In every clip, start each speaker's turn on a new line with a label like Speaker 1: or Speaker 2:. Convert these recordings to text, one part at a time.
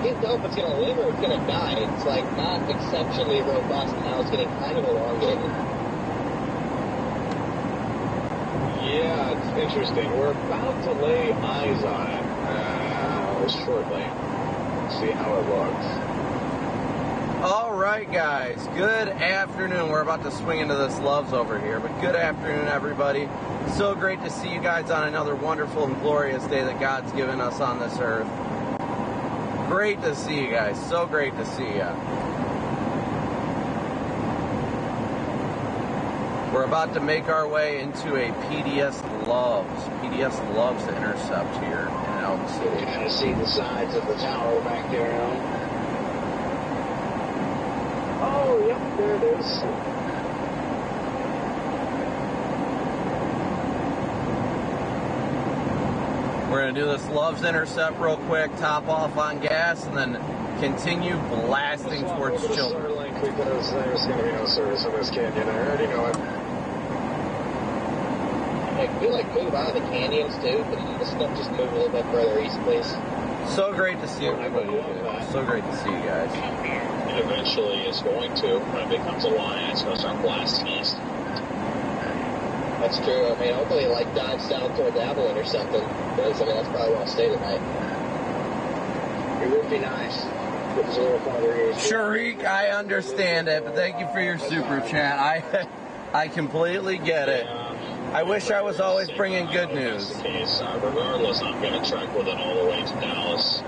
Speaker 1: can't tell if it's going to live or it's going to die. It's like not exceptionally robust, and now it's getting kind of elongated.
Speaker 2: Yeah, it's interesting. We're about to lay eyes on it shortly. See how it looks.
Speaker 3: All right, guys. Good afternoon. We're about to swing into this Loves over here, but good afternoon, everybody. So great to see you guys on another wonderful and glorious day that God's given us on this earth. Great to see you guys. So great to see you. We're about to make our way into a PDS Loves intercept here in Elm City.
Speaker 2: You can kind of see the sides of the tower back there now. Oh, yep, there it is.
Speaker 3: We're going to do this Loves intercept real quick, top off on gas, and then continue blasting towards children.
Speaker 2: Because there's going to be no service in this canyon. I already know it.
Speaker 1: Hey, can we move out of the canyons too? Can this stuff just move a little bit further east, please?
Speaker 3: So great to see everybody. So great to see you guys.
Speaker 2: And eventually it's going to, when it becomes a line, it's going to start blasting east.
Speaker 1: That's true. I mean, hopefully dive south towards Abilene or something. Because, I mean, that's probably where I'll stay tonight.
Speaker 2: It would be nice. It was a little farther east.
Speaker 3: Sharik, I understand it, but thank you for your super chat. I completely get it. I wish I was always bringing good news.
Speaker 2: Regardless, I'm going to trek with it all the way to Dallas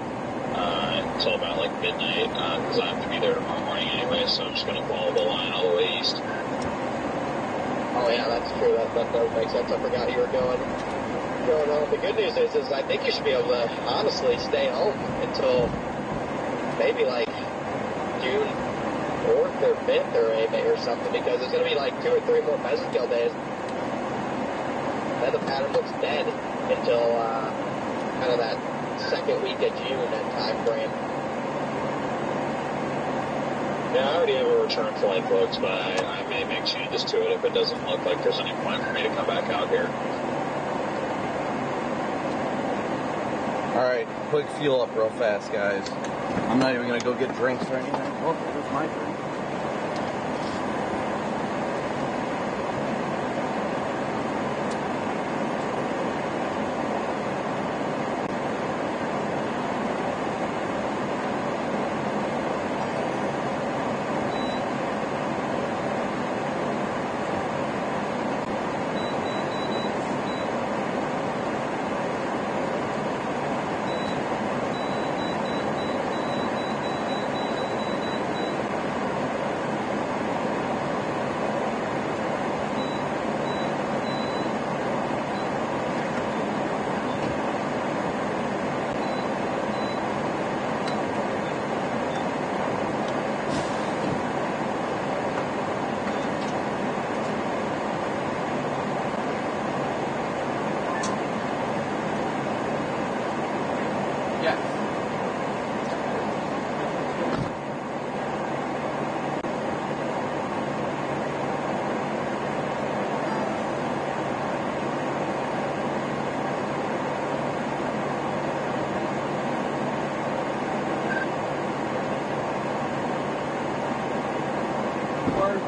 Speaker 2: until about midnight because I have to be there tomorrow morning anyway, so I'm just going to follow the line all the way east.
Speaker 1: Oh yeah, that's true. That does make sense. I forgot you were going home. The good news is I think you should be able to honestly stay home until maybe June 4th or 5th or something, because there's going to be 2 or 3 more pheasant kill days. Then the pattern looks dead until kind of that second week of June, that time frame.
Speaker 2: Yeah, I already have a return flight booked, but I may make changes to it if it doesn't look like there's any point for me to come back out here.
Speaker 3: Alright, quick fuel up real fast, guys. I'm not even going to go get drinks or anything. Oh, there's my drink.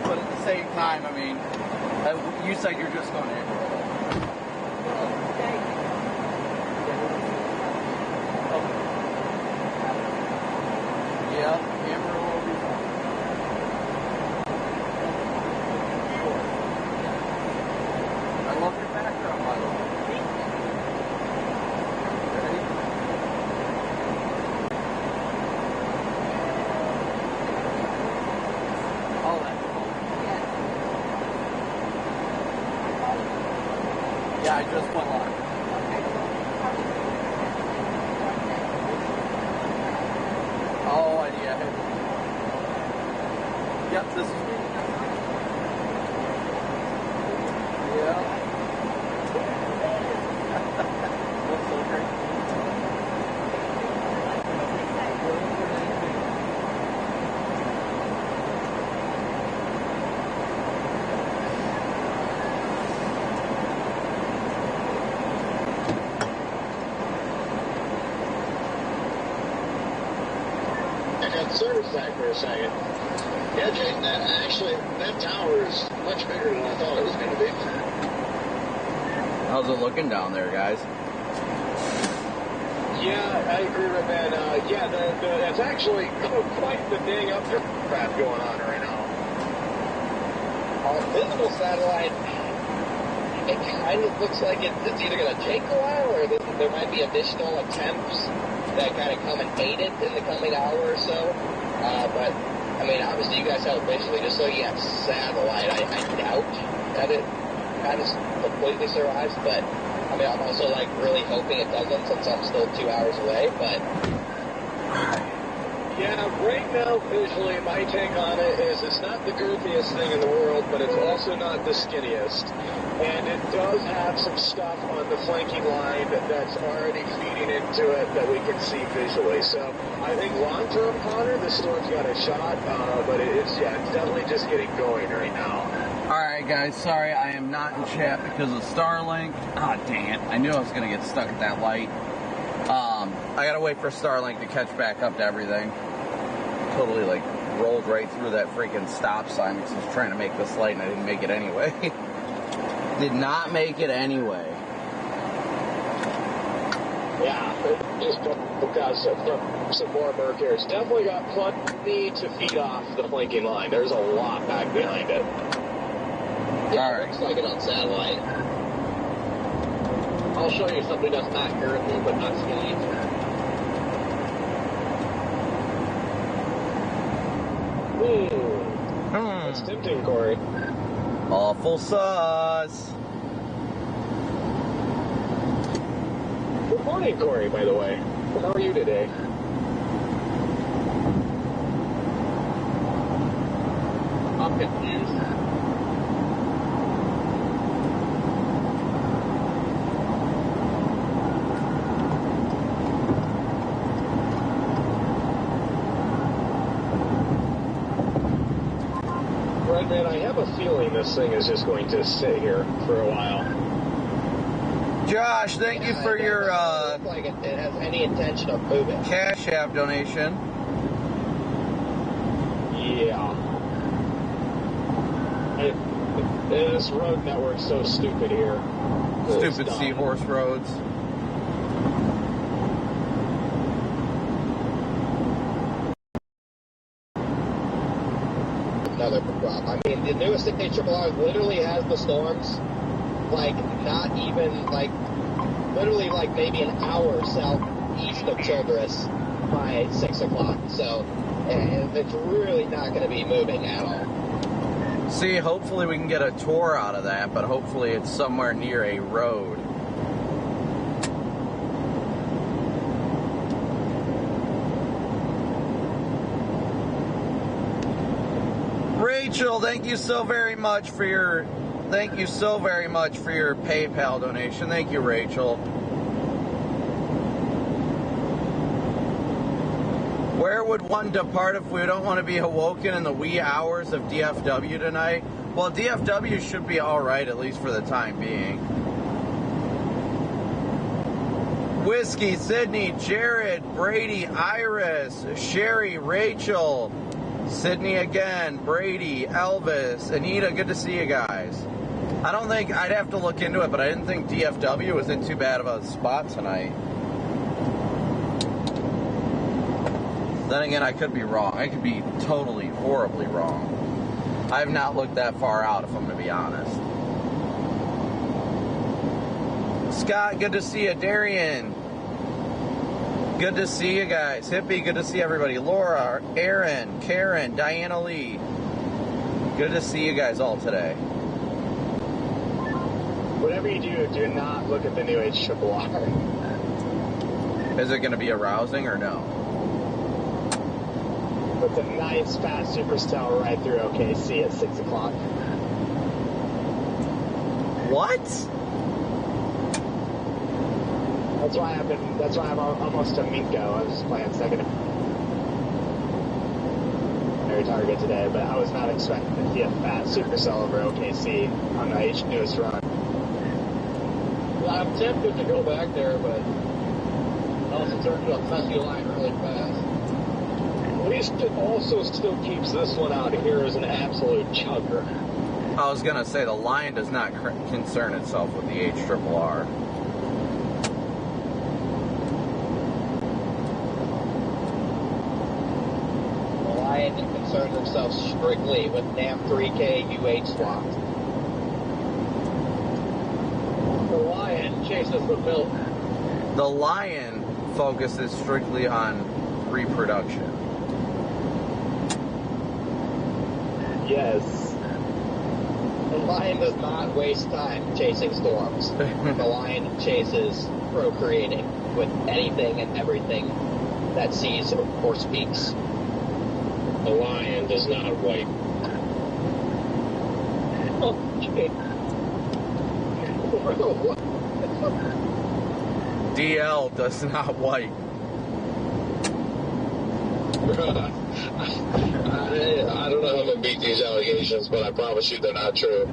Speaker 3: But at the same time, I mean, you said you're just going to. Yeah, Amber will be fine. I love your background, by the way. Ready? Oh, that's cool. Yeah, I just went live. Oh, yeah. Yep, this is me. Yeah. That's so great.
Speaker 4: service tech for a second. Yeah, Jake, actually, that tower is much bigger than I thought it was going to be.
Speaker 3: How's it looking down there, guys?
Speaker 4: Yeah, I agree with that. Yeah, that's actually quite the dang updraft going on right now.
Speaker 1: Visible satellite, it kind of looks like it's either going to take a while or there might be additional attempts that kind of come and aid it in the coming hour or so. But, I mean, obviously you guys have it visually, just so you have satellite. I doubt that it kind of completely survives, but I mean, I'm also like really hoping it doesn't since I'm still 2 hours away, but...
Speaker 4: Yeah, right now, visually, my take on it is it's not the girthiest thing in the world, but it's also not the skinniest. And it does have some stuff on the flanking line that's already feeding into it that we can see visually. So I think long-term, Connor, the storm's got a shot, but it's definitely just getting going right now.
Speaker 3: Alright guys, sorry I am not in chat because of Starlink. Ah, dang it. I knew I was going to get stuck at that light. I gotta wait for Starlink to catch back up to everything. Totally like rolled right through that freaking stop sign because I was trying to make this light and I didn't make it anyway. Did not make it anyway.
Speaker 4: Yeah, just because from some more murk here. It's definitely got plenty to feed off the flanking line. There's a lot back behind it.
Speaker 1: Yeah,
Speaker 3: all right.
Speaker 1: Looks like it on satellite. I'll show you something that's not girthy but not skinny.
Speaker 4: That's tempting, Corey.
Speaker 3: Awful sauce.
Speaker 4: Good morning, Corey, by the way. How are you today?
Speaker 1: I'm confused.
Speaker 4: Man, I have a feeling this thing is just going to sit here for a while.
Speaker 3: Josh, thank you for your
Speaker 1: It doesn't look like it has any intention of moving.
Speaker 3: Cash App donation.
Speaker 4: Yeah. This road network's so stupid here.
Speaker 3: Stupid seahorse roads.
Speaker 1: Another problem. I mean, the newest ARRR literally has the storms, like, not even, like, literally, like, maybe an hour southeast of Childress by 6 o'clock. So, it's really not going to be moving at all.
Speaker 3: See, hopefully we can get a tour out of that, but hopefully it's somewhere near a road. Rachel, thank you so very much for your PayPal donation. Thank you, Rachel. Where would one depart if we don't want to be awoken in the wee hours of DFW tonight? Well, DFW should be all right, at least for the time being. Whiskey, Sydney, Jared, Brady, Iris, Sherry, Rachel, Sydney again, Brady, Elvis, Anita, good to see you guys. I don't think, I'd have to look into it, but I didn't think DFW was in too bad of a spot tonight. Then again, I could be wrong. I could be totally, horribly wrong. I have not looked that far out, if I'm going to be honest. Scott, good to see you. Darian, good to see you guys. Hippie, good to see everybody. Laura, Aaron, Karen, Diana Lee. Good to see you guys all today.
Speaker 4: Whatever you do, do not look at the new ARRR.
Speaker 3: Is it going to be arousing or no?
Speaker 4: With a nice fast supercell right through OKC at 6 o'clock.
Speaker 3: What?
Speaker 4: That's why I'm almost a Minko. I was playing secondary target today, but I was not expecting to see a fast supercell over OKC on the H-News run.
Speaker 1: Well, I'm tempted to go back there, but also turns to a pesky line really fast.
Speaker 4: At least it also still keeps this one out here as an absolute chugger.
Speaker 3: I was gonna say the Lion does not concern itself with the HRRR.
Speaker 1: The Lion concerns himself strictly with damn 3K UH slots. The Lion chases the milk.
Speaker 3: The Lion focuses strictly on reproduction.
Speaker 4: Yes.
Speaker 1: The Lion does not waste time chasing storms. The Lion chases procreating with anything and everything that sees or speaks.
Speaker 2: The Lion does not wipe.
Speaker 1: Okay.
Speaker 3: DL does not wipe.
Speaker 2: I don't know how to beat these allegations, but I promise you they're not true.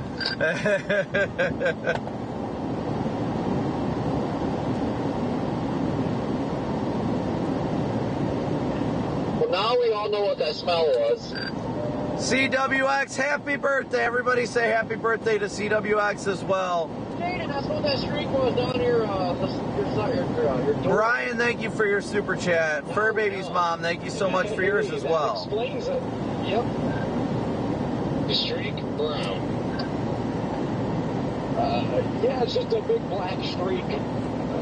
Speaker 1: Well, now we all know what that smell was.
Speaker 3: CWX, happy birthday. Everybody say happy birthday to CWX as well.
Speaker 1: Jaden, that's what that streak was down your door.
Speaker 3: Brian, thank you for your super chat. Fur Baby's mom, thank you so much for yours as well.
Speaker 4: Explains it. Yep.
Speaker 2: The streak brown.
Speaker 4: Yeah, it's just a big black streak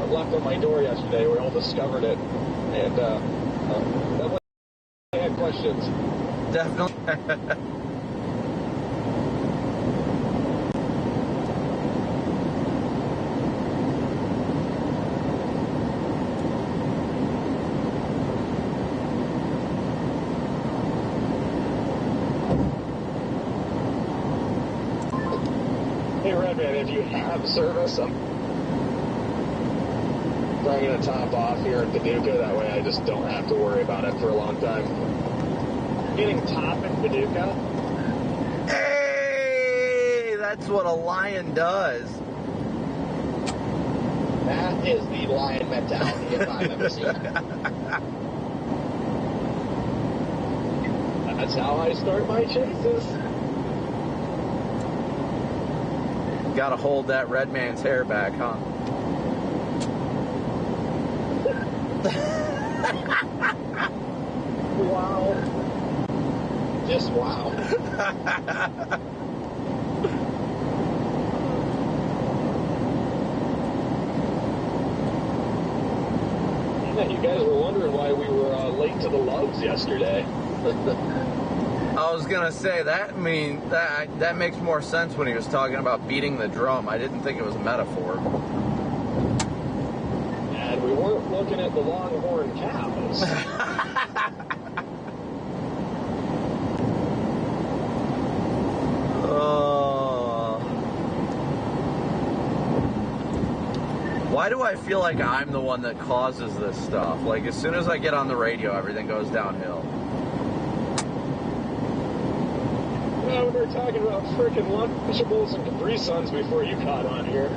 Speaker 4: left on my door yesterday. We all discovered it, and that was, I had questions.
Speaker 3: Definitely.
Speaker 4: Hey, Redman, if you have service, I'm going to top off here at Paducah. That way I just don't have to worry about it for a long time. Getting top in Paducah?
Speaker 3: Hey, that's what a Lion does.
Speaker 1: That is the Lion mentality if I've ever seen it.
Speaker 4: That's how I start my chases.
Speaker 3: Gotta hold that red man's hair back, huh?
Speaker 1: Wow. Just wow.
Speaker 4: Yeah, you guys were wondering why we were late to the Loves yesterday.
Speaker 3: I was gonna say that makes more sense when he was talking about beating the drum. I didn't think it was a metaphor.
Speaker 4: And we weren't looking at the longhorn cows.
Speaker 3: Why do I feel like I'm the one that causes this stuff? Like, as soon as I get on the radio, everything goes downhill.
Speaker 4: Well, we were talking about frickin' Lunchables and Capri Suns before you caught on here.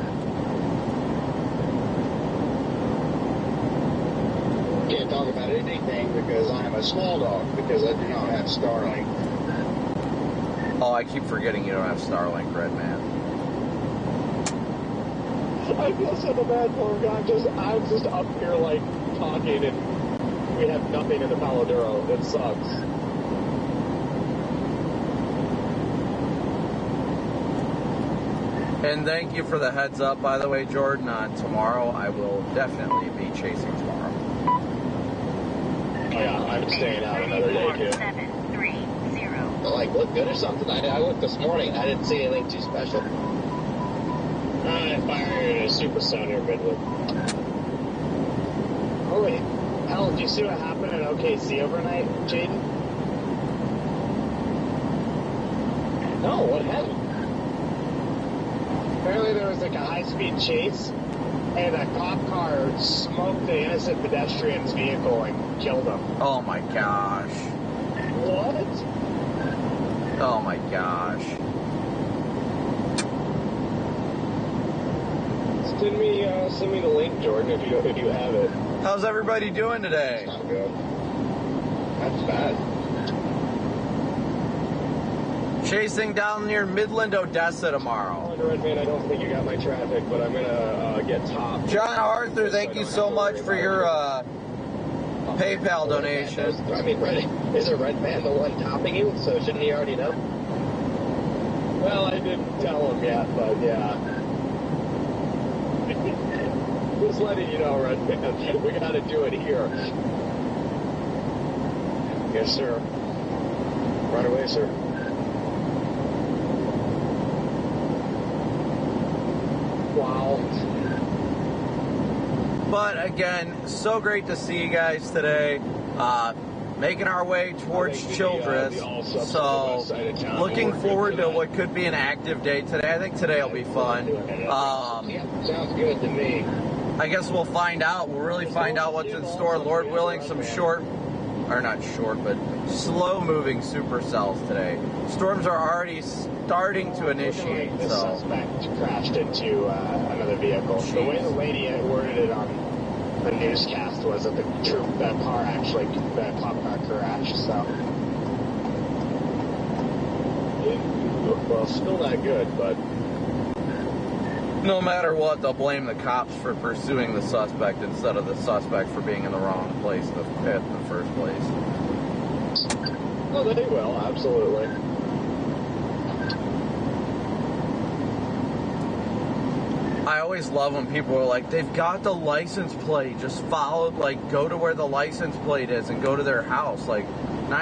Speaker 5: Can't talk about anything because I am a small dog, because I do not have Starlink.
Speaker 3: Oh, I keep forgetting you don't have Starlink, Red Man.
Speaker 4: I feel so bad for him. I'm just up here, like, talking, and we have nothing in the Palo Duro. It sucks.
Speaker 3: And thank you for the heads up, by the way, Jordan. On tomorrow, I will definitely be chasing tomorrow.
Speaker 4: Oh, yeah, I'm staying out another day, too.
Speaker 1: 730. Like, look good or something. I looked this morning. I didn't see anything too special.
Speaker 2: I fired a supersonic Midwood.
Speaker 4: Holy hell, did you see what happened in OKC overnight, Jaden? No, what happened? Apparently there was like a high-speed chase, and a cop car smoked the innocent pedestrian's vehicle and killed him.
Speaker 3: Oh my gosh.
Speaker 4: What?
Speaker 3: Oh my gosh.
Speaker 4: Send me the link, Jordan, if you have it.
Speaker 3: How's everybody doing today?
Speaker 5: Not good.
Speaker 1: That's bad.
Speaker 3: Chasing down near Midland, Odessa tomorrow.
Speaker 4: Red Man, I don't think you got my traffic, but I'm gonna get top.
Speaker 3: John Arthur, thank you so much for your PayPal donation.
Speaker 1: I mean, is a Red Man the one topping you? So shouldn't he already know?
Speaker 4: Well, I didn't tell him yet, but yeah. Just letting you know, Red Man, we gotta do it here.
Speaker 1: Yes, sir. Right away, sir.
Speaker 4: Wow.
Speaker 3: But again, so great to see you guys today. Making our way towards Childress. So looking forward to what could be an active day today. I think today will be fun.
Speaker 1: Sounds good to me.
Speaker 3: I guess we'll find out. We'll really find out what's in store. Lord willing, some slow moving supercells today. Storms are already starting to initiate.
Speaker 4: The suspect crashed into another vehicle.
Speaker 3: Jeez.
Speaker 4: The way the lady worded it on the newscast was that the cop car crashed. So, well, still not good, but
Speaker 3: no matter what, they'll blame the cops for pursuing the suspect instead of the suspect for being in the wrong place in the first place.
Speaker 4: oh, they will, absolutely.
Speaker 3: I always love when people are like, they've got the license plate, just follow, go to where the license plate is and go to their house. 9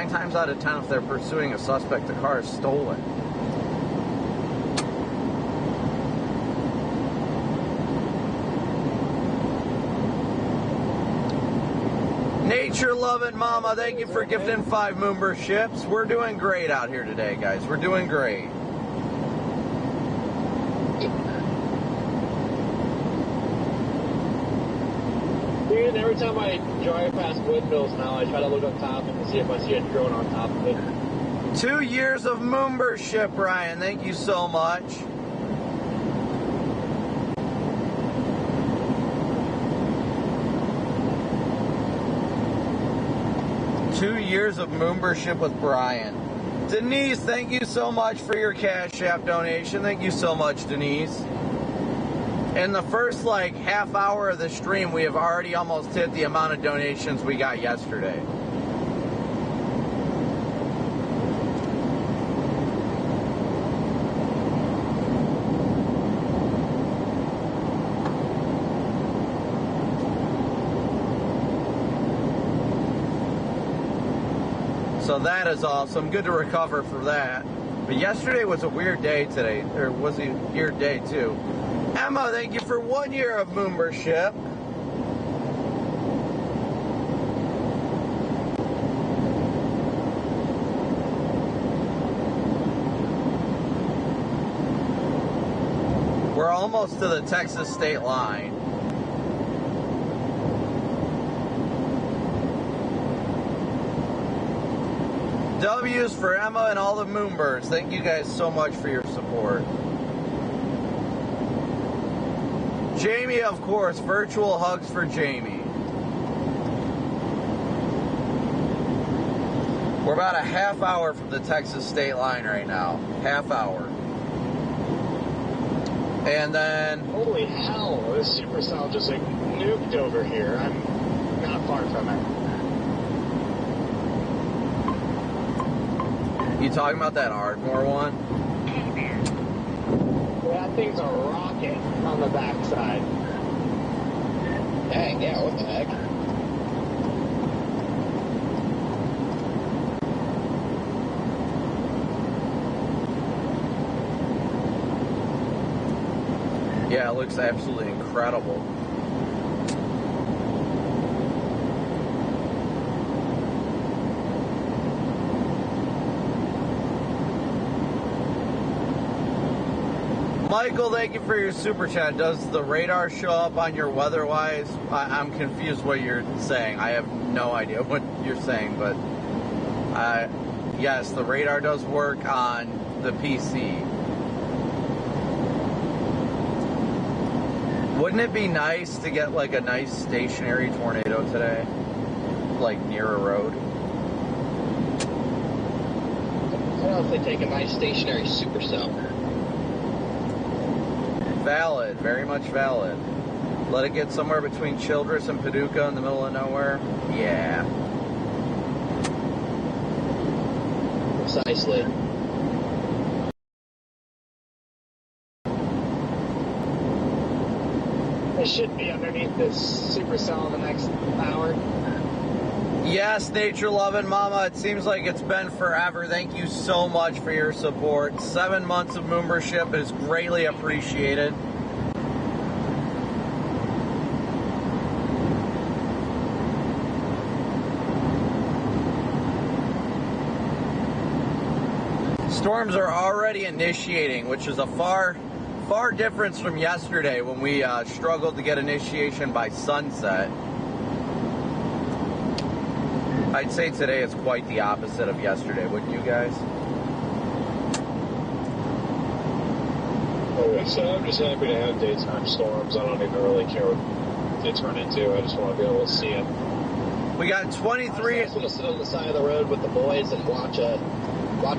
Speaker 3: times out of 10, if they're pursuing a suspect, the car is stolen. Nature loving mama, thank you for gifting 5 memberships. We're doing great out here today, guys. We're doing great.
Speaker 4: Dude, every time I drive past windmills now, I try to look up top and see if I see a drone on top of it.
Speaker 3: 2 years of membership, Ryan. Thank you so much. Two years of membership with Brian. Denise, thank you so much for your Cash App donation. Thank you so much, Denise. In the first half hour of the stream, we have already almost hit the amount of donations we got yesterday. So that is awesome. Good to recover for that. But yesterday was a weird day today. Or was a weird day too. Emma, thank you for 1 year of membership. We're almost to the Texas state line. W's for Emma and all the Moonbirds. Thank you guys so much for your support. Jamie, of course. Virtual hugs for Jamie. We're about a half hour from the Texas state line right now. Half hour. And then...
Speaker 4: Holy hell, this supercell just nuked over here. I'm not far from it.
Speaker 3: You talking about that Ardmore one?
Speaker 4: That thing's a rocket on the backside.
Speaker 1: Dang, yeah, what the heck?
Speaker 3: Yeah, it looks absolutely incredible. Michael, thank you for your super chat. Does the radar show up on your weather-wise? I'm confused what you're saying. I have no idea what you're saying, but yes, the radar does work on the PC. Wouldn't it be nice to get a nice stationary tornado today? Near a road?
Speaker 1: honestly take a nice stationary supercell.
Speaker 3: Valid, very much valid. Let it get somewhere between Childress and Paducah in the middle of nowhere. Yeah.
Speaker 1: Precisely.
Speaker 4: It should be underneath this supercell in the next hour.
Speaker 3: Yes, nature loving mama, it seems like it's been forever. Thank you so much for your support. 7 months of membership is greatly appreciated. Storms are already initiating, which is a far difference from yesterday when we struggled to get initiation by sunset. I'd say today is quite the opposite of yesterday, wouldn't you guys?
Speaker 4: So I'm just happy to have daytime storms. I don't even really care what they turn into. I just want to be able to see them.
Speaker 3: We got 23.
Speaker 1: I just want to sit on the side of the road with the boys and watch a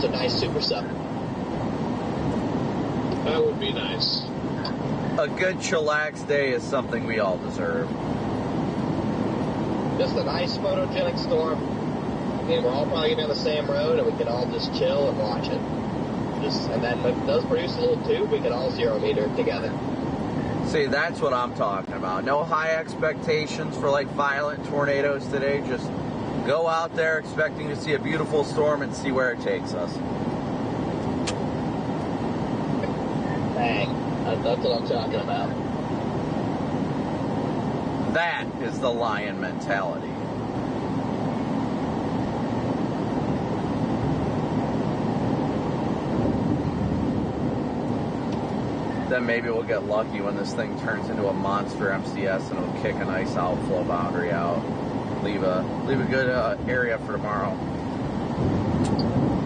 Speaker 1: nice supercell.
Speaker 4: That would be nice.
Speaker 3: A good chillax day is something we all deserve.
Speaker 1: Just a nice photogenic storm. I mean, we're all probably going to be on the same road, and we can all just chill and watch it. And then if it does produce a little tube, we can all 0 meter together.
Speaker 3: See, that's what I'm talking about. No high expectations for like violent tornadoes today. Just go out there expecting to see a beautiful storm and see where it takes us.
Speaker 1: Bang. That's what I'm talking about.
Speaker 3: That is the lion mentality. Then maybe we'll get lucky when this thing turns into a monster MCS and it'll kick a nice outflow boundary out. Leave a good area for tomorrow.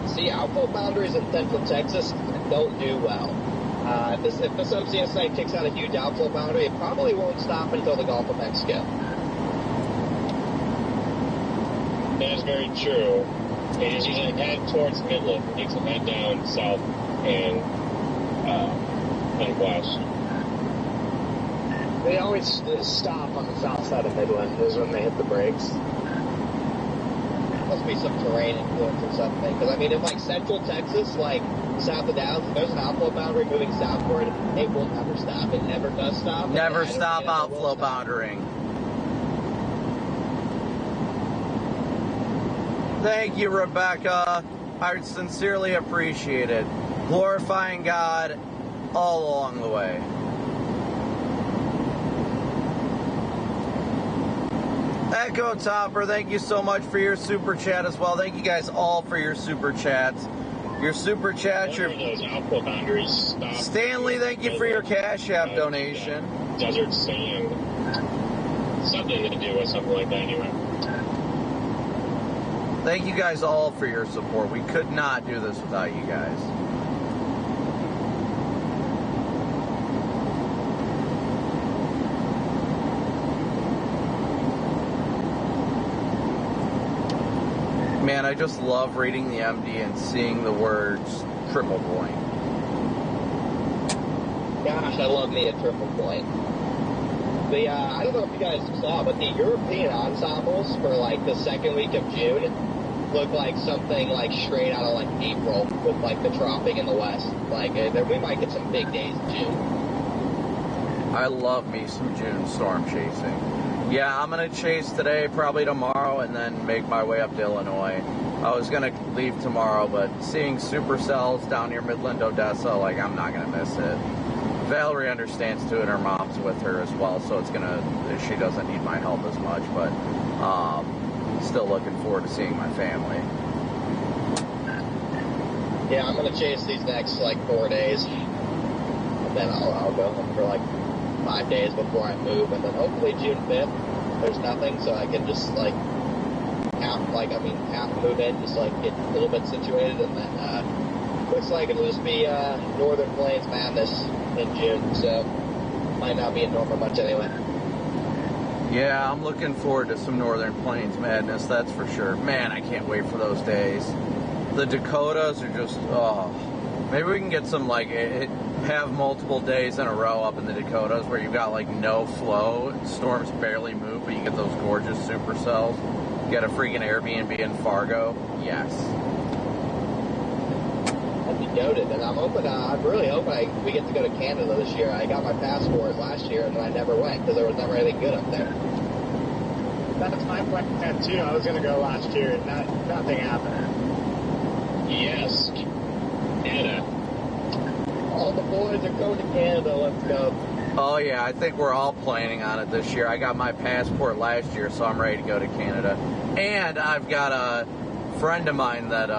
Speaker 1: See, outflow boundaries in Central Texas don't do well. If this MCS thing kicks out a huge outflow boundary, it probably won't stop until the Gulf of Mexico.
Speaker 4: That is very true. It is usually head towards Midland. It takes a head down south and west. They always stop on the south side of Midland is when they hit the brakes.
Speaker 1: Must be some terrain influence or something. Because, I mean, in, like, Central Texas, like, south of Dallas, if there's an outflow boundary moving southward, it will never stop. It never does stop.
Speaker 3: Never stop outflow boundary. Thank you, Rebecca. I sincerely appreciate it. Glorifying God all along the way. Echo Topper, thank you so much for your super chat as well. Thank you guys all for your super chats. Your super chats, your
Speaker 4: those outflow boundaries stop.
Speaker 3: Stanley, thank you for your Cash App donation.
Speaker 4: Desert sand. Something to do with something like that anyway.
Speaker 3: Thank you guys all for your support. We could not do this without you guys. Man, I just love reading the MD and seeing the words triple point.
Speaker 1: Gosh, I love me a triple point. I don't know if you guys saw, but the European ensembles for like the second week of June look like something like straight out of like April with like the tropic in the west. Like we might get some big days in June.
Speaker 3: I love me some June storm chasing. Yeah, I'm going to chase today, probably tomorrow, and then make my way up to Illinois. I was going to leave tomorrow, but seeing supercells down near Midland, Odessa, like, I'm not going to miss it. Valerie understands, too, and her mom's with her as well, so it's going to, she doesn't need my help as much, but still looking forward to seeing my family.
Speaker 1: Yeah, I'm going to chase these next, like, 4 days, and then I'll go home for, like, 5 days before I move, and then hopefully June 5th, there's nothing, so I can just, like, half move in, just, like, get a little bit situated, and then, looks like it'll just be, Northern Plains Madness in June, so might not be in Norfolk much anyway.
Speaker 3: Yeah, I'm looking forward to some Northern Plains Madness, that's for sure. Man, I can't wait for those days. The Dakotas are just, oh. Maybe we can get some, like, have multiple days in a row up in the Dakotas where you've got, like, no flow. Storms barely move, but you get those gorgeous supercells. Get a freaking Airbnb in Fargo. Yes.
Speaker 1: I'd be goated, and I'm really hoping we get to go to Canada this year. I got my passport last year, and I never went because there was never anything good up there.
Speaker 4: That's my plan too. I was going to go last year, and nothing happened.
Speaker 2: Yes. Canada.
Speaker 1: All the boys are going to Canada. Let's go.
Speaker 3: Oh, yeah, I think we're all planning on it this year. I got my passport last year, so I'm ready to go to Canada. And I've got a friend of mine that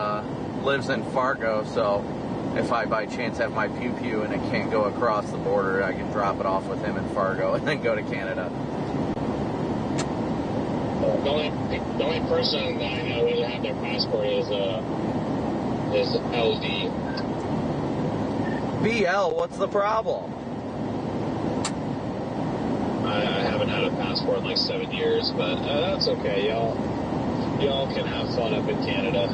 Speaker 3: lives in Fargo, so if I by chance have my pew-pew and it can't go across the border, I can drop it off with him in Fargo and then go to Canada.
Speaker 2: The only person that I know that have their passport is LD.
Speaker 3: BL, what's the problem?
Speaker 2: I haven't had a passport in like 7 years, but that's okay. Y'all can have fun up in Canada.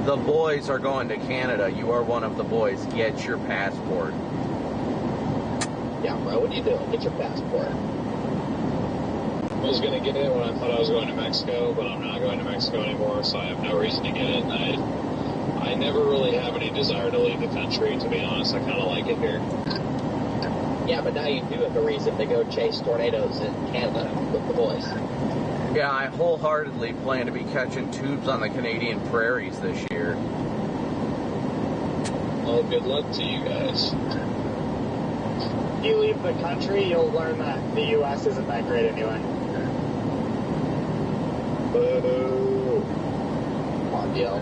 Speaker 3: The boys are going to Canada. You are one of the boys. Get your passport.
Speaker 1: Yeah, bro, what are you doing? Get your passport.
Speaker 2: I was going to get it when I thought I was going to Mexico, but I'm not going to Mexico anymore, so I have no reason to get it. I never really have any desire to leave the country, to be honest. I kind of like it here.
Speaker 1: Yeah, but now you do have a reason to go chase tornadoes in Canada with the boys.
Speaker 3: Yeah, I wholeheartedly plan to be catching tubes on the Canadian prairies this year.
Speaker 2: Well, good luck to you guys.
Speaker 4: If you leave the country, you'll learn that the U.S. isn't that great anyway.
Speaker 1: Boo. Come on, Gil.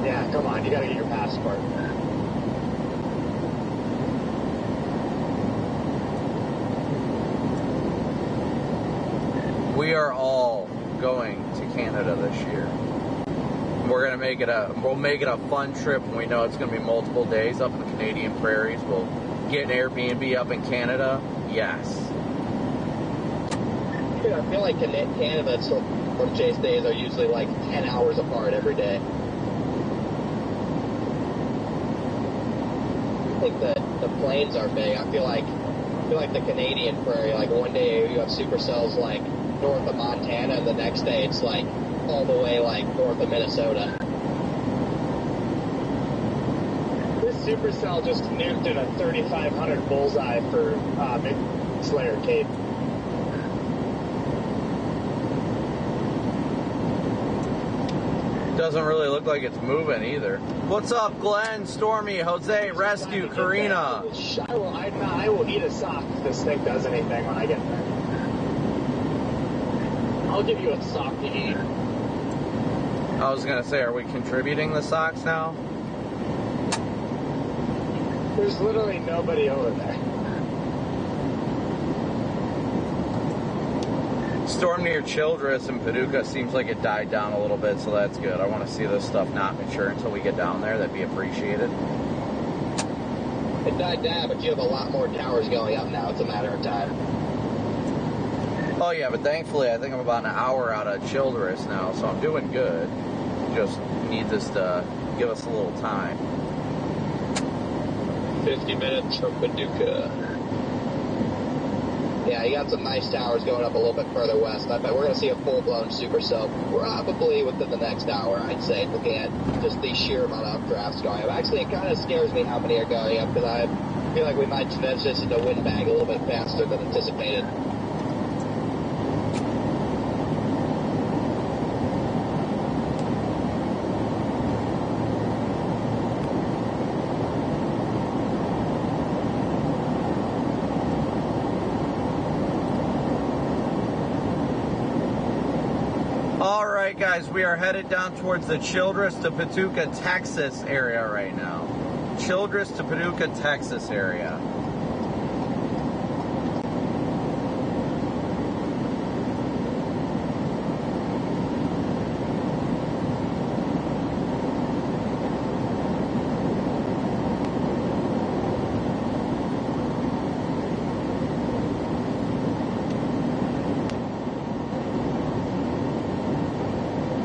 Speaker 4: Yeah, come on, you gotta get your passport.
Speaker 3: We are all going to Canada this year. We're gonna make it a fun trip, and we know it's gonna be multiple days up in the Canadian prairies. We'll get an Airbnb up in Canada. Yes.
Speaker 1: Dude, I feel like Canada and chase days are usually like 10 hours apart every day. I think that the plains are big. I feel like the Canadian prairie, like one day you have supercells like north of Montana, and the next day it's like all the way like north of Minnesota.
Speaker 4: This supercell just nuked in a 3,500 bullseye for Slayer Cape.
Speaker 3: Doesn't really look like it's moving either. What's up, Glenn, Stormy, Jose, Rescue, Karina?
Speaker 4: I will eat a sock if this thing does anything when I get there. I'll give you a sock to eat.
Speaker 3: I was gonna say, are we contributing the socks now?
Speaker 4: There's literally nobody over there.
Speaker 3: Storm near Childress and Paducah seems like it died down a little bit, so that's good. I want to see this stuff not mature until we get down there. That'd be appreciated.
Speaker 1: It died down, but you have a lot more towers going up now. It's a matter of time.
Speaker 3: Oh yeah, but thankfully I think I'm about an hour out of Childress now, so I'm doing good. Just need this to give us a little time.
Speaker 2: 50 minutes from Paducah.
Speaker 1: Yeah, you got some nice towers going up a little bit further west. I bet we're going to see a full-blown supercell probably within the next hour, I'd say, looking at just the sheer amount of updrafts going up. Actually, it kind of scares me how many are going up, because I feel like we might finish this into windbag a little bit faster than anticipated.
Speaker 3: Alright guys, we are headed down towards the Childress to Paducah, Texas area right now. Childress to Paducah, Texas area.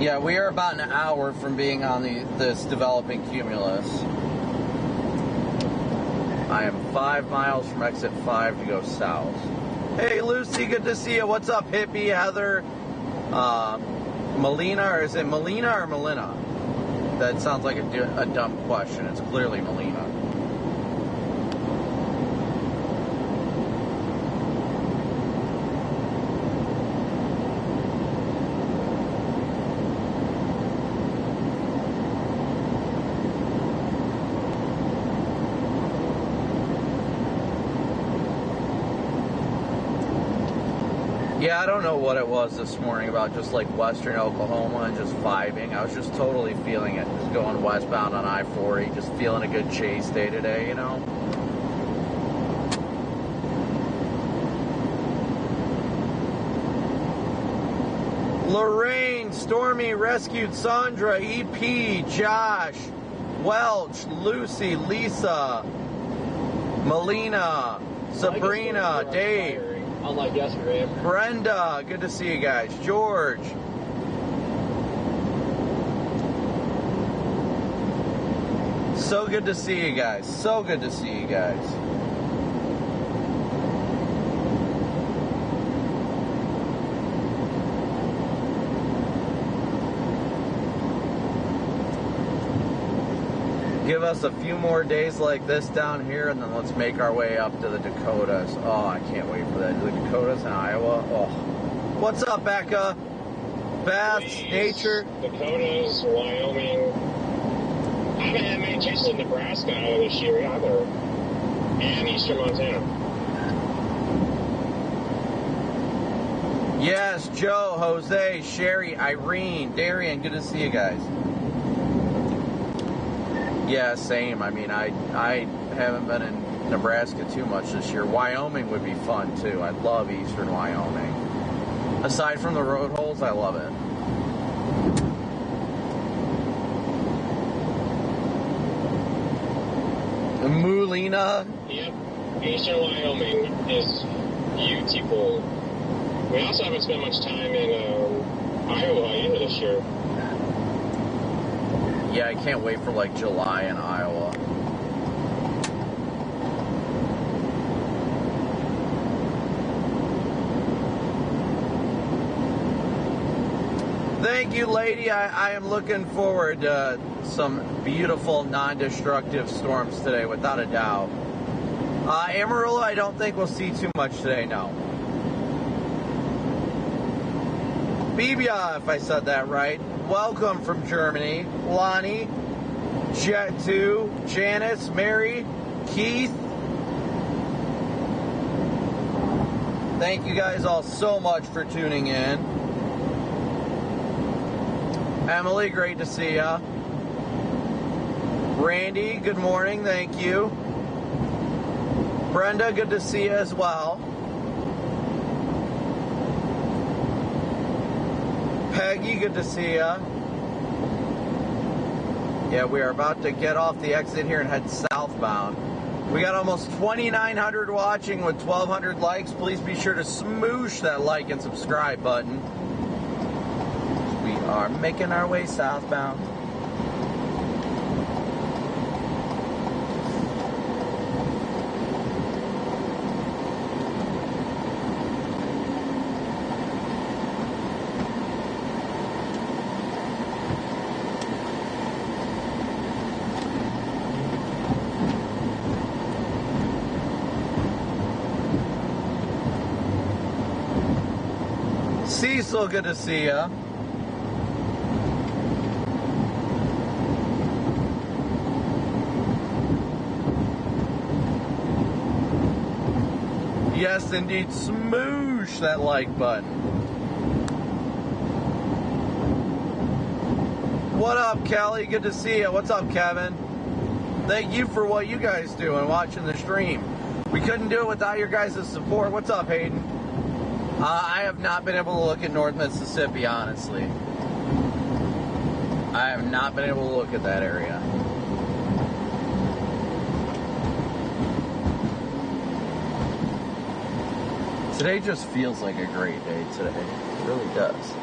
Speaker 3: Yeah, we are about an hour from being on this developing cumulus. I am 5 miles from exit 5 to go south. Hey, Lucy, good to see you. What's up, hippie, Heather? Melina, or is it Melina or Melina? That sounds like a dumb question. It's clearly Melina. Yeah, I don't know what it was this morning about just like western Oklahoma and just vibing. I was just totally feeling it, just going westbound on I-40, just feeling a good chase day today, you know? Lorraine, Stormy, rescued Sandra, EP, Josh, Welch, Lucy, Lisa, Melina, Sabrina, Dave.
Speaker 1: Unlike yesterday.
Speaker 3: Brenda, good to see you guys. George. So good to see you guys. So good to see you guys. Give us a few more days like this down here, and then let's make our way up to the Dakotas. Oh, I can't wait for that. The Dakotas and Iowa. Oh, what's up, Becca? Beth, Nature.
Speaker 2: Dakotas, Wyoming. I haven't had many chases in Nebraska this year either, and eastern Montana.
Speaker 3: Yes, Joe, Jose, Sherry, Irene, Darian. Good to see you guys. Yeah, same. I mean, I haven't been in Nebraska too much this year. Wyoming would be fun, too. I love eastern Wyoming. Aside from the road holes, I love it. Mulina.
Speaker 2: Yep. Eastern Wyoming is beautiful. We also haven't spent much time in Iowa either this year.
Speaker 3: Yeah, I can't wait for like July in Iowa. Thank you, lady. I am looking forward to some beautiful, non-destructive storms today, without a doubt. Amarillo, I don't think we'll see too much today, no. Bibia, if I said that right. Welcome from Germany. Lonnie, Jet2, Janice, Mary, Keith. Thank you guys all so much for tuning in. Emily, great to see ya. Randy, good morning, thank you. Brenda, good to see you as well. Peggy, good to see ya. Yeah, we are about to get off the exit here and head southbound. We got almost 2,900 watching with 1,200 likes. Please be sure to smoosh that like and subscribe button. We are making our way southbound. Cecil, good to see ya. Yes, indeed, smoosh that like button. What up, Kelly? Good to see you. What's up, Kevin? Thank you for what you guys do and watching the stream. We couldn't do it without your guys' support. What's up, Hayden? I have not been able to look at North Mississippi, honestly. I have not been able to look at that area. Today just feels like a great day today. It really does.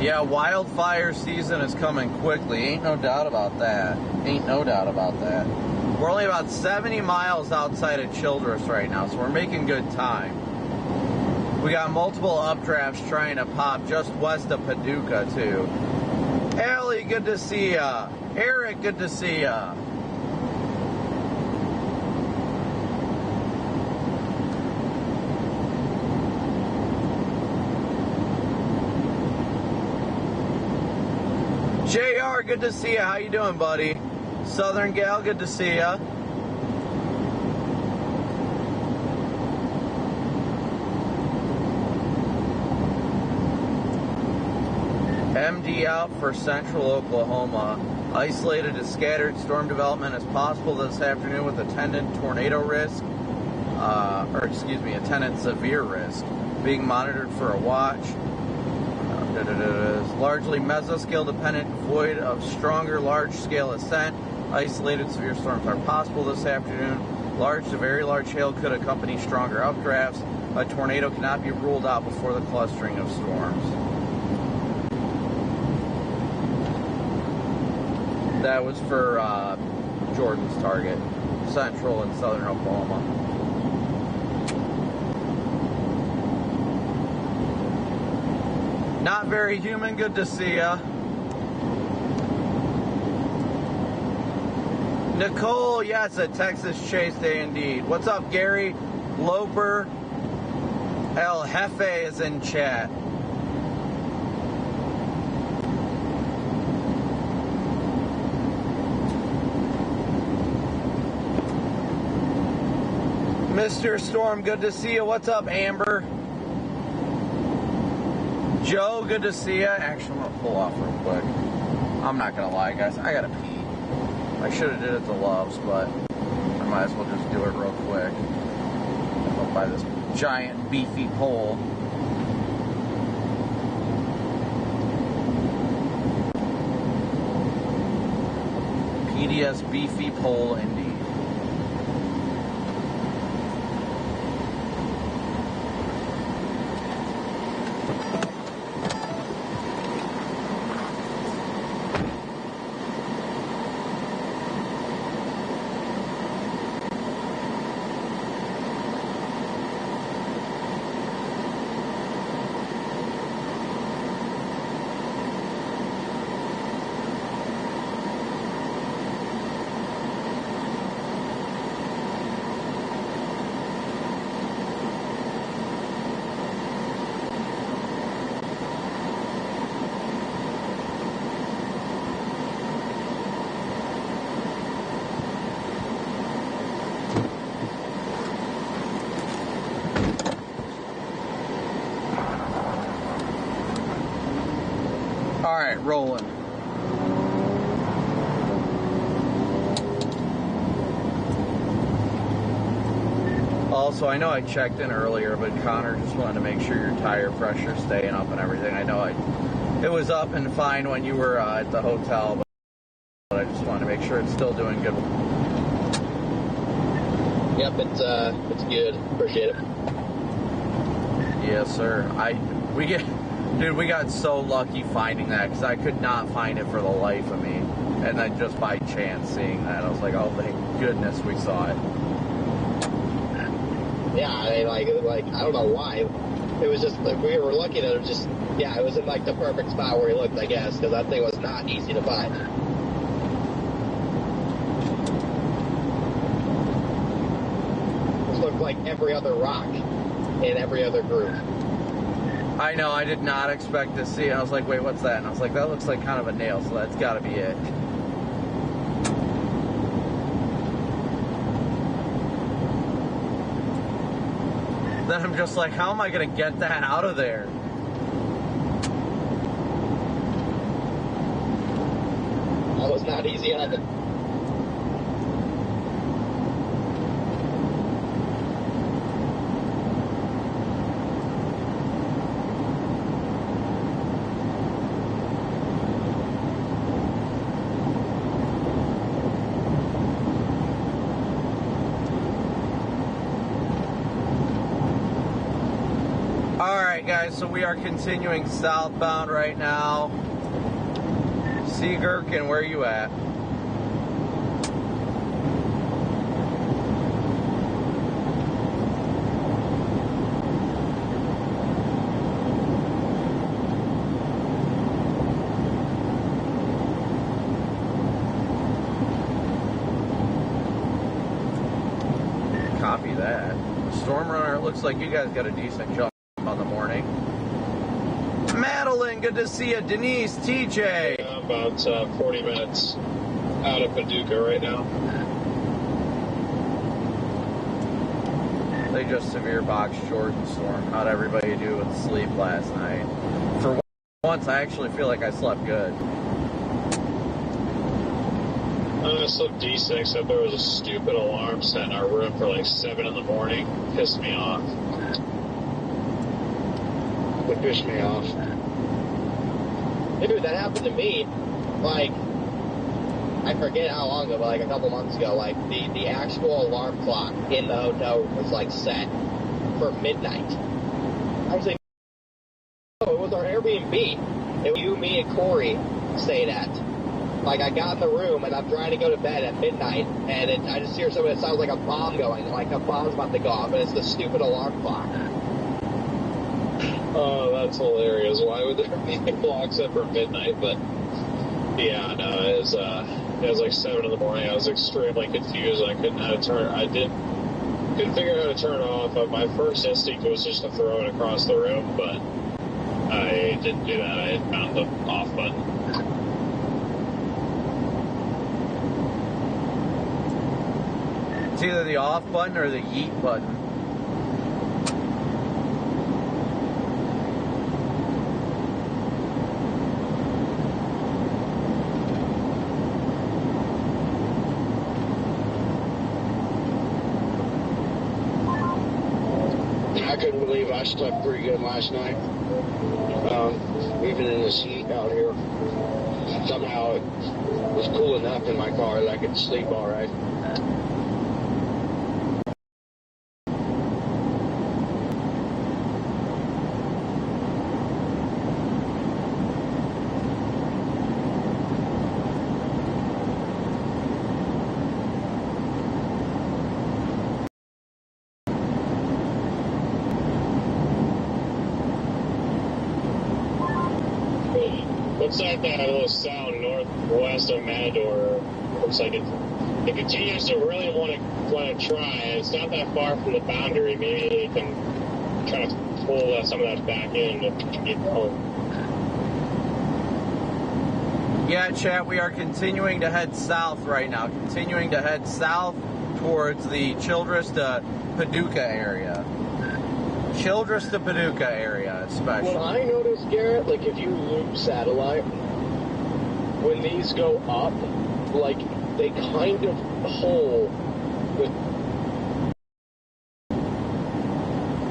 Speaker 3: Yeah, wildfire season is coming quickly. Ain't no doubt about that. Ain't no doubt about that. We're only about 70 miles outside of Childress right now, so we're making good time. We got multiple updrafts trying to pop just west of Paducah, too. Allie, good to see ya. Eric, good to see ya. JR, good to see ya. How you doing, buddy? Southern Gal, good to see ya. MD out for central Oklahoma. Isolated to scattered storm development as possible this afternoon with attendant tornado risk, attendant severe risk. Being monitored for a watch. Largely mesoscale dependent, void of stronger large-scale ascent. Isolated severe storms are possible this afternoon. Large to very large hail could accompany stronger updrafts. A tornado cannot be ruled out before the clustering of storms. That was for Jordan's target, central and southern Oklahoma. Not very human, good to see ya. Nicole, yes, a Texas Chase Day indeed. What's up, Gary? Loper. El Jefe is in chat. Mr. Storm, good to see you. What's up, Amber? Joe, good to see ya. Actually, I'm gonna pull off real quick. I'm not gonna lie, guys. I gotta pee. I should have did it to Loves, but I might as well just do it real quick. I'll buy this giant beefy pole. PDS beefy pole indeed. Alright, rolling. Also, I know I checked in earlier, but Connor just wanted to make sure your tire pressure's staying up and everything. I know it was up and fine when you were at the hotel, but I just wanted to make sure it's still doing good.
Speaker 1: Yep, it's good. Appreciate it.
Speaker 3: Yes, sir. We got so lucky finding that because I could not find it for the life of me. And then just by chance seeing that, I was like, oh, thank goodness we saw it.
Speaker 1: Yeah, I don't know why. It was just, like, we were lucky that it was just, yeah, it was in, like, the perfect spot where he looked, I guess, because that thing was not easy to find. This looked like every other rock in every other group.
Speaker 3: I know, I did not expect to see it. I was like, wait, what's that? And I was like, that looks like kind of a nail, so that's got to be it. Then I'm just like, how am I going to get that out of there?
Speaker 1: That was not easy either.
Speaker 3: Alright guys, so we are continuing southbound right now. Seagurkin, where are you at? Copy that. Storm Runner, it looks like you guys got a decent jump on the morning. Madeline, good to see you. Denise, TJ.
Speaker 2: Yeah, about 40 minutes out of Paducah right now.
Speaker 3: They just severe box Jordan storm. How'd everybody do with sleep last night? For once, I actually feel like I slept good.
Speaker 2: I slept decent, except there was a stupid alarm set in our room for like 7 in the morning. Pissed me off.
Speaker 5: It pissed me off.
Speaker 1: Dude, that happened to me, like, I forget how long ago, but like a couple months ago, like, the actual alarm clock in the hotel room was, like, set for midnight. Actually, no, it was our Airbnb. It was you, me, and Corey stayed at. Like, I got in the room, and I'm trying to go to bed at midnight, and I just hear something that sounds like a bomb going, like a bomb's about to go off, and it's the stupid alarm clock.
Speaker 2: Oh, that's hilarious. Why would there be a clock set for midnight? But, yeah, no, it was like 7 in the morning. I was extremely confused. I couldn't couldn't figure out how to turn it off. My first instinct was just to throw it across the room, but I didn't do that. I had found the off button.
Speaker 3: It's either the off button or the yeet button.
Speaker 5: I couldn't believe I slept pretty good last night. Even in this heat out here. Somehow it was cool enough in my car that I could sleep all right.
Speaker 2: Looks like that little sound northwest of Matador. Looks like it continues to really want to try. It's not that far from the boundary. Maybe it can try to pull some of that back in to get home.
Speaker 3: Yeah, chat, we are continuing to head south right now. Continuing to head south towards the Childress to Paducah area. Childress to Paducah area, especially.
Speaker 4: What I noticed, Garrett, like if you loop satellite, when these go up, like they kind of pull the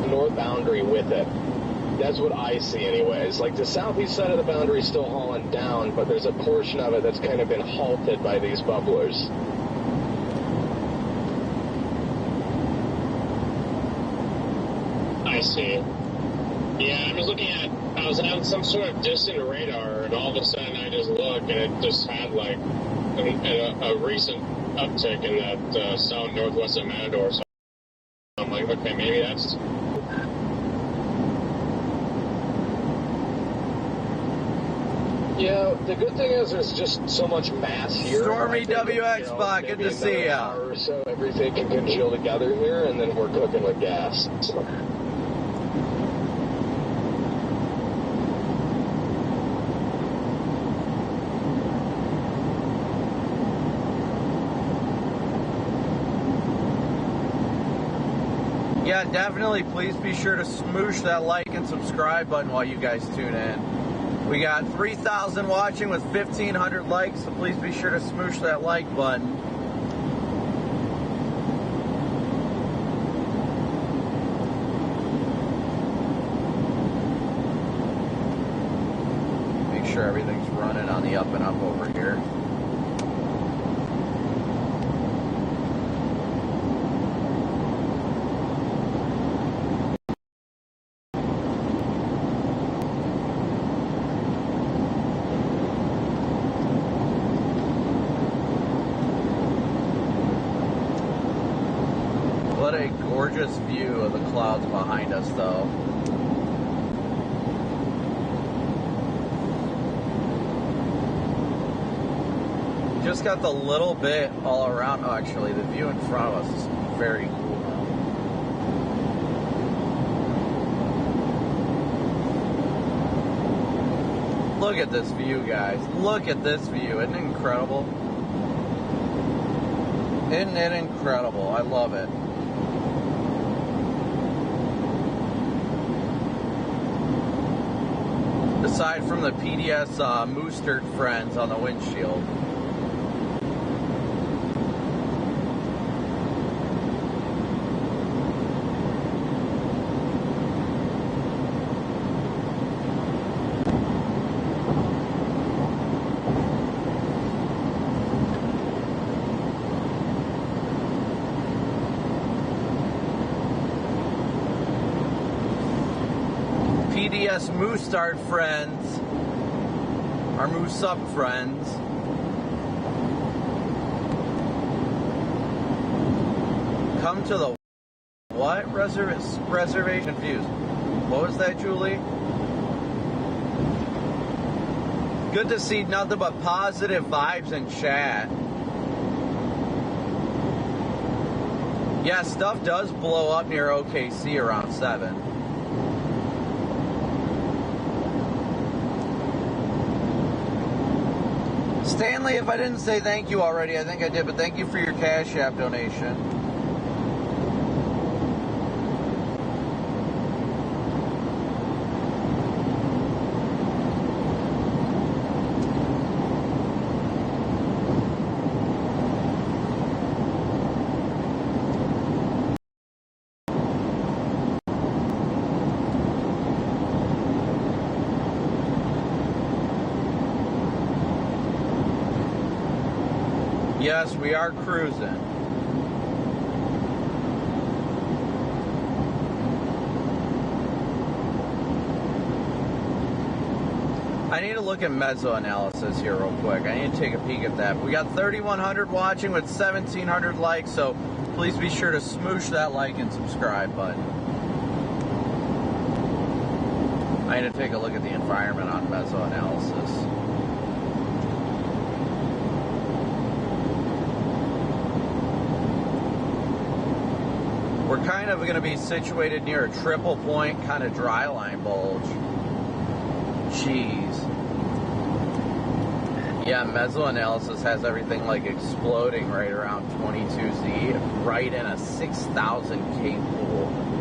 Speaker 4: north boundary with it. That's what I see anyways. Like the southeast side of the boundary is still hauling down, but there's a portion of it that's kind of been halted by these bubblers.
Speaker 2: I see. Yeah, I was having some sort of distant radar, and all of a sudden I just looked, and it just had like a recent uptick in that south northwest of Matador. So I'm like, okay, maybe that's.
Speaker 4: Yeah, the good thing is there's just so much mass here.
Speaker 3: Stormy WX Bot, good to see ya.
Speaker 4: So everything can congeal together here, and then we're cooking with gas.
Speaker 3: Yeah, definitely. Please be sure to smoosh that like and subscribe button while you guys tune in. We got 3,000 watching with 1,500 likes, so please be sure to smoosh that like button. Make sure everything's running on the up and up over here. a gorgeous view of the clouds behind us, though. Just got the little bit all around. Oh, actually, the view in front of us is very cool now. Look at this view, guys. Look at this view. Isn't it incredible? Isn't it incredible? I love it. Aside from the PDS Moostert friends on the windshield. PDS Moostart friends, our Moose Up friends. Come to the what? Reservation Views. What was that, Julie? Good to see nothing but positive vibes in chat. Yeah, stuff does blow up near OKC around 7. Stanley, if I didn't say thank you already, I think I did, but thank you for your Cash App donation. Yes, we are cruising. I need to look at meso-analysis here real quick. I need to take a peek at that. We got 3,100 watching with 1,700 likes, so please be sure to smoosh that like and subscribe button. I need to take a look at the environment on meso-analysis. We're kind of going to be situated near a triple point kind of dry line bulge. Jeez. Yeah, meso-analysis has everything like exploding right around 22Z, right in a 6,000 K pool.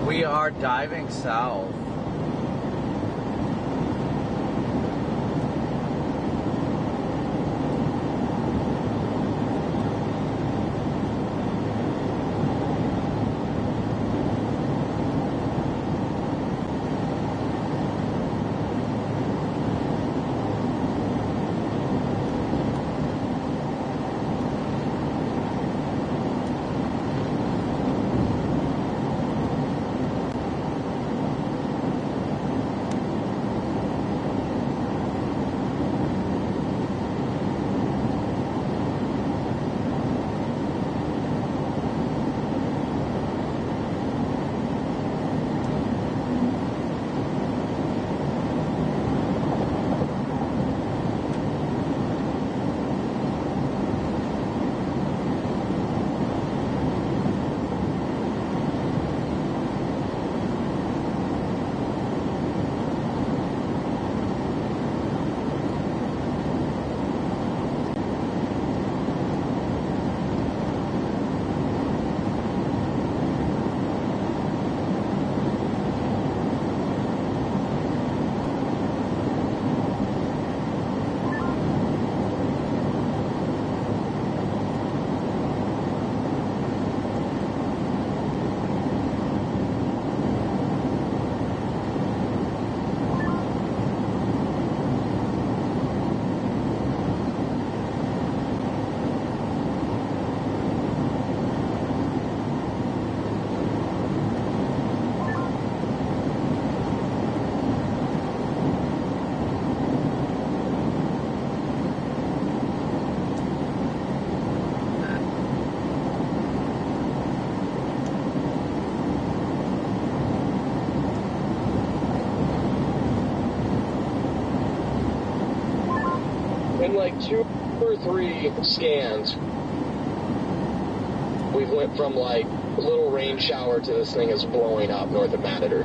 Speaker 3: We are diving south.
Speaker 5: like 2 or 3 scans, we went from like a little rain shower to this thing is blowing up north of Matador.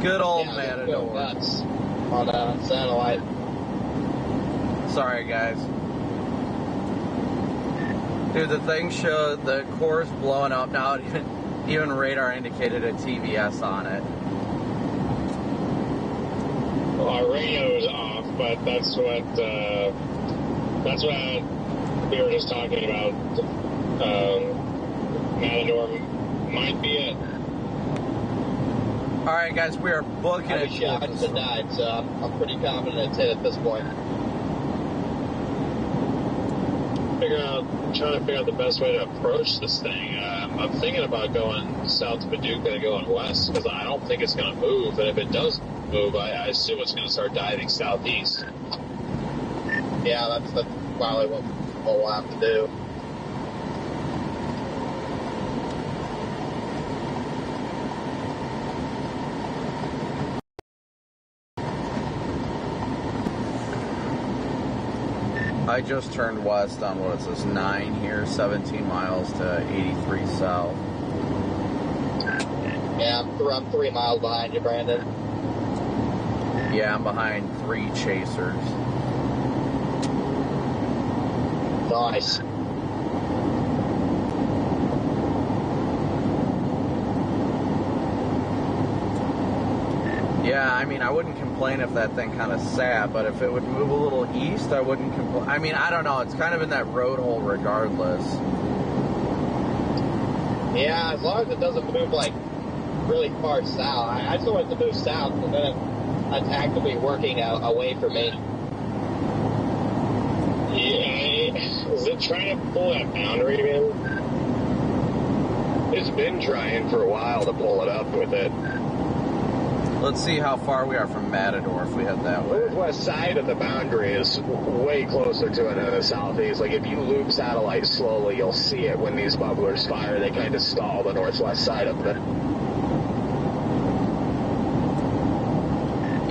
Speaker 3: Good old
Speaker 1: Yeah,
Speaker 3: Matador.
Speaker 1: nuts on satellite.
Speaker 3: Sorry, guys. Dude, the thing showed the core's blowing up now. Even radar indicated a TVS on it.
Speaker 2: Well, our radio is off, but that's what we were just talking about. Matador might be it.
Speaker 3: All right, guys, we are booking
Speaker 1: I
Speaker 3: it.
Speaker 1: was shocked to died, so I'm pretty confident it's hit at this point.
Speaker 2: Trying to figure out the best way to approach this thing. I'm thinking about going south to Paducah and going west because I don't think it's going to move. And if it does move, I assume it's going to start diving southeast.
Speaker 1: Yeah, that's probably what we'll have to do.
Speaker 3: I just turned west on, what is this, 9 here, 17 miles to 83 south.
Speaker 1: Yeah, I'm 3 miles behind you, Brandon.
Speaker 3: Yeah, I'm behind 3 chasers.
Speaker 1: Nice.
Speaker 3: Yeah, I mean, I wouldn't complain if that thing kind of sat, but if it would move a little east, I wouldn't complain. I mean, I don't know. It's kind of in that road hole regardless.
Speaker 1: Yeah, as long as it doesn't move, like, really far south. I just want it to move south, and then it's actively working away from me.
Speaker 2: Yeah, is it trying to pull that boundary in?
Speaker 5: It's been trying for a while to pull it up with it.
Speaker 3: Let's see how far we are from Matador if we head that way.
Speaker 5: Northwest side of the boundary is way closer to it in the southeast. Like, if you loop satellite slowly, you'll see it when these bubblers fire. They kind of stall the northwest side of it.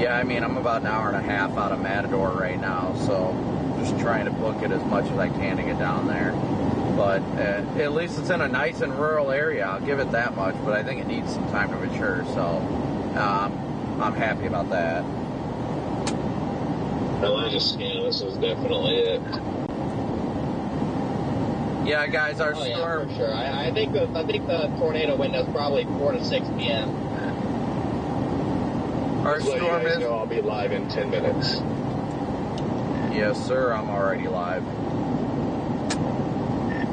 Speaker 3: Yeah, I mean, I'm about an hour and a half out of Matador right now, so just trying to book it as much as I can to get down there. But at least it's in a nice and rural area. I'll give it that much, but I think it needs some time to mature, so I'm happy about that.
Speaker 2: Well, I just scan. This is definitely it.
Speaker 3: Yeah, guys, our
Speaker 1: Oh,
Speaker 3: storm.
Speaker 1: yeah, for sure. I think the tornado window is probably 4 to 6 p.m.
Speaker 3: Our
Speaker 5: Just let you
Speaker 3: storm
Speaker 5: guys
Speaker 3: is.
Speaker 5: know I'll be live in 10 minutes.
Speaker 3: Yes, sir. I'm already live.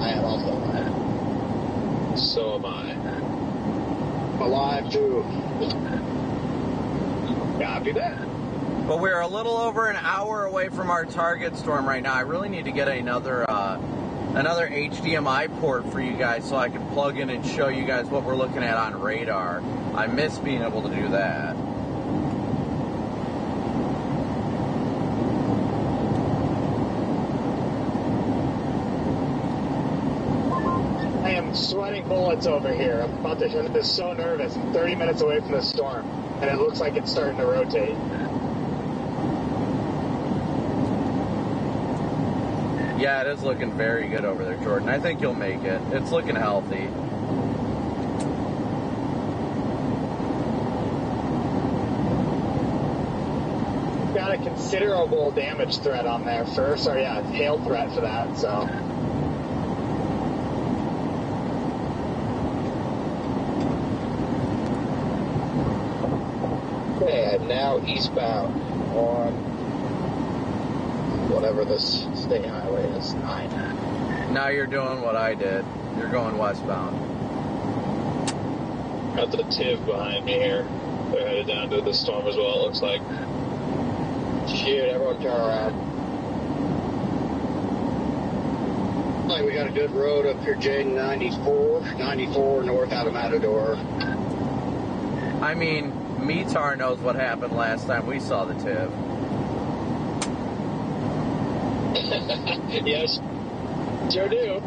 Speaker 1: I am also alive.
Speaker 2: So am I.
Speaker 5: I'm alive too. Copy that.
Speaker 3: But we're a little over an hour away from our target storm right now. I really need to get another HDMI port for you guys so I can plug in and show you guys what we're looking at on radar. I miss being able to do that.
Speaker 4: I am sweating bullets over here. I'm about to. I'm just so nervous. I'm 30 minutes away from the storm, and it looks like it's starting to rotate.
Speaker 3: Yeah, it is looking very good over there, Jordan. I think you'll make it. It's looking healthy.
Speaker 4: Got a considerable damage threat on there first, or yeah, hail threat for that. So.
Speaker 1: Okay, I'm now eastbound on whatever this state highway is. 9.
Speaker 3: Now you're doing what I did. You're going westbound.
Speaker 2: Got the TIV behind me here. They're headed down to the storm as well, it looks like.
Speaker 1: Shoot, everyone turn around.
Speaker 5: Like, we got a good road up here, Jaden, 94 north out of Matador.
Speaker 3: I mean, Mitar knows what happened last time we saw the TIV.
Speaker 2: Yes, sure do.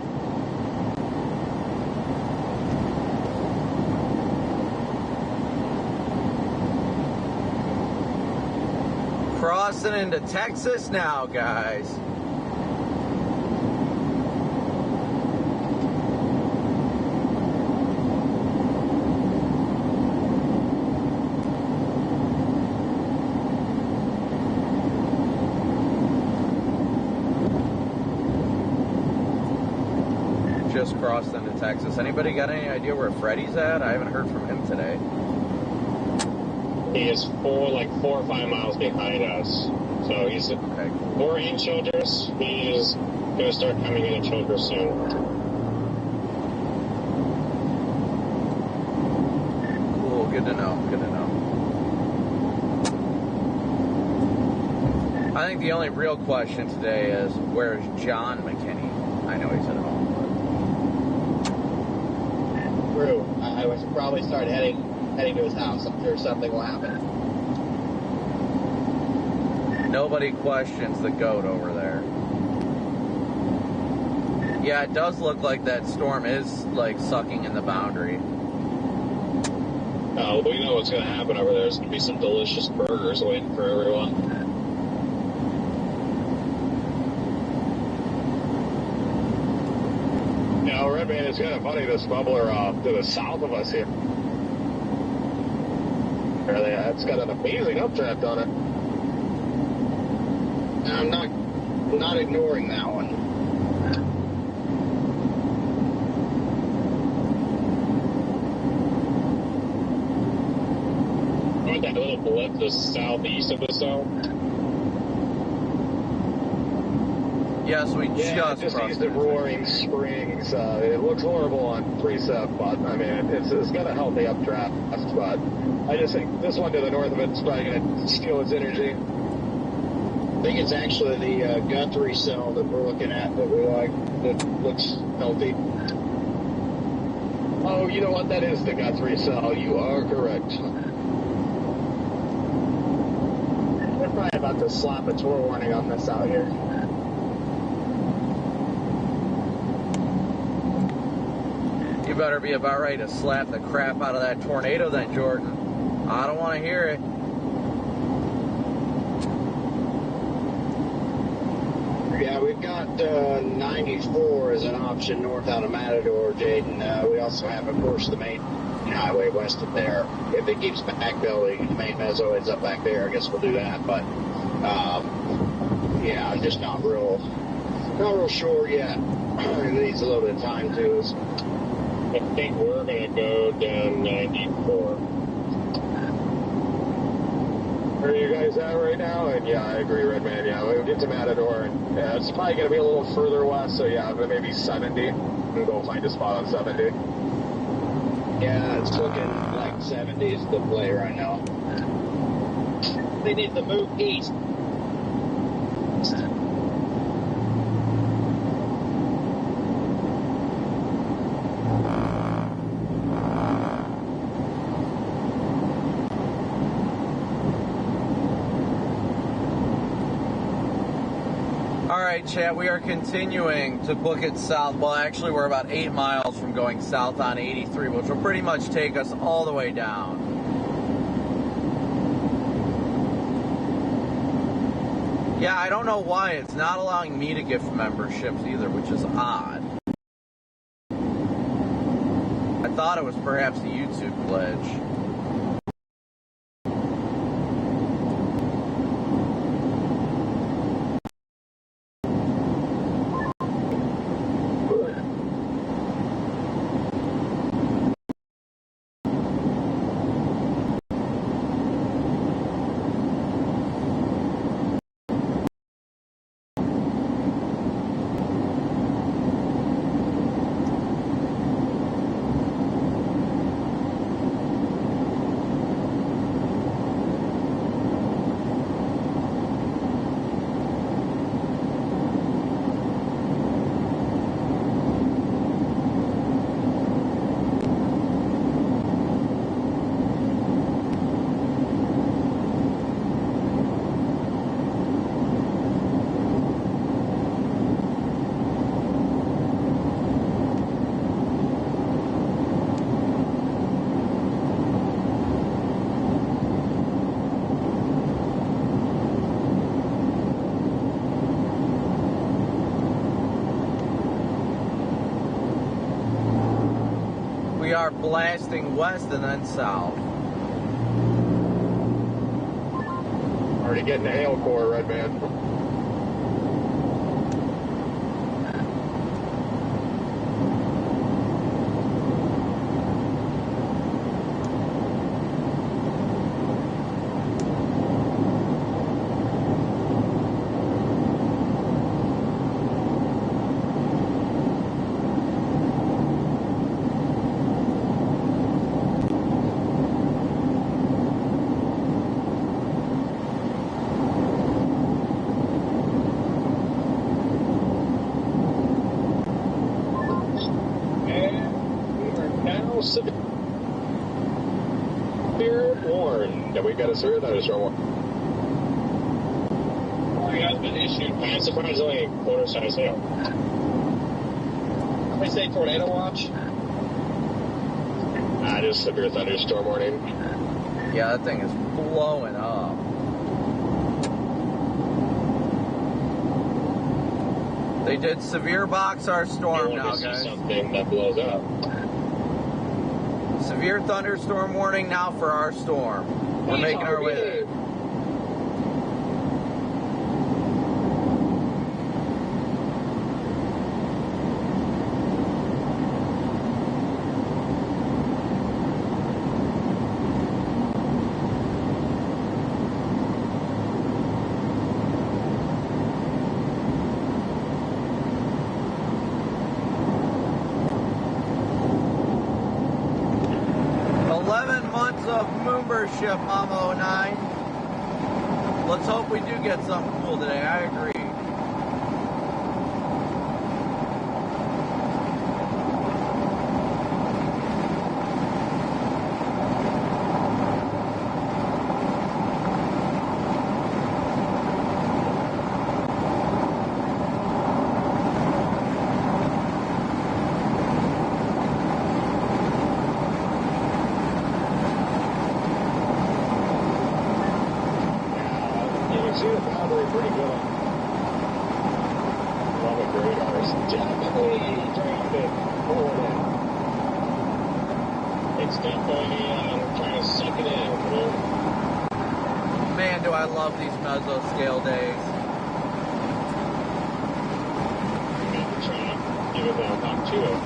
Speaker 3: Crossing into Texas now, guys. Just crossed into Texas. Anybody got any idea where Freddie's at? I haven't heard from him today.
Speaker 2: He is 4 or 5 miles behind us. So he's
Speaker 3: Okay.
Speaker 2: we're in Childress. He is going to start coming into Childress soon.
Speaker 3: Cool. Good to know. Good to know. I think the only real question today is, where's John McKinney? I know he's at home.
Speaker 1: True. I should probably start heading to his house. I'm sure something will happen.
Speaker 3: Nobody questions the goat over there. Yeah, it does look like that storm is sucking in the boundary.
Speaker 2: We know what's going to happen over there. There's going to be some delicious burgers waiting for everyone.
Speaker 5: Yeah, Redman, it's kind of funny, this bubbler to the south of us here. It's got an amazing updraft on it.
Speaker 4: I'm not ignoring that one.
Speaker 2: Want that little blip to the southeast of us, though?
Speaker 3: Yes, we just
Speaker 5: just
Speaker 3: crossed
Speaker 5: east of
Speaker 3: it.
Speaker 5: Roaring Springs. It looks horrible on precept, but I mean, it's got a healthy updraft. But I just think this one to the north of it is probably going to steal its energy.
Speaker 4: I think it's actually the Guthrie cell that we're looking at that we like, that looks healthy.
Speaker 5: Oh, you know what? That is the Guthrie cell. You are correct.
Speaker 4: They're probably about to slap a tour warning on this out here.
Speaker 3: You better be about ready to slap the crap out of that tornado then, Jordan. I don't want to hear it.
Speaker 4: Yeah, we've got 94 as an option north out of Matador, Jaden. We also have, of course, the main highway west of there. If it keeps backbuilding, the main mezzo ends up back there, I guess we'll do that. But, yeah, I'm just not real sure yet. It needs a little bit of time, too.
Speaker 2: I think we're going to go down 94.
Speaker 5: Where are you guys at right now? And yeah, I agree, Redman. Yeah, we'll get to Matador, and yeah, it's probably going to be a little further west, so yeah, but maybe 70. We'll go find a spot on 70.
Speaker 4: Yeah, it's looking like 70 is the play right now.
Speaker 1: They need to move east.
Speaker 3: Alright, chat, we are continuing to book it south. Well, actually, we're about 8 miles from going south on 83, which will pretty much take us all the way down. Yeah, I don't know why it's not allowing me to gift memberships either, which is odd. I thought it was perhaps a YouTube glitch. start blasting west and then south.
Speaker 5: Already getting a hail core, Red Man. We've got a severe thunderstorm.
Speaker 2: Warning has been issued by surprisingly quarter size hail.
Speaker 1: Can we say tornado watch?
Speaker 5: Just severe thunderstorm warning.
Speaker 3: Yeah, that thing is blowing up. They did severe box our storm now, guys.
Speaker 2: Something that blows up.
Speaker 3: Severe thunderstorm warning now for our storm. We're making our way there. 11 months of moonbership, Mama 09. Let's hope we do get something cool today. I agree. Man, do I love these mesoscale days.
Speaker 2: Trying to give it that knock to it.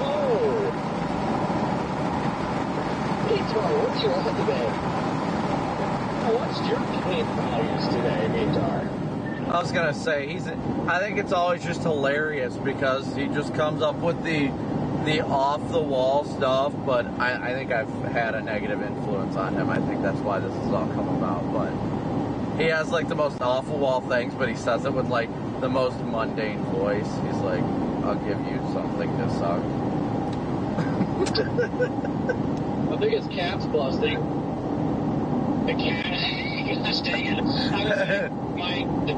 Speaker 1: Oh! Hey, Tar, what's your on today? What's your paint values today, Tar?
Speaker 3: I was gonna say, I think it's always just hilarious because he just comes up with the off-the-wall stuff, but I think I've had a negative influence on him. I think that's why this has all come about, but he has, like, the most off-the-wall things, but he says it with, like, the most mundane voice. He's like, I'll give you something to suck.
Speaker 1: I think it's cats busting.
Speaker 2: The cat, gosh dang it.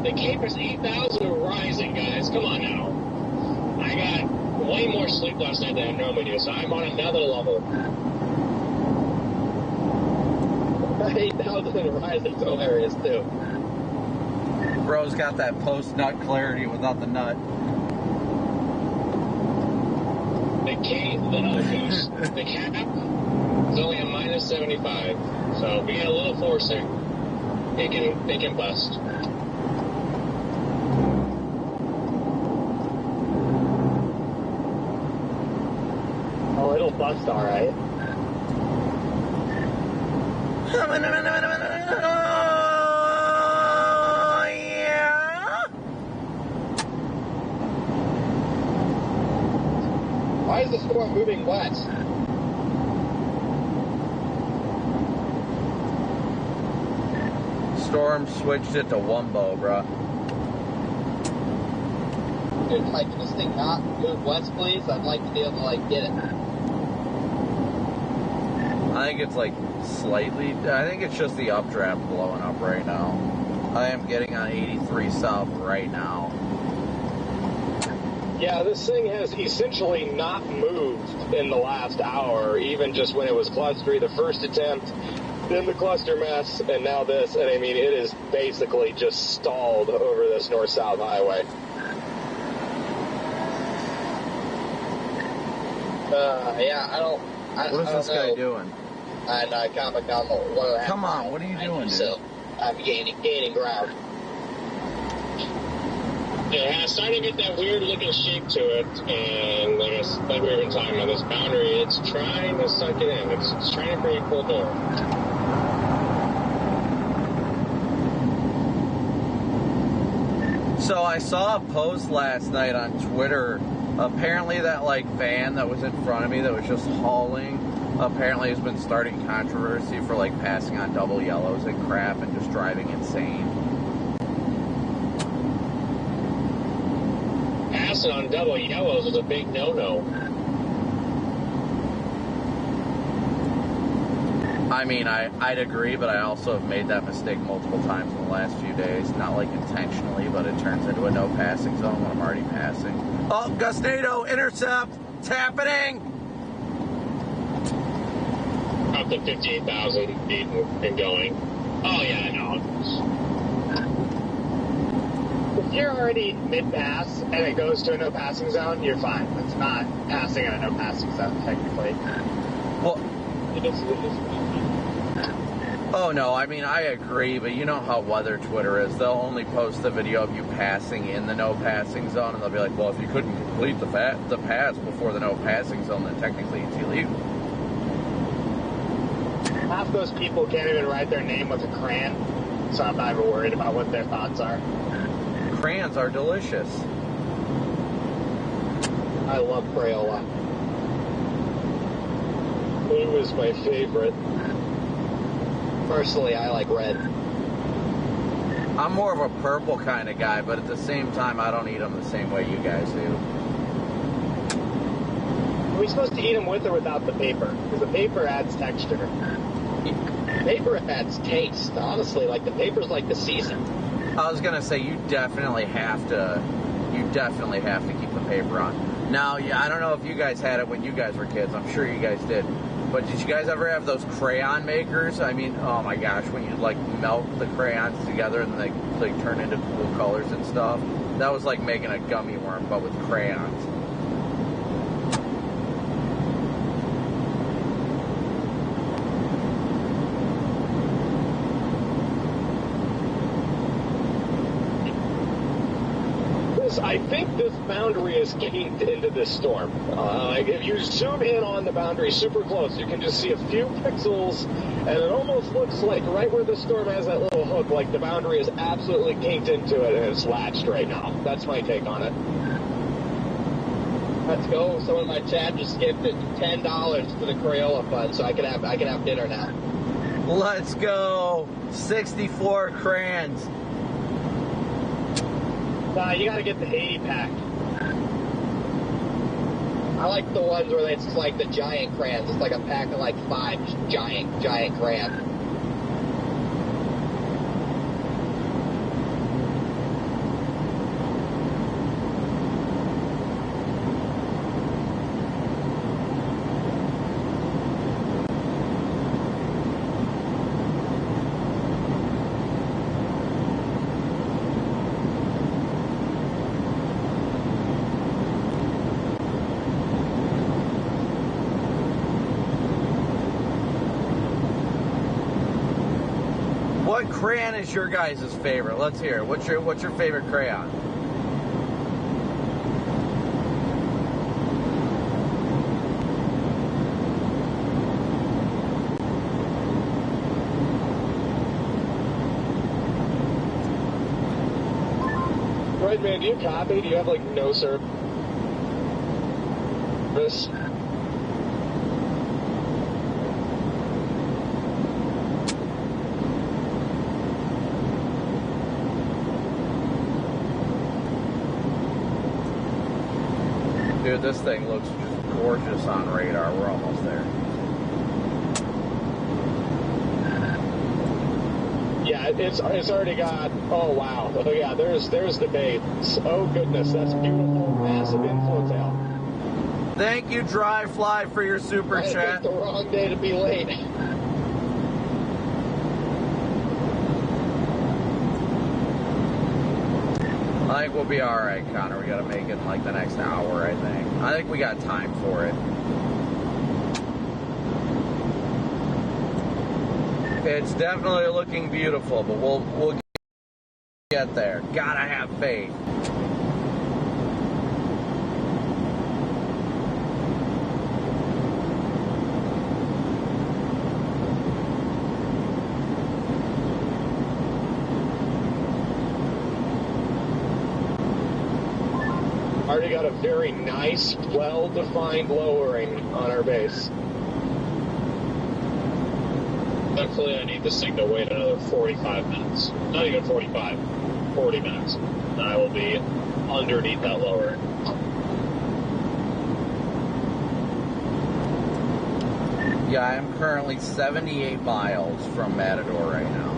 Speaker 2: The Caper's 8,000 are rising, guys. Come on now. I got way more sleep last night than I normally do, so I'm on another level.
Speaker 1: 8,000 rising is hilarious, too.
Speaker 3: Bro's got that post-nut clarity without the nut.
Speaker 2: The cap is only a minus 75, so we get a little forcing. They can bust.
Speaker 1: Oh, it'll bust all right. Why is the storm moving west?
Speaker 3: Storm switched it to Wumbo, bruh.
Speaker 1: Dude, like, can this thing not move west, please? I'd like to be able to, like, get it.
Speaker 3: I think it's, like, slightly... I think it's just the updraft blowing up right now. I am getting on 83 south right now.
Speaker 5: Yeah, this thing has essentially not moved in the last hour, even just when it was clustery, the first attempt, then the cluster mess, and now this. And I mean, it is basically just stalled over this north-south highway.
Speaker 1: Yeah, I don't.
Speaker 3: What is this guy doing?
Speaker 1: And Copic, I'm 1.5.
Speaker 3: Come on, what are you doing, dude?
Speaker 1: So I'm gaining ground.
Speaker 2: Yeah, it's starting to get that weird looking shape to it, and like we were even talking about this boundary, it's trying to suck it in. It's trying to create full door.
Speaker 3: So I saw a post last night on Twitter. Apparently that like van that was in front of me that was just hauling apparently has been starting controversy for like passing on double yellows and crap and just driving insane.
Speaker 2: Passing on double yellows is a big no-no.
Speaker 3: I mean, I'd agree, but I also have made that mistake multiple times in the last few days. Not like intentionally, but it turns into a no passing zone when I'm already passing. Oh, Gustado, intercept! It's happening!
Speaker 2: Up to 58,000 feet and going. Oh, yeah, I know.
Speaker 5: If you're already mid-pass and it goes to a no-passing zone, you're fine. It's not passing in a no-passing zone, technically.
Speaker 3: Well,
Speaker 2: It is.
Speaker 3: oh no, I mean, I agree, but you know how weather Twitter is. They'll only post the video of you passing in the no passing zone, and they'll be like, well, if you couldn't complete the pass before the no passing zone, then technically it's illegal.
Speaker 5: Half those people can't even write their name with a crayon, so I'm not even worried about what their thoughts are.
Speaker 3: Crayons are delicious.
Speaker 1: I love Crayola.
Speaker 5: Blue is my favorite.
Speaker 1: Personally, I like red.
Speaker 3: I'm more of a purple kind of guy, but at the same time, I don't eat them the same way you guys do.
Speaker 5: Are we supposed to eat them with or without the paper? Because the paper adds texture.
Speaker 1: Paper adds taste, honestly. Like, the paper's like the season.
Speaker 3: I was gonna say you definitely have to keep the paper on. Now, yeah, I don't know if you guys had it when you guys were kids. I'm sure you guys did. But did you guys ever have those crayon makers? I mean, oh my gosh, when you like melt the crayons together and they turn into cool colors and stuff. That was like making a gummy worm, but with crayons.
Speaker 5: I think this boundary is caved into this storm. If you zoom in on the boundary super close, you can just see a few pixels, and it almost looks like right where the storm has that little hook, like the boundary is absolutely caved into it and it's latched right now. That's my take on it.
Speaker 1: Let's go. Someone in my chat just gifted $10 to the Crayola fund, so I can have dinner now.
Speaker 3: Let's go. 64 crayons.
Speaker 5: You gotta get the 80 pack.
Speaker 1: I like the ones where it's like the giant crayons. It's like a pack of like 5 giant crayons.
Speaker 3: What crayon is your guys' favorite? Let's hear it. What's your favorite crayon?
Speaker 5: Right, man, do you copy? Do you have like no service?
Speaker 3: Dude, this thing looks just gorgeous on radar. We're almost there.
Speaker 5: Yeah, it's already got. Oh wow! Oh yeah, there's the baits. Oh goodness, that's beautiful, massive inflow tail.
Speaker 3: Thank you, Dry Fly, for your super
Speaker 1: I
Speaker 3: chat.
Speaker 1: picked the wrong day to be late.
Speaker 3: I think we'll be all right, Connor. We got to make it in like the next hour. I think we got time for it. It's definitely looking beautiful, but we'll get there. Gotta have faith.
Speaker 5: Already got a very nice, well-defined lowering on our base.
Speaker 2: Thankfully, I need this thing to wait another 45 minutes. Not even 45, 40 minutes. And I will be underneath that lowering.
Speaker 3: Yeah, I am currently 78 miles from Matador right now.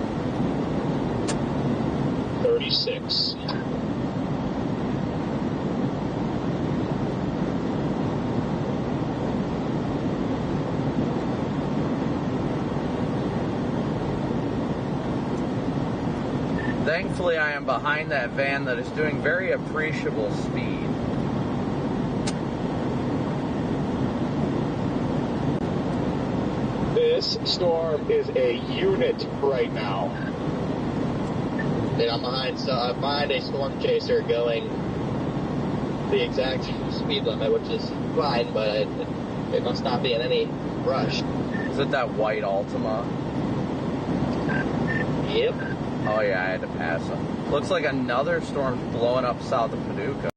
Speaker 2: 36.
Speaker 3: Thankfully, I am behind that van that is doing very appreciable speed.
Speaker 5: This storm is a unit right now.
Speaker 1: Yeah, I'm behind a storm chaser going the exact speed limit, which is fine, but it must not be in any rush.
Speaker 3: Is it that white Altima?
Speaker 1: Yep.
Speaker 3: Oh yeah, I had to pass him. Looks like another storm's blowing up south of Paducah.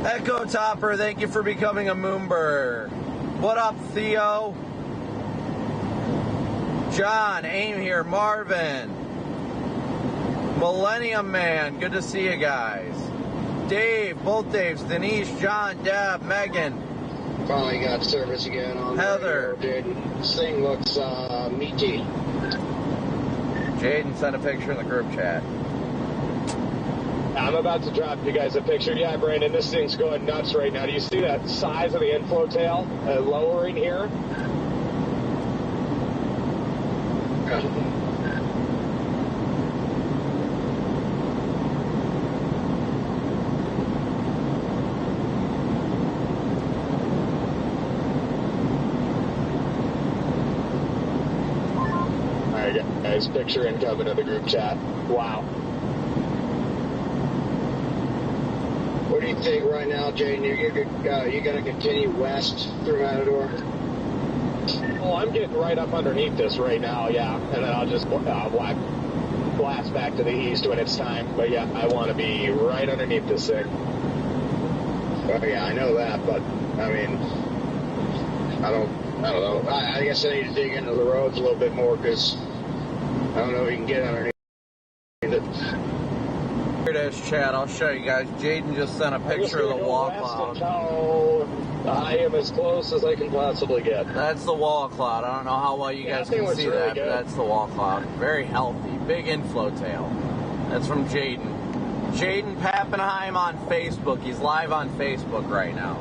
Speaker 3: Echo Topper, thank you for becoming a Moonbird. What up, Theo? John, Aim here, Marvin. Millennium Man, good to see you guys. Dave, both Daves, Denise, John, Deb, Megan.
Speaker 4: Finally got service again on
Speaker 3: Heather.
Speaker 4: Dude, this thing looks meaty.
Speaker 3: Jaden sent a picture in the group chat.
Speaker 5: I'm about to drop you guys a picture. Yeah, Brandon, this thing's going nuts right now. Do you see that size of the inflow tail lowering here? Guys, picture incoming in the group chat. Wow.
Speaker 4: What do you think right now, Jaden? You going to continue west through Matador?
Speaker 5: Oh, I'm getting right up underneath this right now, yeah. And then I'll just blast back to the east when it's time. But yeah, I want to be right underneath this thing.
Speaker 4: Oh yeah, I know that, but I mean, I don't know. I guess I need to dig into the roads a little bit more because I don't know if you can get underneath it.
Speaker 3: Here it is, Chad. I'll show you guys. Jaden just sent a picture of the wall cloud.
Speaker 5: I am as close as I can possibly get.
Speaker 3: That's the wall cloud. I don't know how well you guys can see
Speaker 5: really
Speaker 3: that,
Speaker 5: good.
Speaker 3: but that's the wall cloud. Very healthy. Big inflow tail. That's from Jaden. Jaden Pappenheim on Facebook. He's live on Facebook right now.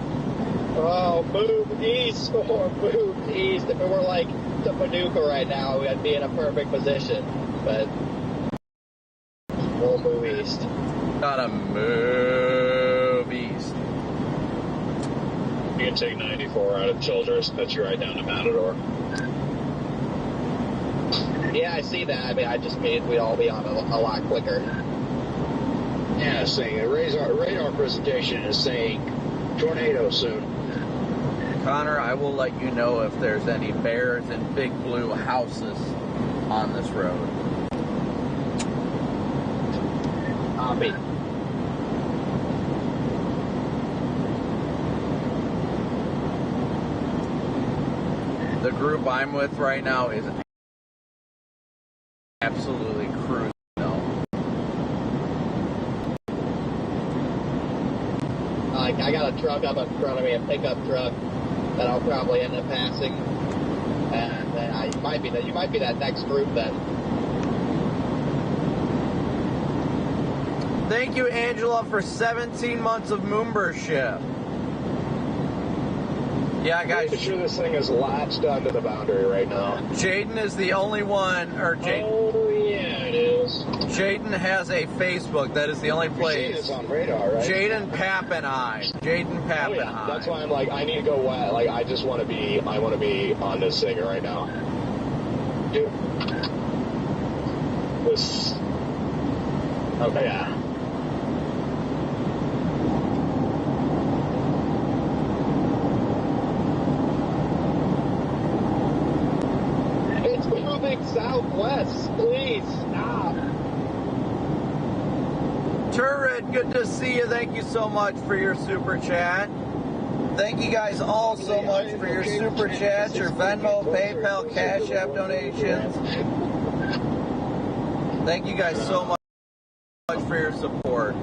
Speaker 1: Oh, move east or move east. If it were like to Paducah right now, we'd be in a perfect position. But we'll move east.
Speaker 3: Gotta move east.
Speaker 2: You can take 94 out of Childress, that's you right down to Matador.
Speaker 1: Yeah, I see that. I mean, I just mean we'd all be on a lot quicker.
Speaker 4: Yeah, it's saying a radar presentation is saying tornado soon.
Speaker 3: Connor, I will let you know if there's any bears and big blue houses on this road.
Speaker 1: Copy.
Speaker 3: The group I'm with right now is absolutely cruising.
Speaker 1: I got a truck up in front of me, a pickup truck, that I'll probably end up passing. And then you might be that next group then.
Speaker 3: Thank you, Angela, for 17 months of membership. Yeah, guys.
Speaker 5: I'm sure this thing is latched onto the boundary right now.
Speaker 3: Jaden is the only one, or Jaden.
Speaker 2: Oh, yeah, it is. is.
Speaker 3: Jaden has a Facebook. That is the only place.
Speaker 5: It's on radar, right?
Speaker 3: Jaden Pappenheim. Jaden Pappenheim.
Speaker 5: Oh, yeah. That's why I'm like, I need to go wet. Like, I want to be on this thing right now. Dude. This. Okay. Yeah. It's moving southwest. Please stop.
Speaker 3: Turret, good to see you. Thank you so much for your super chat. Thank you guys all so much for your super chats, your Venmo, PayPal, Cash App donations. Thank you guys so much for your support.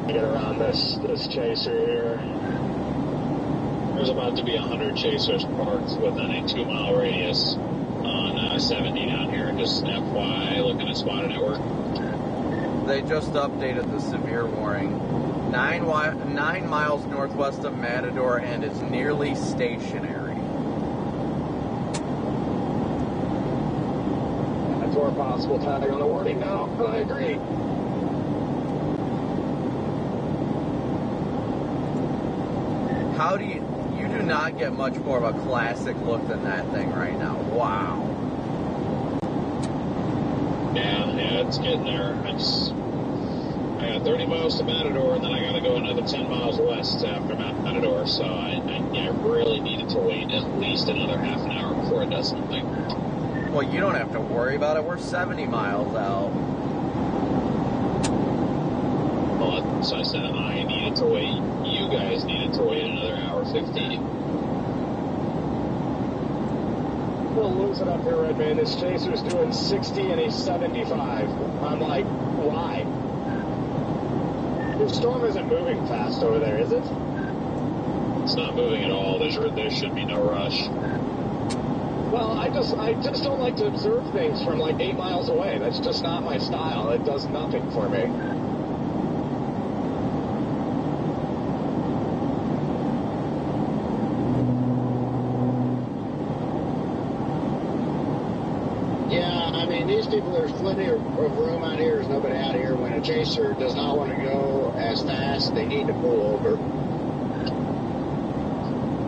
Speaker 5: Get around this chaser here.
Speaker 2: There's about to be 100 chasers parked within a 2-mile radius on 70 down here. Just FYI, looking at Spotted Network.
Speaker 3: They just updated the severe warning. 9 miles northwest of Matador, and it's nearly stationary.
Speaker 5: That's more possible tag on the warning now. I agree.
Speaker 3: How do you do not get much more of a classic look than that thing right now. Wow.
Speaker 2: Yeah, it's getting there. I got 30 miles to Matador, and then I got to go another 10 miles west after Matador, so I really needed to wait at least another half an hour before it does something.
Speaker 3: Well, you don't have to worry about it. We're 70 miles out.
Speaker 2: Well, so I said I needed to wait. You guys needed to wait another hour 15.
Speaker 5: We'll lose it up here, Redman. This chaser's doing 60 and he's 75. I'm like, why? The storm isn't moving fast over there, is it?
Speaker 2: It's not moving at all. There should be no rush.
Speaker 5: Well, I just don't like to observe things from like 8 miles away. That's just not my style. It does nothing for me.
Speaker 6: Yeah, I mean, these people, there's plenty of room out here. There's nobody out here. When a chaser does not want to go as fast, they need to pull over.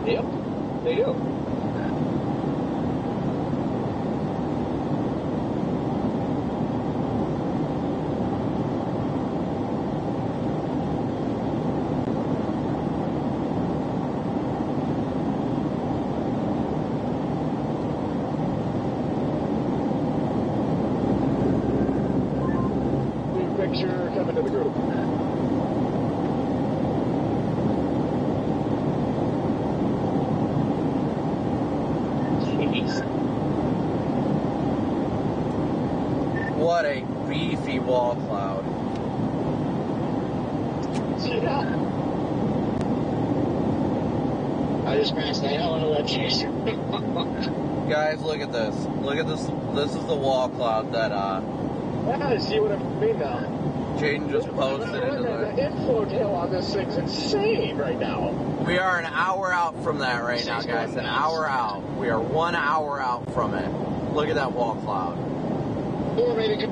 Speaker 5: Yep, they do. Picture coming to the group.
Speaker 3: Jeez. What a beefy wall cloud.
Speaker 5: Yeah.
Speaker 6: I just passed the hell out of that chaser.
Speaker 3: Guys, look at this. Look at this. This is the wall cloud that
Speaker 5: Yeah, I see what I mean now.
Speaker 3: Jaden just posted into
Speaker 5: The
Speaker 3: the...
Speaker 5: inflow tail on this thing's insane right now.
Speaker 3: We are an hour out from that right now, guys. An hour out. We are 1 hour out from it. Look at that wall cloud.
Speaker 6: Or maybe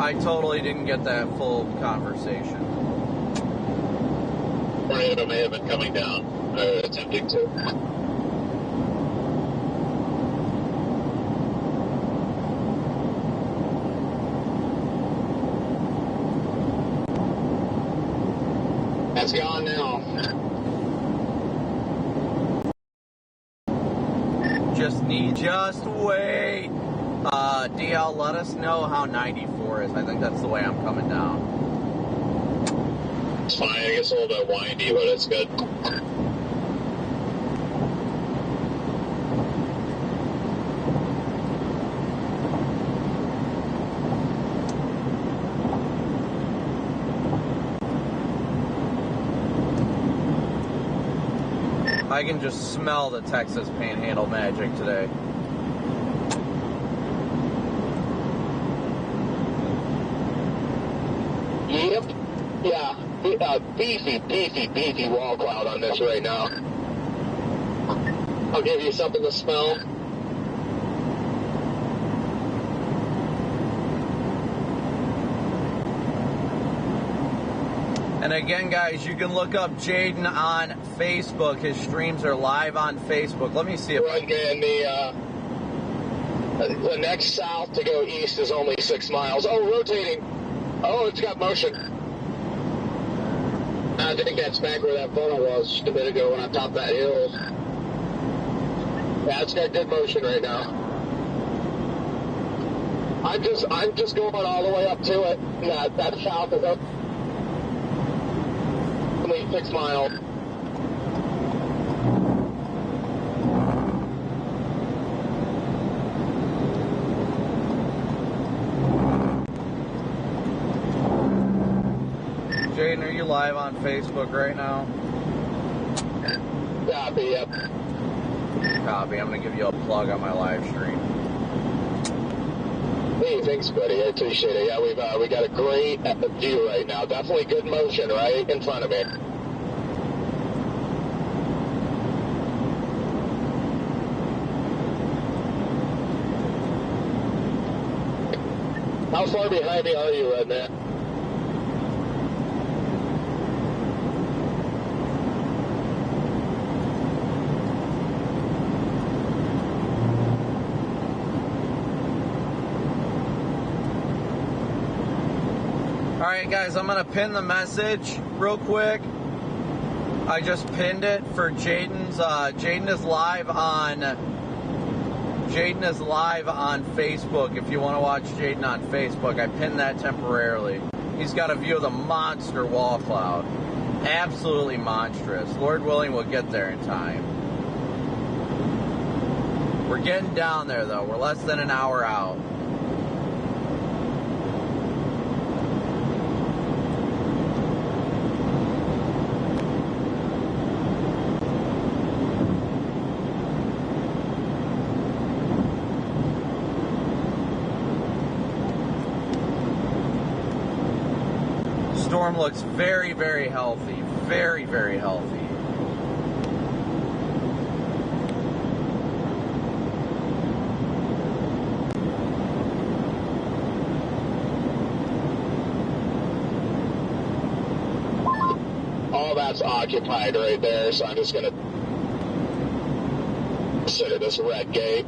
Speaker 3: I totally didn't get that full conversation.
Speaker 2: Tornado may have been coming down, attempting to.
Speaker 6: that's gone now.
Speaker 3: Just wait. DL, let us know how 94 is. I think that's the way I'm coming down.
Speaker 2: It's fine. It gets a little bit windy, but it's good.
Speaker 3: I can just smell the Texas Panhandle magic today.
Speaker 5: Yep. Yeah. Beefy wall cloud on this right now. I'll give you something to smell.
Speaker 3: And again, guys, you can look up Jaden on Facebook. His streams are live on Facebook. Let me see if
Speaker 5: Right, and the next south to go east is only 6 miles. Oh, rotating. Oh, it's got motion.
Speaker 6: I think that's back where that funnel was just a bit ago when I topped that hill.
Speaker 5: Yeah, it's got good motion right now. I'm just going all the way up to it. Yeah, that south is up. Only 6 miles.
Speaker 3: Jaden, are you live on Facebook right now?
Speaker 5: Copy, yep.
Speaker 3: Copy. I'm going to give you a plug on my live stream.
Speaker 5: Hey, thanks, buddy. I appreciate it. Yeah, we got a great view right now. Definitely good motion right in front of me. How far behind me are you right now?
Speaker 3: Alright guys, I'm going to pin the message real quick. I just pinned it for Jaden's, Jaden is live on Facebook. If you want to watch Jaden on Facebook, I pinned that temporarily. He's got a view of the monster wall cloud. Absolutely monstrous. Lord willing, we'll get there in time. We're getting down there though. We're less than an hour out. Storm looks very, very healthy. Very, very healthy.
Speaker 5: All that's occupied right there, so I'm just going to consider this red gate.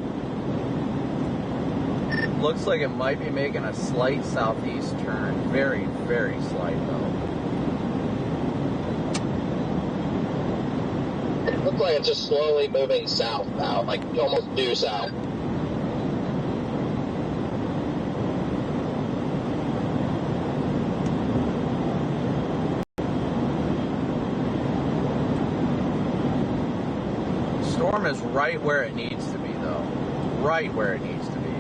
Speaker 3: Looks like it might be making a slight southeast turn. Very, very slight though.
Speaker 1: It looks like it's just slowly moving south now, like almost due south.
Speaker 3: Storm is right where it needs to be though. Right where it needs to be.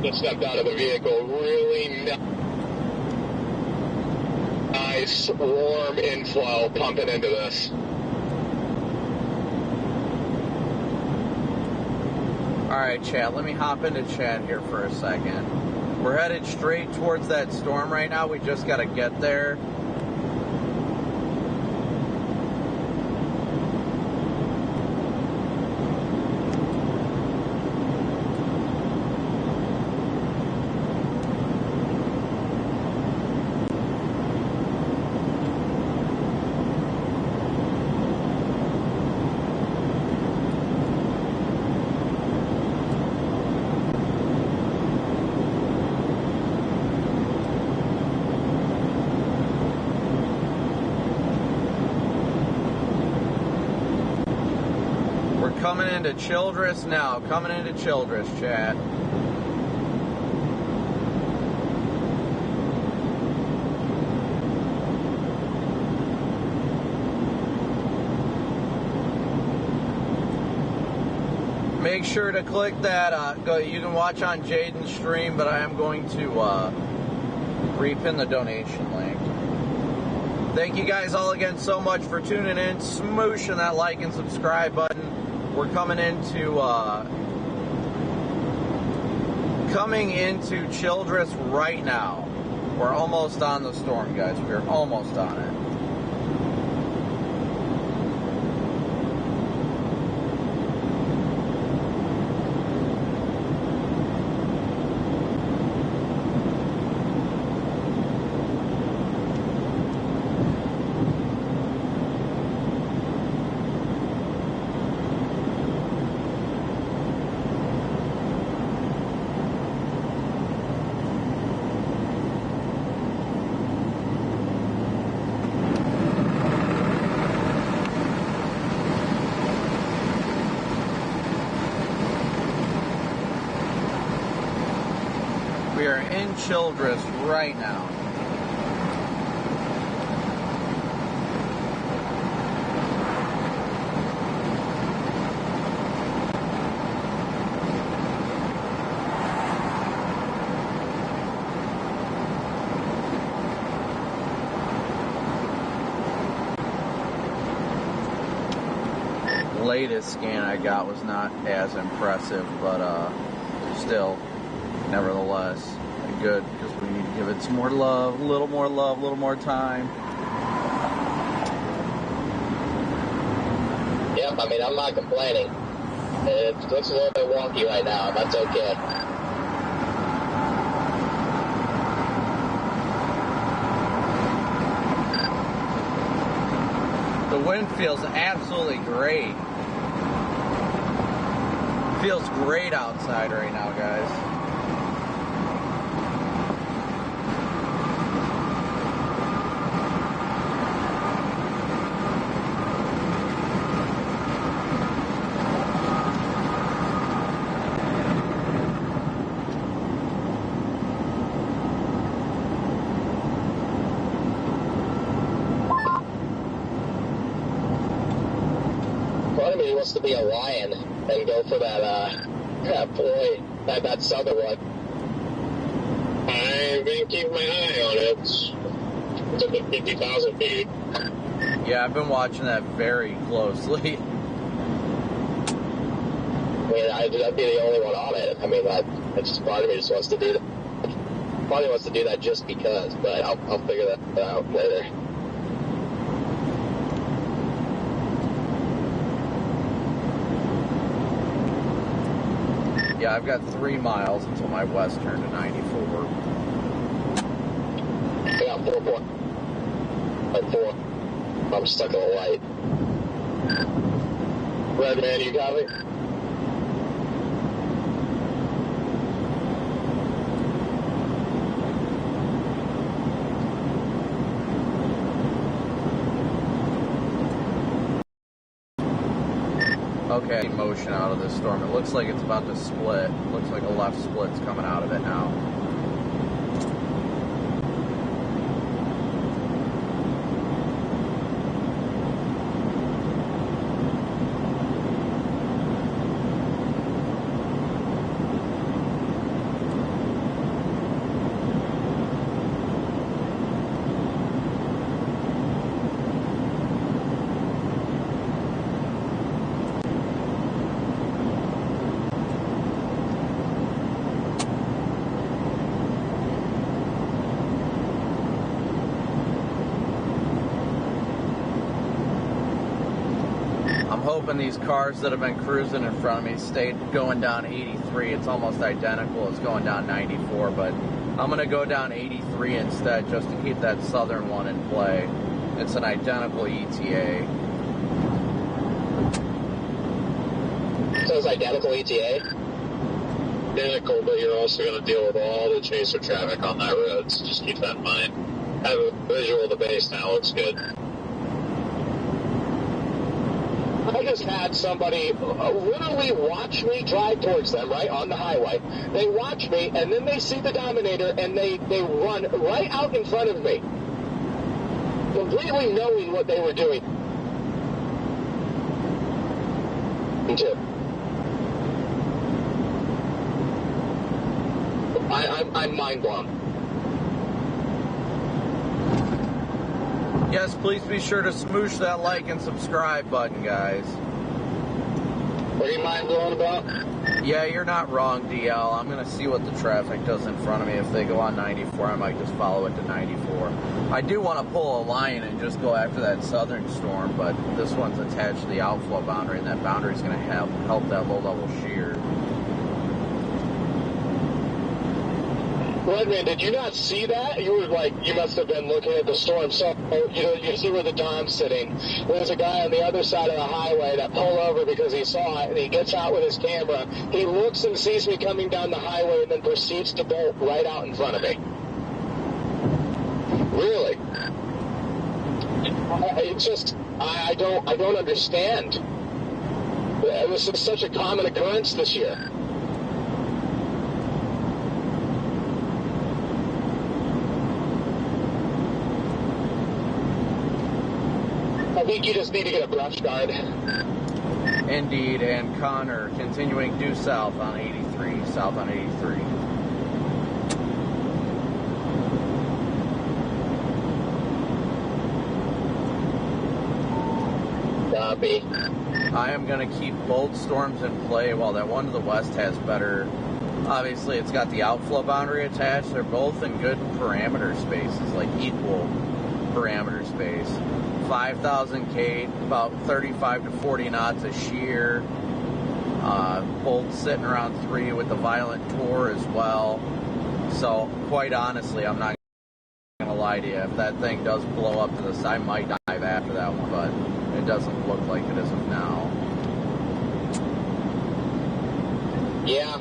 Speaker 5: Just stepped out of the vehicle. Really nice, warm inflow pumping into this.
Speaker 3: Alright, chat, let me hop into chat here for a second. We're headed straight towards that storm right now. We just got to get there. Coming into Childress now. Coming into Childress, chat. Make sure to click that. You can watch on Jaden's stream, but I am going to repin the donation link. Thank you guys all again so much for tuning in, smooshing that like and subscribe button. We're coming into Childress right now. We're almost on the storm, guys. We're almost on it. We are in Childress right now. Latest scan I got was not as impressive, but still, nevertheless, good, because we need to give it some more love, a little more time.
Speaker 1: Yep, I mean, I'm not complaining. It looks a little bit wonky right now, and that's okay.
Speaker 3: The wind feels absolutely great. Feels great outside right now, guys.
Speaker 1: Wants to be a lion and go for that boy, that southern one.
Speaker 5: I've been keeping my eye on it. It's up at 50,000 feet.
Speaker 3: Yeah, I've been watching that very closely.
Speaker 1: I mean, I'd be the only one on it. I mean, that just part of me just wants to do that. Probably wants to do that just because, but I'll figure that out later.
Speaker 3: Yeah, I've got 3 miles until my west turn to 94.
Speaker 1: I got 4. I'm stuck in a light. Red man, you got me?
Speaker 3: Okay, motion out of this storm. It looks like it's about to split. Looks like a left split's coming out of it now. Hoping these cars that have been cruising in front of me stay going down 83. It's almost identical as going down 94, but I'm going to go down 83 instead just to keep that southern one in play. It's an identical ETA.
Speaker 1: So it's identical ETA?
Speaker 5: Identical, but you're also going to deal with all the chaser traffic on that road, so just keep that in mind. Have a visual of the base now, looks good.
Speaker 1: I just had somebody literally watch me drive towards them, right, on the highway. They watch me, and then they see the Dominator, and they run right out in front of me, completely knowing what they were doing. Me too.
Speaker 5: I'm mind blown.
Speaker 3: Yes, please be sure to smoosh that like and subscribe button, guys.
Speaker 5: What are you mind blown about?
Speaker 3: Yeah, you're not wrong, DL. I'm going to see what the traffic does in front of me. If they go on 94, I might just follow it to 94. I do want to pull a line and just go after that southern storm, but this one's attached to the outflow boundary, and that boundary is going to help that low-level shear.
Speaker 5: Redman, did you not see that? You must have been looking at the storm. So, you see where the Dom's sitting. There's a guy on the other side of the highway that pulled over because he saw it, and he gets out with his camera. He looks and sees me coming down the highway and then proceeds to bolt right out in front of me. Really? I don't understand. This is such a common occurrence this year. I think you just need to get a brush guard.
Speaker 3: Indeed, and Connor continuing due south on 83, south on 83.
Speaker 5: Copy.
Speaker 3: I am going to keep both storms in play while that one to the west has better. Obviously, it's got the outflow boundary attached. They're both in good parameter spaces, like equal parameter space. 5,000 K, about 35 to 40 knots a shear. Both sitting around 3 with the violent tour as well. So, quite honestly, I'm not going to lie to you. If that thing does blow up to the side, I might dive after that one, but it doesn't look like it as of now.
Speaker 5: Yeah,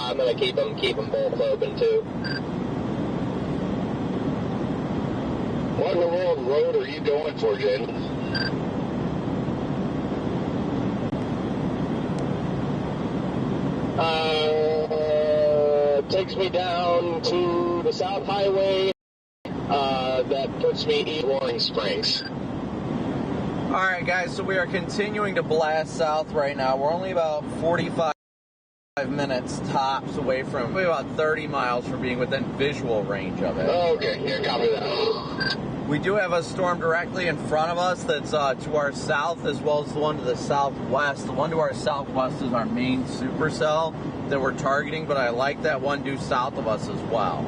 Speaker 5: I'm going to keep them both open, too. What in the world road are you going for, Jaden? Takes me down to the South Highway. That puts me east Roaring Springs.
Speaker 3: All right, guys, so we are continuing to blast south right now. We're only about 45 minutes tops away from, probably about 30 miles from being within visual range of it.
Speaker 5: Okay, yeah, copy that.
Speaker 3: We do have a storm directly in front of us that's to our south, as well as the one to the southwest. The one to our southwest is our main supercell that we're targeting, but I like that one due south of us as well.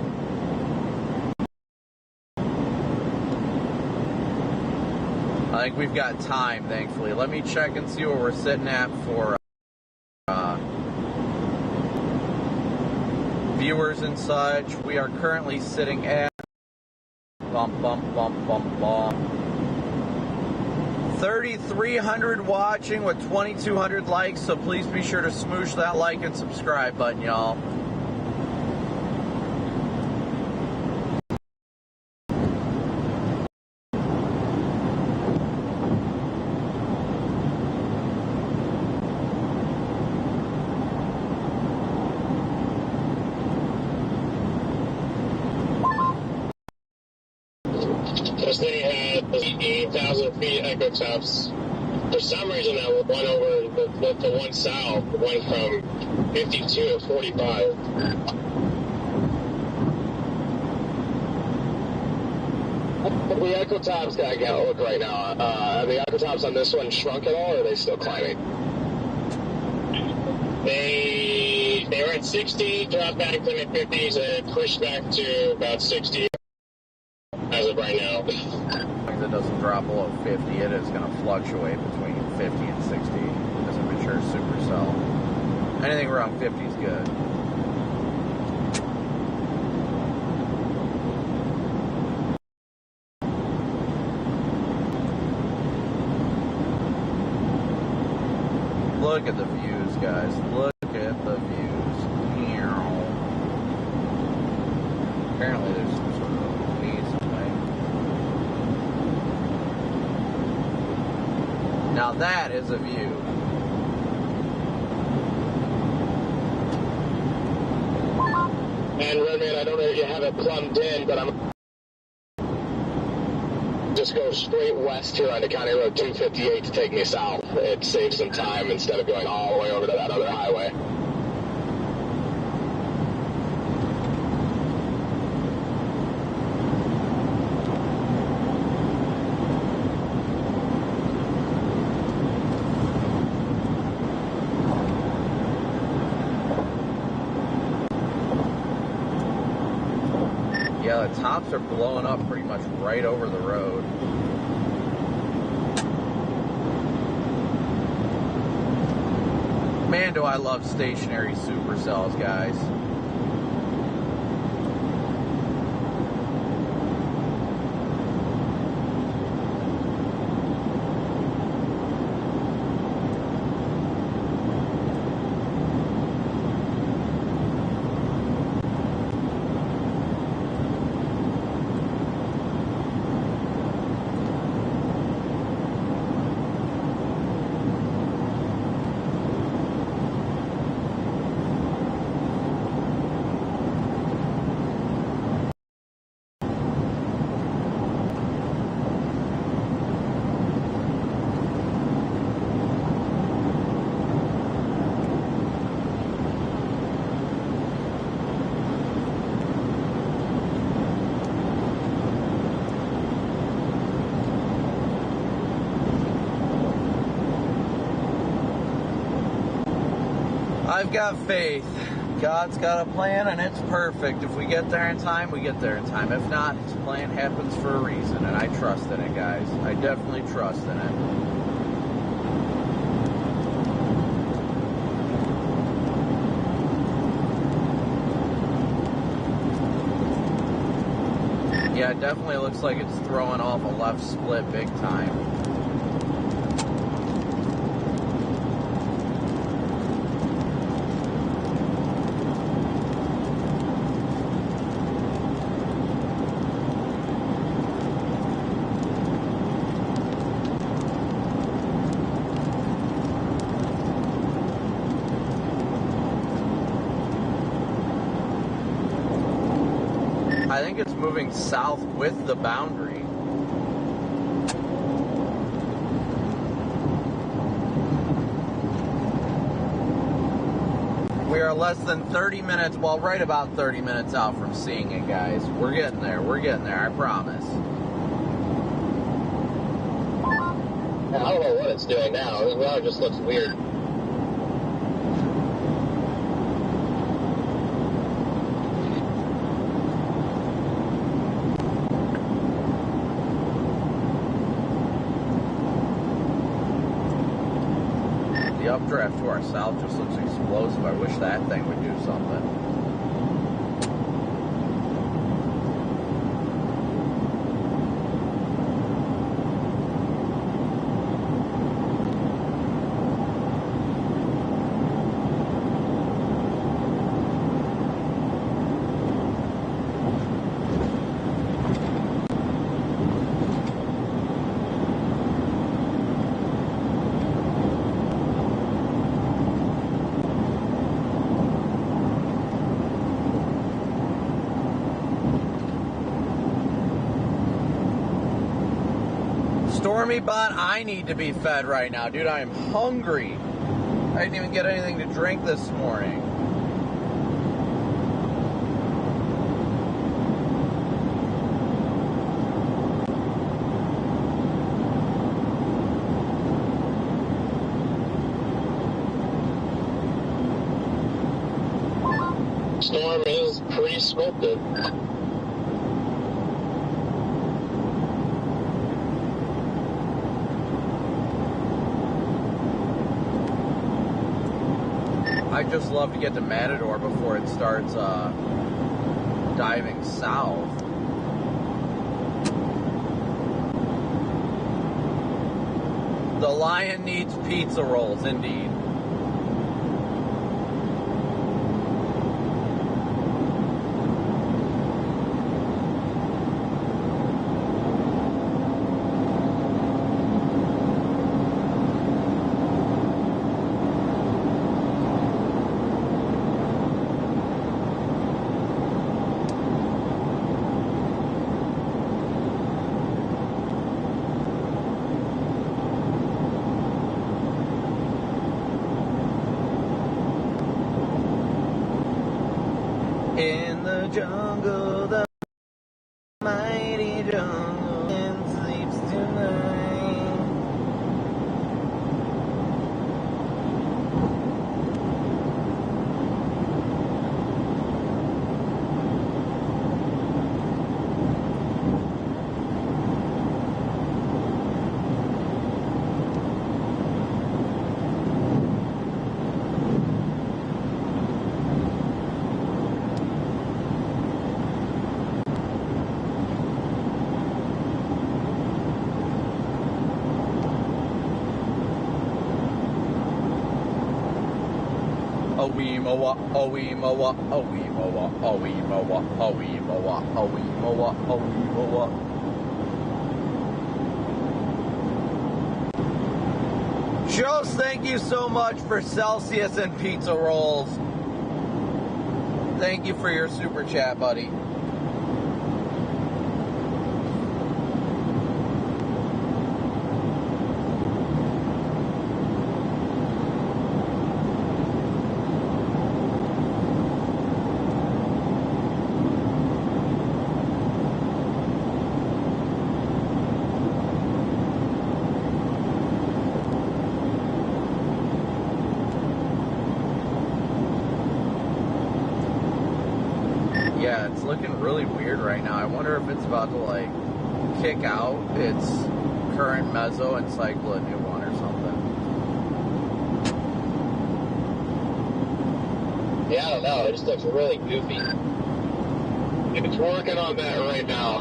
Speaker 3: I think we've got time, thankfully. Let me check and see where we're sitting at for viewers and such. We are currently sitting at 3,300 watching with 2,200 likes, so please be sure to smoosh that like and subscribe button, y'all.
Speaker 5: This thing had 8,000 feet echo tops. For some reason, that one over the one south went from 52 to 45. The echo tops got to look right now. Are the echo tops on this one shrunk at all, or are they still climbing? They were at 60, dropped back to the 50s, and pushed back to about 60. As of right now.
Speaker 3: As long as it doesn't drop below 50, it is going to fluctuate between 50 and 60 as a mature supercell. Anything around 50 is good. Look at the views, guys. Look at the views. Apparently there's some sort of haze away. Now that is a view.
Speaker 5: And Redman, I don't know if you have it plumbed in, but I'm just go straight west here onto County Road 258 to take me south. It saves some time instead of going all the way over to that other highway.
Speaker 3: Yeah, the tops are blowing up pretty much right over the road. Man, do I love stationary supercells, guys. I've got faith. God's got a plan and it's perfect. If we get there in time, we get there in time. If not, His plan happens for a reason, and I trust in it, guys. I definitely trust in it. Yeah, it definitely looks like it's throwing off a left split big time. I think it's moving south with the boundary. We are less than 30 minutes, well, right about 30 minutes out from seeing it, guys. We're getting there. We're getting there, I promise.
Speaker 1: I don't know what it's doing now. It just looks weird.
Speaker 3: The updraft to our south just looks explosive. I wish that thing would do something. Stormy Bot, I need to be fed right now. Dude, I am hungry. I didn't even get anything to drink this morning.
Speaker 1: Storm is pre-sculpted.
Speaker 3: I'd just love to get to Matador before it starts diving south. The lion needs pizza rolls, indeed. In the jungle, the mighty jungle, and sleeps tonight. Owe-mowa, owe-mowa, owe-mowa, owe-mowa, owe-mowa, owe-mowa, owe-mowa. Joes, thank you so much for Celsius and pizza rolls. Thank you for your super chat, buddy. Yeah, it's looking really weird right now. I wonder if it's about to, like, kick out its current mezzo and cycle a new one or something.
Speaker 1: Yeah, I don't know. It just looks really goofy.
Speaker 5: It's working on that right now.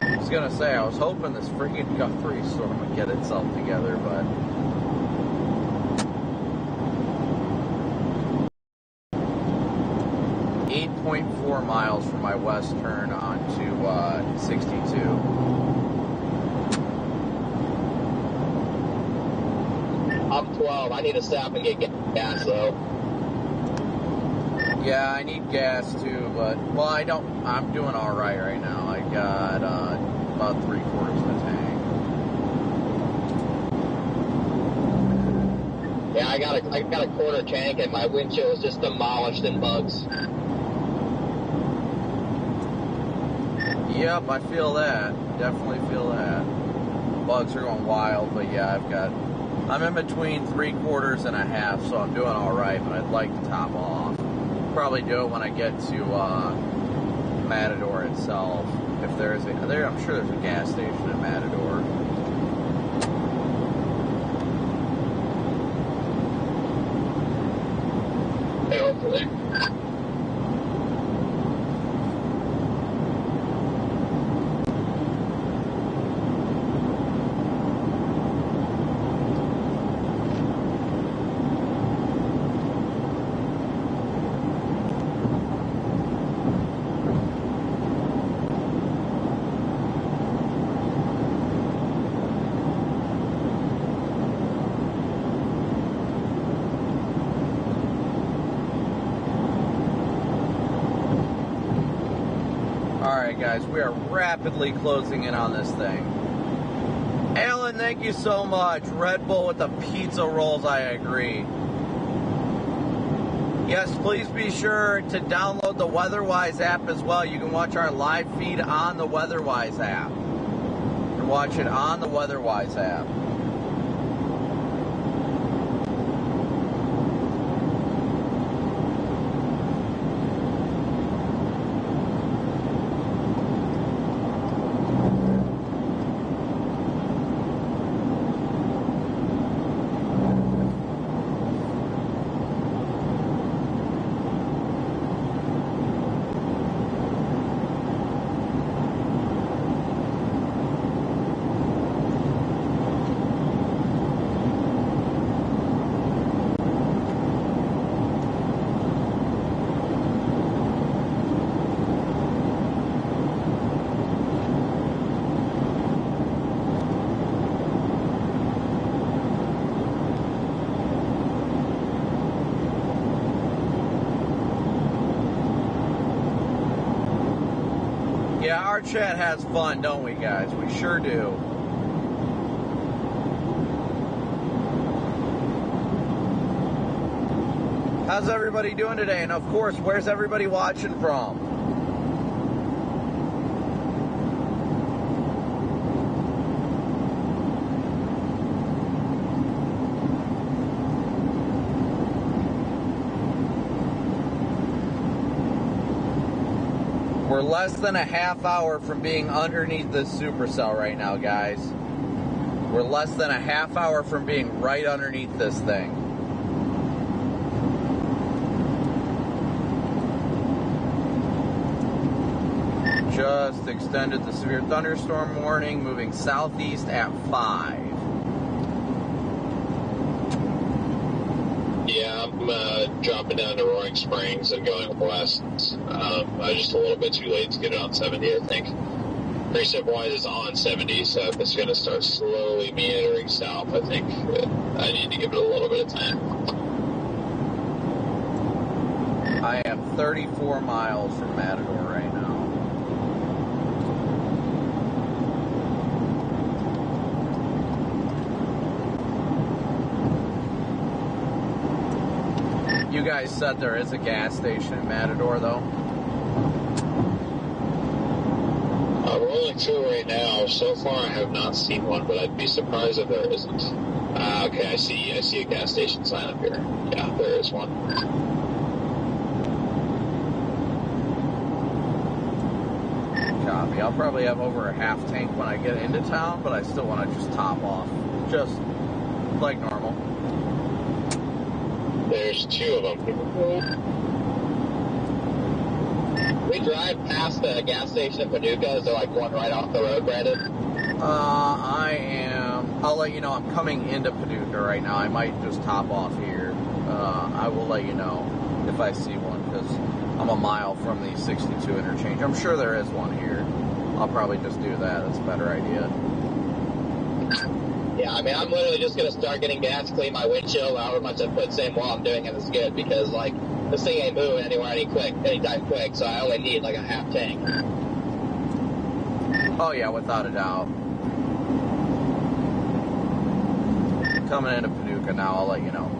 Speaker 3: I was gonna say, I was hoping this freaking Guthrie storm would get itself together, but... 8.4 miles from my west turn onto 62.
Speaker 1: I'm 12. I need to stop and get gas, though.
Speaker 3: Yeah, I need gas too, but, well, I don't, I'm doing alright right now. I got about 3/4 of the tank.
Speaker 1: Yeah, I got a quarter tank, and my windshield is just demolished in bugs.
Speaker 3: Yep, I feel that. Definitely feel that. Bugs are going wild, but yeah, I'm in between 3/4 and a half, so I'm doing alright, but I'd like to top off. Probably do it when I get to Matador itself. If there is I'm sure there's a gas station in Matador.
Speaker 1: Hey, hopefully.
Speaker 3: Guys, we are rapidly closing in on this thing. Alan, thank you so much. Red Bull with the pizza rolls, I agree. Yes, please be sure to download the WeatherWise app as well. You can watch our live feed on the WeatherWise app. You can watch it on the WeatherWise app. Yeah, our chat has fun, don't we, guys? We sure do. How's everybody doing today? And of course, where's everybody watching from? We're less than a half hour from being underneath this supercell right now, guys. We're less than a half hour from being right underneath this thing. Just extended the severe thunderstorm warning, moving southeast at 5.
Speaker 2: dropping down to Roaring Springs and going west. I was just a little bit too late to get it on 70, I think. Precept-wise, it's on 70, so if it's going to start slowly meandering south, I think I need to give it a little bit of time.
Speaker 3: I am 34 miles from Matador right now. You guys said there is a gas station in Matador, though?
Speaker 2: We're rolling through right now. So far, I have not seen one, but I'd be surprised if there isn't. Okay, I see a gas station sign up here. Yeah, there is one.
Speaker 3: Copy. I'll probably have over a half tank when I get into town, but I still want to just top off. Just like normal.
Speaker 2: There's two of them.
Speaker 1: We drive past the gas station in Paducah. Is there like one right off the road, Brandon?
Speaker 3: I'll let you know. I'm coming into Paducah right now. I might just top off here. I will let you know if I see one, because I'm a mile from the 62 interchange. I'm sure there is one here. I'll probably just do that. That's a better idea.
Speaker 1: Yeah, I mean, I'm literally just going to start getting gas, clean my windshield, however much I put in while I'm doing it is good, because, like, this thing ain't moving anywhere anytime quick, so I only need, like, a half tank.
Speaker 3: Oh, yeah, without a doubt. Coming into Paducah now, I'll let you know.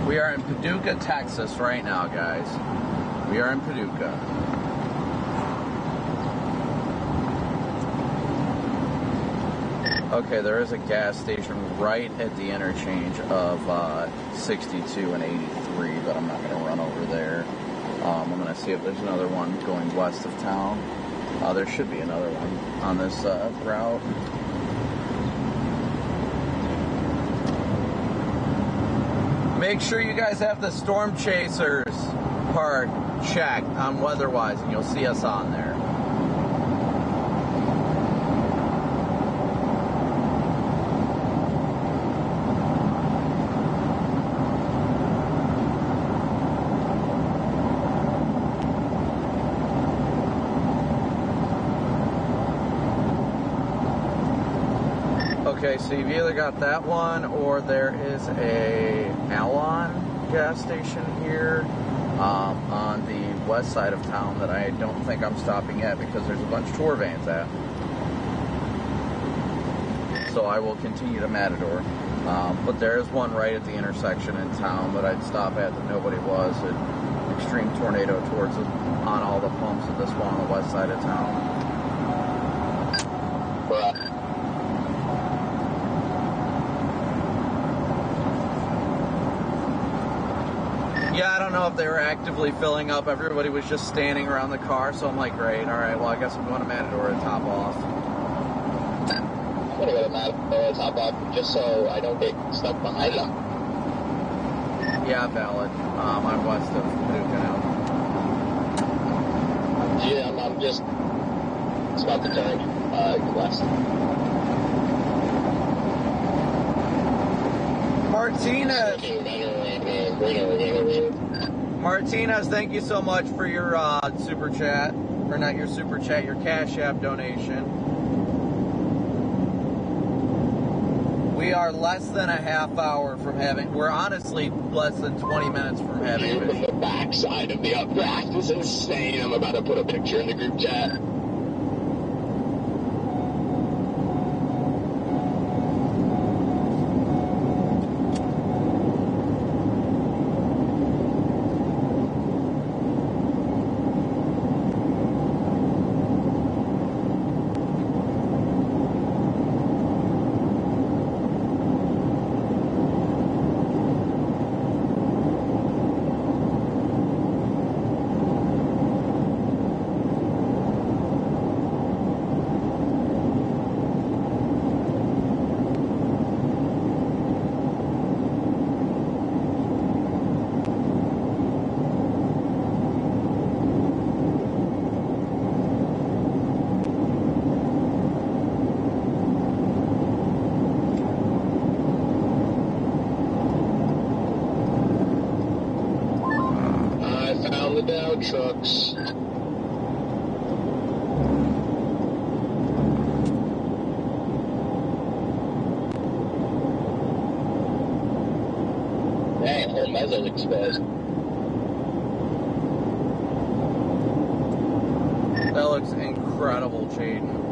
Speaker 3: We are in Paducah, Texas right now, guys. We are in Paducah. Okay, there is a gas station right at the interchange of 62 and 83, but I'm not going to run over there. I'm going to see if there's another one going west of town. There should be another one on this route. Make sure you guys have the Storm Chasers part checked on WeatherWise, and you'll see us on there. Okay, so you've either got that one, or there is a Alon gas station here on the west side of town that I don't think I'm stopping at, because there's a bunch of tour vans at. So I will continue to Matador. But there is one right at the intersection in town that I'd stop at that nobody was. An extreme tornado towards it on all the pumps of this one on the west side of town. Yeah, I don't know if they were actively filling up. Everybody was just standing around the car, so I'm like, great, all right, well, I guess I'm going to Matador to top off.
Speaker 1: I'm going to go to Matador to top off just so I don't get stuck behind them.
Speaker 3: Yeah, valid. I'm west of Paducah now.
Speaker 1: Yeah, I'm just about to turn west.
Speaker 3: Martinez, thank you so much for your super chat, or not your super chat, your Cash App donation. We are less than a half hour from having, we're honestly less than 20 minutes from having
Speaker 5: From the backside of the updraft is insane. I'm about to put a picture in the group chat. trucks.
Speaker 1: Dang, whole mezzo's exposed.
Speaker 3: That looks incredible, Chaden.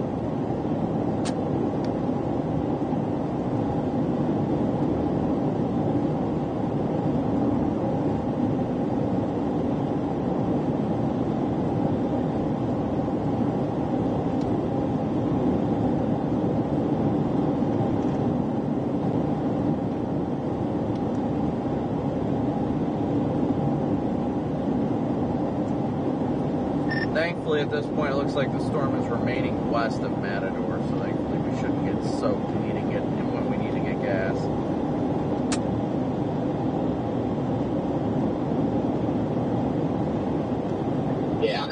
Speaker 3: Thankfully, at this point, it looks like the storm is remaining west of Matador, so thankfully we shouldn't get soaked and need to get in when we need to get gas.
Speaker 1: Yeah.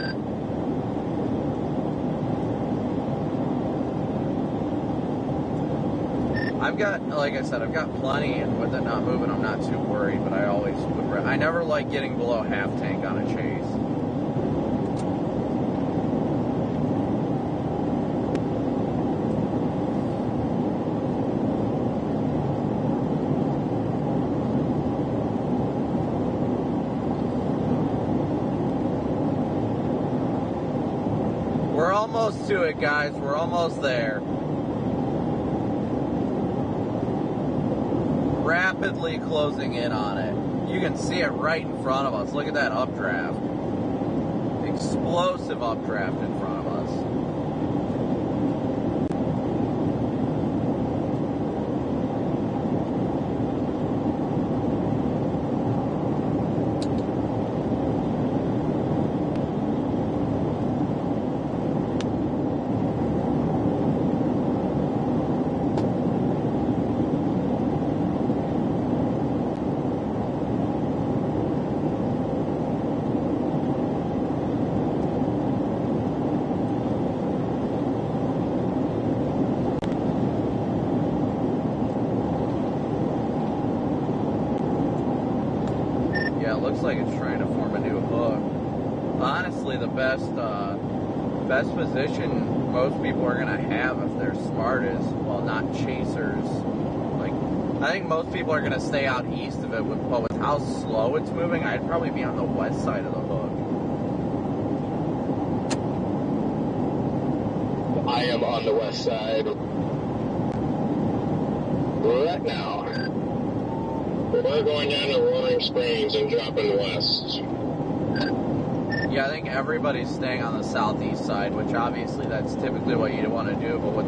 Speaker 3: I've got, like I said, I've got plenty, and with it not moving, I'm not too worried, but I always would, I never like getting below half tank on a chase. We're almost to it, guys. We're almost there. Rapidly closing in on it. You can see it right in front of us. Look at that updraft. Explosive updraft in front of us. Looks like it's trying to form a new hook. Honestly, the best position most people are gonna have if they're smart is, well, not chasers. Like, I think most people are gonna stay out east of it, but with how slow it's moving, I'd probably be on the west side of the hook.
Speaker 5: I am on the west side right now. We're going down to Roaring Springs and dropping west.
Speaker 3: Yeah, I think everybody's staying on the southeast side, which obviously that's typically what you'd want to do, but with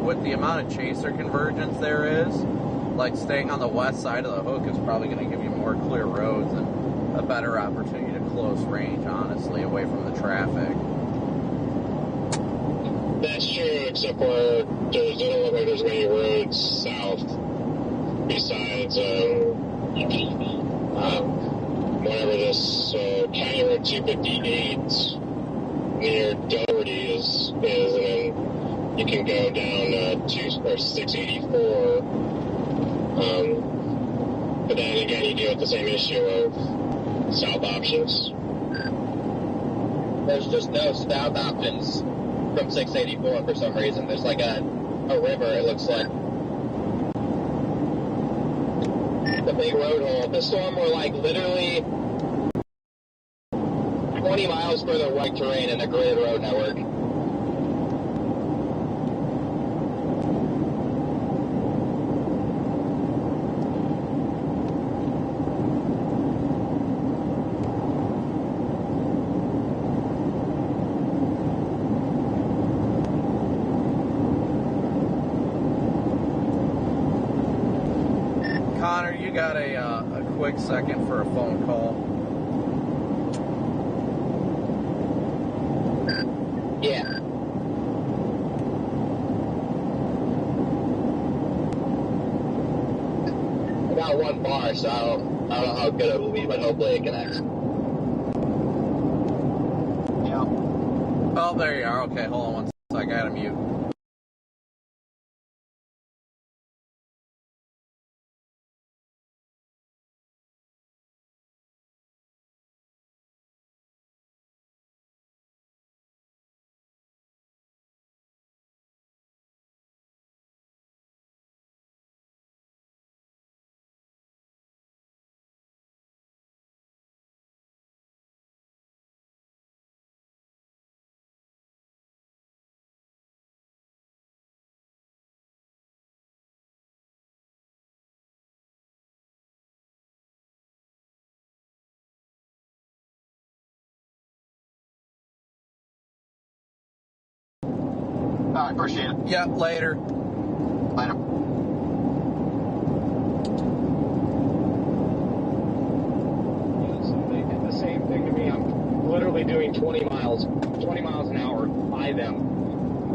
Speaker 3: with the amount of chaser convergence there is, like staying on the west side of the hook is probably going to give you more clear roads and a better opportunity to close range, honestly, away from the traffic.
Speaker 5: That's true, except for there's doesn't look like there's many roads south besides whatever this County Road 258 near Doherty is, and then you can go down 684. But then again, you deal with the same issue of south options.
Speaker 1: There's just no south options from 684 for some reason. There's like a river, it looks like. The big road hole. This storm, we're like literally 20 miles further white terrain in a grid road network.
Speaker 3: Connor, you got a quick second for a phone call?
Speaker 1: Yeah. I got one bar, so I don't know how good it will be, but hopefully it connects. Yeah.
Speaker 3: Oh, there you are. Okay, hold on one second. I got to mute.
Speaker 1: right, appreciate it.
Speaker 3: Yep, later.
Speaker 1: Later.
Speaker 5: They did the same thing to me. I'm literally doing 20 miles an hour by them.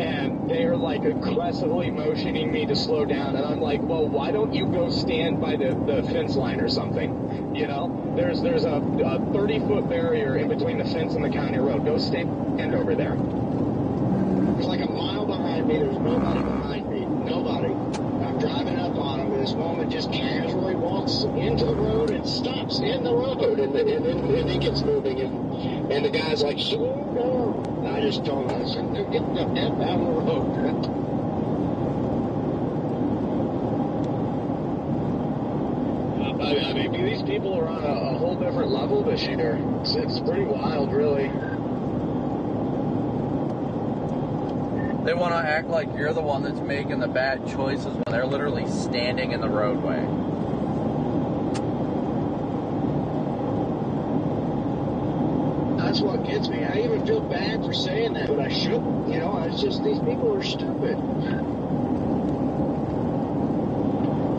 Speaker 5: And they are like aggressively motioning me to slow down. And I'm like, well, why don't you go stand by the fence line or something? You know, there's a 30-foot barrier in between the fence and the county road. Go stand over there.
Speaker 6: There's like a mile behind me. There's nobody behind me. Nobody. I'm driving up on him. This woman just casually walks into the road and stops in the road. And it gets moving. And the guy's like, slow down. And I just told him, I said, get the F out of the road.
Speaker 5: I mean, these people are on a whole different level this year. It's pretty wild, really.
Speaker 3: They want to act like you're the one that's making the bad choices when they're literally standing in the roadway.
Speaker 6: That's what gets me. I even feel bad for saying that, but I shouldn't. You know, it's just these people are stupid.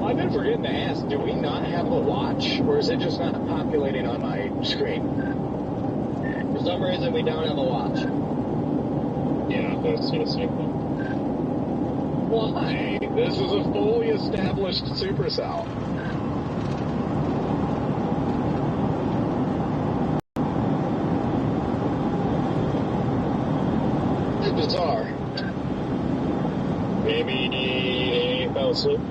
Speaker 5: I've been forgetting to ask, do we not have a watch? Or is it just not populating on my screen?
Speaker 1: For some reason, we don't have a watch.
Speaker 2: Yeah, that's the same thing.
Speaker 5: Why? This is a fully established supercell.
Speaker 6: It's bizarre.
Speaker 2: Maybe they fell asleep.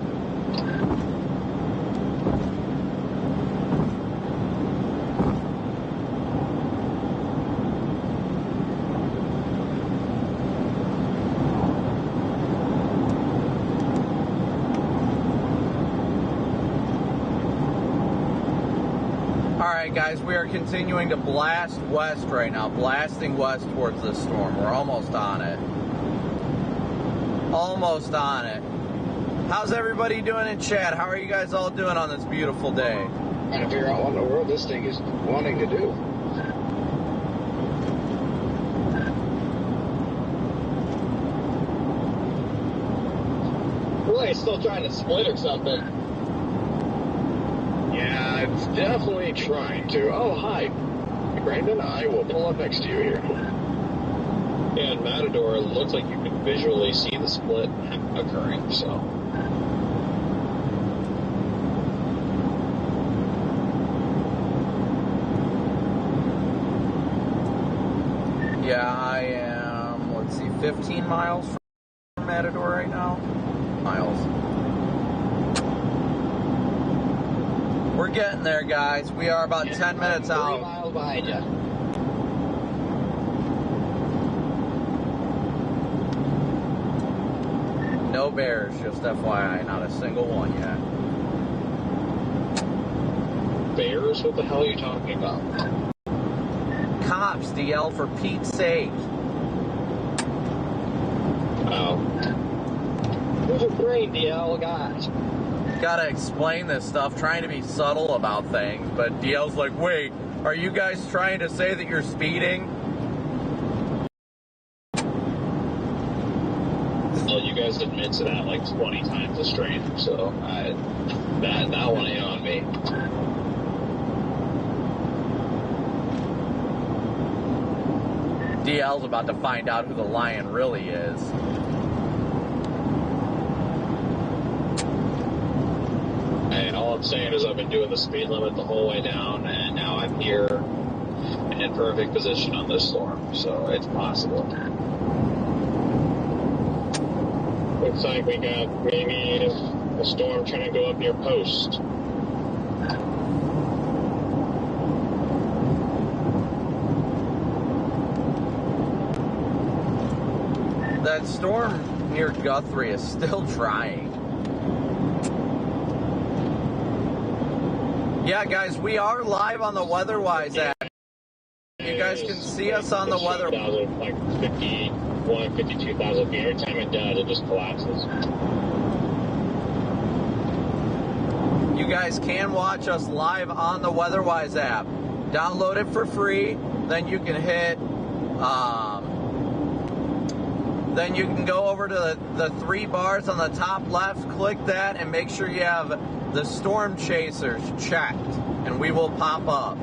Speaker 3: Alright guys, we are continuing to blast west right now, blasting west towards this storm. We're almost on it. Almost on it. How's everybody doing in chat? How are you guys all doing on this beautiful day?
Speaker 6: Trying to figure out what in the world this thing is wanting to do.
Speaker 1: Well, he's still trying to split or something.
Speaker 5: Yeah, it's definitely trying to. Oh, hi. Brandon, I will pull up next to you here.
Speaker 2: Yeah, in Matador, it looks like you can visually see the split occurring, so.
Speaker 3: Yeah, I am, let's see, 15 miles from Matador right now. Miles. We're getting there, guys. We are about 10 minutes
Speaker 1: 3
Speaker 3: out.
Speaker 1: miles behind you.
Speaker 3: No bears, just FYI. Not a single one yet.
Speaker 2: Bears? What the hell are you talking about?
Speaker 3: Cops, DL, for Pete's sake.
Speaker 2: Oh.
Speaker 1: Who's your brain, DL, gosh?
Speaker 3: Gotta explain this stuff, trying to be subtle about things, but DL's like, wait, are you guys trying to say that you're speeding?
Speaker 2: Well, you guys admit to that like 20 times a stream, so that one ain't on me.
Speaker 3: DL's about to find out who the lion really is.
Speaker 2: And all I'm saying is I've been doing the speed limit the whole way down, and now I'm here in perfect position on this storm, so it's possible. Looks like we got maybe a storm trying to go up near Post.
Speaker 3: That storm near Guthrie is still trying. Yeah, guys, we are live on the WeatherWise app. You guys can see us on the weather.
Speaker 2: Like 51, 52,000 feet. Every time it does, it just collapses.
Speaker 3: You guys can watch us live on the WeatherWise app. Download it for free. Then you can hit then you can go over to the 3 bars on the top left, click that, and make sure you have the storm chasers checked, and we will pop up.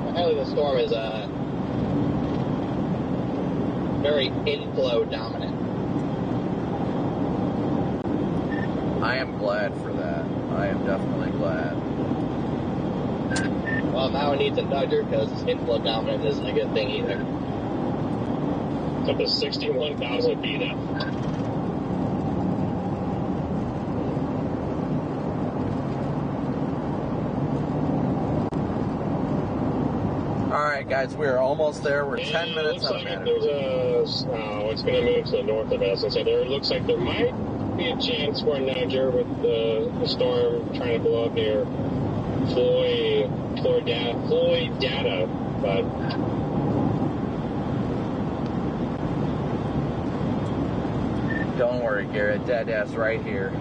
Speaker 1: Apparently the storm is very inflow dominant.
Speaker 3: I am glad for that. I am definitely glad.
Speaker 1: Well, now it needs a nudger because inflow dominant isn't a good thing either.
Speaker 5: It's up to 61,000 feet now.
Speaker 3: Alright guys, we are almost there. We're 10 minutes out of
Speaker 5: It
Speaker 3: it.
Speaker 5: looks like it's going to move to the north of us. And so there looks like there might be a chance for a nudger with the storm trying to blow up near Floydata, but
Speaker 3: Don't worry, Garrett. Dada's right here.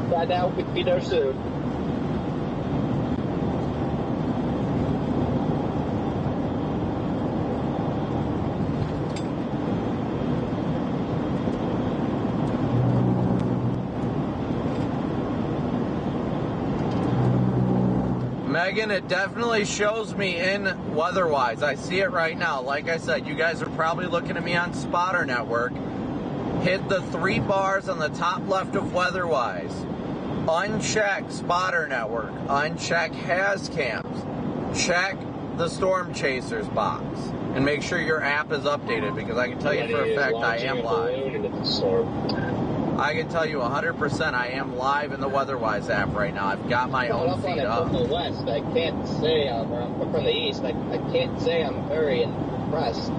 Speaker 1: Dada will be there soon.
Speaker 3: Megan, it definitely shows me in weather-wise. I see it right now. Like I said, you guys are probably looking at me on Spotter Network. Hit the 3 bars on the top left of weather-wise. Uncheck Spotter Network. Uncheck Has Cams. Check the Storm Chasers box. And make sure your app is updated, because I can tell you for a fact I am live. I can tell you 100% I am live in the WeatherWise app right now. I've got my own feed up.
Speaker 1: From the west, I can't say, or I'm from the east, I can't say I'm very impressed.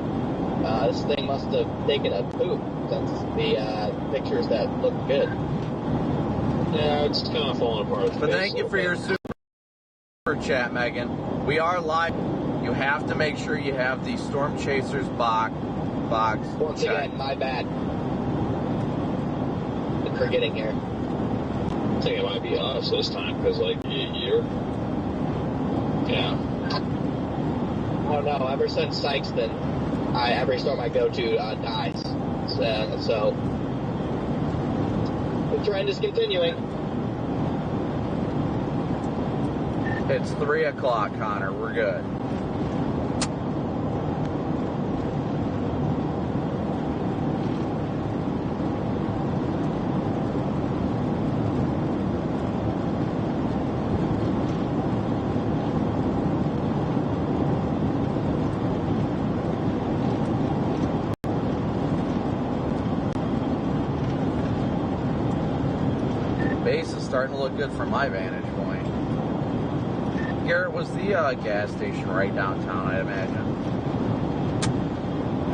Speaker 1: This thing must have taken a poop since the pictures that look good.
Speaker 5: yeah, it's kind of falling apart.
Speaker 3: But thank you for your super chat, Megan. We are live. You have to make sure you have the Storm Chasers box.
Speaker 1: Once again, my bad. For getting here.
Speaker 5: I think it might be us this time, because, like, you're... Yeah.
Speaker 1: Oh no, ever since Sykeston, every storm I go to dies. So, the trend is continuing.
Speaker 3: It's 3 o'clock, Connor. We're good. Base is starting to look good from my vantage point. Garrett, was the gas station right downtown, I'd imagine?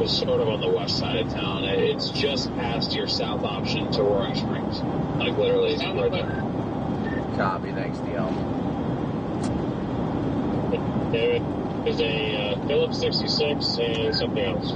Speaker 5: It's sort of on the west side of town. It's just past your south option to Roaring Springs. Like, literally, it's right there.
Speaker 3: Copy, thanks, DL.
Speaker 5: There is a Phillips 66 and something else.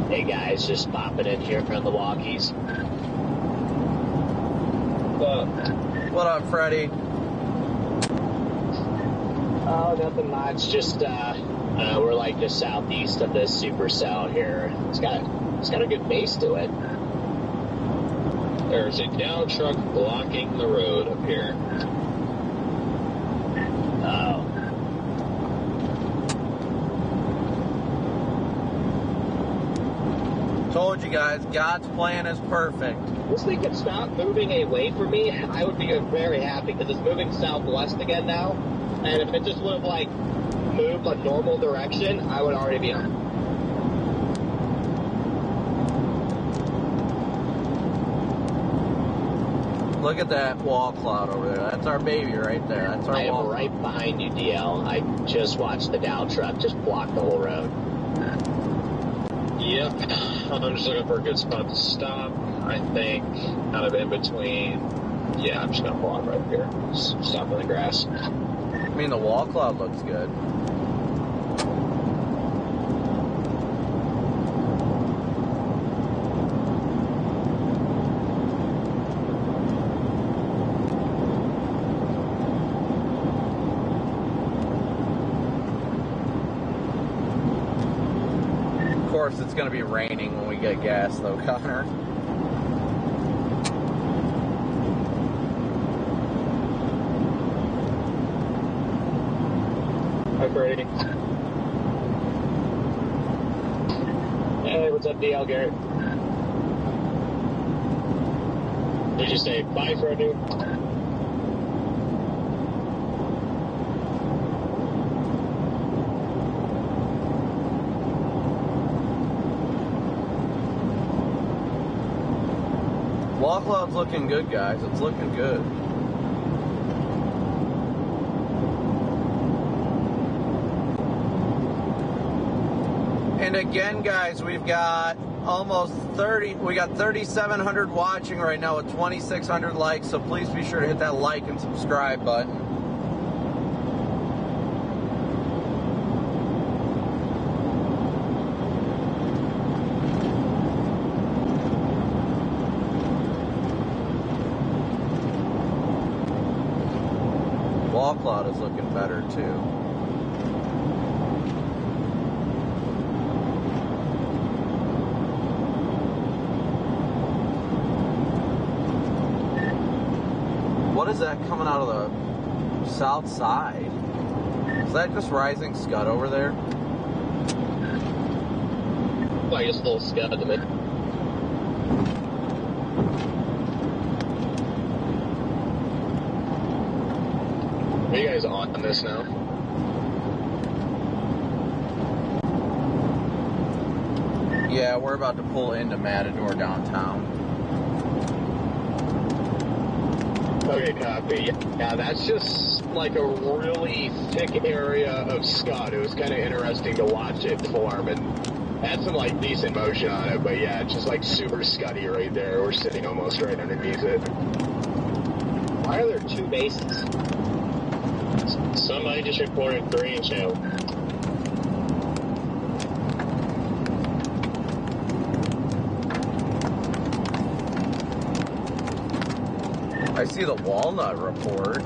Speaker 1: Hey guys, just popping in here from the walkies.
Speaker 3: What up, Freddie?
Speaker 1: Oh, nothing much. Just we're like just southeast of this supercell here. It's got a good base to it.
Speaker 5: There's a Dow truck blocking the road up here.
Speaker 1: Oh.
Speaker 3: Told you guys, God's plan is perfect.
Speaker 1: This thing could stop moving away from me, I would be very happy because it's moving southwest again now. And if it just would have like moved a normal direction, I would already be on.
Speaker 3: Look at that wall cloud over there. That's our baby right there. That's our
Speaker 1: I am
Speaker 3: wall
Speaker 1: right
Speaker 3: cloud.
Speaker 1: behind you, DL. I just watched the Dow truck just block the whole road.
Speaker 5: Yep. I'm just looking for a good spot to stop.
Speaker 2: I think, kind of in between. Yeah, I'm just going to pull off right here. Stop in the grass.
Speaker 3: I mean, the wall cloud looks good. Of course, it's going to be raining when we get gas, though, Connor.
Speaker 5: Hi, Brady. Hey, what's up, DL Garrett? Did you say bye, Freddie?
Speaker 3: Wall cloud's looking good, guys. It's looking good. And again, guys, we've got almost 3,700 watching right now with 2,600 likes, so please be sure to hit that like and subscribe button. Wall cloud is looking better too. What is that coming out of the south side? Is that just rising scud over there?
Speaker 5: Like just a little scud to me. Are you guys on this now?
Speaker 3: Yeah, we're about to pull into Matador downtown.
Speaker 5: Okay, copy. Yeah, that's just like a really thick area of scud. It was kind of interesting to watch it form and had some like decent motion on it, but yeah, it's just like super scuddy right there. We're sitting almost right underneath it.
Speaker 1: Why are there two bases?
Speaker 5: Somebody just reported 3 channel.
Speaker 3: I see the Walnut report.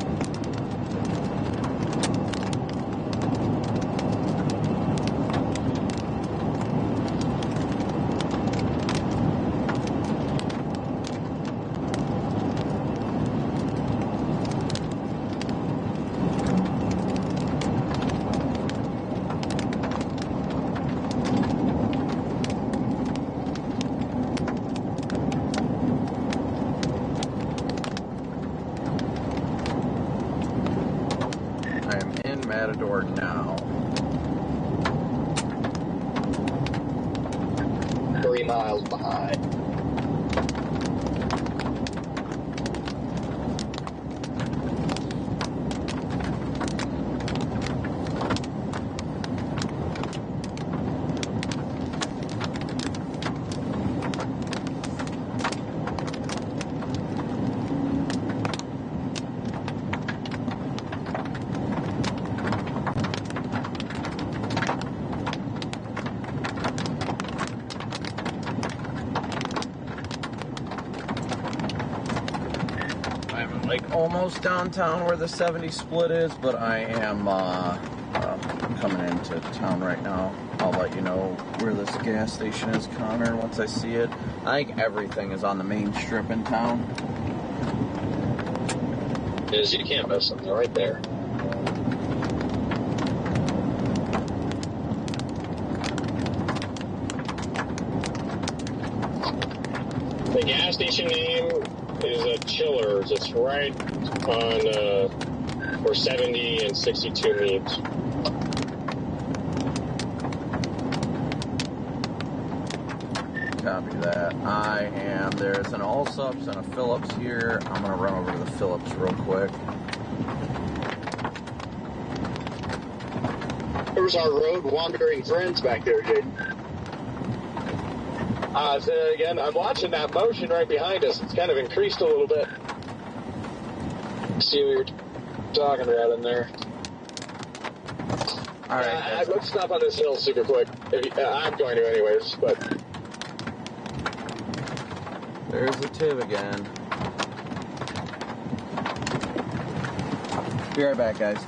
Speaker 3: Matador now.
Speaker 1: 3 miles behind.
Speaker 3: Like almost downtown where the 70 split is, but I am coming into town right now. I'll let you know where this gas station is, Connor, once I see it. I think everything is on the main strip in town.
Speaker 2: Is you can't miss them. They're right there.
Speaker 5: The gas station name is a Chillers. It's right on where 70 and 62 meet.
Speaker 3: Copy that. There's an Allsups and a Phillips here. I'm going to run over to the Phillips real quick.
Speaker 6: There's our road wandering friends back there, Jaden.
Speaker 5: Say that again. I'm watching that motion right behind us. It's kind of increased a little bit. See what you're talking about in there.
Speaker 3: All right.
Speaker 5: Let's stop on this hill super quick. I'm going to anyways, but...
Speaker 3: There's the tube again. Be right back, guys.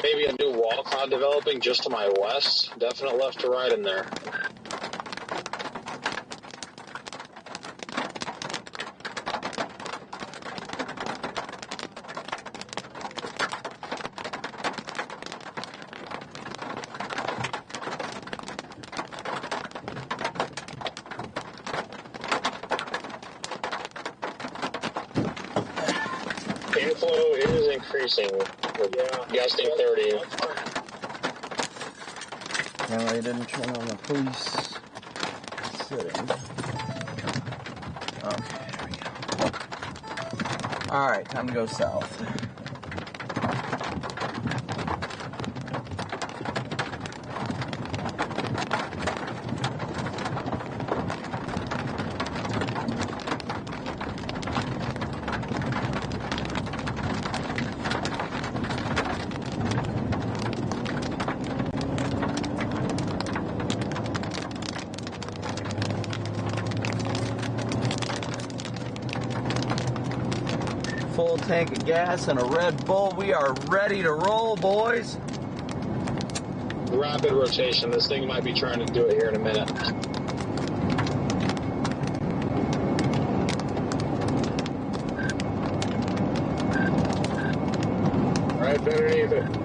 Speaker 2: Maybe a new wall cloud developing just to my west. Definite left to right in there. Inflow is increasing. Gusting 30.
Speaker 3: No, I didn't turn on the police setting. Okay, there we go. Alright, time to go south. Full tank of gas and a Red Bull. We are ready to roll, boys.
Speaker 2: Rapid rotation. This thing might be trying to do it here in a minute.
Speaker 5: Right underneath it.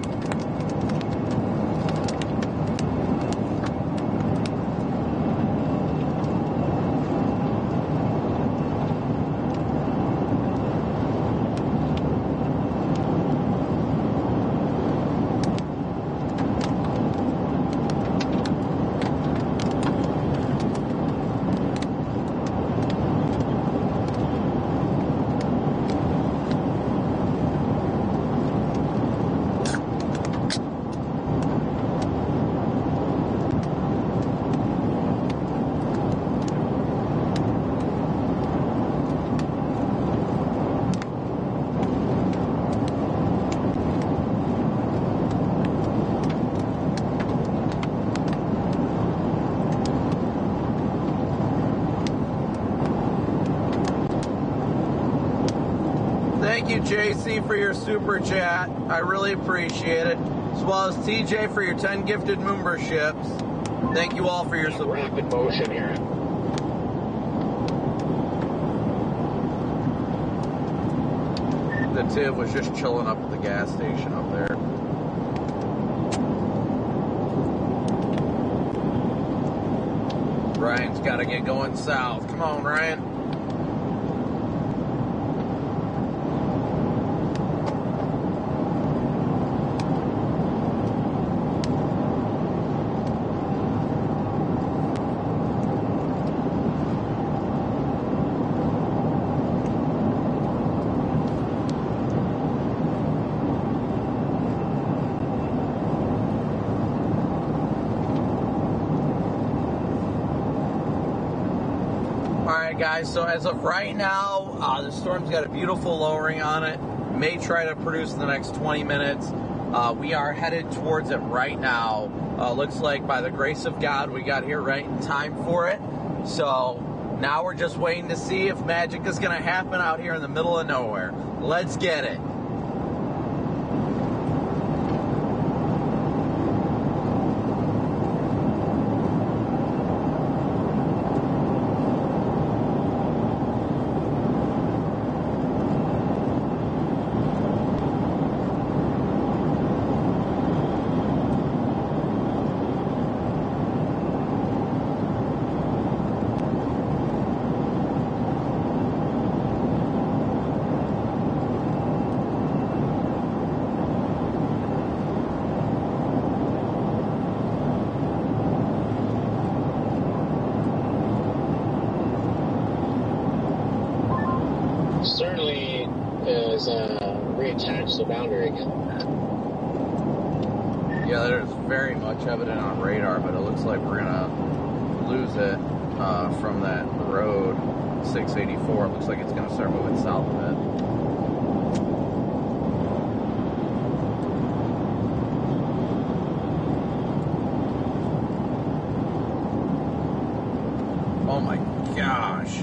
Speaker 3: Thank you, JC, for your super chat. I really appreciate it. as well as TJ for your 10 gifted memberships. Thank you all for your support.
Speaker 6: Rapid motion here.
Speaker 3: The Tiv was just chilling up at the gas station up there. Ryan's got to get going south. Come on, Ryan. Guys, so as of right now, the storm's got a beautiful lowering on it. May try to produce in the next 20 minutes. We are headed towards it right now. Looks like by the grace of God, we got here right in time for it. So now we're just waiting to see if magic is going to happen out here in the middle of nowhere. Let's get it.
Speaker 6: Certainly is reattached the boundary again.
Speaker 3: Yeah, there's very much evident on radar, but it looks like we're gonna lose it from that road 684. It looks like it's gonna start moving south a bit. Oh my gosh.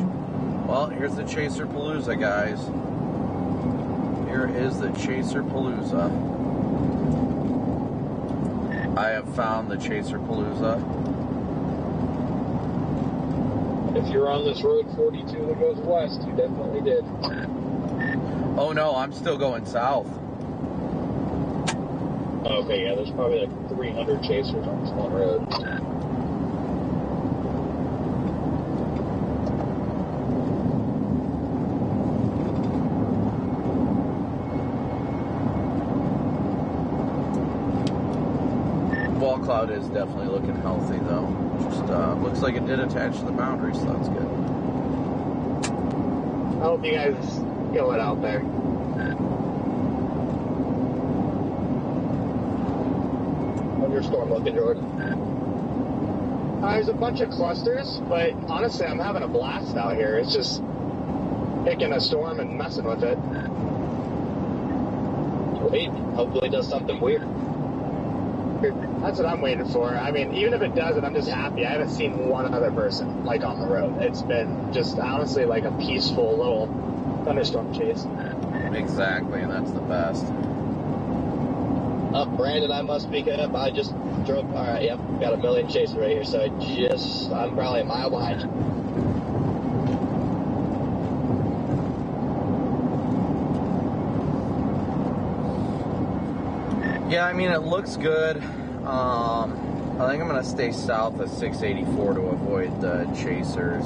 Speaker 3: Well, here's the Chaser Palooza, guys. Here is the Chaser Palooza. I have found the Chaser Palooza.
Speaker 2: If you're on this road 42 that goes west, you definitely did.
Speaker 3: Oh no, I'm still going south.
Speaker 2: Okay, yeah, there's probably like 300 chasers on this one road.
Speaker 3: Wall cloud is definitely looking healthy though. Just looks like it did attach to the boundary, so that's good.
Speaker 1: I hope you guys kill it out there. How's your storm looking, Jordan? There's a bunch of clusters, but honestly, I'm having a blast out here. It's just picking a storm and messing with it. Wait, hopefully it does something weird. That's what I'm waiting for. I mean, even if it doesn't, I'm just happy. I haven't seen one other person, like, on the road. It's been just, honestly, like a peaceful little thunderstorm chase.
Speaker 3: Exactly, and that's the best.
Speaker 1: Brandon, I must speak up. I just drove, alright, yep, got a million chasers right here, so I'm probably a mile behind.
Speaker 3: Yeah, I mean, it looks good. I think I'm going to stay south of 684 to avoid the chasers.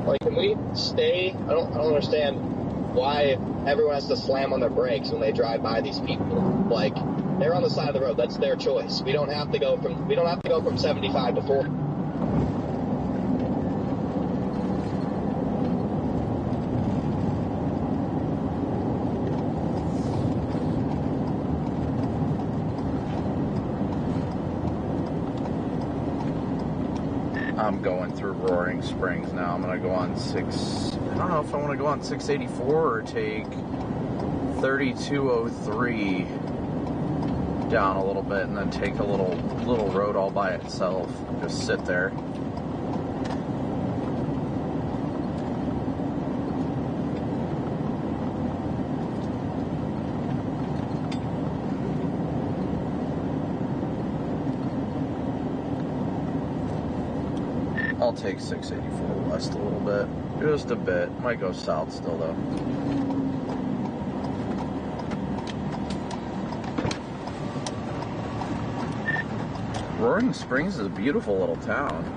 Speaker 1: Like, can we stay? I don't understand why everyone has to slam on their brakes when they drive by these people. Like, they're on the side of the road. That's their choice. We don't have to go from 75 to 40.
Speaker 3: I'm going through Roaring Springs now. I'm going to go on I don't know if I want to go on 684 or take 3203 down a little bit and then take a little road all by itself. Just sit there. I'll take 684 west a little bit. Just a bit. Might go south still, though. Roaring Springs is a beautiful little town.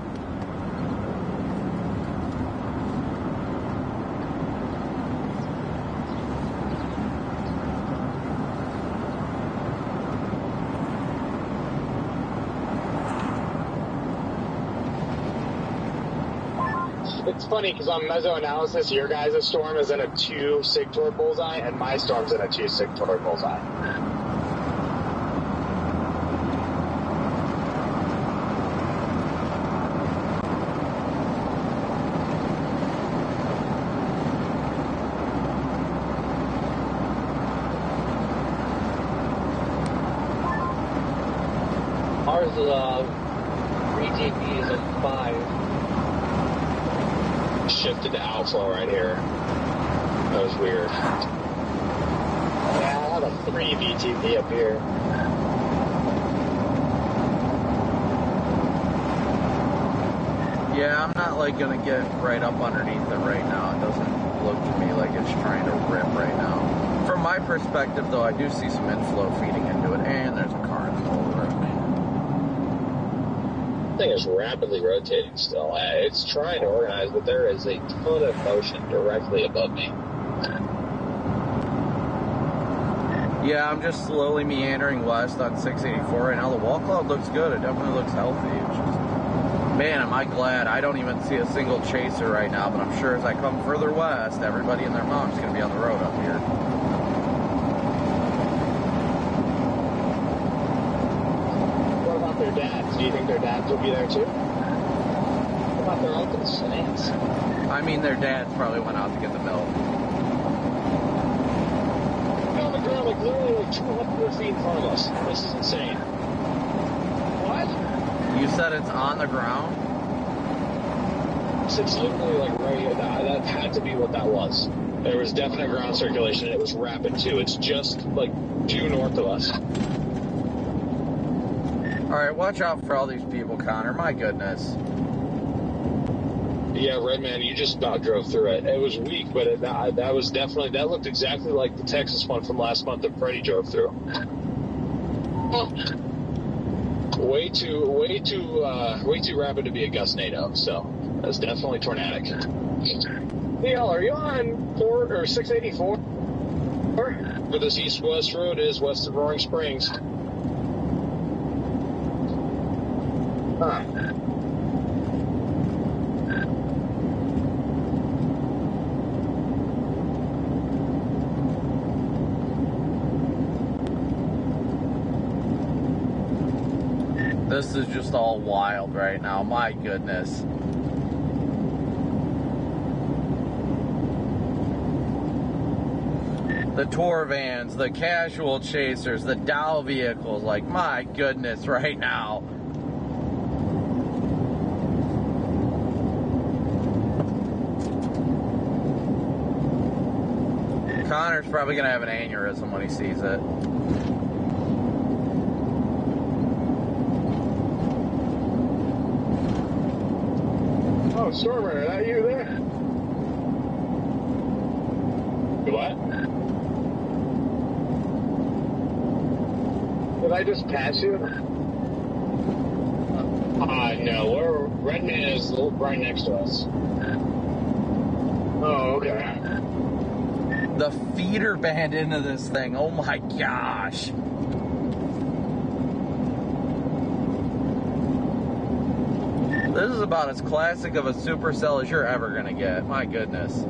Speaker 5: It's funny because on mesoanalysis, your guys' storm is in a 2 sig toward bullseye, and my storm's in a 2 sig toward bullseye.
Speaker 1: Ours is 3GP is at 5.
Speaker 2: Shifted to outflow right here. That was weird.
Speaker 5: Yeah, I have a 3 VTP up here.
Speaker 3: Yeah, I'm not like gonna get right up underneath it right now. It doesn't look to me like it's trying to rip right now. From my perspective, though, I do see some inflow feeding into it, and there's a car in the middle of the road.
Speaker 2: The thing is rapidly rotating still. It's trying to organize, but there is a ton of motion directly above me.
Speaker 3: Yeah, I'm just slowly meandering west on 684 right now. The wall cloud looks good. It definitely looks healthy. It's just, man, am I glad I don't even see a single chaser right now, but I'm sure as I come further west, everybody and their mom's going to be on the road up here.
Speaker 5: What about their dads? Do you think their dads will be there too? What about their uncles and aunts?
Speaker 3: I mean, their dads probably went out to get the milk.
Speaker 2: On the ground, like literally like 200 feet in front of us. This is insane.
Speaker 5: What?
Speaker 3: You said it's on the ground?
Speaker 2: It's literally like right here. That had to be what that was. There was definite ground circulation, and it was rapid too. It's just like due north of us.
Speaker 3: Alright, watch out for all these people, Connor. My goodness.
Speaker 2: Yeah, Redman, you just about drove through it. It was weak, but that was definitely, that looked exactly like the Texas one from last month that Freddie drove through. Way too rapid to be a gustnado, so that's definitely tornadic.
Speaker 5: Neil, are you on 4 or 684?
Speaker 2: For this east-west road is west of Roaring Springs.
Speaker 5: Huh.
Speaker 3: This is just all wild right now. My goodness. The tour vans, the casual chasers, the Dow vehicles, like, my goodness right now. Connor's probably going to have an aneurysm when he sees it.
Speaker 5: Oh, Stormer, are that you there?
Speaker 2: What?
Speaker 5: Did I just pass you?
Speaker 2: No, Redman is right next to us.
Speaker 5: Oh, okay.
Speaker 3: The feeder band into this thing. Oh my gosh. This is about as classic of a supercell as you're ever going to get. My goodness.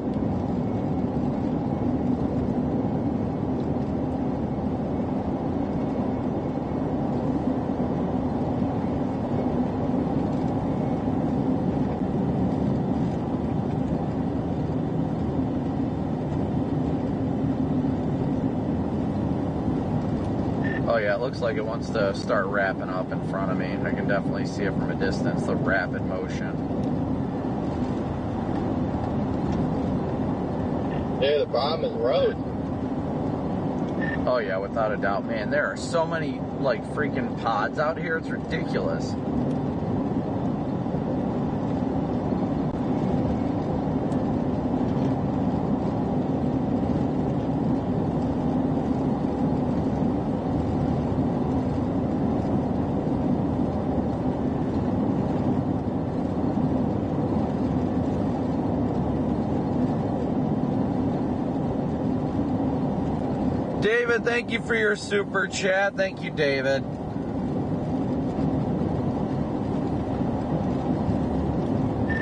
Speaker 3: Oh yeah, it looks like it wants to start wrapping up in front of me. I can definitely see it from a distance, the rapid motion.
Speaker 1: Yeah, the problem is road.
Speaker 3: Oh yeah, without a doubt. Man, there are so many, like, freaking pods out here. It's ridiculous. David, thank you for your super chat. Thank you, David.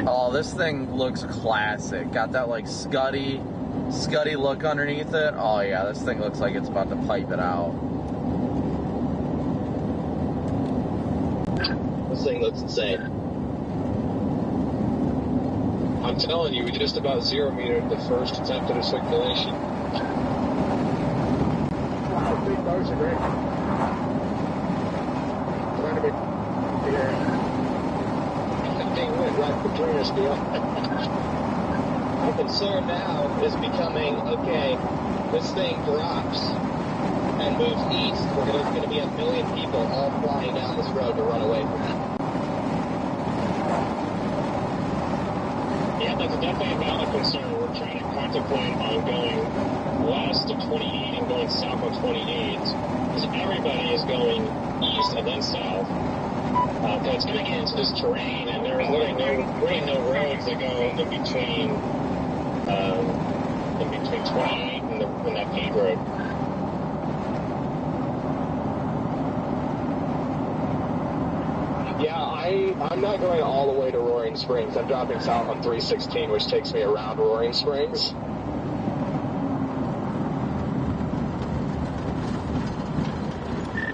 Speaker 3: Oh, this thing looks classic. Got that like scuddy look underneath it. Oh yeah, this thing looks like it's about to pipe it out.
Speaker 1: This thing looks insane.
Speaker 2: I'm telling you, we just about zero metered the first attempt at a circulation.
Speaker 6: Wow, big cars are great. Trying to be here. Thing went right between us, deal.
Speaker 1: My concern now is becoming, okay, this thing drops and moves east. There's going to be 1 million people all flying down this road to run away from it.
Speaker 5: Yeah, that's definitely a valid concern. We're trying to contemplate on going west of 28 and going south of 28 because everybody is going east and then south. It's going to get into this terrain, and there are really no roads that go in between 28 and that paved road.
Speaker 6: Yeah, I'm not going all the way to Roaring Springs. I'm dropping south on 316, which takes me around Roaring Springs.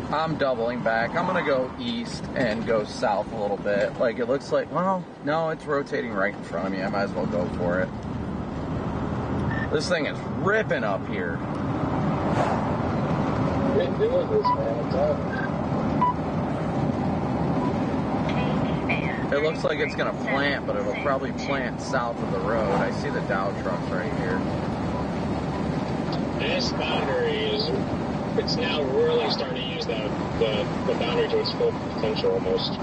Speaker 3: I'm doubling back. I'm going to go east and go south a little bit. Like, it looks like, well, no, it's rotating right in front of me. I might as well go for it. This thing is ripping up here.
Speaker 6: Been doing this, man. I'm telling you.
Speaker 3: It looks like it's going to plant, but it'll probably plant south of the road. I see the Dow trucks right here.
Speaker 5: This boundary it's now really starting to use the boundary to its full potential almost.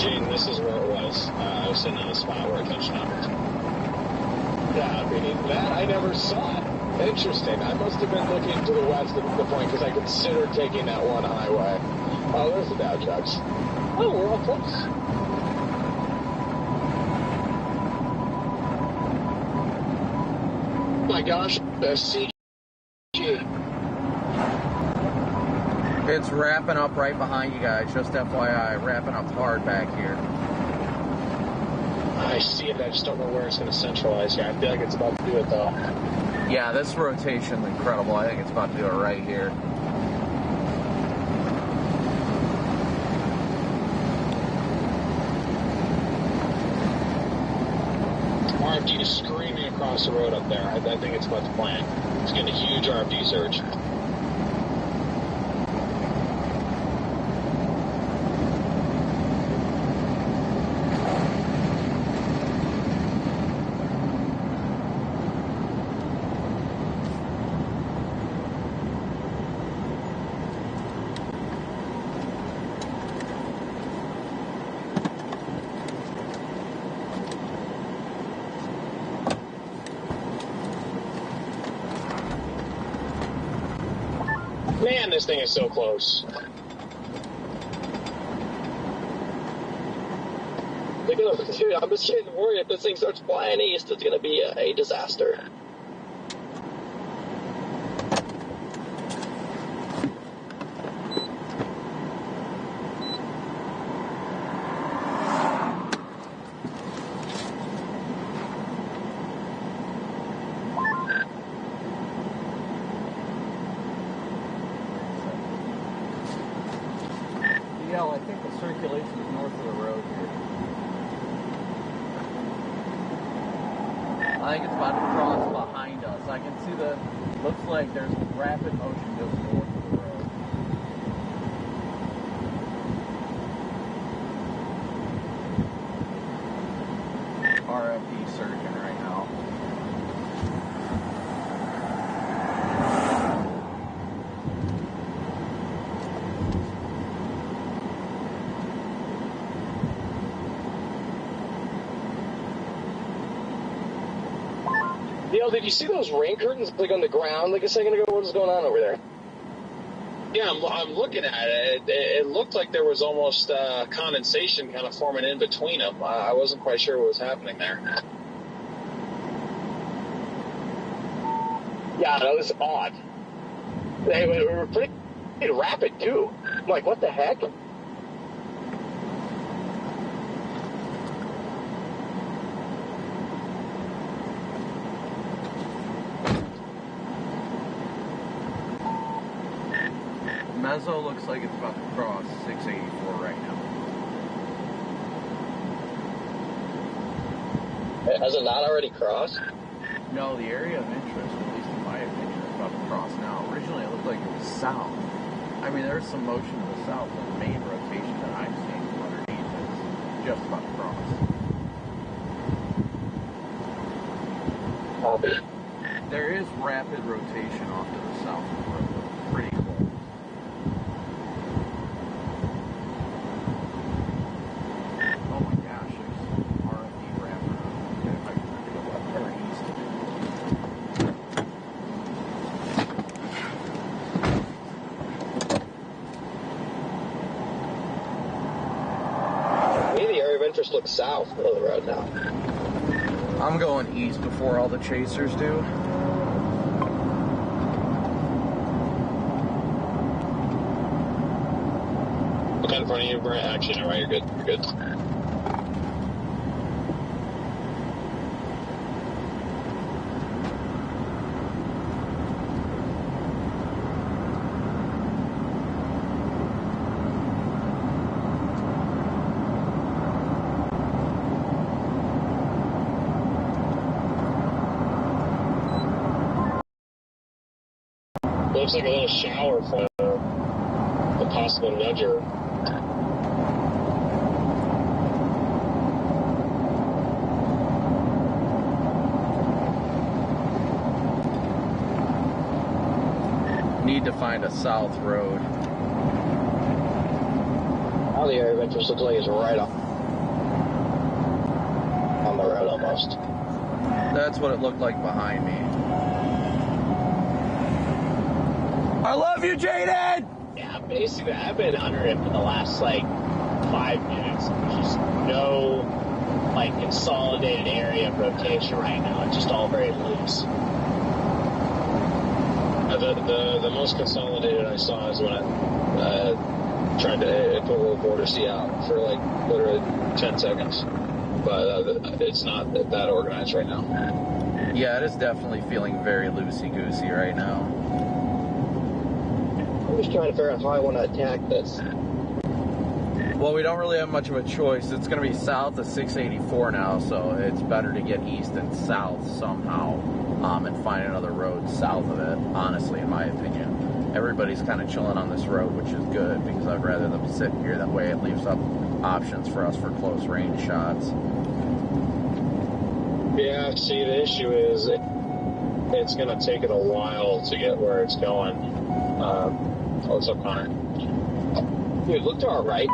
Speaker 5: Gene, this is where it was. I was sitting on the spot where I touched on it.
Speaker 6: Yeah, I mean, that I never saw it. Interesting. I must have been looking to the west at the point because I considered taking that one highway. Oh, there's the Dow trucks. Oh, we're all close. Oh my gosh, the CG.
Speaker 3: It's wrapping up right behind you guys. Just FYI, wrapping up hard back here.
Speaker 5: I see it. I just don't know where it's going to centralize. Yeah, I feel like it's about to do it, though.
Speaker 3: Yeah, this rotation's incredible. I think it's about to do it right here.
Speaker 5: RFD is screaming across the road up there. I think it's about to plant. It's getting a huge RFD surge. Man, this thing is so close.
Speaker 1: Dude, I'm just getting worried. If this thing starts flying east, it's going to be a disaster.
Speaker 3: Yeah, I think the circulation is north of the road here. I think it's about to cross behind us. I can see looks like there's rapid motion just north of the road. RFD surging right now.
Speaker 6: Neil, did you see those rain curtains like on the ground like a second ago? What is going on over there?
Speaker 2: Yeah, I'm looking at it. It looked like there was almost condensation kind of forming in between them. I wasn't quite sure what was happening there.
Speaker 5: Yeah, that was odd. They were pretty rapid, too. I'm like, what the heck?
Speaker 3: Mezzo looks like it's about to cross 684 right now.
Speaker 1: Has it not already crossed?
Speaker 3: No, the area of interest, at least in my opinion, is about to cross now. Originally, it looked like it was south. I mean, there's some motion to the south, but the main rotation that I'm seeing from underneath is just about to cross.
Speaker 1: Copy.
Speaker 3: There is rapid rotation off to the south of the road, pretty close. Oh my gosh, there's RFD rapid. Okay, if I can go left or east.
Speaker 1: To me, the area of interest looks south of the road now.
Speaker 3: I'm going east before all the chasers do.
Speaker 2: Look out in front of you, Brent. Actually, no, right, you're good. You're good. Looks like a little shower for a possible nudger.
Speaker 3: Need to find a south road.
Speaker 1: Now the area of interest looks like it's right on the road almost.
Speaker 3: That's what it looked like behind me. I love you, Jaden!
Speaker 7: Yeah, basically, I've been under it for the last, 5 minutes. There's just no, consolidated area of rotation right now. It's just all very loose.
Speaker 2: The most consolidated I saw is when I tried to put a little border C out for literally 10 seconds. But it's not that organized right now.
Speaker 3: Yeah, it is definitely feeling very loosey-goosey right now.
Speaker 1: I'm just trying to figure out how I want to attack this.
Speaker 3: Well, we don't really have much of a choice. It's going to be south of 684 now, so it's better to get east and south somehow and find another road south of it, honestly, in my opinion. Everybody's kind of chilling on this road, which is good, because I'd rather them sit here. That way it leaves up options for us for close range shots.
Speaker 2: Yeah, see, the issue is it's going to take it a while to get where it's going. What's up, Connor?
Speaker 1: Dude, look to our right.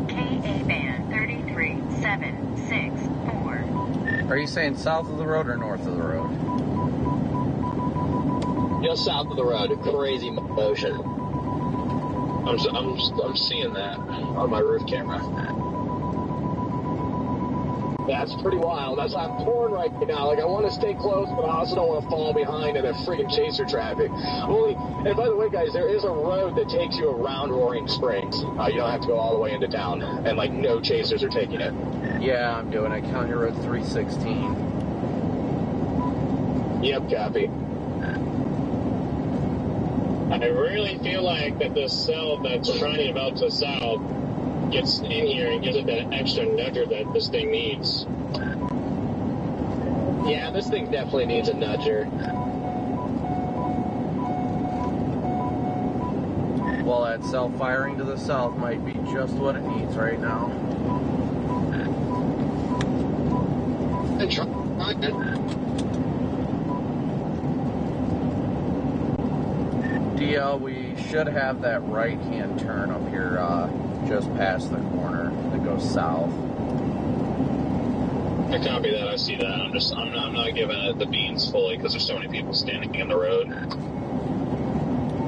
Speaker 8: KA band 33764.
Speaker 3: Are you saying south of the road or north of the road?
Speaker 1: Just south of the road, crazy motion.
Speaker 2: I'm seeing that on my roof camera.
Speaker 5: That's pretty wild. That's why I'm torn right now. I want to stay close, but I also don't want to fall behind in the freaking chaser traffic. And by the way, guys, there is a road that takes you around Roaring Springs. You don't have to go all the way into town, and no chasers are taking it.
Speaker 3: Yeah, I'm doing it. County Road 316.
Speaker 5: Yep, copy.
Speaker 2: I really feel like that the cell that's trying to develop to south gets in here and gives it that extra nudger that this thing needs.
Speaker 1: Yeah, this thing definitely needs a nudger.
Speaker 3: Well, that self-firing to the south might be just what it needs right now. DL, we should have that right-hand turn up here just past the corner that goes south.
Speaker 2: I copy that. I see that. I'm not giving it the beans fully because there's so many people standing in the road.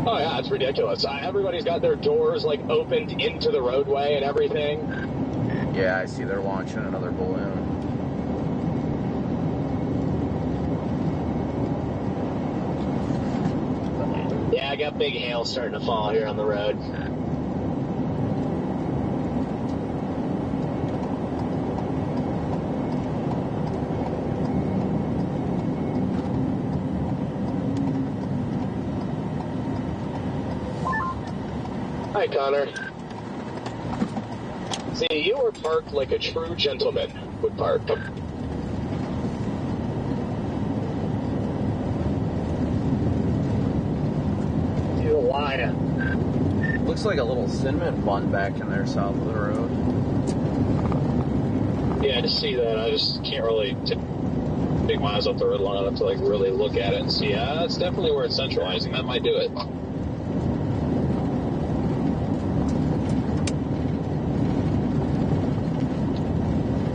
Speaker 5: Oh yeah, it's ridiculous. Everybody's got their doors opened into the roadway and everything.
Speaker 3: Yeah, I see they're launching another balloon.
Speaker 7: I got big hail starting to fall here on the road.
Speaker 5: Hi, Connor. See, you were parked like a true gentleman would park.
Speaker 7: You're a lion.
Speaker 3: Looks like a little cinnamon bun back in there south of the road.
Speaker 2: Yeah, I just see that. I just can't really take big miles off the road long enough to like really look at it and see. That's definitely where it's centralizing. That might do it.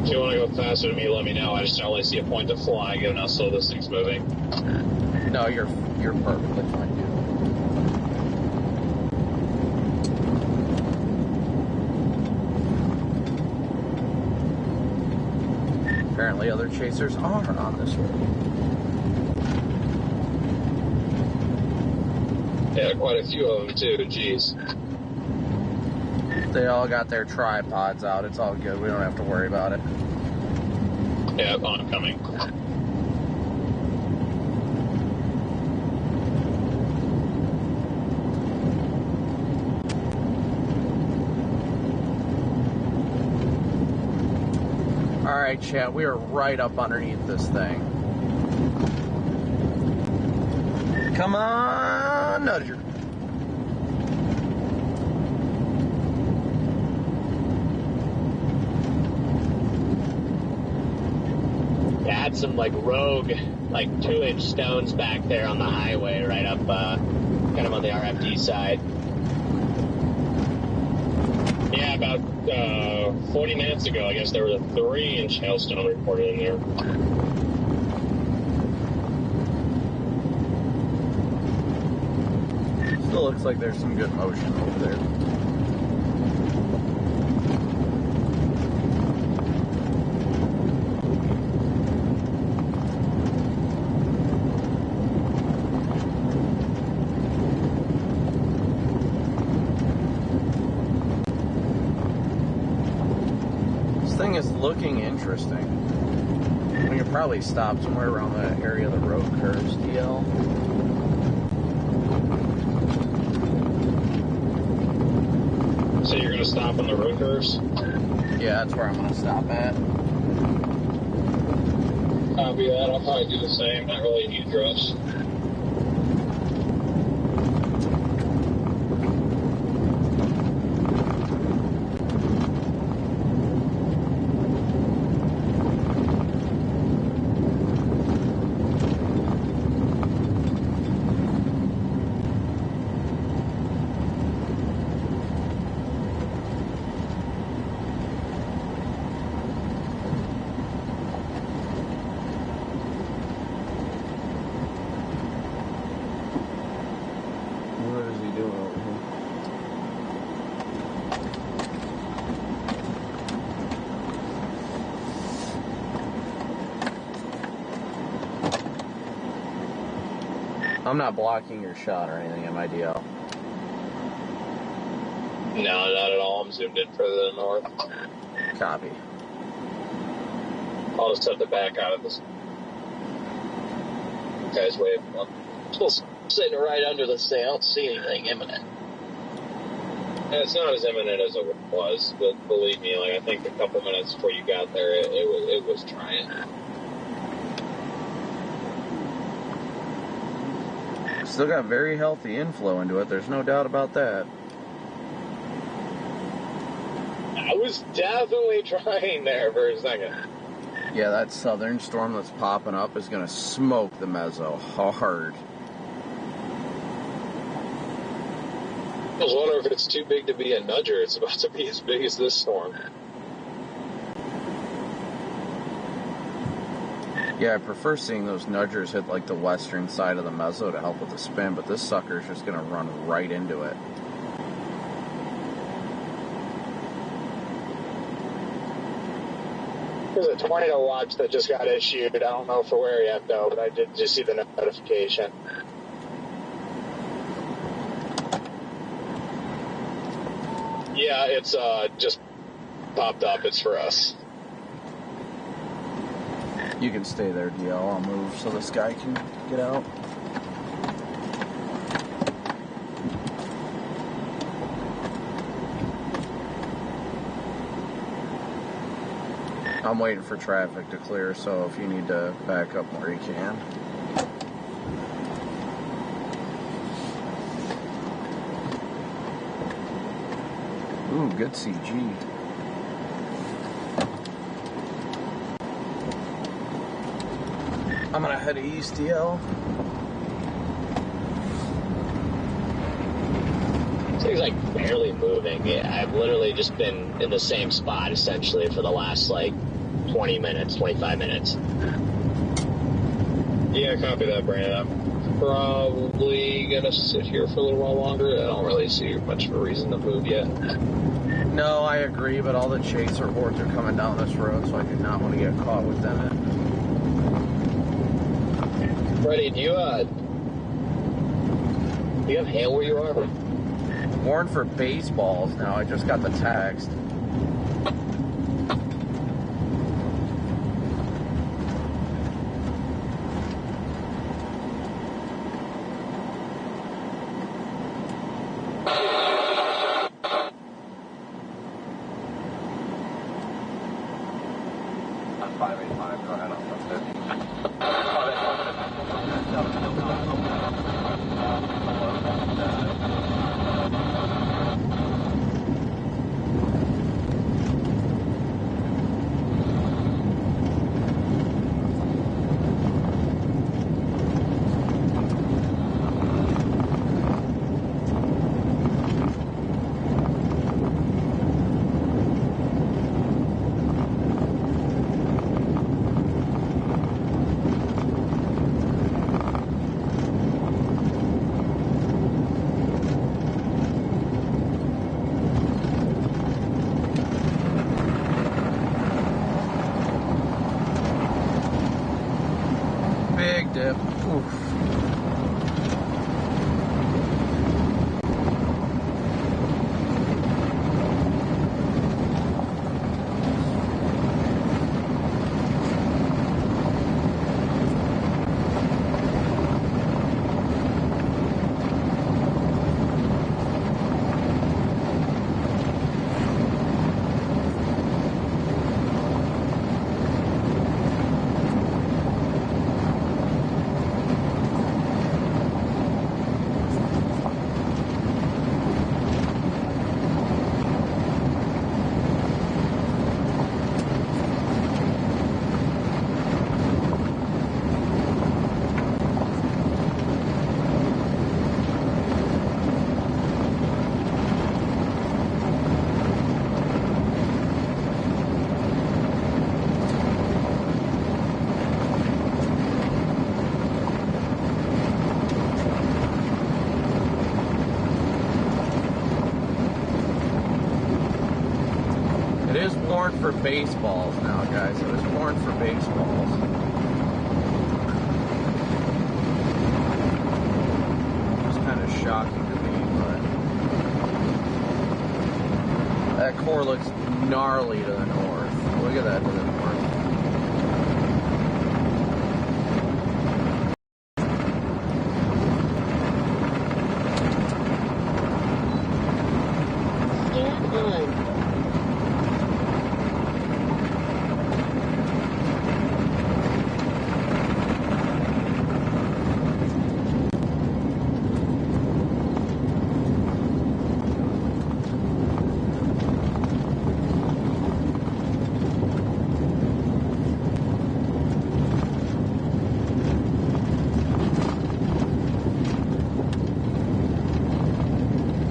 Speaker 2: If you want to go faster than me, let me know. I just don't really see a point to fly given how slow this thing's moving.
Speaker 3: No, you're perfectly fine, dude. Apparently other chasers are on this road.
Speaker 2: Yeah, quite a few of them too. Jeez.
Speaker 3: They all got their tripods out. It's all good. We don't have to worry about it.
Speaker 2: Yeah, oncoming.
Speaker 3: Alright, chat, we are right up underneath this thing. Come on, Nudger.
Speaker 7: Yeah, I had some like rogue, like 2-inch stones back there on the highway, right up, kind of on the RFD side.
Speaker 2: Yeah, about 40 minutes ago, I guess there was a 3-inch hailstone reported in there.
Speaker 3: Still looks like there's some good motion over there. Thing is looking interesting. We could probably stop somewhere around the area of the road curves, DL.
Speaker 2: So you're going to stop on the road curves?
Speaker 3: Yeah, that's where I'm going to stop at.
Speaker 2: Copy that. I'll probably do the same. Not really a huge rush.
Speaker 3: What is he doing over here? I'm not blocking your shot or anything, am I, DL?
Speaker 2: No, not at all. I'm zoomed in further north.
Speaker 3: Copy.
Speaker 2: I'll just have to back out of this guy's way.
Speaker 1: Still sitting right under this thing. I don't see anything imminent.
Speaker 2: And it's not as imminent as it was, but believe me, like I think a couple minutes before you got there, it was trying.
Speaker 3: Still got very healthy inflow into it, there's no doubt about that.
Speaker 5: I was definitely trying there for a second.
Speaker 3: Yeah, that southern storm that's popping up is going to smoke the mezzo hard.
Speaker 2: I was wondering if it's too big to be a nudger. It's about to be as big as this storm.
Speaker 3: Yeah, I prefer seeing those nudgers hit like the western side of the mezzo to help with the spin, but this sucker's just going to run right into it.
Speaker 5: There's a tornado watch that just got issued. I don't know for where yet, though, but I did just see the notification. Yeah, it's just popped up. It's for us.
Speaker 3: You can stay there, DL. I'll move so this guy can get out. I'm waiting for traffic to clear, so if you need to back up more, you can. Ooh, good CG. I'm gonna head east, DL.
Speaker 7: This thing's like barely moving. Yeah, I've literally just been in the same spot essentially for the last like 20 minutes, 25 minutes.
Speaker 2: Yeah, copy that, Brandon. I'm probably gonna sit here for a little while longer. I don't really see much of a reason to move yet.
Speaker 3: No, I agree, but all the chaser hordes are coming down this road, so I do not want to get caught within it.
Speaker 7: Freddie, do you have hail where you are?
Speaker 3: Warned for baseballs now. I just got the text. On 585, go ahead, I'll trust it. Big dip. Oof. It is warned for baseballs now, guys. It was warned for baseballs. It's kind of shocking to me, but that core looks gnarly to the north. Look at that to the north.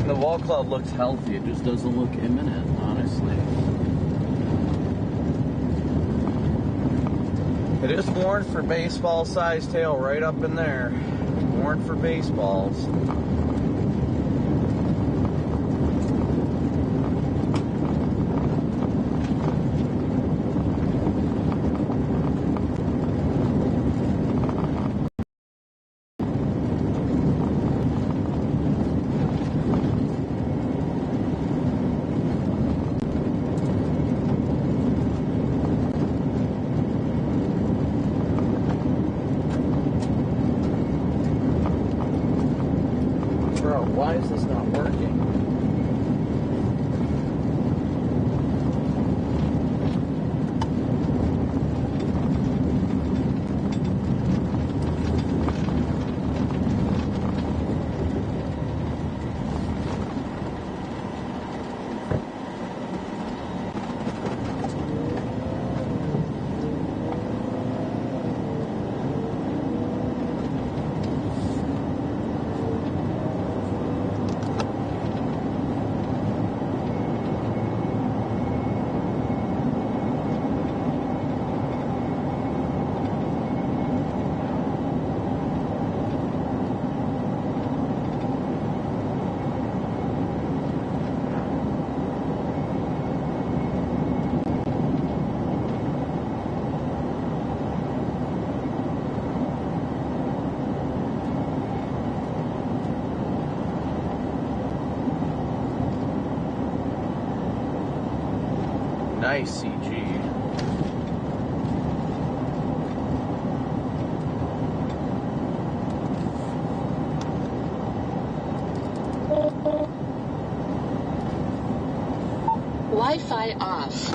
Speaker 3: The wall cloud looks healthy. It just doesn't look imminent, honestly. It is warned for baseball size tail right up in there. Warned for baseballs. Nice CG.
Speaker 8: Wi-Fi off.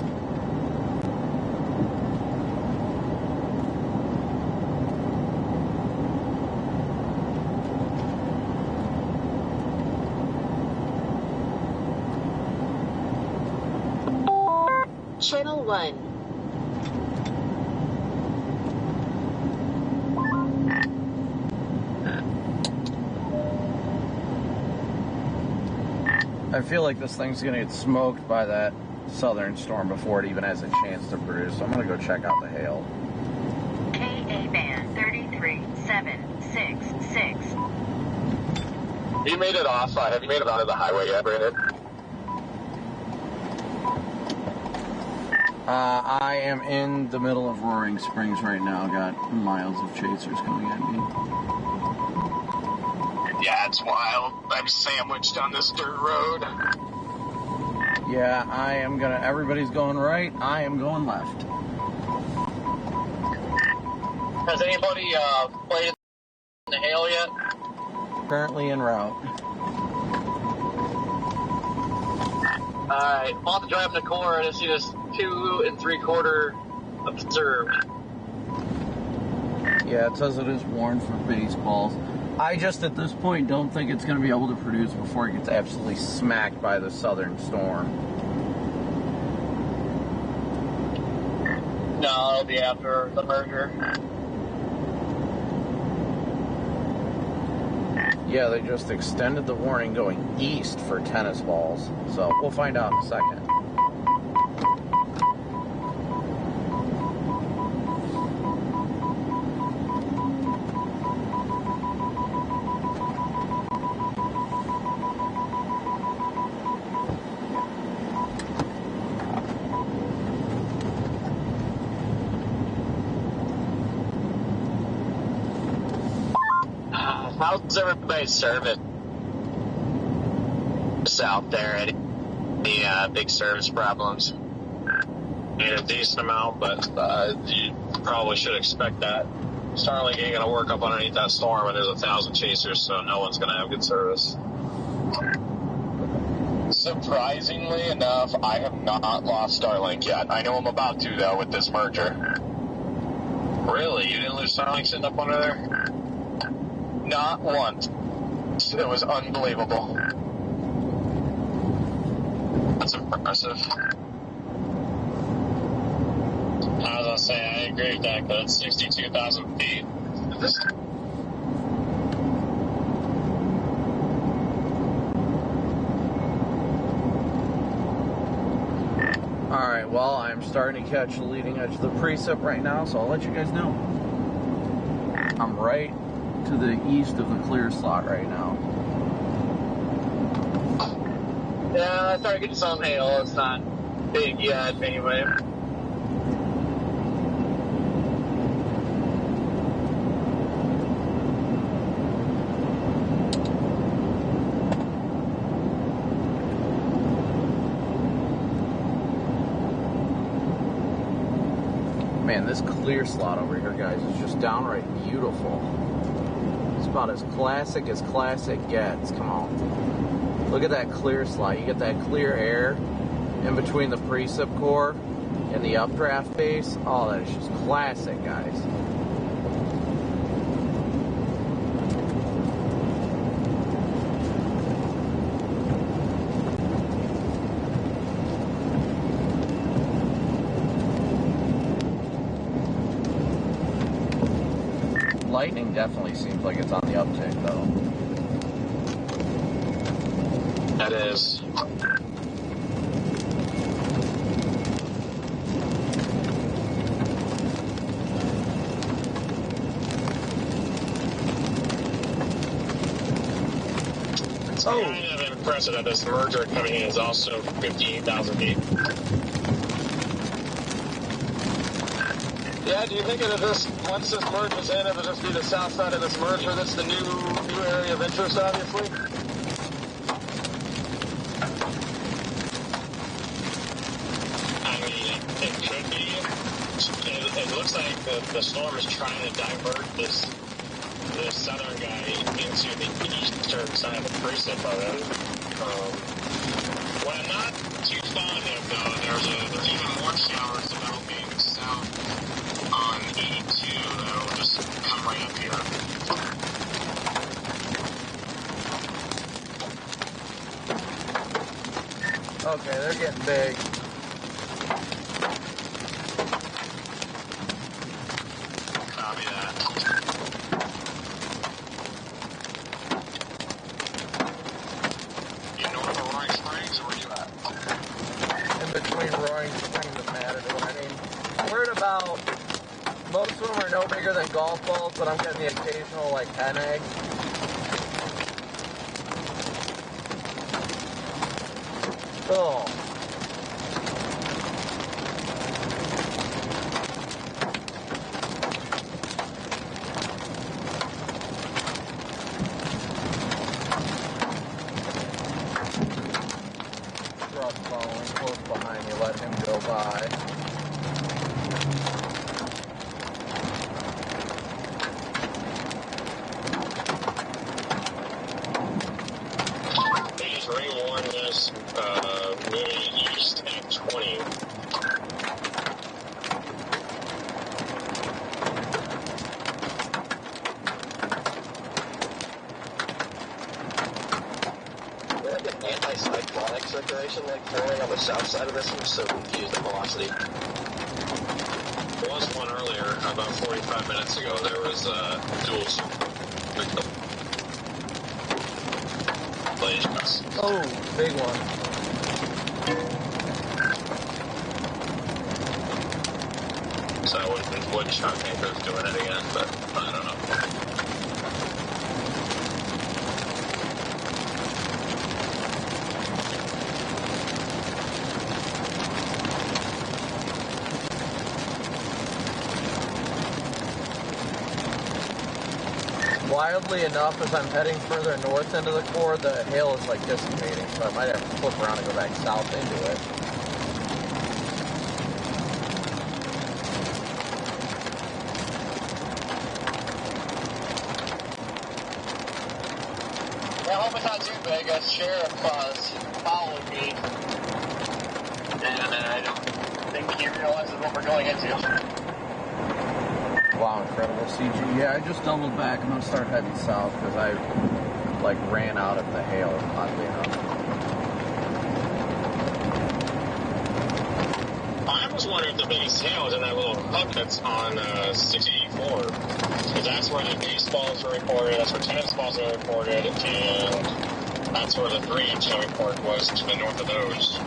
Speaker 8: Channel 1.
Speaker 3: I feel like this thing's gonna get smoked by that southern storm before it even has a chance to produce, so I'm gonna go check out the hail.
Speaker 8: KA band 33766.
Speaker 5: You made it off. Have you made it onto the highway yet, Brandon?
Speaker 3: I am in the middle of Roaring Springs right now. Got miles of chasers coming at me.
Speaker 5: Yeah, it's wild. I'm sandwiched on this dirt road.
Speaker 3: Yeah, everybody's going right. I am going left.
Speaker 1: Has anybody played in the hail yet?
Speaker 3: Currently en route.
Speaker 1: Alright, I'm off the drive in the core and I see this 2 3/4 observed.
Speaker 3: Yeah, it says it is warned for baseballs. I just, at this point, don't think it's going to be able to produce before it gets absolutely smacked by the southern storm.
Speaker 1: No, it'll be after the merger.
Speaker 3: Yeah, they just extended the warning going east for tennis balls. So we'll find out in a second.
Speaker 1: How's everybody's service out there? Any big service problems?
Speaker 2: A decent amount, but you probably should expect that. Starlink ain't going to work up underneath that storm, and there's 1,000 chasers, so no one's going to have good service.
Speaker 5: Surprisingly enough, I have not lost Starlink yet. I know I'm about to, though, with this merger.
Speaker 2: Really? You didn't lose Starlink sitting up under there?
Speaker 5: Not once. It was unbelievable.
Speaker 2: That's impressive. I was going to say, I agree with that, but it's 62,000 feet.
Speaker 3: Alright, well, I'm starting to catch the leading edge of the precip right now, so I'll let you guys know. I'm right to the east of the clear slot right now.
Speaker 1: Yeah, I started getting some hail. It's not big yet, anyway.
Speaker 3: Man, this clear slot over here, guys, is just downright beautiful. It's about as classic gets. Come on. Look at that clear slot. You get that clear air in between the precip core and the updraft base. Oh, that is just classic, guys. Lightning definitely seems like it's on the uptick, though.
Speaker 2: That is. It's kind of impressive that this merger coming in is also 58,000 feet.
Speaker 5: Yeah, do you think it'll just, once this merges in, it'll just be the south side of this merger that's the new area of interest, obviously?
Speaker 2: I mean, looks like the storm is trying to divert this southern guy into the eastern side of the precip of it. What I'm not too fond of, though, there's even more showers developing south on 82 that'll just come right up here.
Speaker 3: Okay, they're getting big.
Speaker 2: Copy that. You north of Roaring Springs, or where you at?
Speaker 3: In between Roaring Springs and Matador. I mean, we're at about, most of them are no bigger than golf balls, but I'm getting the occasional, like, hen egg. Oh. Truck following close behind you, let him go by.
Speaker 2: They just rewarned this, moving east at 20.
Speaker 1: We have an anti-cyclonic circulation like forming on the south side of this. I'm so confused at velocity.
Speaker 2: There was one earlier, about 45 minutes ago. There was dual circulations.
Speaker 3: Oh, big one.
Speaker 2: So I wouldn't shock me if it was doing it again, but I don't know.
Speaker 3: Wildly enough, as I'm heading further north into the core, the hail is like dissipating, so I might have to flip around and go back south into it.
Speaker 1: Yeah, I hope it's not too big. A sheriff following me. And I don't think he realizes what we're going into.
Speaker 3: Wow, incredible CG. Yeah, I just doubled back. I'm going to start heading south because I, like, ran out of the hail, oddly enough.
Speaker 2: I was wondering if the biggest hail was in that little hut that's on 64. Because that's where the baseballs were reported, that's where tennis balls were reported, and that's where the 3-inch report was to the north of those.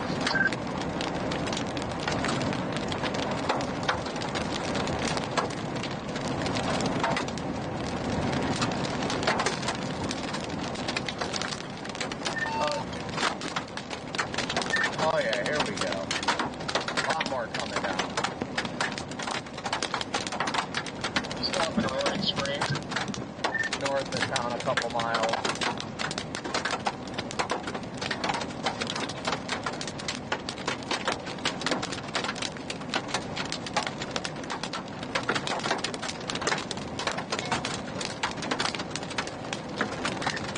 Speaker 3: Oh yeah, here we go. A lot more coming down.
Speaker 1: Stop at Roaring Springs.
Speaker 3: North of town a couple miles.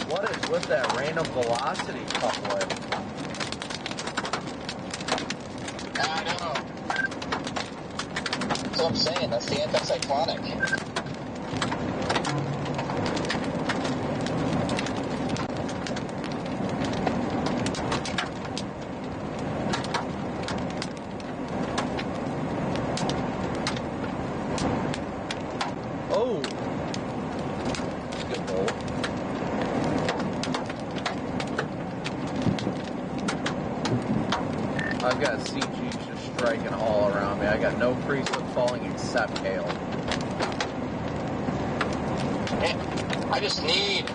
Speaker 3: What is with that random velocity couplet?
Speaker 1: I know. That's what I'm saying. That's the anticyclonic.
Speaker 3: Oh! Good goal. I've got CGs just striking all around me. I got no precip falling except hail.
Speaker 1: I just need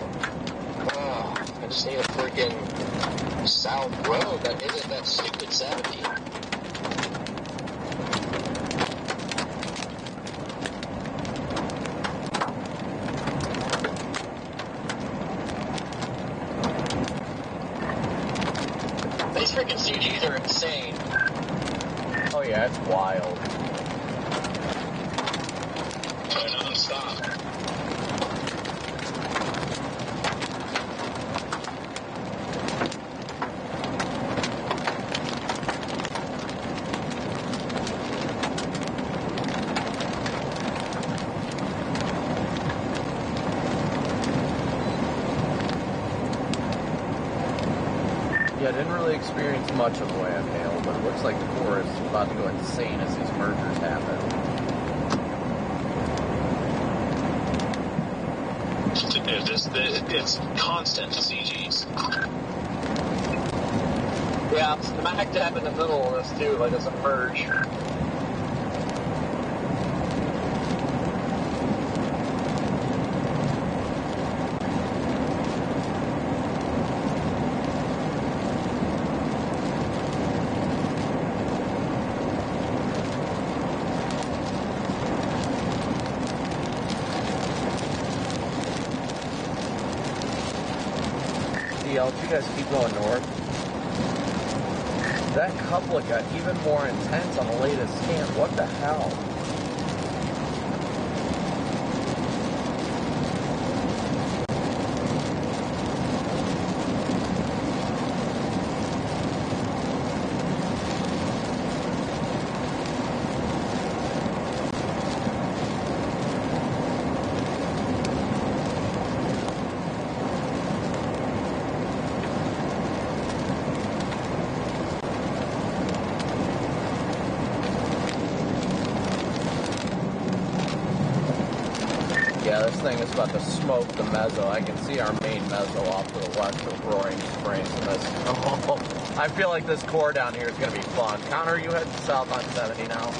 Speaker 1: a freaking south road that isn't that stupid 70. These freaking CGs are insane.
Speaker 3: Oh yeah, it's wild. Yeah, I didn't really experience much of the way of hail, but it looks like the core is about to go insane as these mergers happen.
Speaker 2: It's constant CGs.
Speaker 7: Yeah, smack dab in the middle of this too, like it's a merge.
Speaker 3: DL, you guys keep going north. That couplet got even more intense on the latest scan. What the hell? Yeah, this thing is about to smoke the mezzo. I can see our main mezzo off to the west of Roaring Springs. And this, oh, I feel like this core down here is going to be fun. Connor, you heading south on 70 now?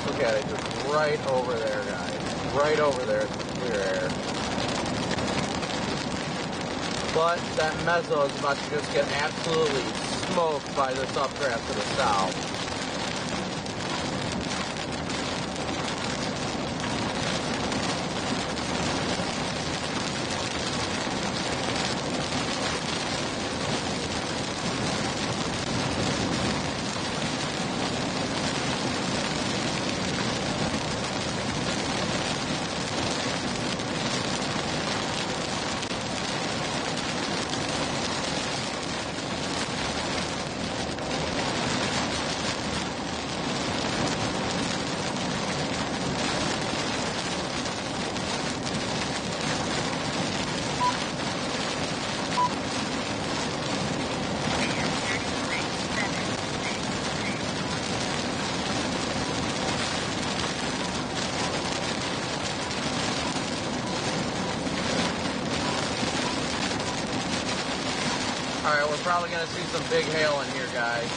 Speaker 3: Look at it, just right over there, guys. Right over there is the clear air. But that mezzo is about to just get absolutely smoked by this updraft to the south. Alright, we're probably going to see some big hail in here, guys.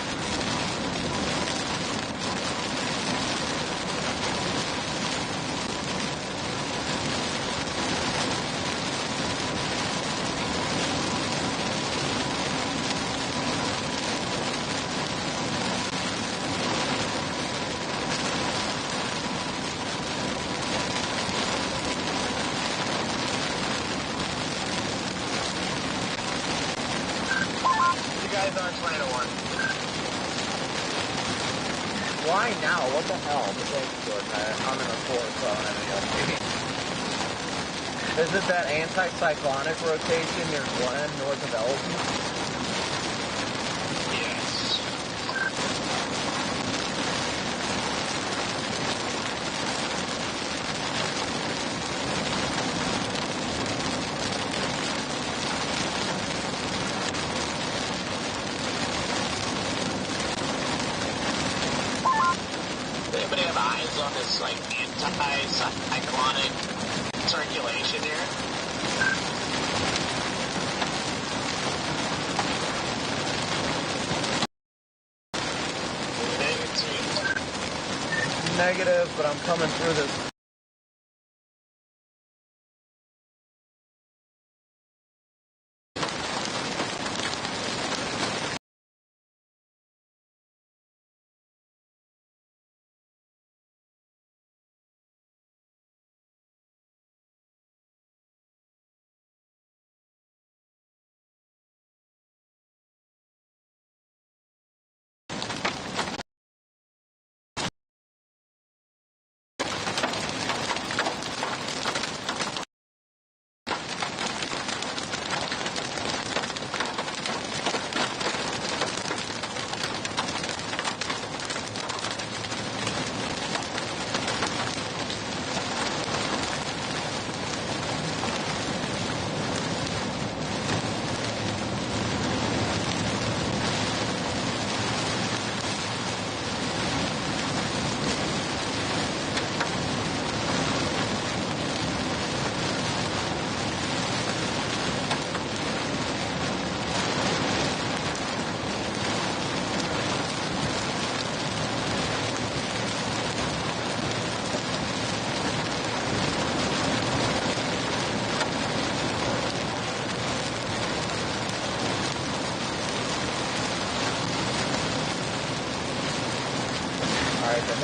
Speaker 7: On 20 to 1.
Speaker 3: Why now? What the hell? Thanks, Jordan. I'm in a 4, so I don't have any update. Is it that anticyclonic rotation near Glen, north of Elgin?
Speaker 7: Anybody have eyes on this like anti-cyclonic circulation here?
Speaker 3: Negative, but I'm coming through this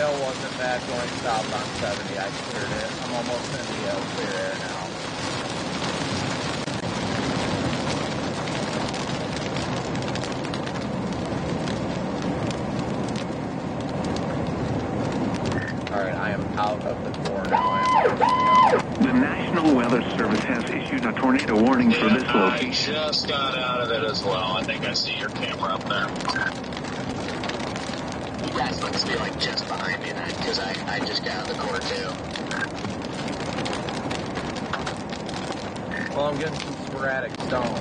Speaker 3: tail wasn't bad going south on 70. I cleared it. I'm almost in the clear air now. Alright, I am out of the core now.
Speaker 9: The National Weather Service has issued a tornado warning for this location.
Speaker 2: I just got out of it as well. I think I see your camera up there.
Speaker 7: You guys must be like just behind me then, because I just got out of the core too.
Speaker 3: Well, I'm getting some sporadic stones.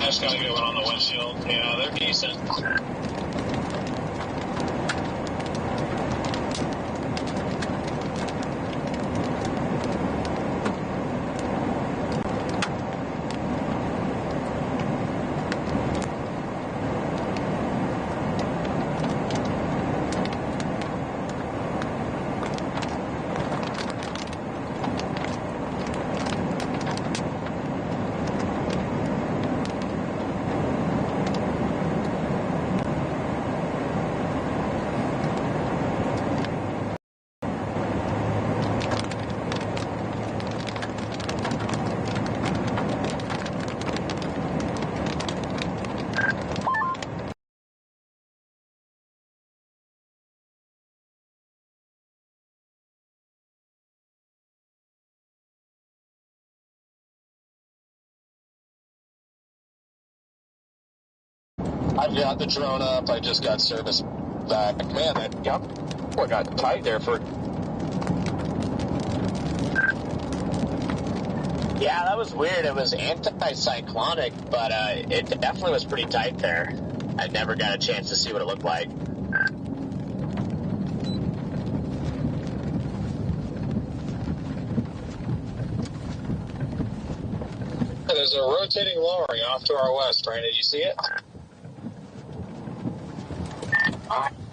Speaker 2: I just got a good one on the windshield. Yeah, they're decent.
Speaker 5: I've got the drone up. I just got service back. Man, that got tight there for...
Speaker 7: Yeah, that was weird. It was anti-cyclonic, but it definitely was pretty tight there. I never got a chance to see what it looked like.
Speaker 2: There's a rotating lowering off to our west, Ryan. Did you see it?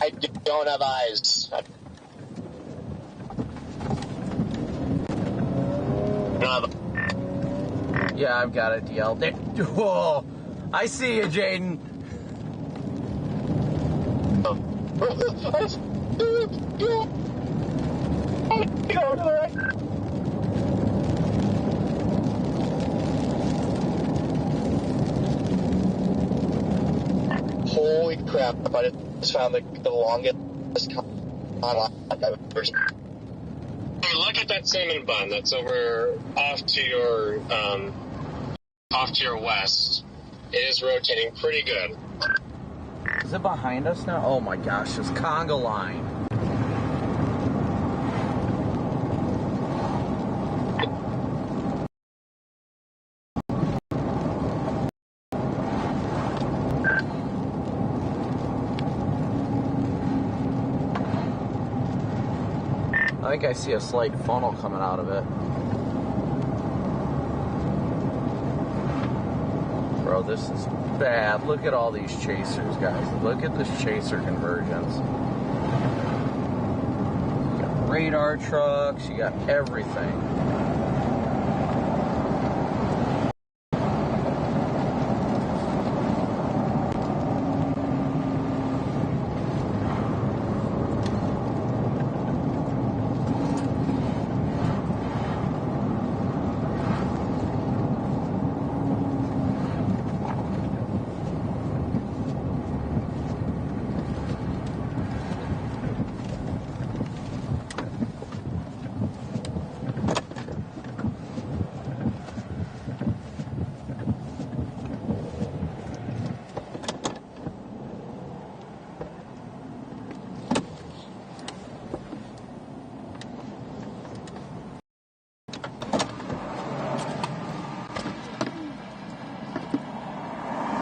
Speaker 7: I don't have eyes.
Speaker 3: Yeah, I've got it, DL. Whoa! I see you, Jaden.
Speaker 1: Holy crap, I just found the longest
Speaker 5: Hey, look at that salmon bun that's over off to your west. It is rotating pretty good.
Speaker 3: Is it behind us now? Oh my gosh, this conga line. I think I see a slight funnel coming out of it. Bro, this is bad. Look at all these chasers, guys. Look at this chaser convergence. You got radar trucks, you got everything.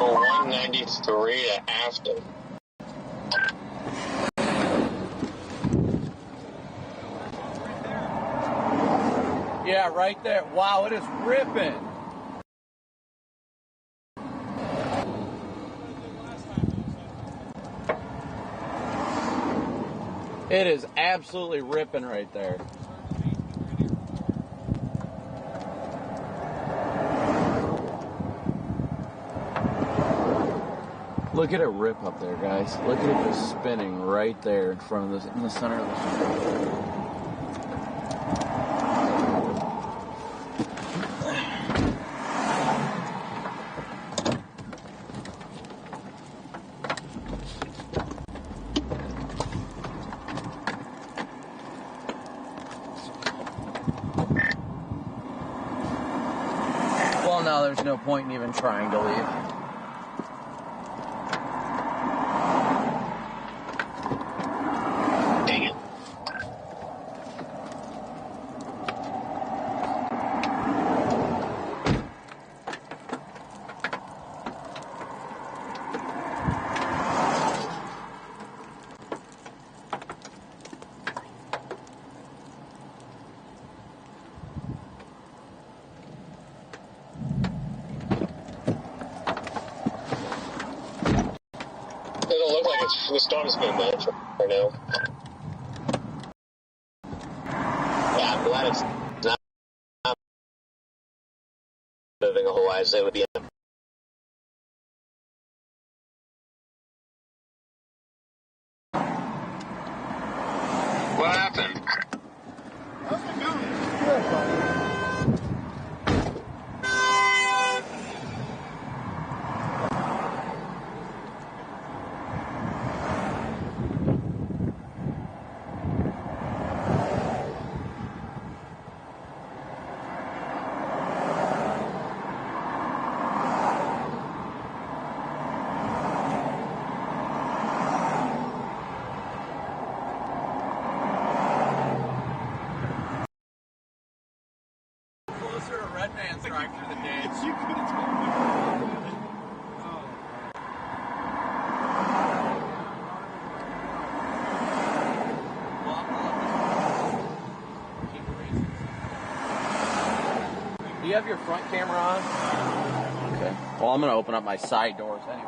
Speaker 5: Oh, 193 to Afton.
Speaker 3: Yeah, right there. Wow, it is ripping. It is absolutely ripping right there. Look at it rip up there, guys. Look at it just spinning right there in front of in the center of the street. Well, now there's no point in even trying to leave.
Speaker 5: Doesn't look like the storm's being managed right now. Yeah, I'm glad it's not moving, otherwise it would be. What happened?
Speaker 6: How's it going? Good, buddy.
Speaker 3: Closer to Red Man's drive through the day.
Speaker 6: You could have told me.
Speaker 3: Do you have your front camera on? Okay. Well, I'm going to open up my side doors anyway.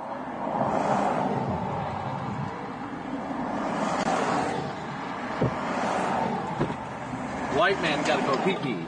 Speaker 3: White man got to go pee-pee.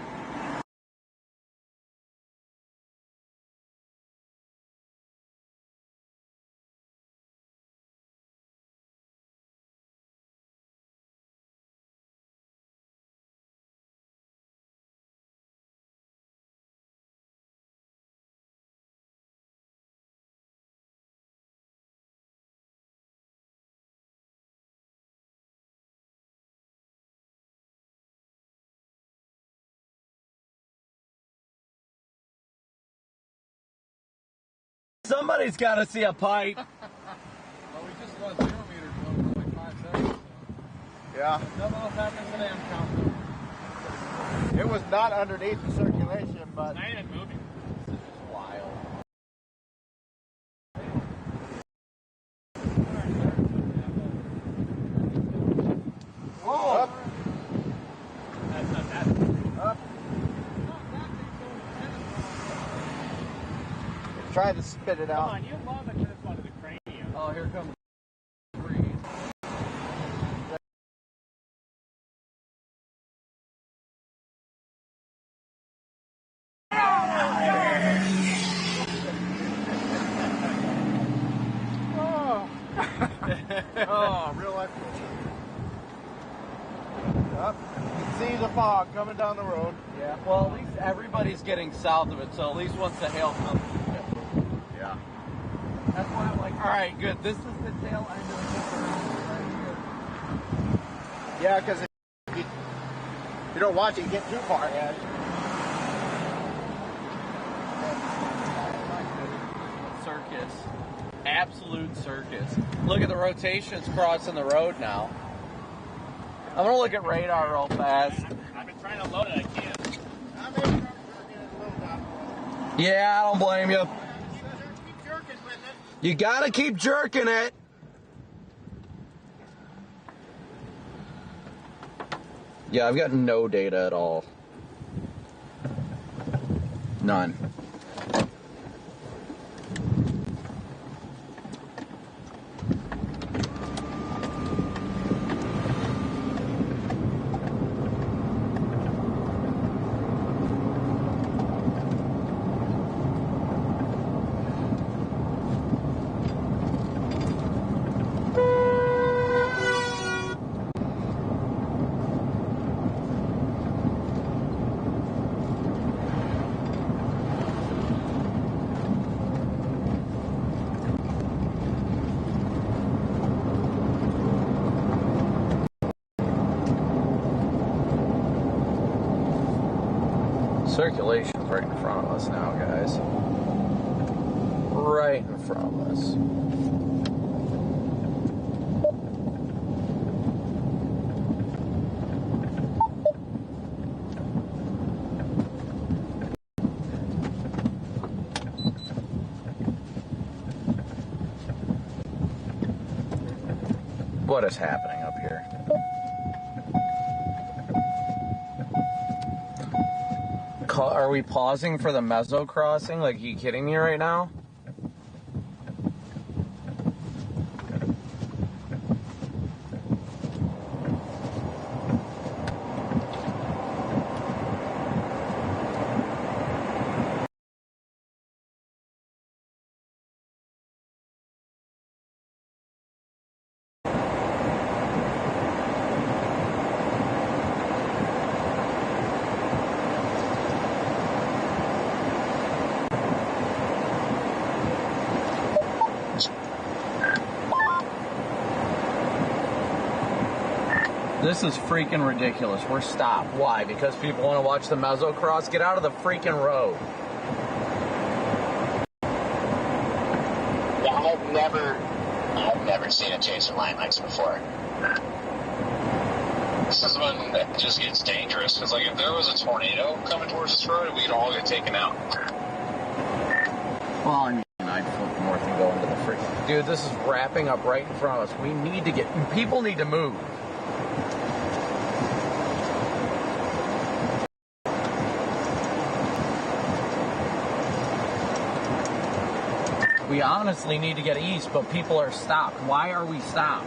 Speaker 3: Somebody's got to see a pipe.
Speaker 10: Well, we just lost 0 meters, 1.5 seconds.
Speaker 6: Yeah.
Speaker 10: Nothing else happened to them count.
Speaker 6: It was not underneath the circulation, but.
Speaker 10: Not even moving.
Speaker 3: This is just wild.
Speaker 6: Whoa! Up.
Speaker 10: That's not that.
Speaker 6: Up. Try to spit it
Speaker 10: Come
Speaker 6: out.
Speaker 10: on, you love it when it's one of the cranium.
Speaker 3: Oh, here comes
Speaker 6: Oh, real life. Up. You can see the fog coming down the road.
Speaker 3: Yeah. Well, at least everybody's getting south of it, so at least once the hail comes.
Speaker 6: Yeah.
Speaker 3: That's why I'm like, all right, good. This is the tail end of the right here.
Speaker 6: Yeah, because if you don't watch it, you get too far ahead.
Speaker 3: Circus. Absolute circus. Look at the rotations crossing the road now. I'm going to look at radar real fast.
Speaker 10: I've been trying to load it, I can't.
Speaker 3: Yeah, I don't blame you. You got to keep jerking it. Yeah, I've got no data at all. None. Circulation's right in front of us now, guys. Right in front of us. What is happening up here? Are we pausing for the Mezzo crossing? Like, are you kidding me right now? This is freaking ridiculous. We're stopped. Why? Because people want to watch the Mezzo cross? Get out of the freaking road.
Speaker 7: Yeah, I've never seen a chaser line like this before.
Speaker 2: This is when it just gets dangerous. Because, like, if there was a tornado coming towards this road, we'd all get taken out.
Speaker 3: Well, I mean, I'd flip north and go into the freaking... Dude, this is wrapping up right in front of us. We need to get... People need to move. We honestly need to get east, but people are stopped. Why are we stopped?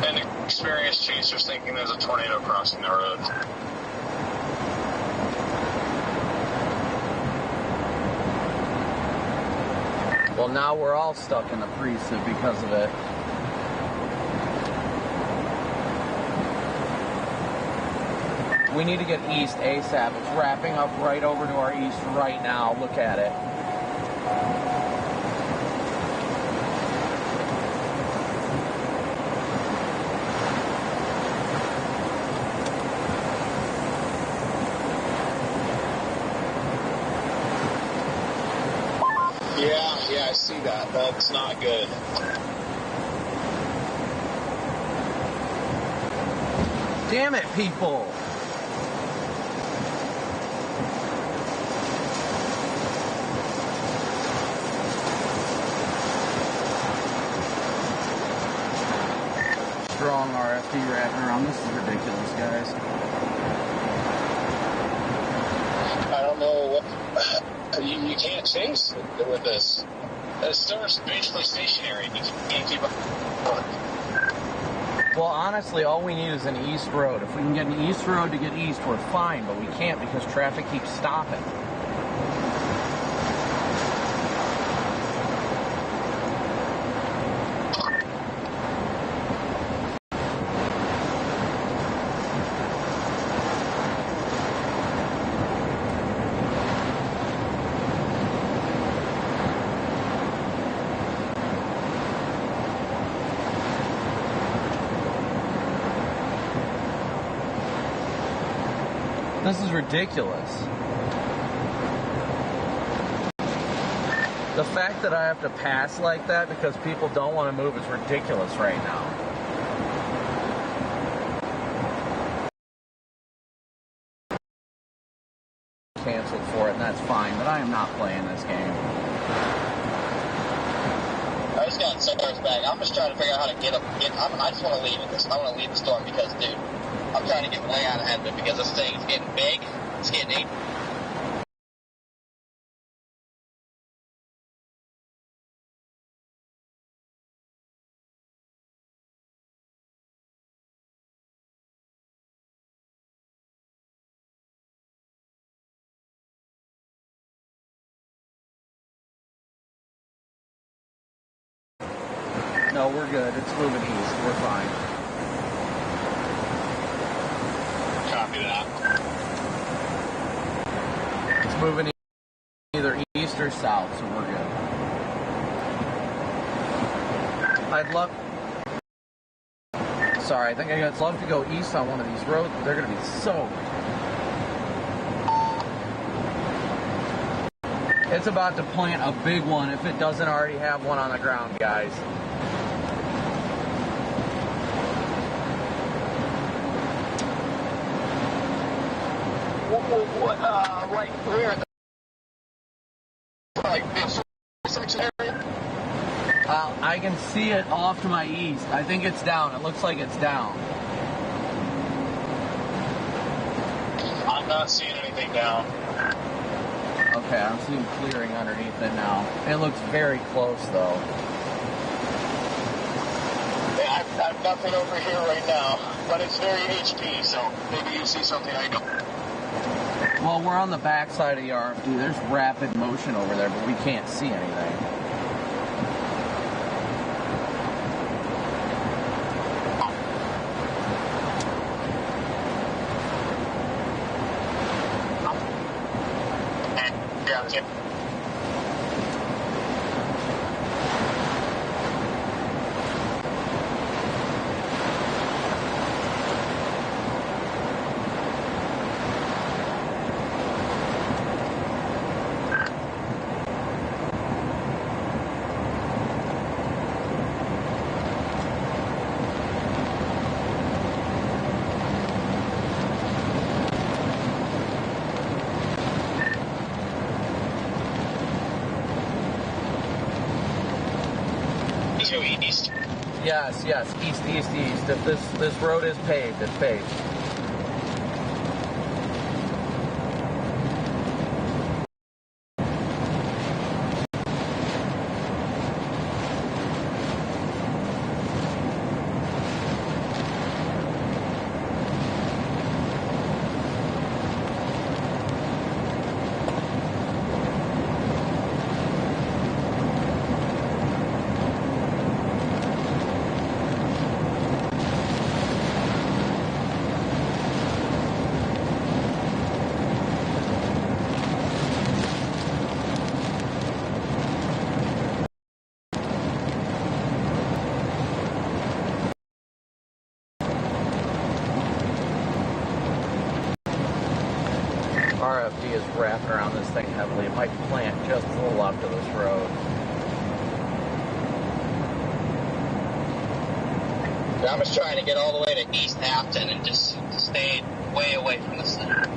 Speaker 2: And experienced chasers thinking there's a tornado crossing the road.
Speaker 3: Well, now we're all stuck in the pre-sieve because of it. We need to get east ASAP. It's wrapping up right over to our east right now. Look at it.
Speaker 2: Yeah, I see that. That's not good.
Speaker 3: Damn it, people! Strong RFD wrapping around. This is ridiculous, guys.
Speaker 2: I don't know what... You can't chase with this. The store's basically stationary. You can't keep up.
Speaker 3: Well, honestly, all we need is an east road. If we can get an east road to get east, we're fine, but we can't because traffic keeps stopping. This is ridiculous. The fact that I have to pass like that because people don't want to move is ridiculous right now. Canceled for it, and that's fine, but I am not playing this game.
Speaker 7: I just got Sarah's bag. I'm just trying to figure out how to get up. I just want to leave this. I want to leave the store because, dude, I'm trying to get way out ahead of it because this thing is getting big. It's getting...
Speaker 3: No, we're good. It's moving east. We're fine.
Speaker 2: Copy that.
Speaker 3: It's moving either east or south, so we're good. I'd love... Sorry, I think I'd love to go east on one of these roads, but they're going to be soaked. It's about to plant a big one if it doesn't already have one on the ground, guys.
Speaker 6: Right where? Like this section area?
Speaker 3: I can see it off to my east. I think it's down. It looks like it's down.
Speaker 5: I'm not seeing anything down.
Speaker 3: Okay, I'm seeing clearing underneath it now. It looks very close, though.
Speaker 6: Yeah, I've nothing over here right now, but it's very HP, so maybe you see something I don't.
Speaker 3: Well, we're on the back side of the RFD. There's rapid motion over there, but we can't see anything.
Speaker 6: Yeah.
Speaker 5: East.
Speaker 3: Yes, east. If this road is paved, it's paved. RFD is wrapping around this thing heavily. It might plant just to the left of this road.
Speaker 1: I'm just trying to get all the way to East Afton and just stay way away from the center.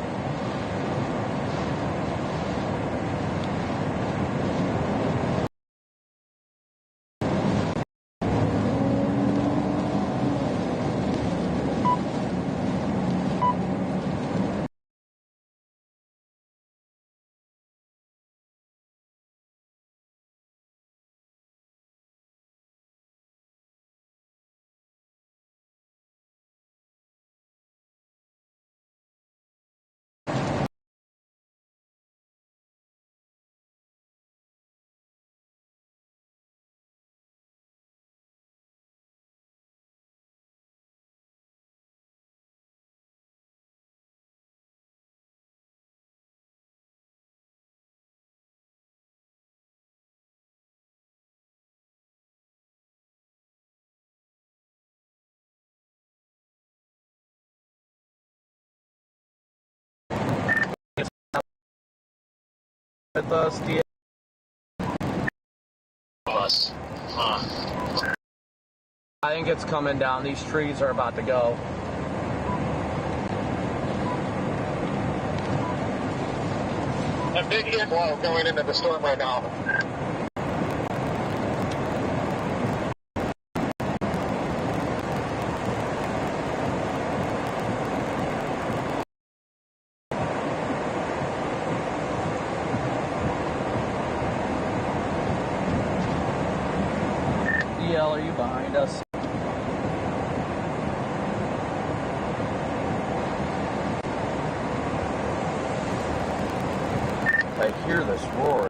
Speaker 3: With us,
Speaker 5: Bus.
Speaker 3: I think it's coming down. These trees are about to go.
Speaker 6: A big hit blow going into the storm right now.
Speaker 3: EL, are you behind us? I hear this roar.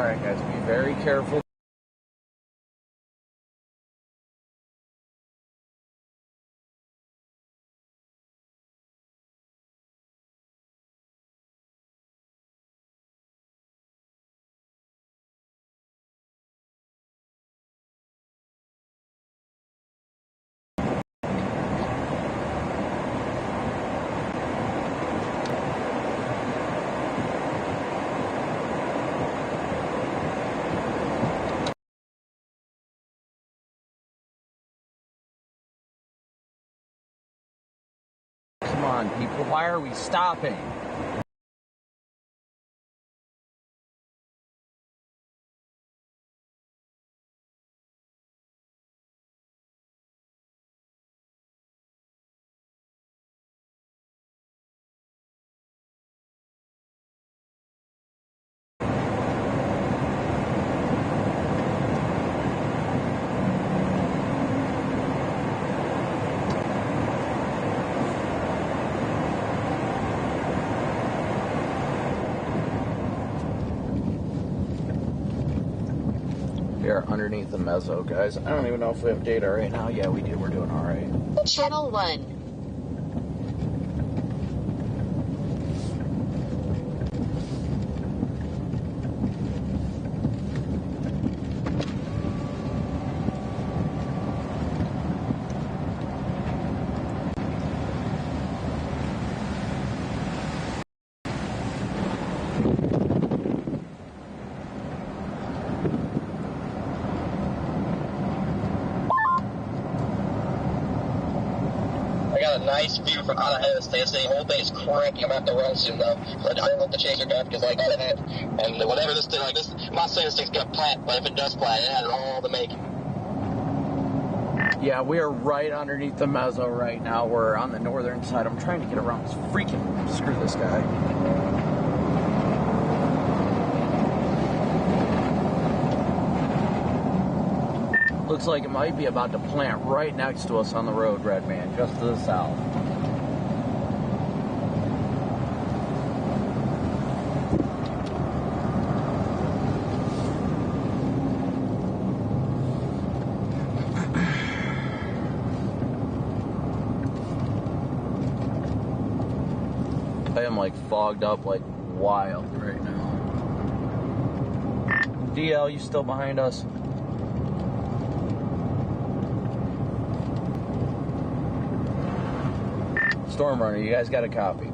Speaker 3: Alright guys, be very careful. Come on, people, why are we stopping? We are underneath the mezzo, guys. I don't even know if we have data right now. Yeah, we do. We're doing all right.
Speaker 8: Channel 1.
Speaker 1: I got a nice view from out ahead of the stage. The whole thing is cranking. I'm going to have to run soon, though. So I didn't let the chaser back because, like, that. And whatever this thing, like, this, I'm not saying this thing's going to plant, but if it does plant, it has all to make.
Speaker 3: Yeah, we are right underneath the mezzo right now. We're on the northern side. I'm trying to get around this freaking... Screw this guy. Looks like it might be about to plant right next to us on the road, Redman, just to the south. I am like fogged up like wild right now. DL, you still behind us? Storm Runner, you guys got a copy?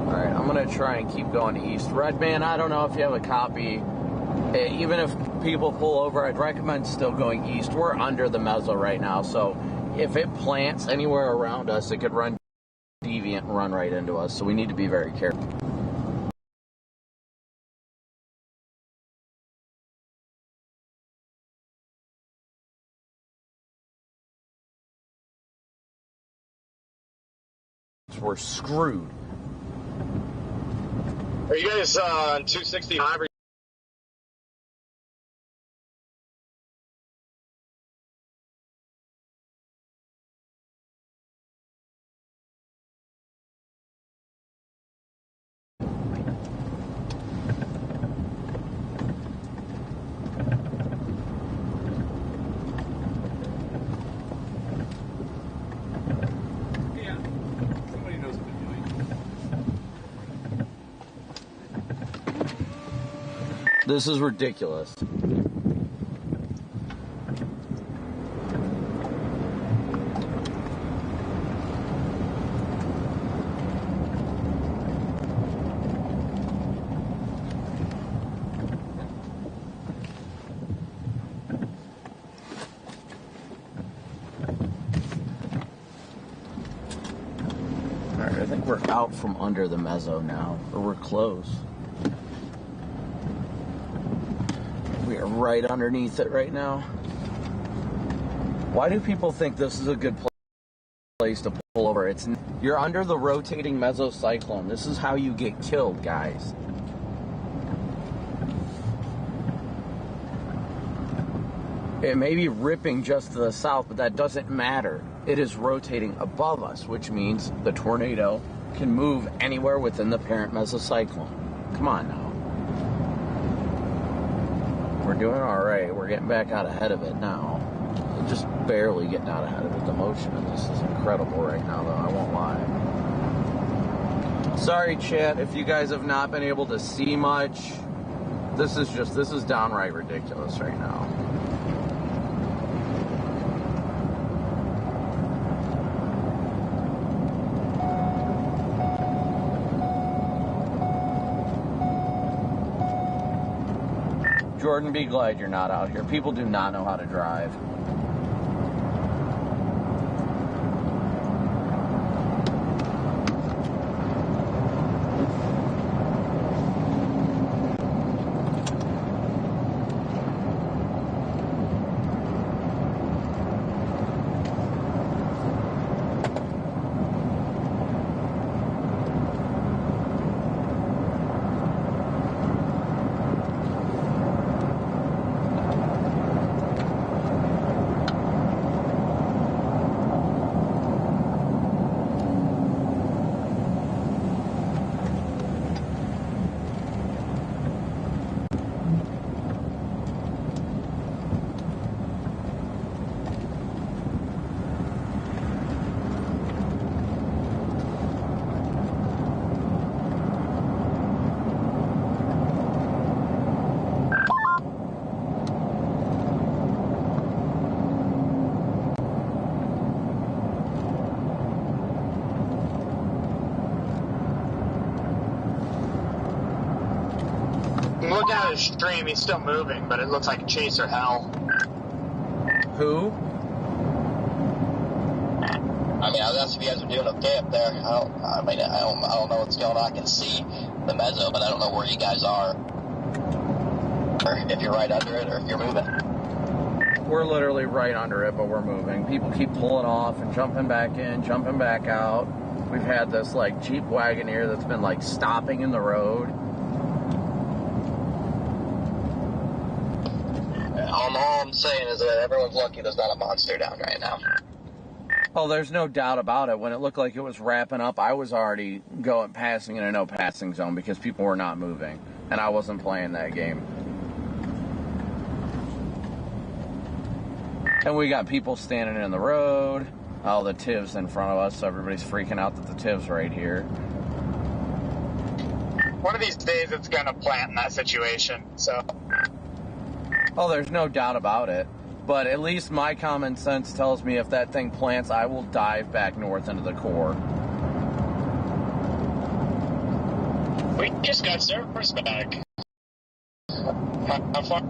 Speaker 3: Alright, I'm gonna try and keep going east. Redman, I don't know if you have a copy. Even if people pull over, I'd recommend still going east. We're under the mezzo right now, so if it plants anywhere around us, it could run deviant and run right into us, so we need to be very careful. We're screwed.
Speaker 5: Are you guys on 265?
Speaker 10: Yeah. Somebody knows what they're doing.
Speaker 3: This is ridiculous. Alright, I think we're out from under the mezzo now, or we're close. We are right underneath it right now. Why do people think this is a good place? place to pull over. You're under the rotating mesocyclone. This is how you get killed, guys. It may be ripping just to the south, but that doesn't matter. It is rotating above us, which means the tornado can move anywhere within the parent mesocyclone. Come on now. We're doing all right. We're getting back out ahead of it now. Just barely getting out ahead of it. The motion of this is incredible right now, though. I won't lie. Sorry, chat, if you guys have not been able to see much. This is downright ridiculous right now. Jordan, be glad you're not out here. People do not know how to drive.
Speaker 7: Look at his stream, he's still moving, but it looks like Chaser Hell.
Speaker 3: Who?
Speaker 1: I mean, I was asking if you guys are doing okay up there. I don't know what's going on. I can see the mezzo, but I don't know where you guys are. Or if you're right under it, or if you're moving.
Speaker 3: We're literally right under it, but we're moving. People keep pulling off and jumping back in, jumping back out. We've had this, like, Jeep Wagoneer that's been, like, stopping in the road.
Speaker 1: All I'm saying is that everyone's lucky there's not a monster down right now.
Speaker 3: Oh, there's no doubt about it. When it looked like it was wrapping up, I was already passing in a no passing zone because people were not moving, and I wasn't playing that game. And we got people standing in the road. Oh, the TIV's in front of us, so everybody's freaking out that the TIV's right here.
Speaker 7: One of these days it's gonna plant in that situation, so.
Speaker 3: Oh, there's no doubt about it. But at least my common sense tells me if that thing plants, I will dive back north into the core.
Speaker 7: We just got service back. How far?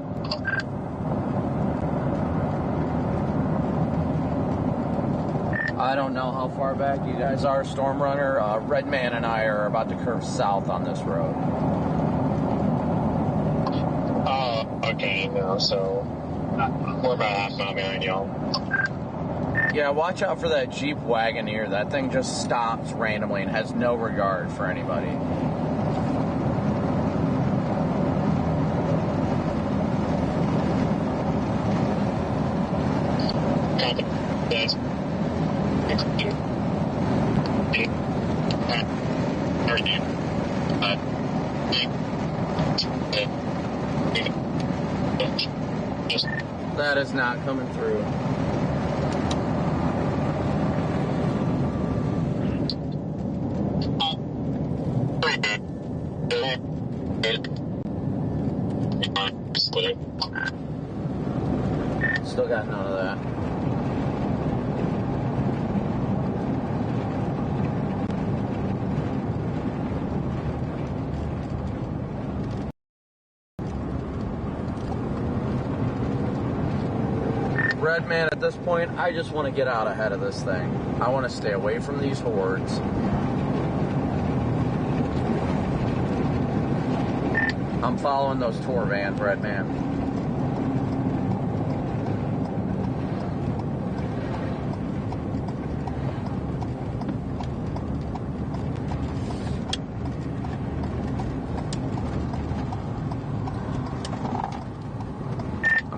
Speaker 3: I don't know how far back you guys are, Stormrunner. Redman and I are about to curve south on this road.
Speaker 7: Oh, okay, no, so we're about half a mile behind y'all.
Speaker 3: Yeah, watch out for that Jeep Wagoneer. That thing just stops randomly and has no regard for anybody. That is not coming through. Still got none of that. Redman, at this point, I just want to get out ahead of this thing. I want to stay away from these hordes. I'm following those tour vans, Redman.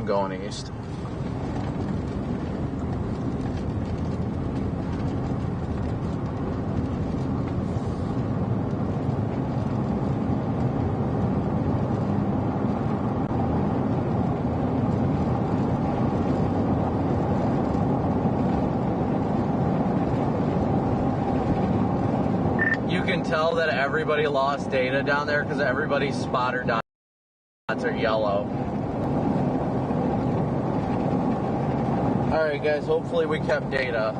Speaker 3: going east. You can tell that everybody lost data down there because everybody's spotter dots are yellow. Alright guys, hopefully we kept data.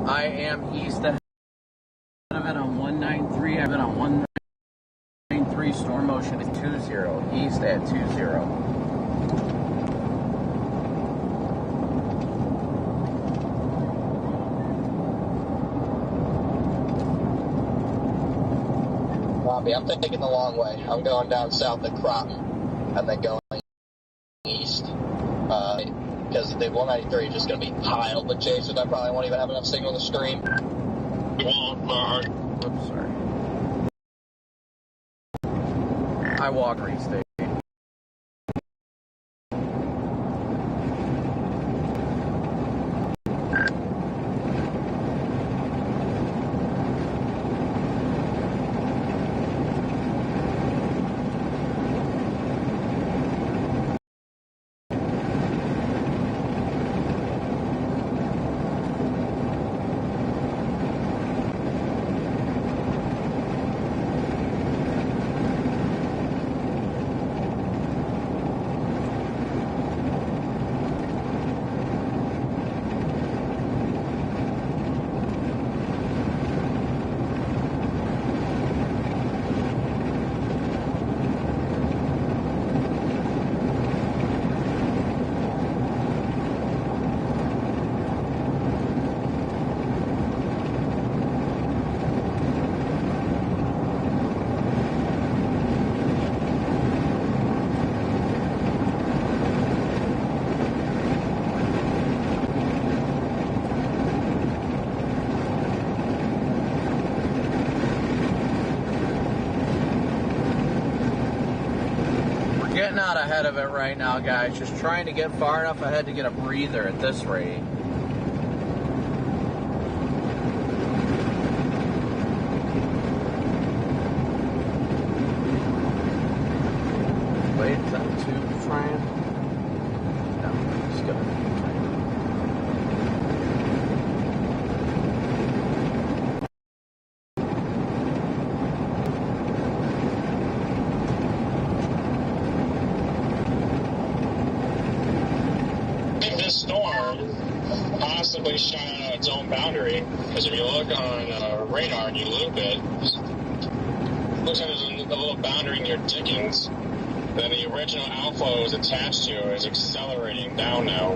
Speaker 3: I am east ahead of it on 193. I've been on 193. Storm motion is 20. East at 20.
Speaker 1: Bobby, I'm taking the long way. I'm going down south at Crop and then going east. Because the 193 is just going to be piled with chasers. I probably won't even have enough signal to stream.
Speaker 3: Oops, sorry. I walk restate. Getting out ahead of it right now, guys. Just trying to get far enough ahead to get a breather at this rate. Wait, is that a tube trying? No, just gonna.
Speaker 5: This storm possibly shot out its own boundary, because if you look on radar and you loop it, looks like there's a little boundary near Dickens that the original outflow was attached to is accelerating down now.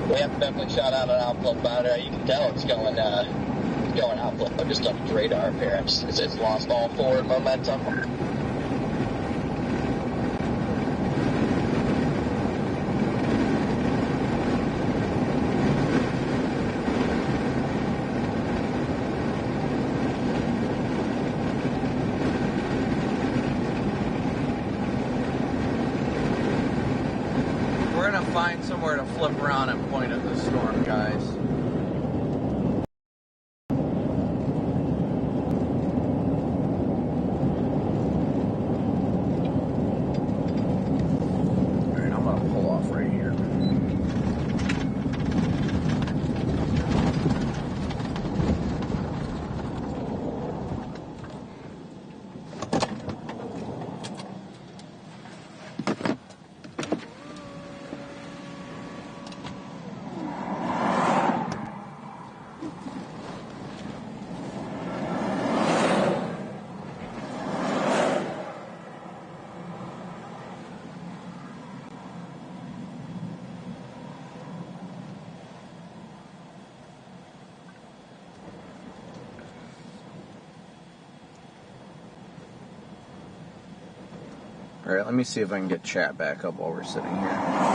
Speaker 1: We have definitely shot out an outflow boundary. You can tell it's going outflow just on its radar appearance. It's lost all forward momentum.
Speaker 3: We're gonna find somewhere to flip around and point at the storm, guys. Alright, I'm gonna pull off right here. All right, let me see if I can get chat back up while we're sitting here.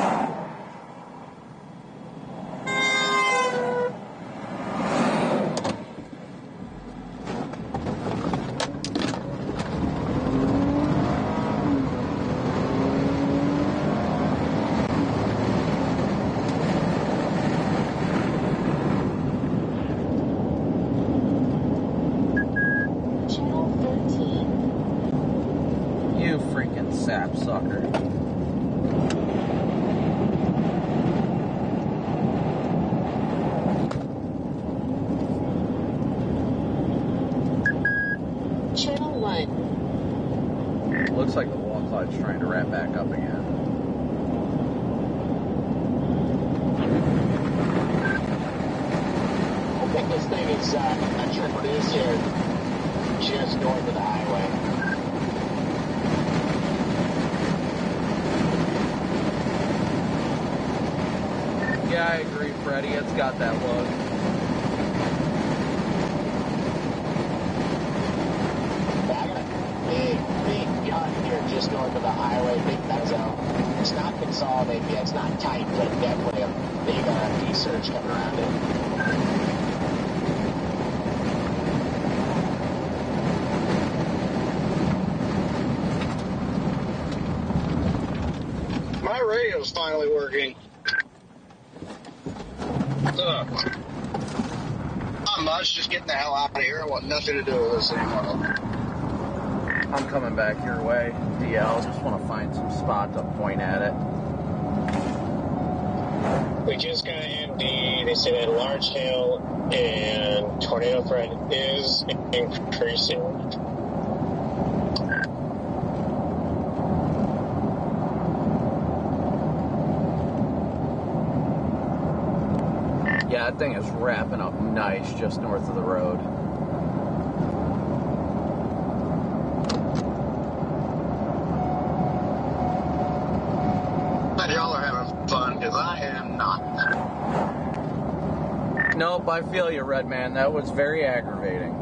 Speaker 3: You freaking sap sucker.
Speaker 8: Channel 1.
Speaker 3: Looks like the wall cloud's trying to wrap back up again.
Speaker 7: I think this thing is tripled here, just north of the highway.
Speaker 3: Yeah, I agree, Freddie. It's got that look.
Speaker 7: I got a big gun here just north of the highway, big mezzo. It's not consolidated yet, it's not tight, but definitely a big D-surge coming around it.
Speaker 6: My radio's finally working. Not much, just getting the hell out of here. I want nothing to do with this anymore.
Speaker 3: I'm coming back your way, DL. Just want to find some spot to point at it.
Speaker 5: We just got MD. They say that large hail and tornado threat is increasing.
Speaker 3: Yeah, that thing is wrapping up nice just north of the road.
Speaker 6: But y'all are having fun, because I am not.
Speaker 3: Nope, I feel you, Red Man. That was very aggravating.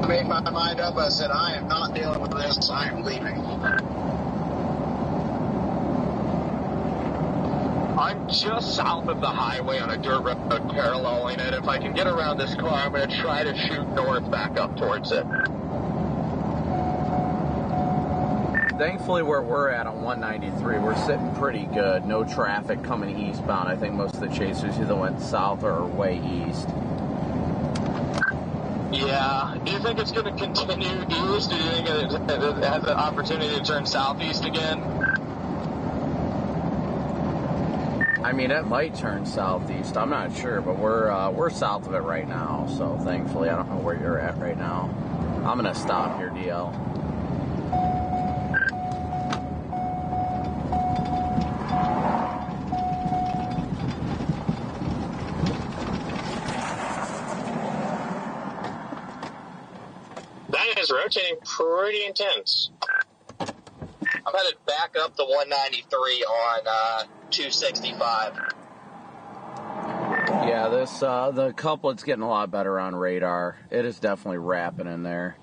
Speaker 6: I made my mind up. I said, I am not dealing with this. I am leaving.
Speaker 5: I'm just south of the highway on a dirt road paralleling it. If I can get around this car, I'm going to try to shoot north back up towards it.
Speaker 3: Thankfully, where we're at on 193, we're sitting pretty good. No traffic coming eastbound. I think most of the chasers either went south or way east.
Speaker 5: Yeah. Do you think it's going to continue east, or do you think it has an opportunity to turn southeast again?
Speaker 3: I mean, it might turn southeast. I'm not sure, but we're south of it right now. So thankfully, I don't know where you're at right now. I'm gonna stop here, DL.
Speaker 5: That is rotating pretty intense.
Speaker 1: I'm headed back up the 193 on 265.
Speaker 3: Yeah, this the couplet's getting a lot better on radar. It is definitely wrapping in there.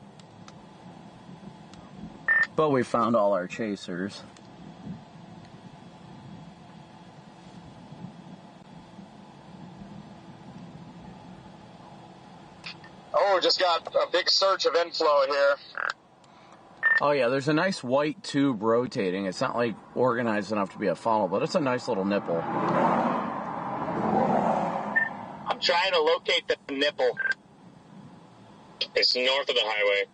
Speaker 3: But we found all our chasers.
Speaker 5: Oh, just got a big surge of inflow here.
Speaker 3: Oh yeah, there's a nice white tube rotating. It's not like organized enough to be a funnel, but it's a nice little nipple.
Speaker 5: I'm trying to locate the nipple. It's north of the highway.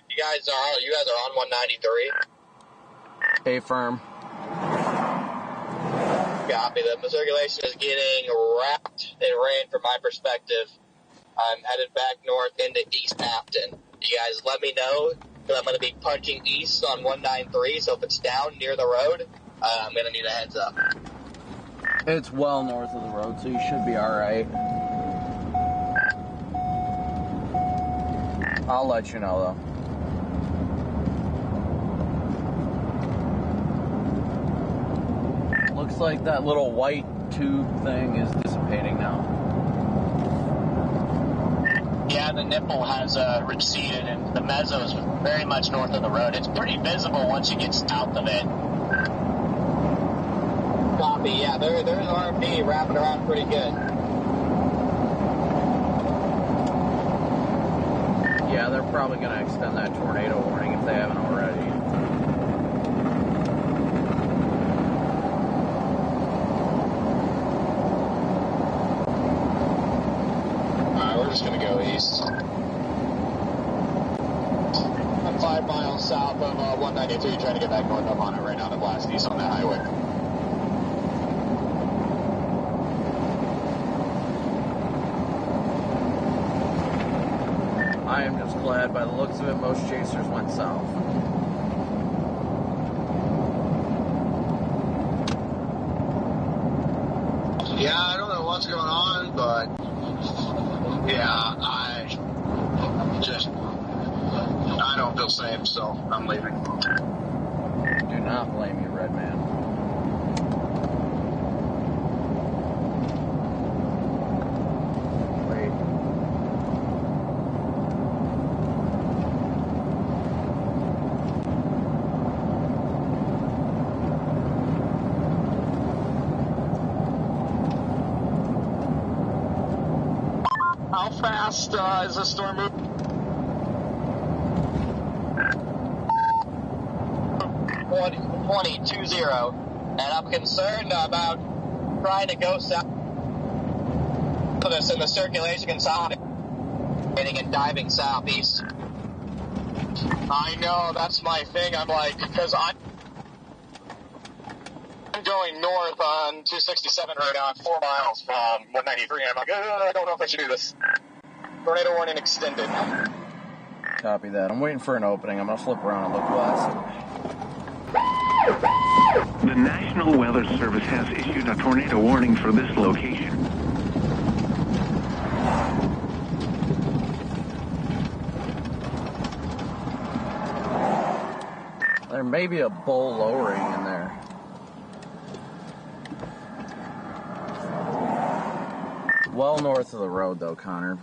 Speaker 1: You guys are on 193.
Speaker 3: Hey, firm.
Speaker 1: Copy. The circulation is getting wrapped in rain from my perspective. I'm headed back north into East Afton. You guys let me know, because I'm going to be punching east on 193, so if it's down near the road, I'm going to need a heads up.
Speaker 3: It's well north of the road, so you should be alright. I'll let you know, though. Looks like that little white tube thing is dissipating now.
Speaker 5: Yeah,
Speaker 7: Yeah, the nipple has receded, and the mezzo is very much north of the road. It's pretty visible once you get south of it.
Speaker 1: Copy, yeah, there's an RFD wrapping around pretty good.
Speaker 3: Yeah, they're probably going to extend that tornado warning if they haven't already.
Speaker 2: Alright, we're just going to go east.
Speaker 5: I'm 5 miles south of 193, trying to get back north. I'm on it right now to blast east on that highway.
Speaker 3: I am just glad by the looks of it, most chasers went south.
Speaker 6: Yeah, I don't know what's going on, but yeah, I don't feel safe, so I'm leaving.
Speaker 3: Do not blame you, Red Man. Wait.
Speaker 5: How fast is the storm moving?
Speaker 7: 20, and I'm concerned about trying to go south of this in the circulation consolidating and diving southeast.
Speaker 5: I know, that's my thing. I'm like, because I'm going north on 267 right now. I'm 4 miles from 193, and I'm like, I don't know if I should do this. Tornado warning extended.
Speaker 3: Copy that. I'm waiting for an opening. I'm going to flip around and look west.
Speaker 9: The National Weather Service has issued a tornado warning for this location.
Speaker 3: There may be a bull lowering in there. Well north of the road, though, Connor.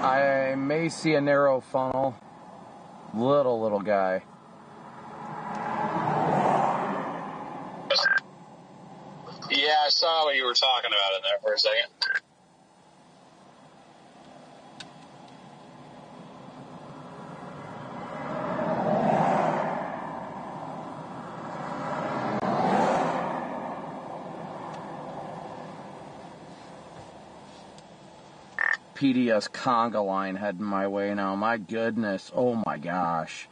Speaker 3: I may see a narrow funnel. Little guy.
Speaker 2: Yeah, I saw what you were talking about in there for a second.
Speaker 3: PDS conga line heading my way now. My goodness. Oh my gosh.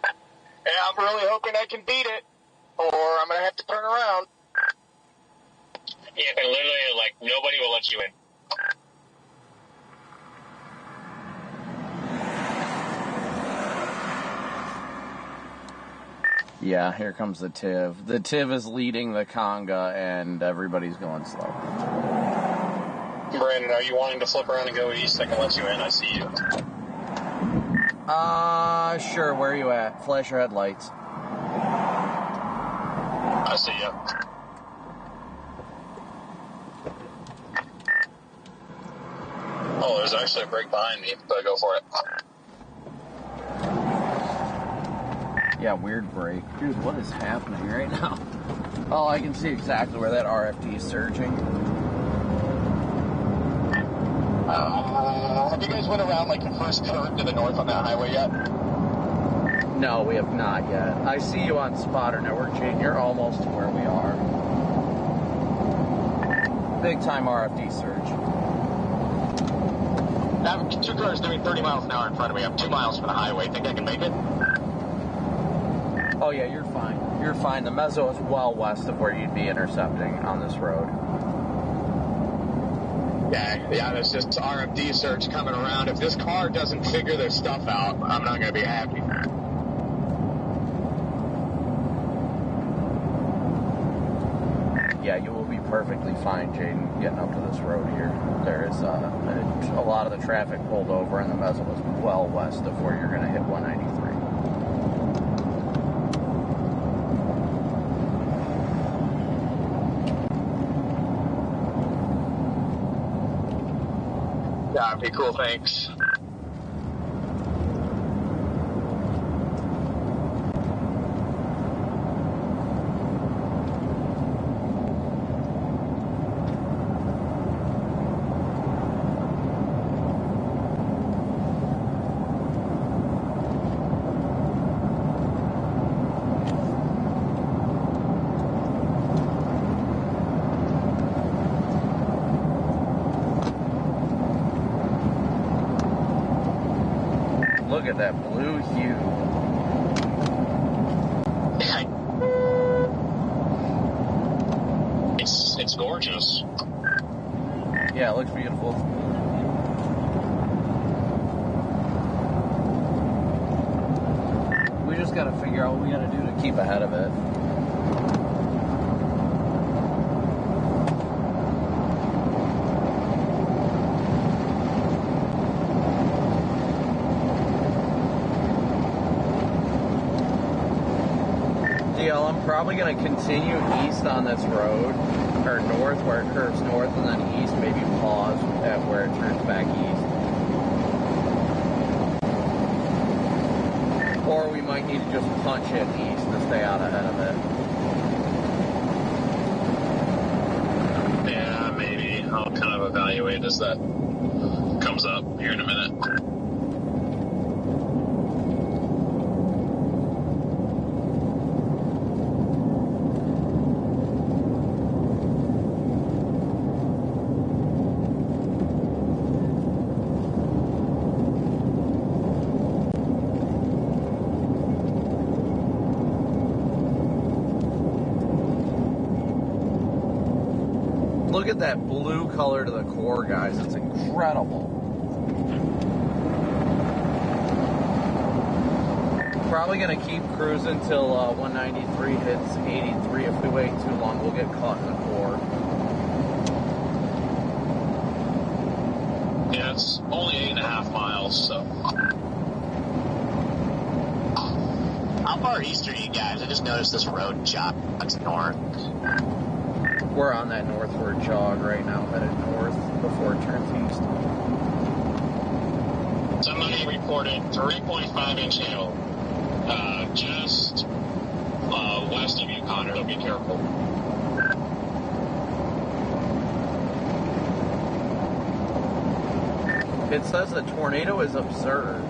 Speaker 5: Yeah, I'm really hoping I can beat it, or I'm going to have to turn around.
Speaker 7: Yeah, but literally, like, nobody will let you in.
Speaker 3: Yeah, here comes the TIV. The TIV is leading the conga, and everybody's going slow.
Speaker 2: Brandon, are you wanting to flip around and go east? I can let you in. I see you.
Speaker 3: Sure. Where are you at? Flash your headlights.
Speaker 2: I see you. Oh, there's actually a break behind me, but go for it.
Speaker 3: Yeah, weird break. Dude, what is happening right now? Oh, I can see exactly where that RFD is surging.
Speaker 5: Have you guys went around like the first curve to the north on that highway yet?
Speaker 3: No, we have not yet. I see you on Spotter Network, Jane. You're almost to where we are. Big time RFD surge.
Speaker 5: I have 2 cars doing 30 miles an hour in front of me. I'm 2 miles from the highway. Think I can make it?
Speaker 3: Oh yeah, you're fine. You're fine. The mezzo is well west of where you'd be intercepting on this road.
Speaker 5: Yeah, there's just RFD surge coming around. If this car doesn't figure their stuff out, I'm not going to be happy.
Speaker 3: Yeah, you will be perfectly fine, Jaden, getting up to this road here. There is a lot of the traffic pulled over, and the Mesa was well west of where you're going to hit 193.
Speaker 5: Yeah, it'd be cool, thanks.
Speaker 3: Look at that blue hue.
Speaker 2: It's gorgeous.
Speaker 3: Yeah, it looks beautiful. We just got to figure out what we got to do to keep ahead of it. I'm probably going to continue east on this road, or north where it curves north, and then east, maybe pause at where it turns back east. Or we might need to just punch it east to stay out ahead of it.
Speaker 2: Yeah, maybe. I'll kind of evaluate as that comes up here in a minute.
Speaker 3: Look at that blue color to the core, guys. It's incredible. Probably going to keep cruising till 193 hits 83. If we wait too long, we'll get caught in the core.
Speaker 2: Yeah, it's only 8.5 miles, so.
Speaker 7: How far east are you guys? I just noticed this road jogs north.
Speaker 3: We're on that northward jog right now, headed north before it turns east.
Speaker 2: Somebody reported 3.5-inch hail just west of you, Connor, so be careful.
Speaker 3: It says the tornado is observed.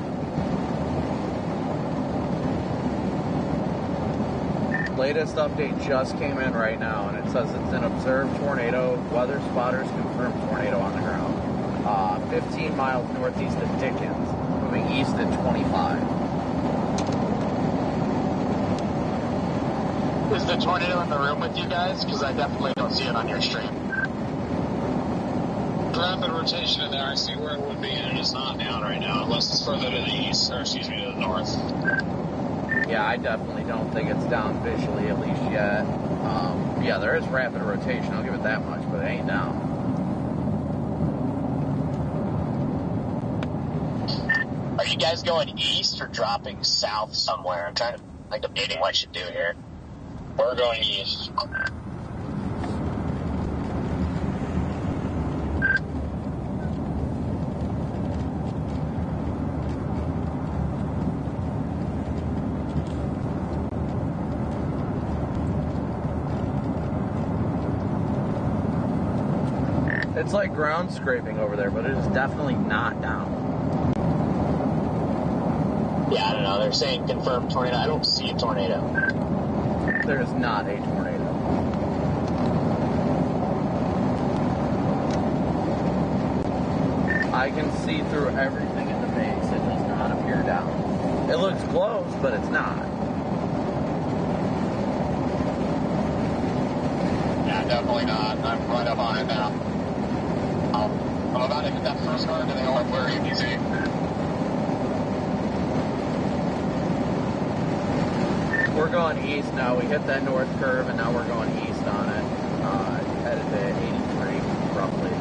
Speaker 3: Latest update just came in right now, and it says it's an observed tornado. Weather spotters confirm tornado on the ground. 15 miles northeast of Dickens, moving east at 25.
Speaker 7: Is the tornado in the room with you guys? Because I definitely don't see it on your stream.
Speaker 2: Rapid rotation in there, I see where it would be, and it's not down right now, unless it's further to the east, or excuse me, to the north.
Speaker 3: Yeah, I definitely don't think it's down visually, at least yet. Yeah, there is rapid rotation, I'll give it that much, but it ain't down.
Speaker 7: Are you guys going east or dropping south somewhere? I'm trying to debating what I should do here.
Speaker 2: We're going east.
Speaker 3: It's like ground scraping over there, but it is definitely not down.
Speaker 7: Yeah, I don't know. They're saying confirmed tornado. I don't see a tornado.
Speaker 3: There is not a tornado. I can see through everything in the base. It does not appear down. It looks close, but it's not.
Speaker 7: Yeah, definitely not. I'm right up on it now. I'm about to hit that first car to the north where you can see.
Speaker 3: We're going east now. We hit that north curve, and now we're going east on it, headed at 83, roughly.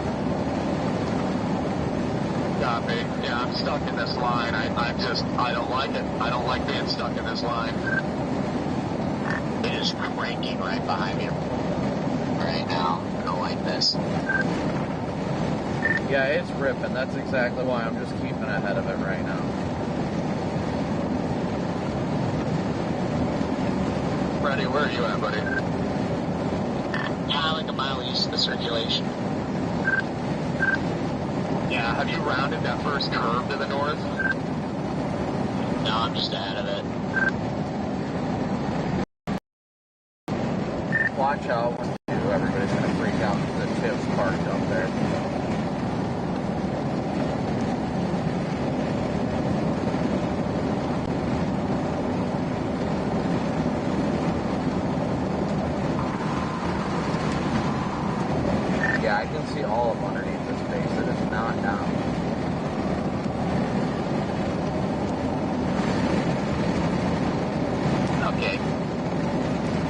Speaker 5: Copy. Yeah, I'm stuck in this line. I don't like it. I don't like being stuck in this line.
Speaker 7: It is cranking right behind me right now. I don't like this.
Speaker 3: Yeah, it's ripping. That's exactly why I'm just keeping ahead of it right now.
Speaker 5: Freddie, where are you at, buddy?
Speaker 7: Yeah, like a mile east of the circulation.
Speaker 5: Yeah, have you rounded that first curve to the north?
Speaker 7: No, I'm just ahead of it.
Speaker 3: Watch out when everybody's going to freak out because the chip's parked up there. Yeah, I can see all of underneath this base. It is not down.
Speaker 7: Okay.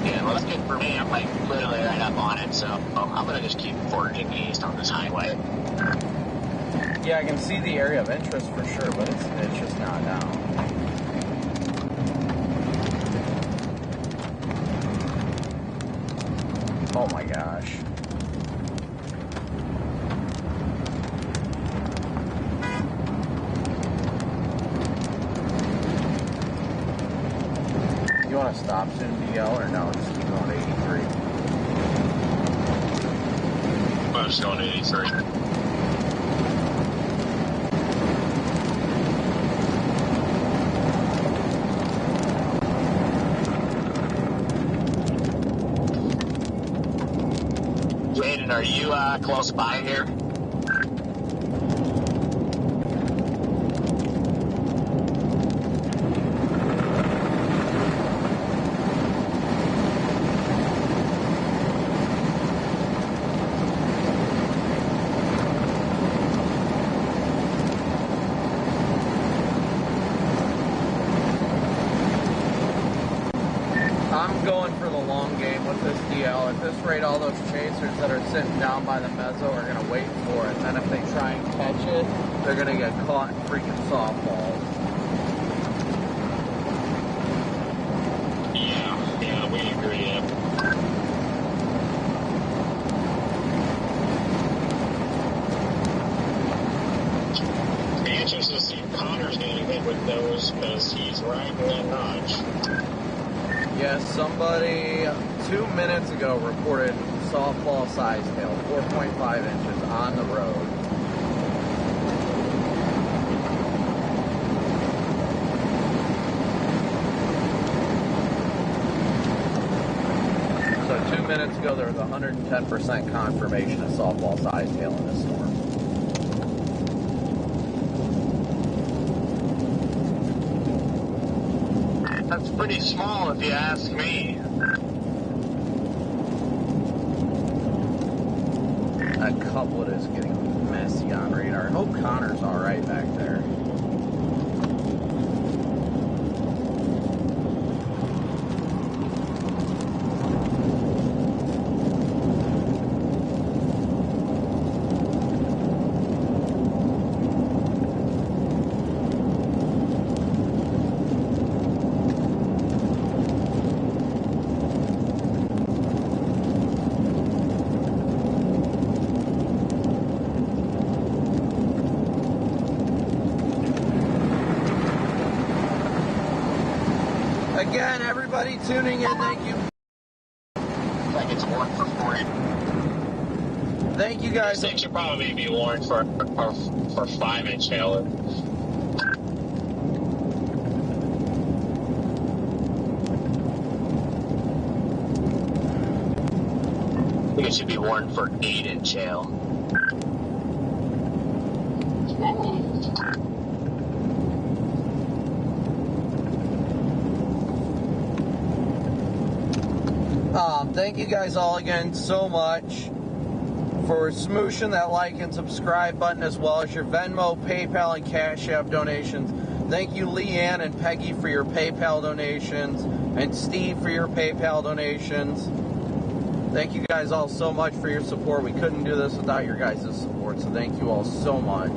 Speaker 7: Yeah, well, that's good for me. I'm like literally right up on it, so I'm gonna just keep forging east on this highway.
Speaker 3: Yeah, I can see the area of interest for sure, but it's just not down. Oh my gosh. You want to stop soon, DL, or no? Just keep going to 83.
Speaker 2: I'm just going to 83.
Speaker 7: Jaden, are you close by here?
Speaker 3: I'm going for the long game with this DL. At this rate, all those chasers that are sitting down by the mezzo are going to wait for it. And then if they try and catch it, they're going to get caught in freaking softballs.
Speaker 2: Yeah, we agree. Yeah. Be interested to see if Connor's getting hit with those because he's riding that notch.
Speaker 3: Yes, somebody 2 minutes ago reported softball size hail, 4.5 inches on the road. So 2 minutes ago there was 110% confirmation of softball size hail in this storm.
Speaker 5: That's pretty small if you ask me.
Speaker 3: That couplet is getting messy on radar. I hope Connor's alright back there. Again, everybody tuning in, thank you.
Speaker 7: Like it's 1 for 40.
Speaker 3: Thank you guys.
Speaker 2: This thing should probably be warned for 5-inch hail.
Speaker 7: I think it should be warned for 8-inch hail.
Speaker 3: Thank you guys all again so much for smooshing that like and subscribe button, as well as your Venmo, PayPal, and Cash App donations. Thank you, Leanne and Peggy, for your PayPal donations, and Steve for your PayPal donations. Thank you guys all so much for your support. We couldn't do this without your guys' support, so thank you all so much.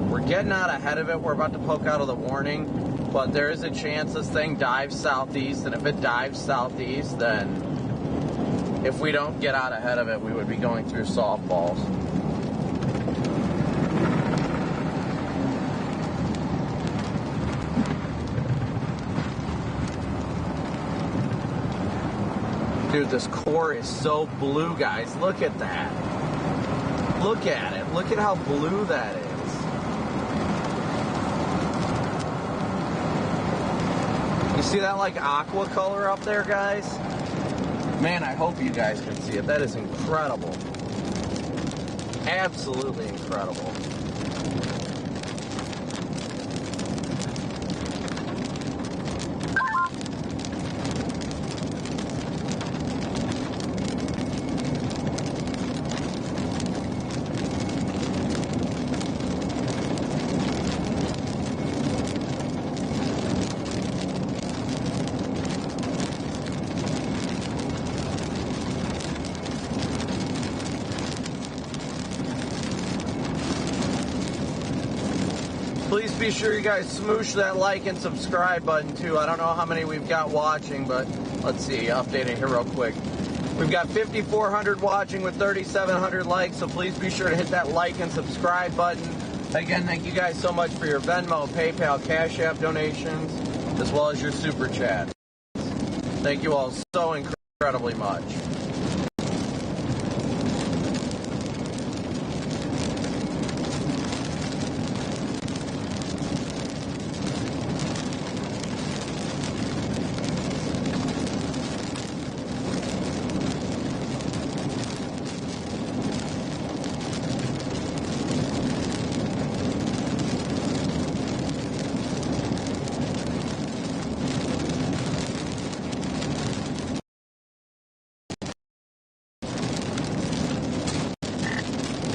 Speaker 3: We're getting out ahead of it. We're about to poke out of the warning, but there is a chance this thing dives southeast, and if it dives southeast, then if we don't get out ahead of it, we would be going through softballs. Dude, this core is so blue, guys. Look at that. Look at it. Look at how blue that is. You see that like aqua color up there, guys? Man, I hope you guys can see it. That is incredible. Absolutely incredible. Please be sure you guys smoosh that like and subscribe button too. I don't know how many we've got watching, but let's see, updating here real quick. We've got 5,400 watching with 3,700 likes, so please be sure to hit that like and subscribe button. Again, thank you guys so much for your Venmo, PayPal, Cash App donations, as well as your Super Chat. Thank you all so incredibly much.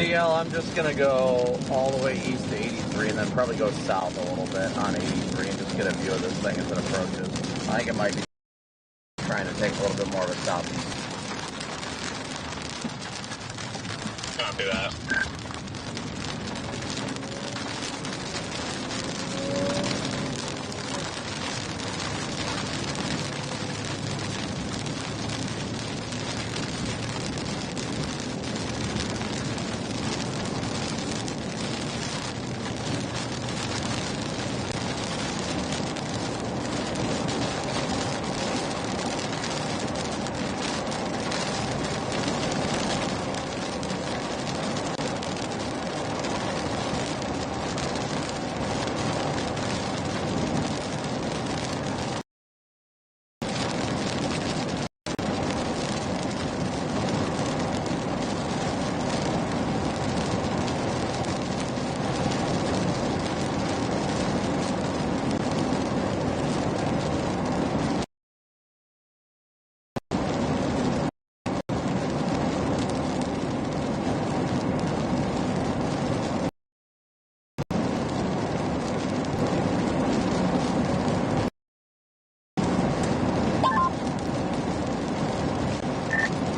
Speaker 3: DL, I'm just going to go all the way east to 83 and then probably go south a little bit on 83 and just get a view of this thing as it approaches. I think it might be trying to take a little bit more of a southeast.
Speaker 2: Copy that.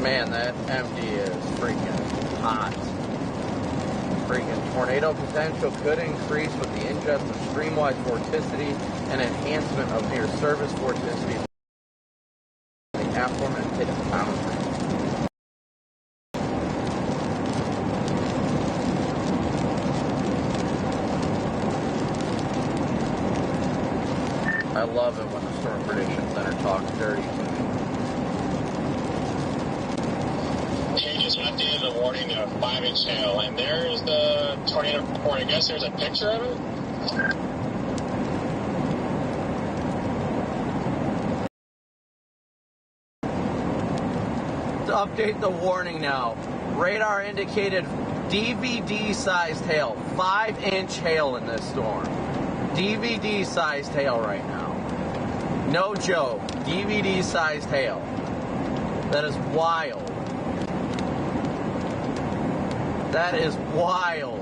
Speaker 3: Man, that MD is freaking hot. Freaking tornado potential could increase with the ingest of streamwide vorticity and enhancement of near surface vorticity in the aforementioned boundary. I love it when the Storm Prediction Center talks dirty to me.
Speaker 2: Just updated the warning of 5-inch hail, and there's the tornado report. I guess there's a picture of it.
Speaker 3: To update the warning now, radar indicated DVD-sized hail, 5-inch hail in this storm. DVD-sized hail right now. No joke, DVD-sized hail. That is wild. That is wild.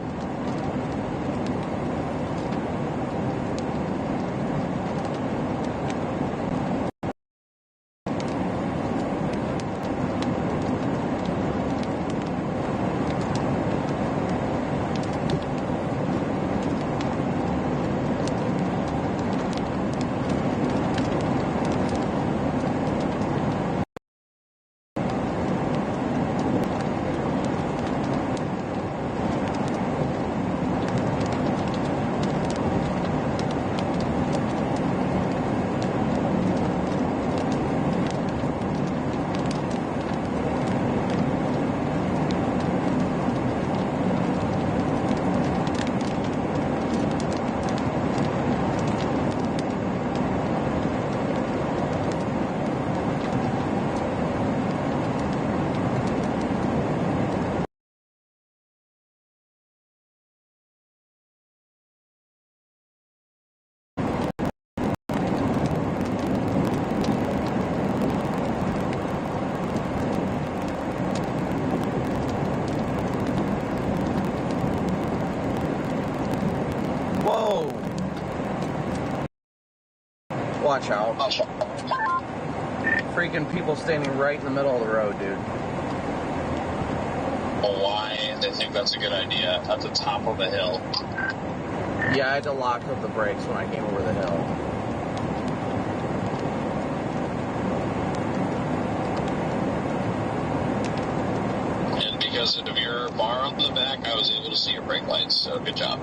Speaker 3: watch out. Freaking people standing right in the middle of the road, dude.
Speaker 2: Why they think that's a good idea at the top of a hill?
Speaker 3: Yeah, I had to lock up the brakes when I came over the hill.
Speaker 2: And because of your bar on the back, I was able to see your brake lights, so good job.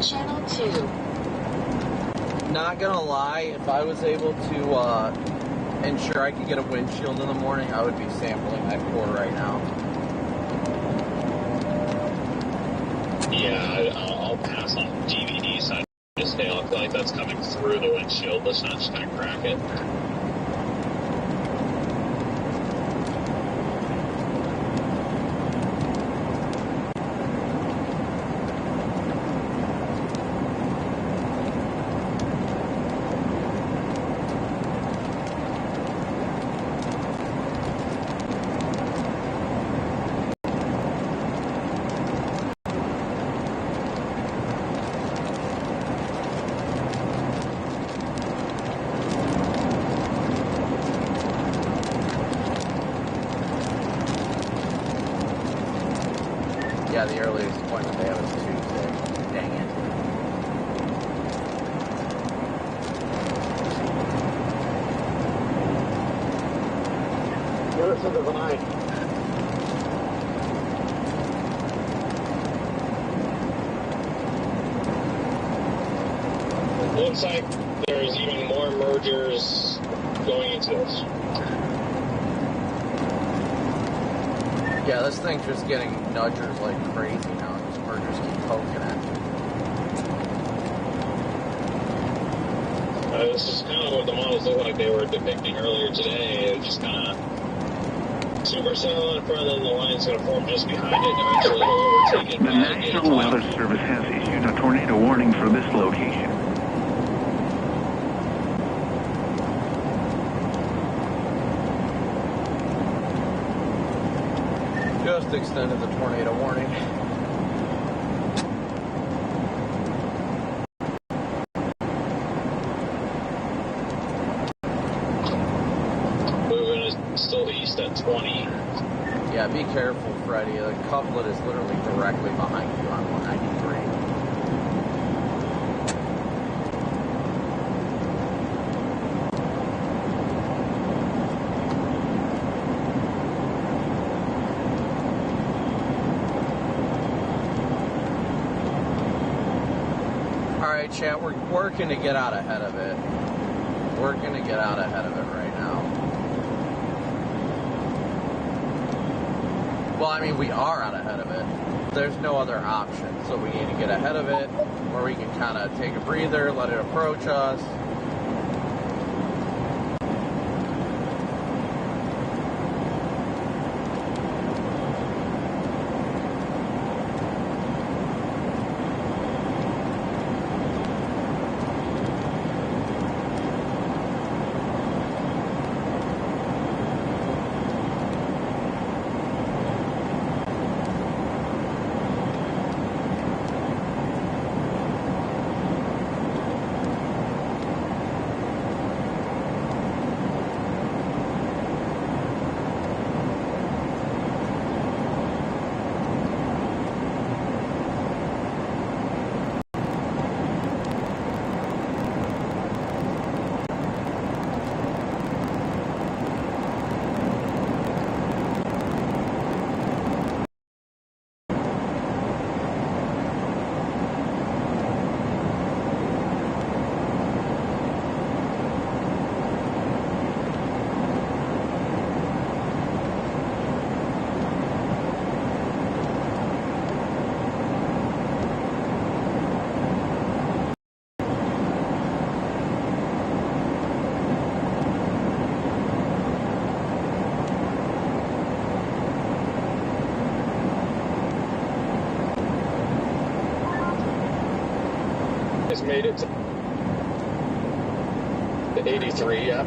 Speaker 8: Channel 2.
Speaker 3: Not gonna lie, if I was able to ensure I could get a windshield in the morning, I would be sampling that core right now.
Speaker 2: Yeah, I'll pass on the DVD side. Just I feel like that's coming through the windshield. Let's not just kind of crack it.
Speaker 3: Yeah, the earliest appointment they have is Tuesday. Dang it.
Speaker 6: Get us to the vine.
Speaker 5: Looks like there's even more mergers going into this.
Speaker 3: Yeah, this thing's just getting nudgers like crazy now. These mergers keep poking at me.
Speaker 2: This is kind of what the models look like they were depicting earlier today. It's just kind of supercell in front, and then the line's going to form just behind it, and eventually it'll overtake it.
Speaker 9: The National Weather Service has issued a tornado warning for this location.
Speaker 3: Just extended the tornado warning.
Speaker 2: Moving is still east at 20.
Speaker 3: Yeah, be careful, Freddie. The couplet is literally directly behind you on 193. Alright, chat, we're working to get out ahead of it. Working to get out ahead of it right now. Well, I mean, we are out ahead of it. There's no other option. So we need to get ahead of it, where we can kind of take a breather, let it approach us.
Speaker 5: made it to 83, yeah.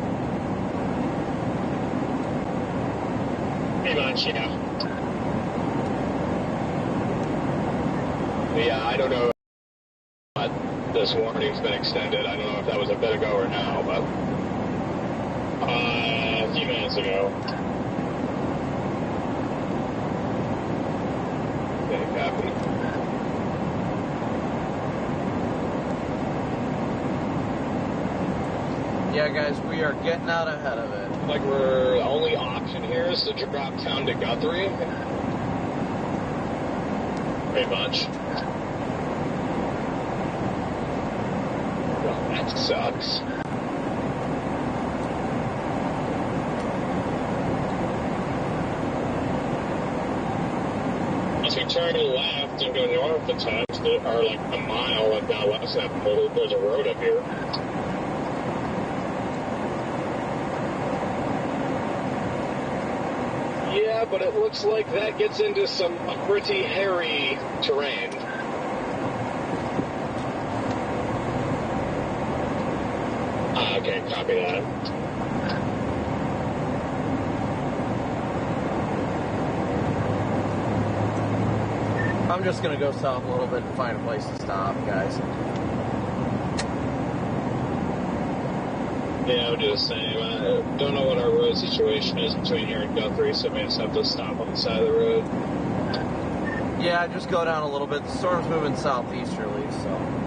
Speaker 7: Pretty much, yeah.
Speaker 5: Yeah, I don't know if this warning's been extended. I don't know if that was a bit ago or now, but...
Speaker 7: A few minutes ago.
Speaker 5: Okay, copy.
Speaker 3: Yeah, guys, we are getting out ahead of it.
Speaker 5: Like, the only option here is to drop down to Guthrie.
Speaker 7: Pretty much.
Speaker 5: Well, that sucks.
Speaker 7: Once we turn left and go north a touch, or like a mile and down left, there's a road up here.
Speaker 5: Yeah, but it looks like that gets into some pretty hairy terrain.
Speaker 7: Okay, copy that.
Speaker 3: I'm just going to go south a little bit and find a place to stop, guys.
Speaker 2: Yeah, I would do the same. I don't know what our road situation is between here and Guthrie, so we just have to stop on the side of the road.
Speaker 3: Yeah, just go down a little bit. The storm's moving southeasterly, so...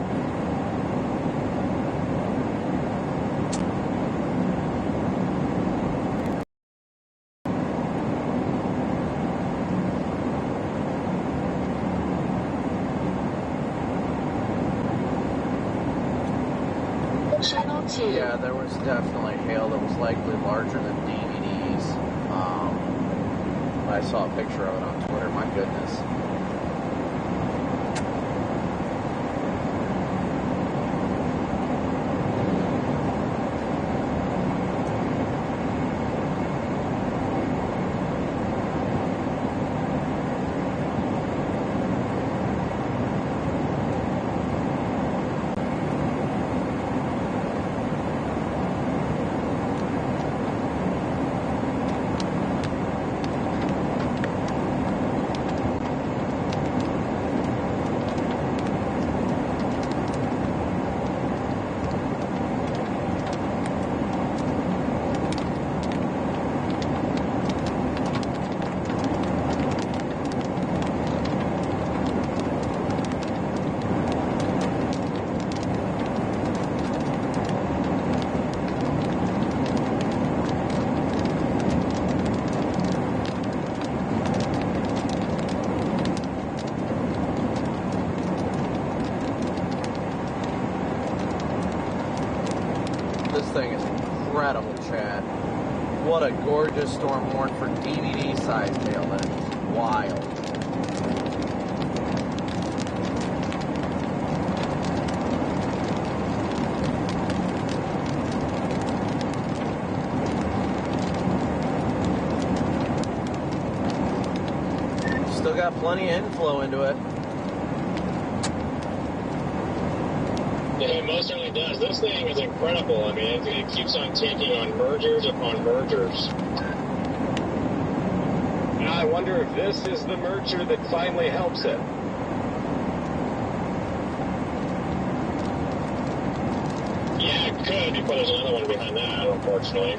Speaker 8: Channel 2.
Speaker 3: Yeah, there was definitely hail that was likely larger than DVDs. I saw a picture of it on Twitter. My goodness. This thing is incredible, Chad. What a gorgeous storm horn for DVD size hail. That is wild. Still got plenty of inflow into it.
Speaker 7: Yeah, it most certainly does. This thing is incredible. I mean, it keeps on taking on mergers upon mergers.
Speaker 5: And I wonder if this is the merger that finally helps it.
Speaker 7: Yeah, it could, because there's another one behind that, unfortunately.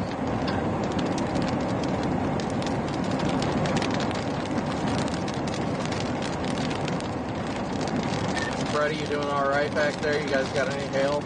Speaker 3: Freddie, you doing all right back there? You guys got any hail?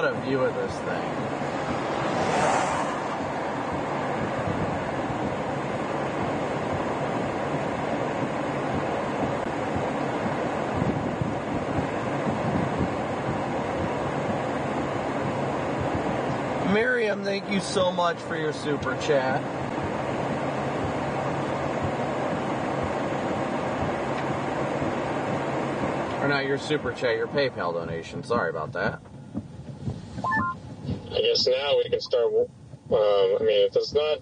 Speaker 3: What a view of this thing. Miriam, thank you so much for your super chat. Or not your super chat, your PayPal donation. Sorry about that.
Speaker 5: I guess now we can start. I mean, if it's not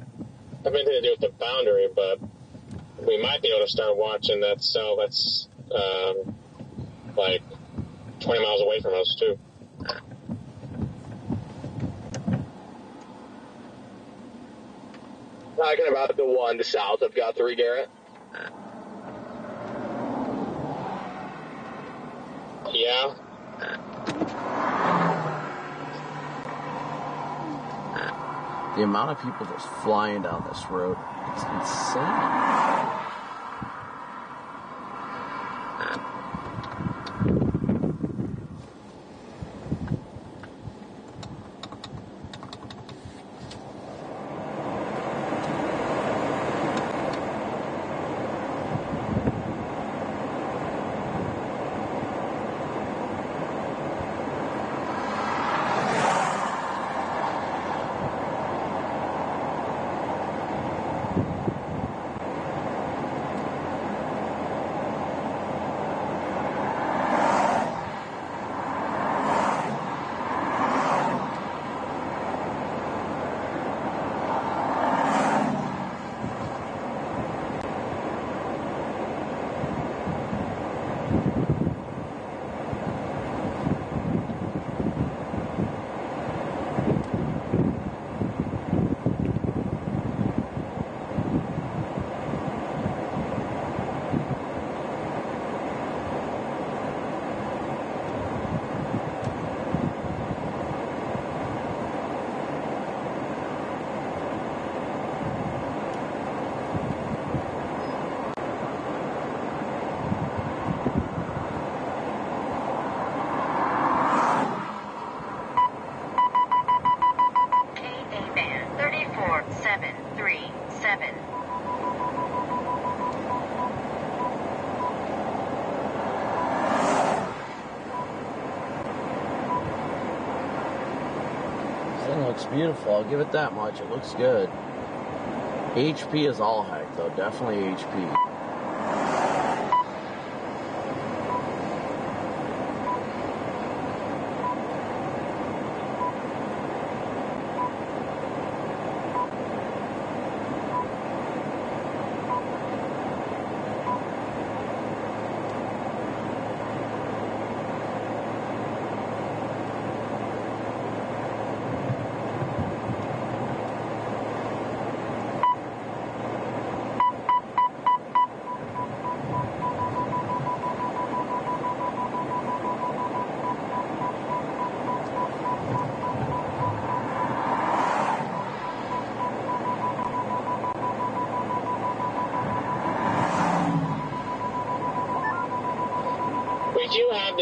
Speaker 5: have anything to do with the boundary, but we might be able to start watching that cell that's like 20 miles away from us too.
Speaker 1: Talking about the one to south of Guthrie, Garrett.
Speaker 5: Yeah.
Speaker 3: The amount of people just flying down this road, it's insane. Beautiful, I'll give it that much. It looks good. HP is all heck, though. Definitely HP.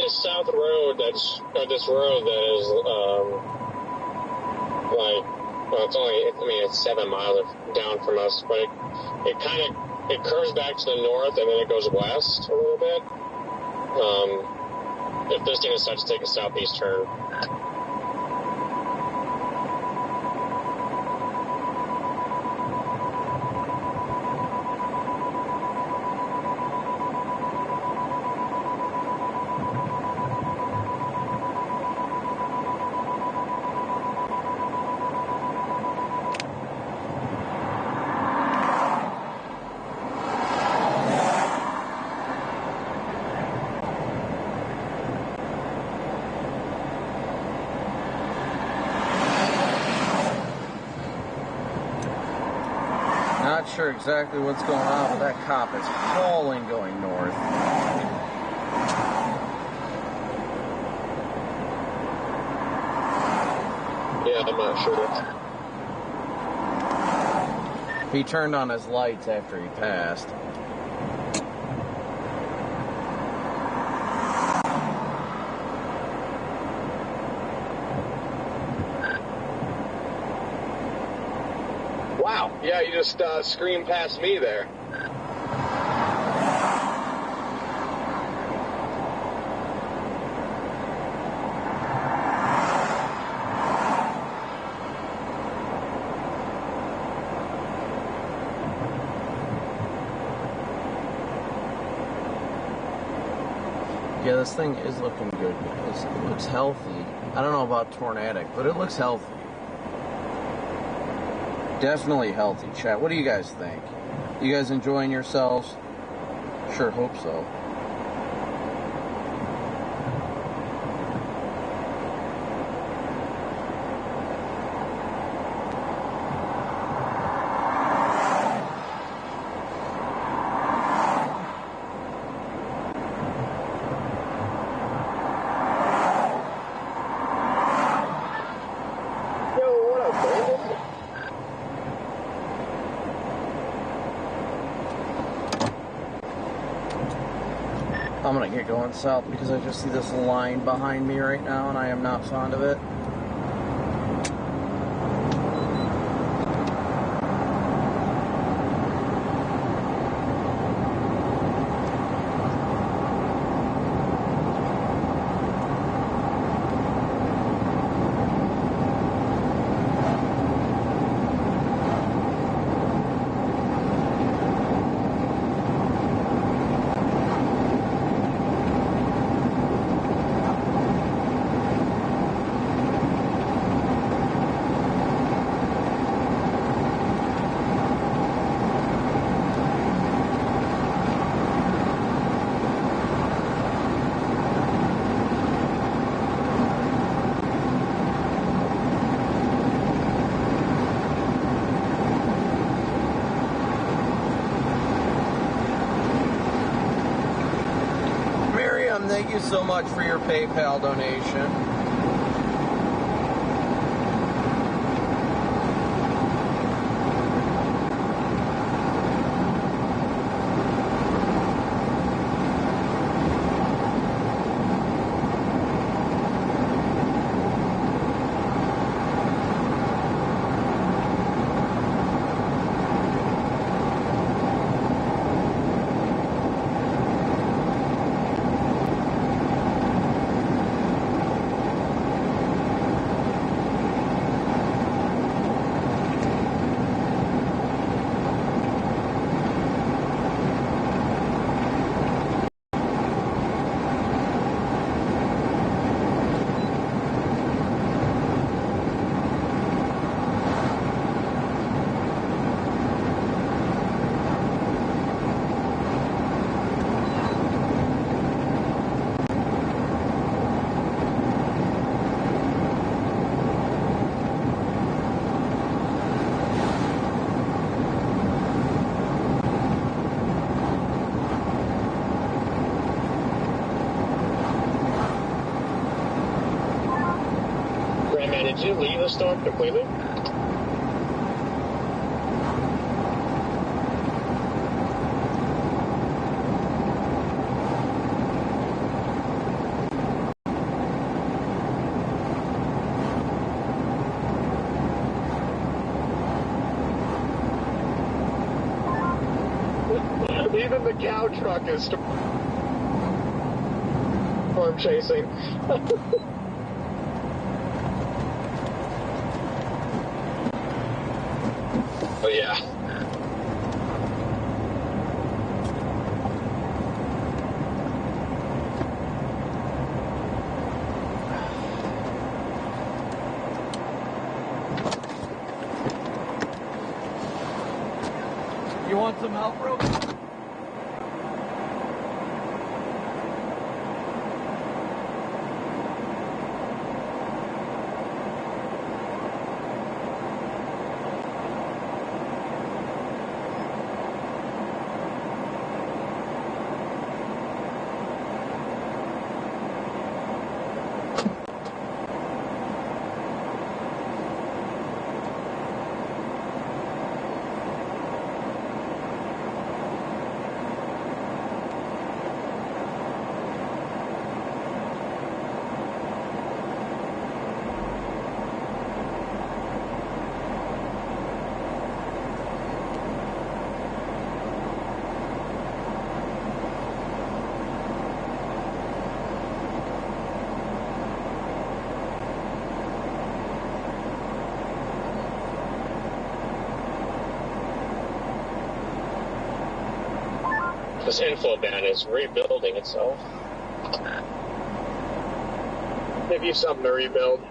Speaker 5: South road this road that is like, well, it's only, I mean, it's 7 miles down from us, but it curves back to the north and then it goes west a little bit. If this thing decides to take a southeast turn.
Speaker 3: Not sure exactly what's going on, but that cop is hauling going north.
Speaker 5: Yeah, I'm not sure.
Speaker 3: He turned on his lights after he passed.
Speaker 5: Yeah, you just screamed past me there.
Speaker 3: Yeah, this thing is looking good, guys. It looks healthy. I don't know about tornadic, but it looks healthy. Definitely healthy, chat. What do you guys think? You guys enjoying yourselves? Sure hope so. I'm gonna get going south because I just see this line behind me right now and I am not fond of it. Thank you so much for your PayPal donation.
Speaker 7: Did you leave the storm completely?
Speaker 5: Even the cow truck is storm chasing.
Speaker 2: Oh, yeah.
Speaker 3: You want some help, bro?
Speaker 5: This info band is rebuilding itself.
Speaker 4: Give you something to rebuild.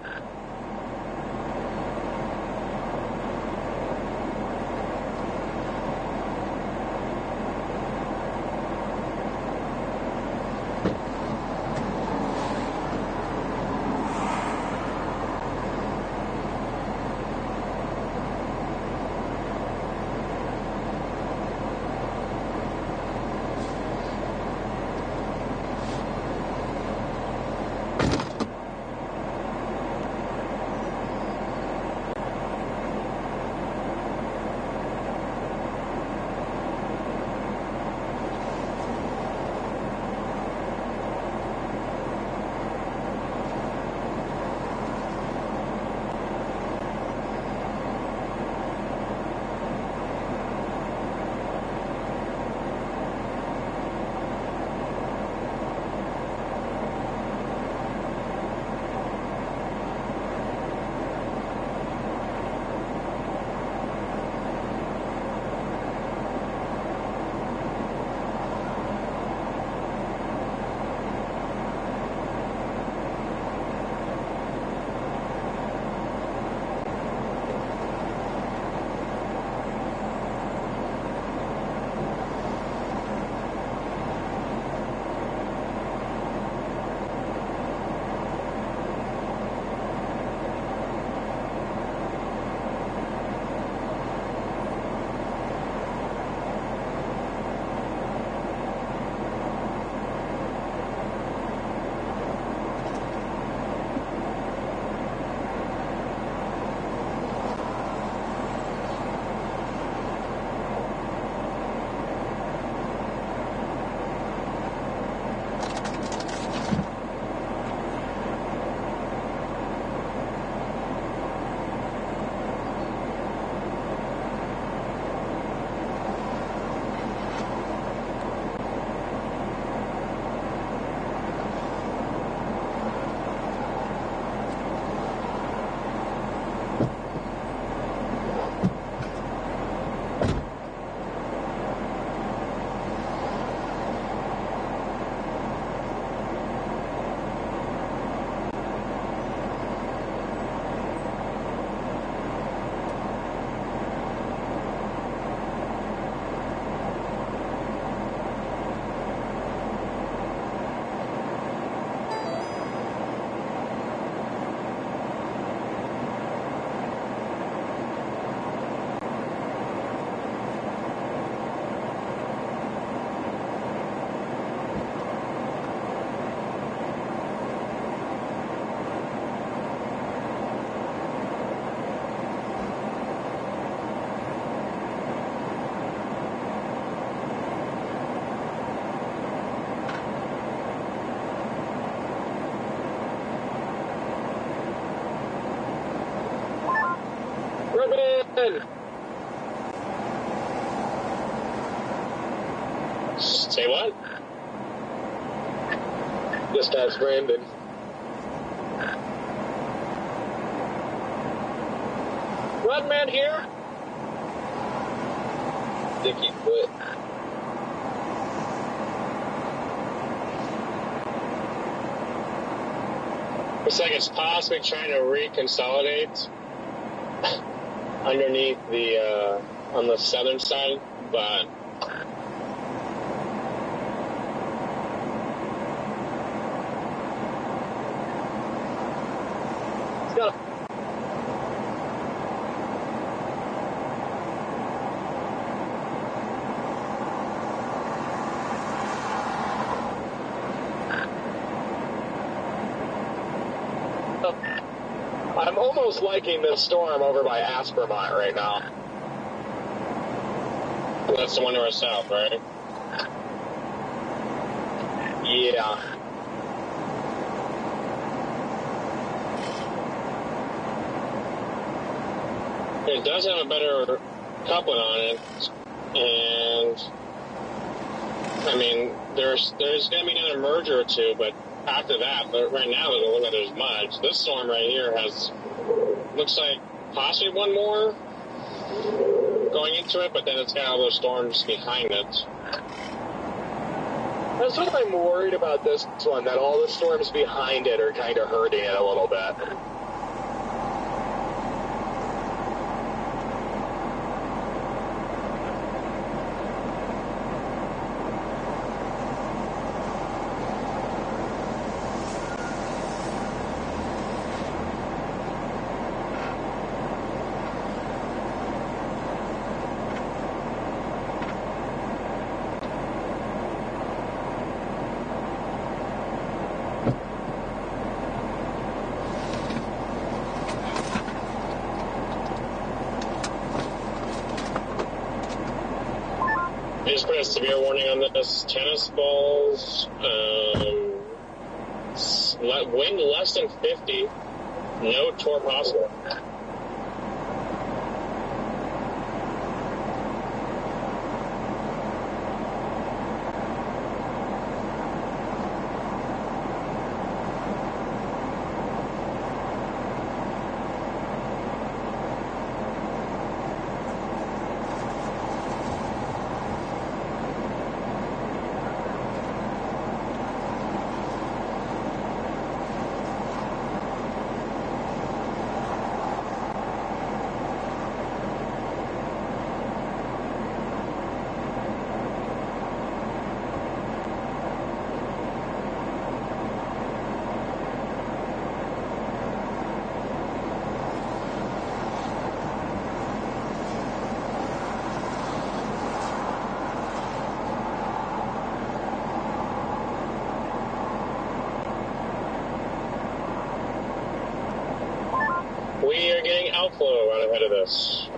Speaker 5: Say what?
Speaker 4: Just ask Brandon. Redman here?
Speaker 5: Dicky quit. Looks like it's possibly trying to reconsolidate underneath the on the southern side, but
Speaker 4: It's got I'm almost liking this storm over by Aspermont right now.
Speaker 5: that's the one to our south, right?
Speaker 4: Yeah.
Speaker 5: It does have a better coupling on it, and I mean, there's going to be another merger or two, but after that, but right now, it doesn't look like there's much. This storm right here looks like possibly one more going into it, but then it's got all those storms behind it. That's what I'm worried about this one, that all the storms behind it are kind of hurting it a little bit. Just put a severe warning on this. Tennis balls, wind less than 50, no tour possible. We are getting outflow out ahead of this.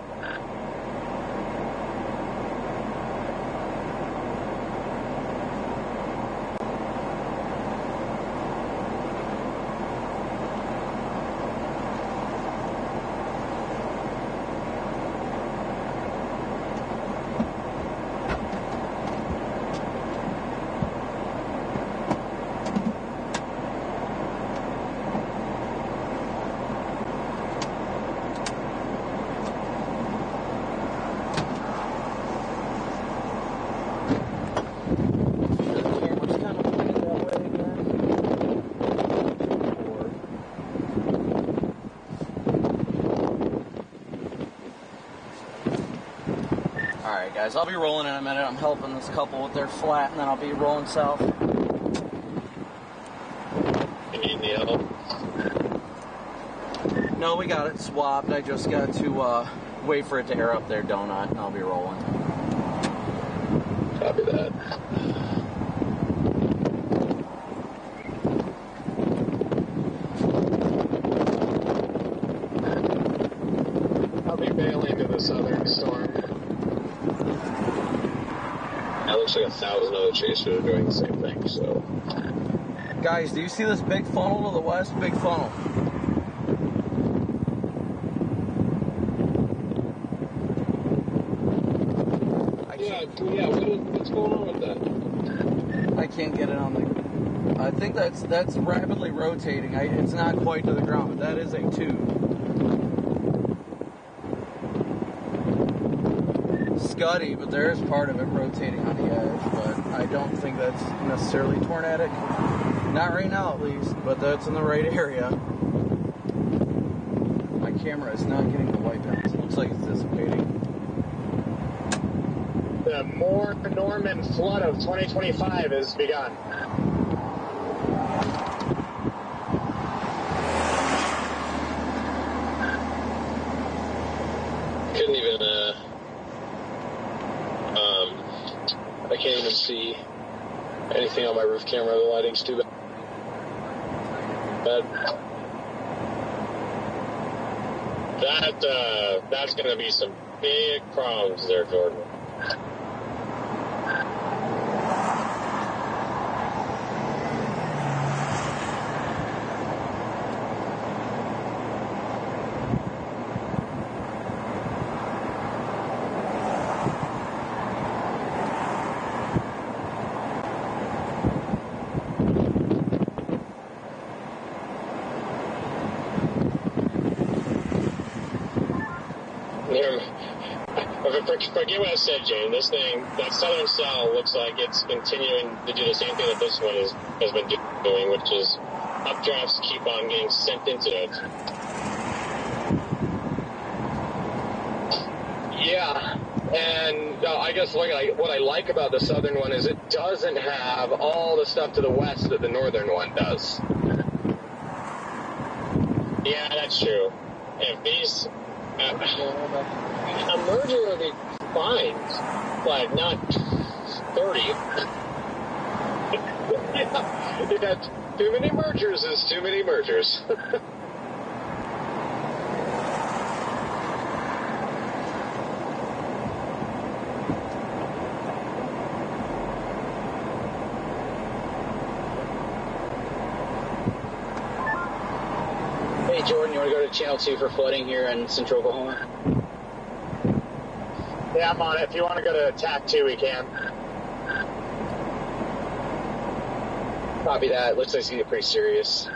Speaker 3: Alright guys, I'll be rolling in a minute. I'm helping this couple with their flat, and then I'll be rolling south.
Speaker 5: You need any help?
Speaker 3: No, we got it swapped. I just got to wait for it to air up their donut, and I'll be rolling.
Speaker 5: Copy that.
Speaker 4: I'll be bailing to the southern storm.
Speaker 5: That looks like 1,000 other chasers are doing the same thing, so.
Speaker 3: Guys, do you see this big funnel to the west? Big funnel.
Speaker 5: Yeah, what's going on with that?
Speaker 3: I can't get it on the... I think that's rapidly rotating. It's not quite to the ground, but that is a tube. Scuddy, but there is part of it rotating on the edge, but I don't think that's necessarily tornadic. Not right now, at least, but that's in the right area. My camera is not getting the white balance. It looks like it's dissipating.
Speaker 4: The more Norman flood of 2025 has begun.
Speaker 5: Couldn't even, I can't even see anything on my roof camera. The lighting's too bad. That's gonna be some big problems there, Jordan. forget what I said, Jane. This thing, that southern cell looks like it's continuing to do the same thing that this one has been doing, which is updrafts keep on getting sent into it. Yeah, and I guess what I like about the southern one is it doesn't have all the stuff to the west that the northern one does. Yeah, that's true. If these... a merger would be fine, but not 30. Yeah, too many mergers is too many mergers.
Speaker 7: Hey, Jordan, you want to go to Channel 2 for flooding here in Central Oklahoma?
Speaker 5: Yeah, I'm on it. If you want to go to TAC 2, we can.
Speaker 7: Copy that. Looks like it's going to get pretty serious.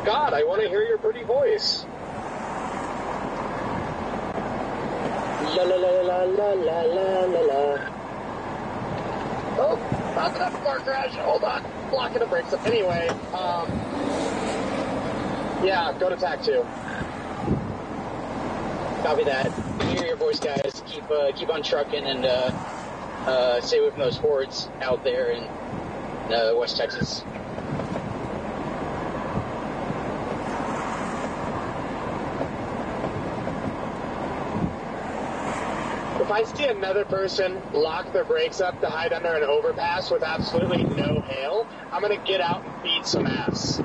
Speaker 5: God, I want to hear your pretty voice.
Speaker 7: La la la la la la la la la.
Speaker 5: Oh, not enough car crash. Hold on. Blocking the brakes. Anyway, yeah, go to TAC 2.
Speaker 7: Copy that. Hear your voice, guys. Keep on trucking and stay away from those hordes out there in West Texas.
Speaker 5: If I see another person lock their brakes up to hide under an overpass with absolutely no hail, I'm going to get out and beat some ass.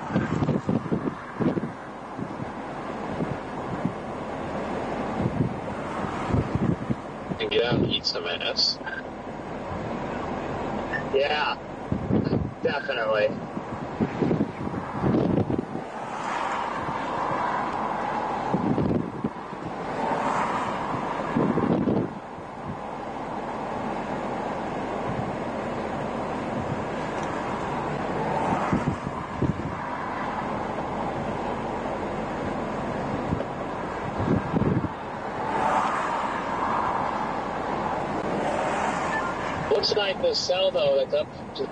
Speaker 5: And get out and eat some ass. Yeah, definitely. Looks like the cell, though, that's up to...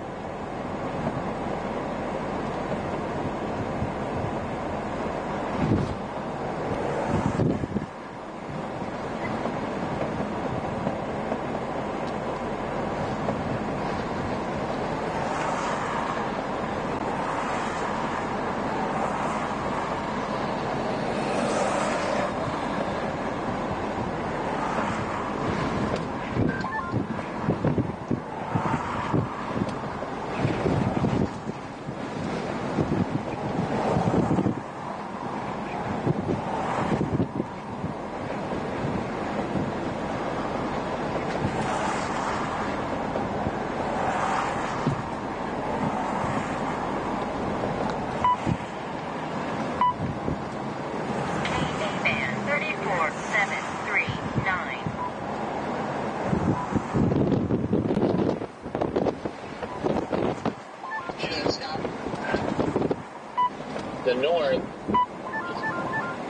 Speaker 5: The north.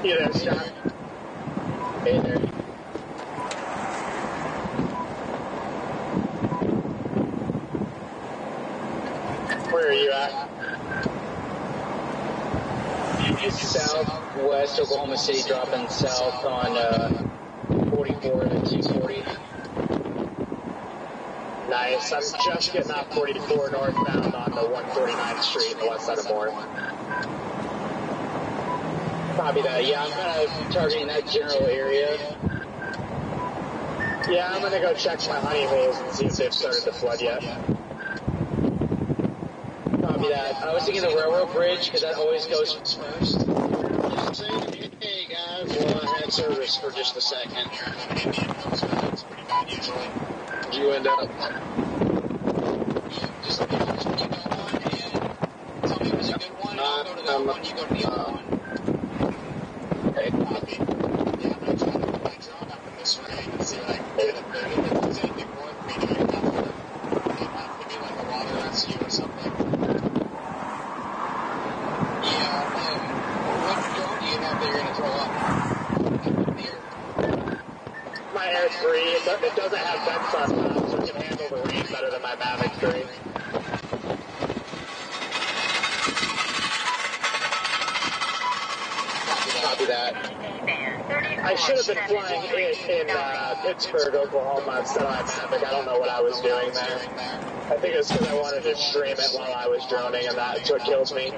Speaker 5: You there, Scott? Hey there. Where are you at?
Speaker 7: Southwest Oklahoma City, dropping south on 44 to 240.
Speaker 5: Nice. I'm just getting off 44 northbound on the 149th Street on the west side of Moore.
Speaker 7: Copy that. Yeah, I'm kind of targeting that general area.
Speaker 5: Yeah, I'm going to go check my honey holes and see if they've started to flood yet.
Speaker 7: Copy that. I was thinking the railroad bridge, because that always goes first.
Speaker 6: Hey guys, well I had service for just a second.
Speaker 5: Did you end up?
Speaker 6: Just keep going and tell me it was a good one. I'll go to that one, you go to the other one.
Speaker 5: Okay.
Speaker 6: Copy. Yeah, I'm going to try to put my drone up in this rig and see what I can get. If there's anything more for me to get up, maybe like a water rescue or something. Yeah, what drone do you have that you're going to throw up? Here.
Speaker 5: equipment doesn't have vent suspects, so it can handle the rain better than my Mavic 3. Copy that. I should have been flying in Pittsburgh, Oklahoma instead of my Mavic. I don't know what I was doing there. I think it's because I wanted to stream it while I was droning, and that's what kills me.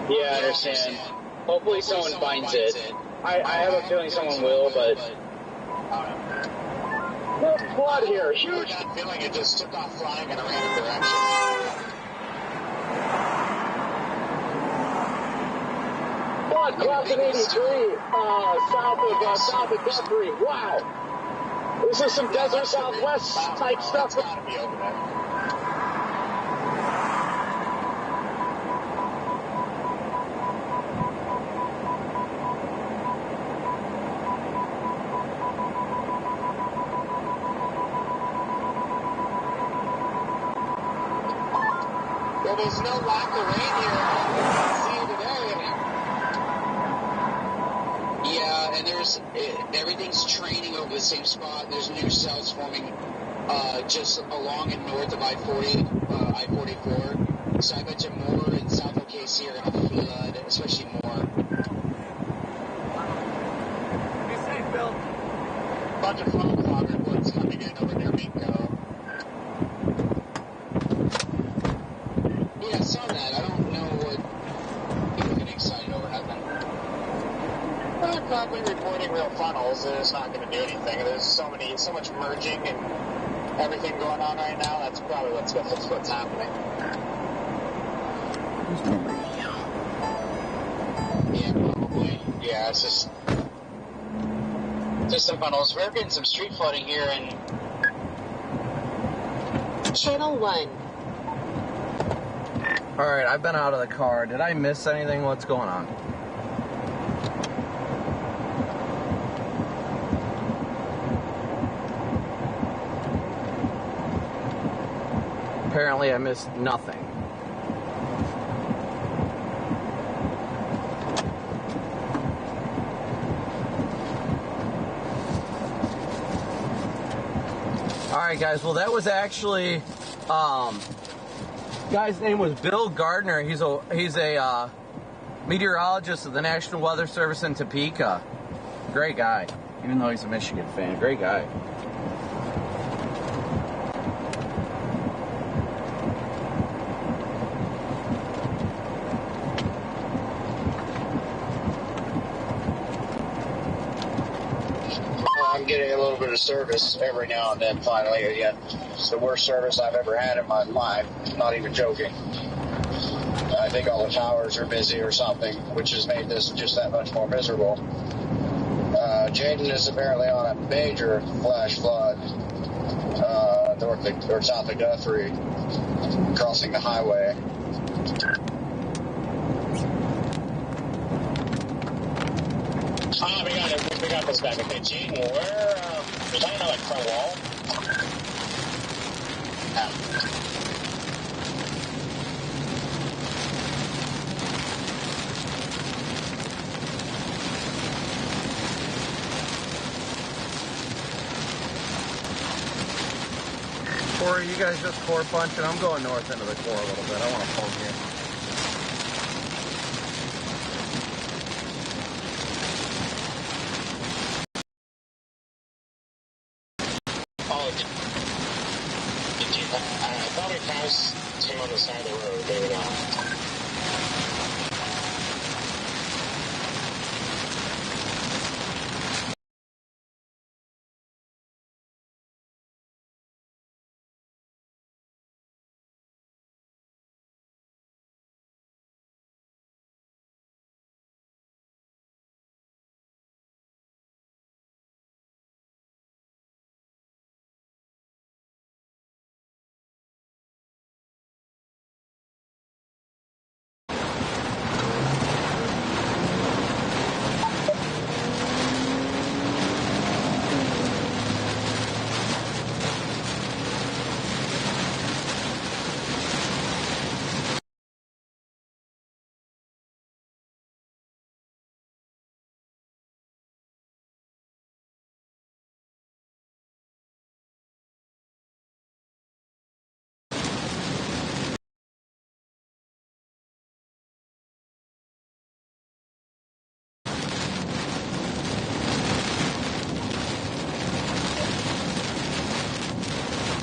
Speaker 7: Yeah, I understand. Hopefully someone finds it. I have a feeling someone will, but...
Speaker 5: There's blood here. Huge.
Speaker 6: I got a feeling it just took off flying in a random direction.
Speaker 5: Blood crossing 83, south of Guthrie. Wow. This is some desert Southwest type stuff.
Speaker 6: It's gotta be over there. Well, there's no lack of rain here. See you today. Yeah, and everything's training over the same spot. There's new cells forming just along and north of I-40, I-44. So I bet you more in South OKC are going to flood, especially more.
Speaker 3: Be safe, Bill.
Speaker 6: Bunch of fog cloggered woods coming in over near Minko. Yeah, I saw that. I don't know what people getting excited over nothing. Well, probably reporting real funnels is not going to do anything. There's so much merging and everything going on right now. That's probably what's happening. Yeah, probably. Yeah, it's just some funnels. We're getting some street flooding here in
Speaker 8: Channel 1.
Speaker 3: Alright, I've been out of the car. Did I miss anything? What's going on? Apparently I missed nothing. Alright guys, well that was actually guy's name was Bill Gardner. He's a meteorologist of the National Weather Service in Topeka. Great guy, even though he's a Michigan fan. Great guy.
Speaker 6: I'm getting a little bit of service every now and then, finally, again. It's the worst service I've ever had in my life. Not even joking. I think all the towers are busy or something, which has made this just that much more miserable. Jaden is apparently on a major flash flood north or south of Guthrie, crossing the highway.
Speaker 5: We got this back. Okay, Jaden, where, you're talking about like front wall?
Speaker 6: Yeah.
Speaker 3: Corey, you guys just core punching. I'm going north into the core a little bit. I want to poke you.
Speaker 5: I thought we passed him on the side of the road. Maybe not.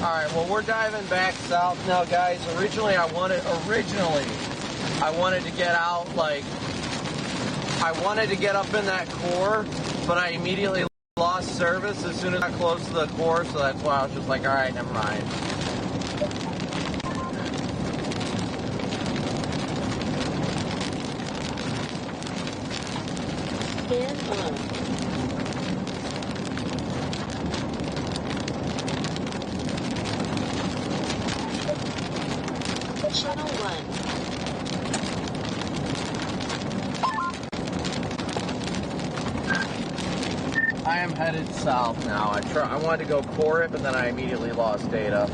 Speaker 3: Alright, well, we're diving back south now, guys. Originally, I wanted to get out, like, I wanted to get up in that core, but I immediately lost service as soon as I got close to the core, so that's why I was just like, alright, never mind.
Speaker 8: Stand on. Channel 1.
Speaker 3: I am headed south now. I wanted to go core it, but then I immediately lost data.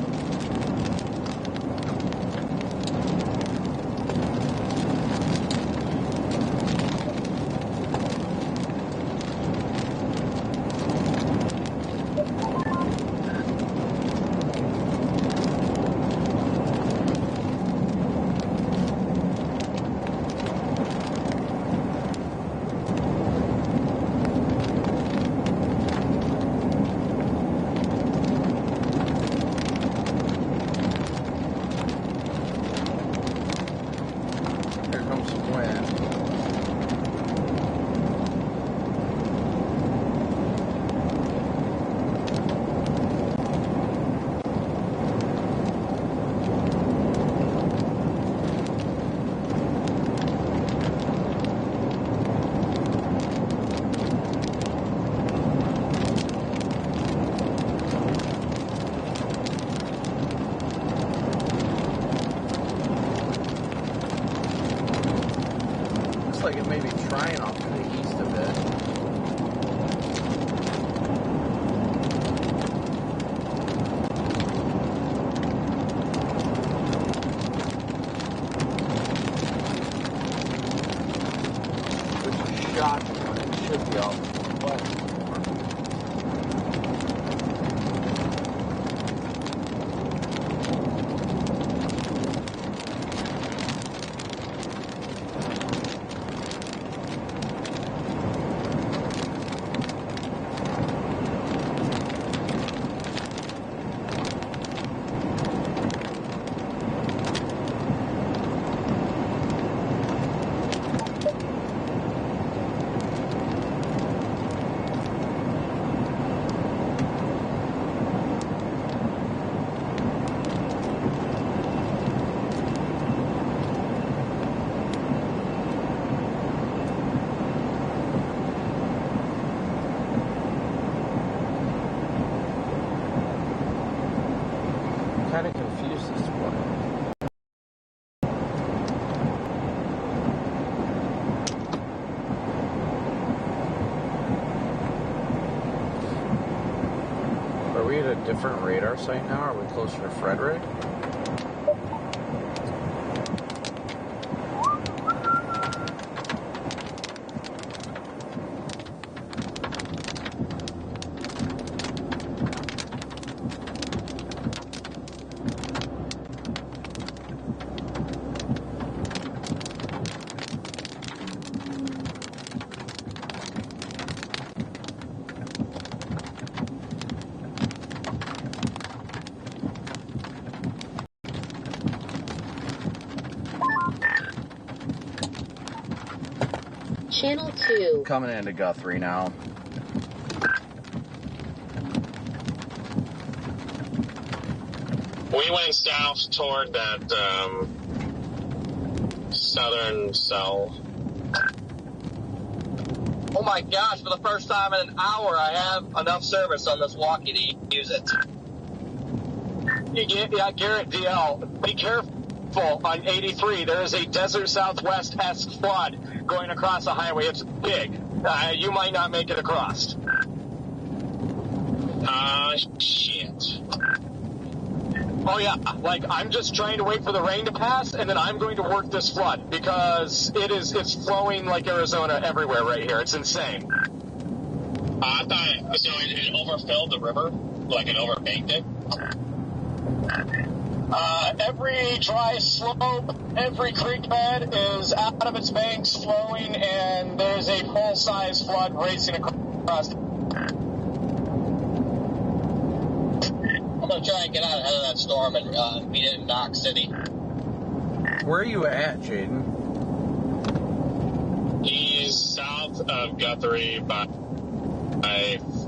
Speaker 3: Like it may be trying off to the east a bit. Which is shocking when it should be off west. Kind of confused as to what. Are we at a different radar site now? Are we closer to Frederick?
Speaker 8: Channel 2.
Speaker 3: Coming into Guthrie now.
Speaker 5: We went south toward that southern cell.
Speaker 1: Oh my gosh, for the first time in an hour, I have enough service on this walkie to use it.
Speaker 5: Yeah, Garrett DL, be careful on 83. There is a Desert Southwest-esque flood going across the highway. It's big. You might not make it across. Shit. Oh yeah, like I'm just trying to wait for the rain to pass, and then I'm going to work this flood because it's flowing like Arizona everywhere right here. It's insane.
Speaker 7: I thought so. It overfilled the river, like it overbanked it.
Speaker 5: Every dry slope, every creek bed is out of its banks, flowing, and there's a full-size flood racing across.
Speaker 7: Although
Speaker 1: try and get out ahead of that storm and meet it in Knox City.
Speaker 3: Where are you at, Jaden?
Speaker 5: He's south of Guthrie by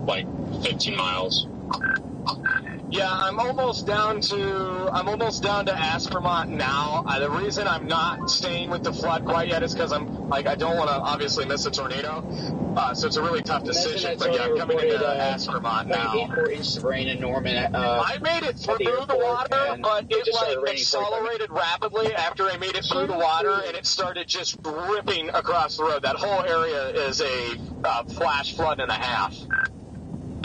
Speaker 5: like 15 miles.
Speaker 4: Yeah, I'm almost down to Aspermont now. The reason I'm not staying with the flood quite yet is because I don't want to obviously miss a tornado. So it's a really tough decision. But yeah, I'm coming into Aspermont now.
Speaker 7: 4 inches of rain in Norman.
Speaker 4: I made it through the water, but it accelerated rapidly after I made it through the water, and it started just ripping across the road. That whole area is a flash flood and a half.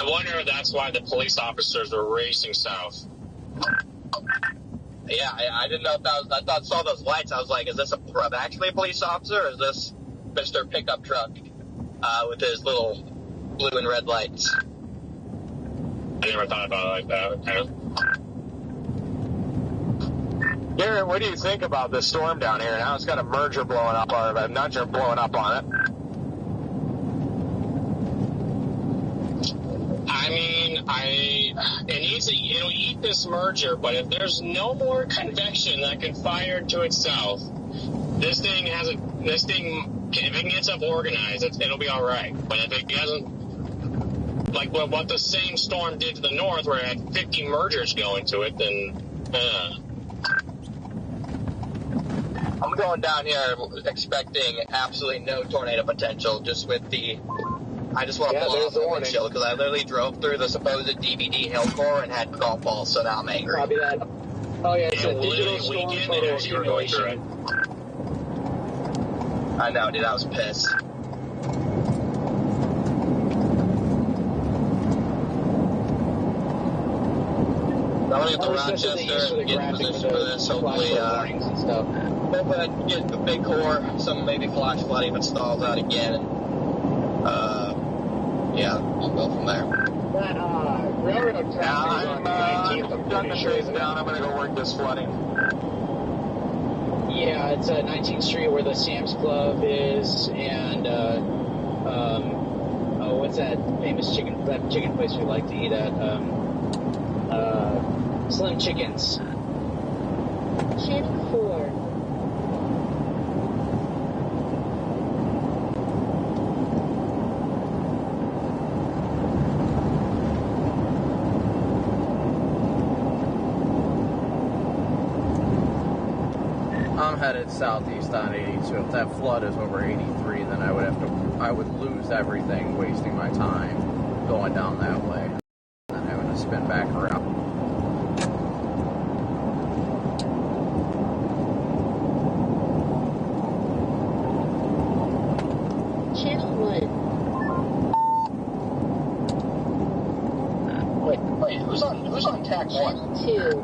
Speaker 5: I wonder if that's why the police officers were racing south.
Speaker 1: Yeah, I didn't know if that was. I thought saw those lights. I was like, is this actually a police officer, or is this Mr. Pickup Truck with his little blue and red lights?
Speaker 5: I never thought about it like that. Okay.
Speaker 4: Garrett, what do you think about this storm down here? Now it's got a merger blowing up, or a nudger blowing up on it.
Speaker 5: I mean, it'll eat this merger, but if there's no more convection that can fire to itself, if it gets up organized, it'll be all right. But if it doesn't, like what the same storm did to the north, where it had 50 mergers going to it, then,
Speaker 1: I'm going down here expecting absolutely no tornado potential, just with I just want to blow off the windshield, because I literally drove through the supposed DVD hail core and had golf balls, so now I'm angry.
Speaker 7: Copy that. Oh yeah, it's a digital
Speaker 5: literally
Speaker 7: storm
Speaker 5: weekend
Speaker 7: photo
Speaker 5: as you were going through it.
Speaker 1: I know, dude, I was pissed. I'm going to get to Rochester and get in position for this, hopefully, hopefully I can get the big core, some maybe flash flooding if it stalls out again, and yeah, we'll go from there.
Speaker 6: That railroad track is on the 19th.
Speaker 4: I'm done the trace down. I'm going to go work this flooding.
Speaker 7: Yeah, it's 19th Street where the Sam's Club is, and what's that famous chicken place we like to eat at? Slim Chickens.
Speaker 8: Channel 4.
Speaker 3: I'm headed southeast on 82. If that flood is over 83, then I would lose everything, wasting my time going down that way, and then having to spin back around.
Speaker 8: Channel 1.
Speaker 1: Wait, who's on tack 1?
Speaker 8: Channel 2.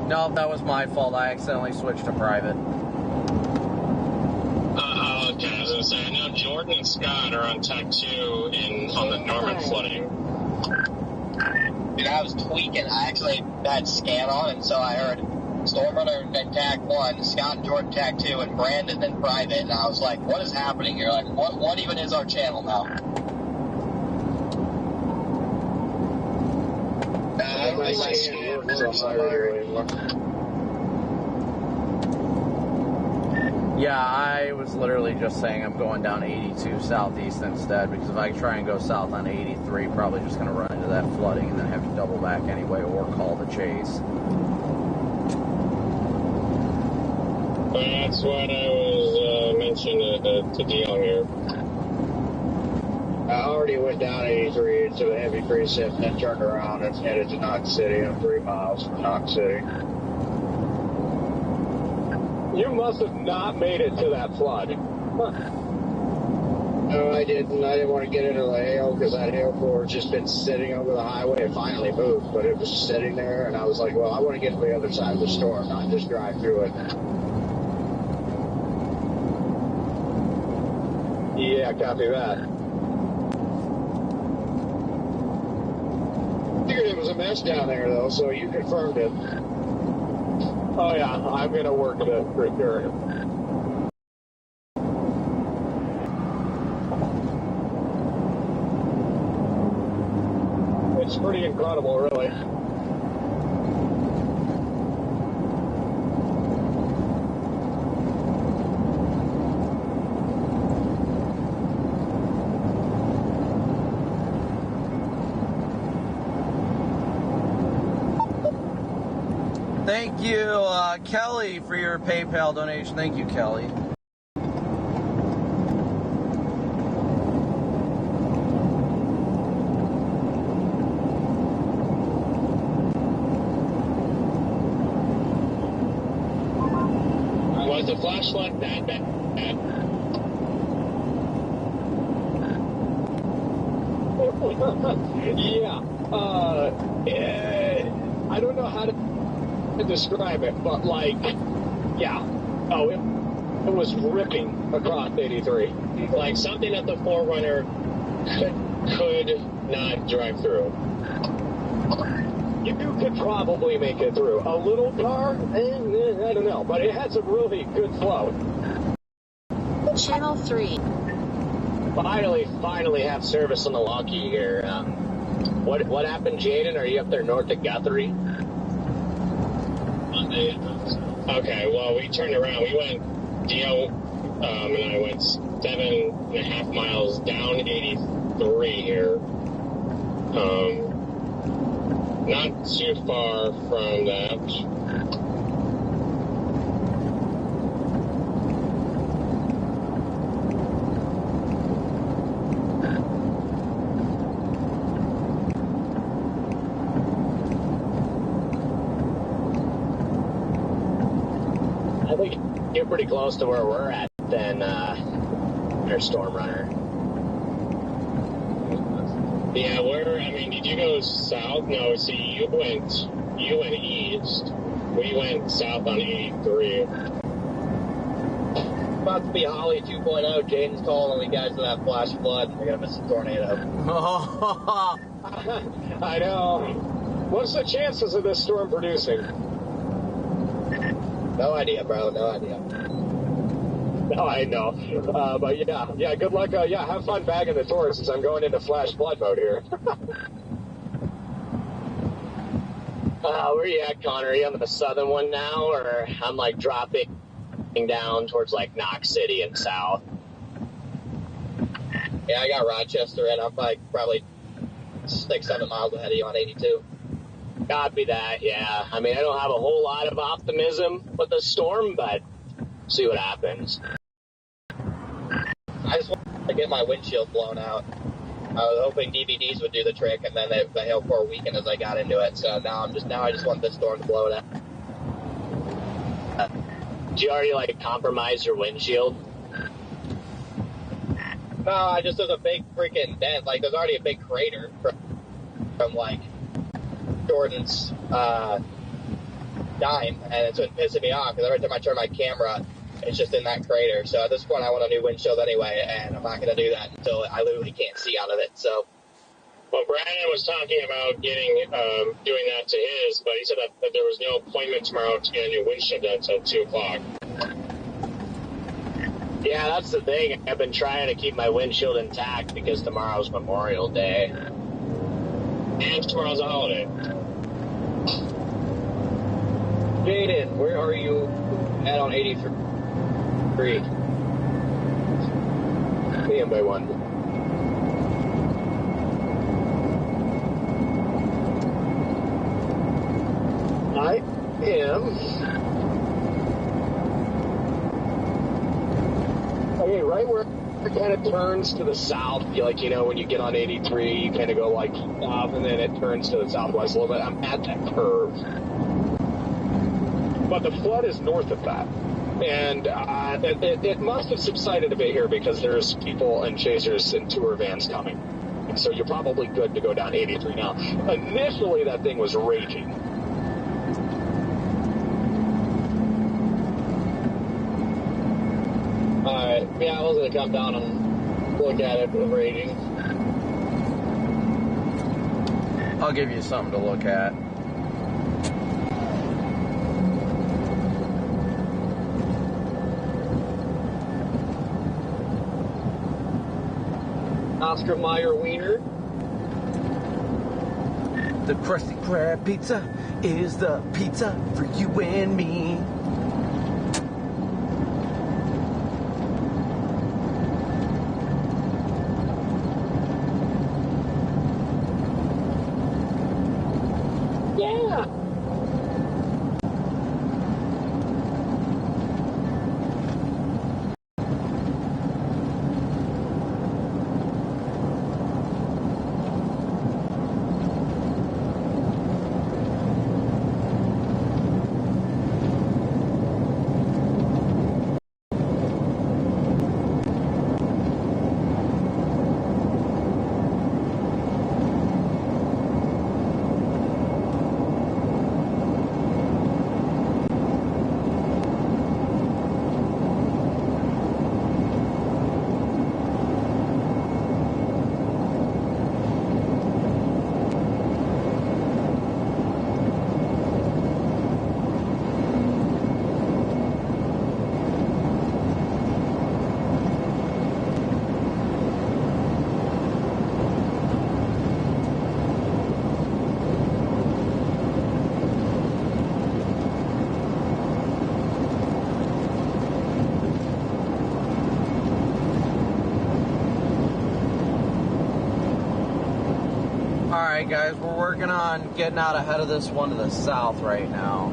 Speaker 3: No, that was my fault. I accidentally switched to private.
Speaker 5: Okay, I was going to say, I know Jordan and Scott are on Tech 2 on the Norman flooding.
Speaker 1: Dude, I was tweaking. I actually had scan on, and so I heard Stormrunner and Tack 1, Scott and Jordan Tack 2, and Brandon then private, and I was like, what is happening here? Like, what even is our channel now? I don't think my scan works on my anymore.
Speaker 3: Yeah, I was literally just saying I'm going down 82 southeast instead, because if I try and go south on 83, probably just going to run into that flooding and then have to double back anyway or call the chase.
Speaker 5: That's what I was mentioning to Dion here.
Speaker 6: I already went down 83 into a heavy precip and then turned around and headed to Knox City. I'm 3 miles from Knox City.
Speaker 4: You must have not made it to that flood.
Speaker 6: No, I didn't. I didn't want to get into the hail because that hail core had just been sitting over the highway. It finally moved, but it was sitting there, and I was like, well, I want to get to the other side of the storm, not just drive through it.
Speaker 4: Yeah, copy that.
Speaker 6: Figured it was a mess down there, though, so you confirmed it.
Speaker 4: Oh, yeah, I'm going to work the repair.
Speaker 5: pretty incredible, really.
Speaker 3: Thank you, Kelly, for your PayPal donation. Thank you, Kelly.
Speaker 2: Was the flashlight that bad?
Speaker 5: Yeah. I don't know how to describe it, but like, yeah. Oh, it was ripping across 83.
Speaker 2: Like something that the 4Runner could not drive through.
Speaker 5: You could probably make it through. A little car? I don't know, but it had some really good flow.
Speaker 8: Channel 3.
Speaker 7: Finally have service on the Lockheed here. What happened, Jaden? Are you up there north of Guthrie?
Speaker 2: Okay, well, we turned around. We went, Dio, and I went 7.5 miles down 83 here. Not too far from that.
Speaker 7: I think you're pretty close to where we're at then, our Storm Runner.
Speaker 2: Yeah, did you go south? No, see, you went east. We went south on 83.
Speaker 1: About to be Holly 2.0. Jaden's calling the guys to that flash flood. They're going to miss a tornado.
Speaker 5: I know. What's the chances of this storm producing?
Speaker 1: No idea, bro. No idea.
Speaker 5: No, I know. But yeah, good luck. Have fun bagging the tourists as I'm going into flash flood mode here.
Speaker 7: Where are you at, Connor? Are you on the southern one now, or I'm like dropping down towards like Knox City and south?
Speaker 1: Yeah, I got Rochester, and I'm like probably 6-7 miles ahead of you on 82.
Speaker 7: Copy that, yeah. I mean, I don't have a whole lot of optimism with the storm, but see what happens.
Speaker 1: I just want to get my windshield blown out. I was hoping DVDs would do the trick, and then the hailcore weakened as I got into it. So now I just want this storm to blow it out.
Speaker 7: Did you already like compromise your windshield?
Speaker 1: No, there's a big freaking dent. Like there's already a big crater from like Jordan's dime, and it's been pissing me off because every time I turn my camera, it's just in that crater. So at this point, I want a new windshield anyway, and I'm not going to do that until I literally can't see out of it. So,
Speaker 2: well, Brandon was talking about doing that to his, but he said that there was no appointment tomorrow to get a new windshield until 2:00.
Speaker 7: Yeah, that's the thing. I've been trying to keep my windshield intact because tomorrow's Memorial Day.
Speaker 2: And tomorrow's a holiday.
Speaker 1: Jaden, where are you at on 83?
Speaker 5: Me by one. I am. Okay, right where it kind of turns to the south, like, when you get on 83, you kind of go like south, and then it turns to the southwest a little bit. I'm at that curve. But the flood is north of that. And it must have subsided a bit here because there's people and chasers and tour vans coming. And so you're probably good to go down 83 now. Initially, that thing was raging.
Speaker 1: Alright, yeah, I was going to come down and look at it with raging.
Speaker 3: I'll give you something to look at.
Speaker 1: Oscar Mayer Wiener.
Speaker 3: The Krusty Krab pizza is the pizza for you and me.
Speaker 5: Yeah.
Speaker 3: Alright guys, we're working on getting out ahead of this one to the south right now.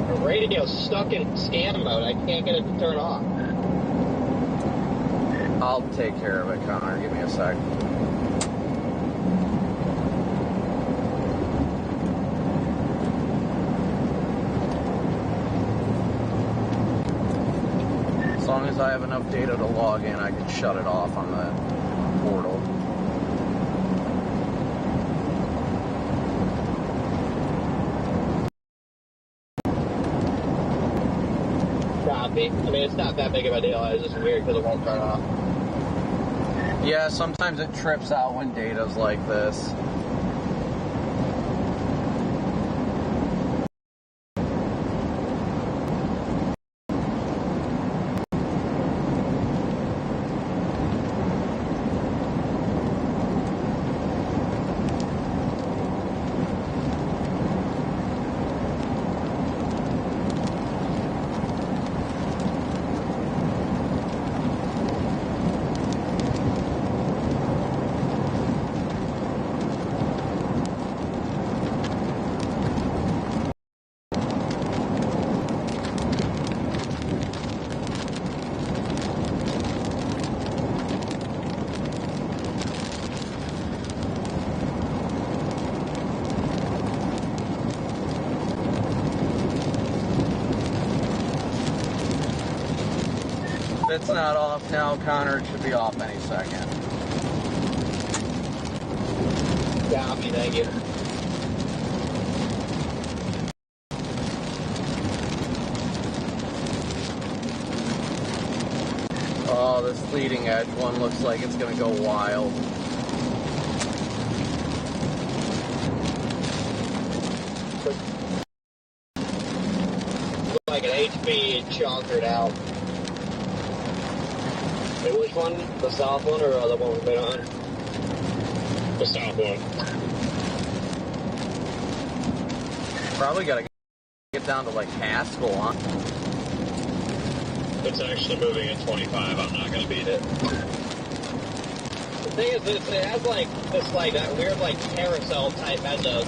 Speaker 1: The radio's stuck in scan mode. I can't get it to turn off.
Speaker 3: I'll take care of it, Connor. Give me a sec. As long as I have enough data to log in, I can shut it off on the portal.
Speaker 1: Copy. I mean, it's not that big of a deal. It's just weird because it won't turn off.
Speaker 3: Yeah, sometimes it trips out when data's like this. If it's not off now, Connor, it should be off any second.
Speaker 1: Copy, thank you.
Speaker 3: Oh, this leading edge one looks like it's going to go wild.
Speaker 1: Looks like an HP chonkered out. Wait, which one? The south one or the one we've been on?
Speaker 5: The south one.
Speaker 3: Probably got to get down to like Haskell, huh?
Speaker 2: It's actually moving at 25. I'm not going to beat it.
Speaker 1: The thing is, it has like this like that weird like carousel type as the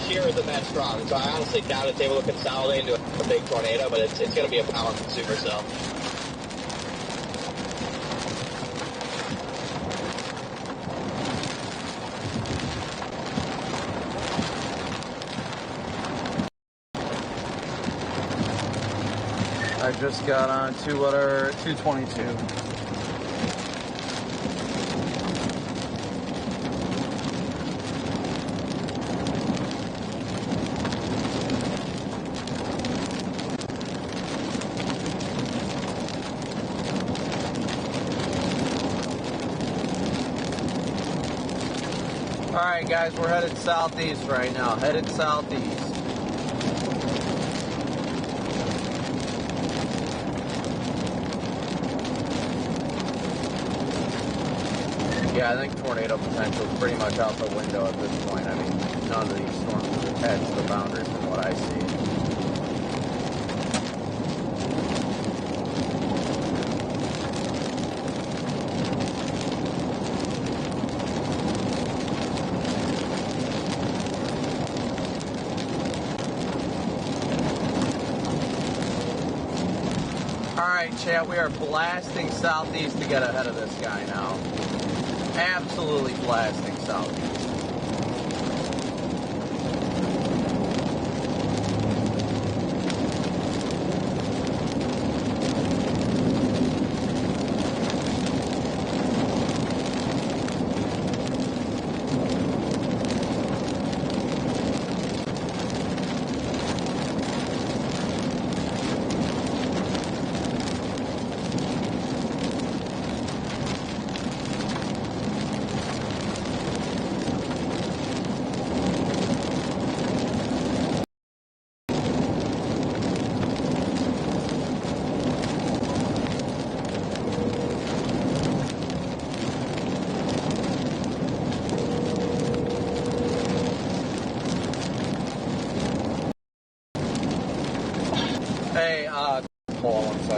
Speaker 1: shear isn't that strong. So I honestly doubt it's able to consolidate into a big tornado, but it's going to be a power consumer cell.
Speaker 3: I just got on to 222. Alright guys, we're headed southeast right now. Headed southeast. Yeah, I think tornado potential is pretty much out the window at this point. I mean, none of these storms have attached the boundary from what I see. Alright, chat, we are blasting southeast to get ahead of this guy now. Absolutely blasting southeast. Hey, hold on one second.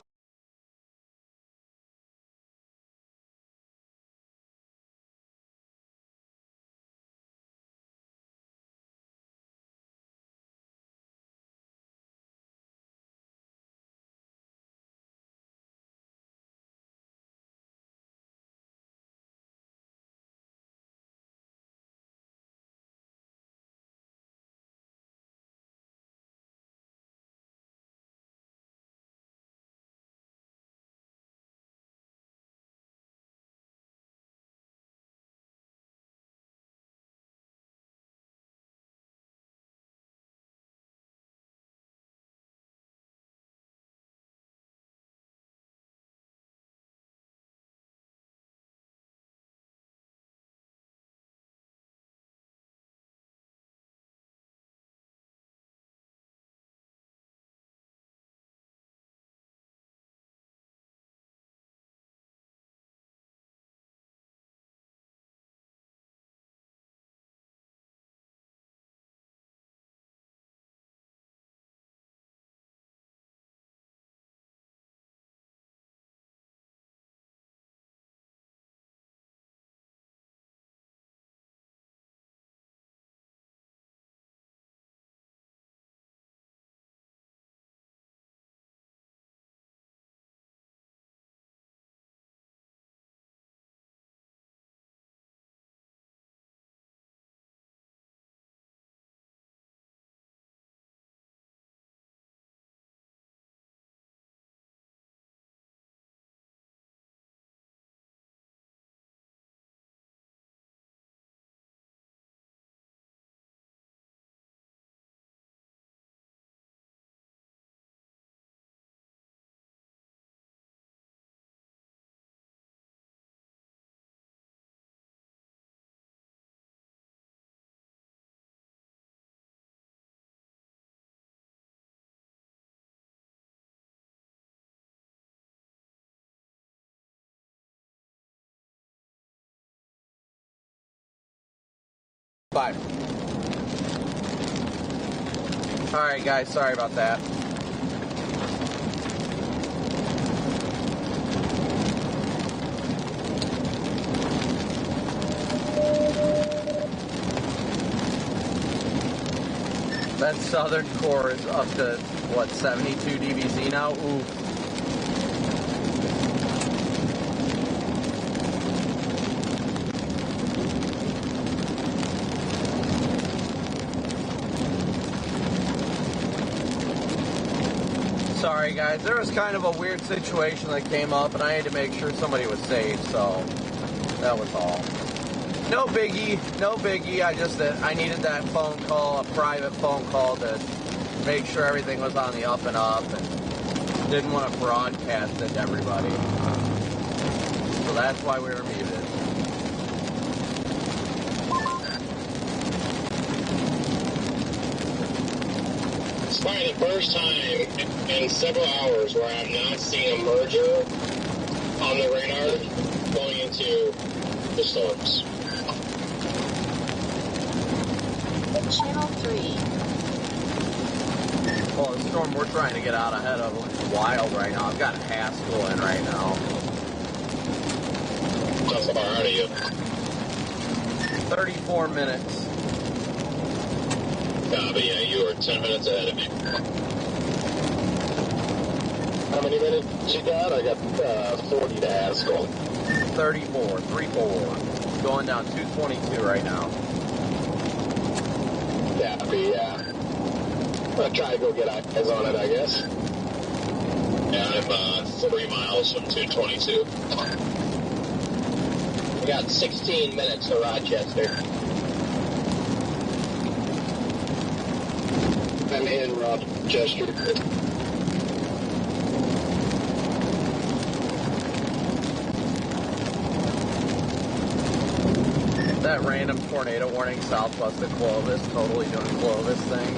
Speaker 3: Bye. Alright guys, sorry about that. That southern core is up to, what, 72 dBz now? Ooh. Sorry guys, there was kind of a weird situation that came up and I had to make sure somebody was safe, so that was all. No biggie, no biggie. I needed that phone call, a private phone call to make sure everything was on the up and up and didn't want to broadcast it to everybody. So that's why we were muted.
Speaker 5: probably the first time in several hours where I'm not seeing a merger on the radar going into the storms.
Speaker 8: Channel 3.
Speaker 3: Well, the storm we're trying to get out ahead of looks wild right now. I've got Haskell in right now.
Speaker 5: How far out are you?
Speaker 3: 34 minutes.
Speaker 5: But yeah, you were 10 minutes ahead of me. How many minutes you got? I got 40 to Haskell.
Speaker 3: 34, 3-4. Going down 222 right now.
Speaker 5: Yeah. I'll try to go get eyes on it, I guess. Yeah, I'm 3 miles from 222.
Speaker 7: We got 16 minutes to Rochester.
Speaker 5: I'm in Rochester.
Speaker 3: That random tornado warning southwest of Clovis, totally doing Clovis thing.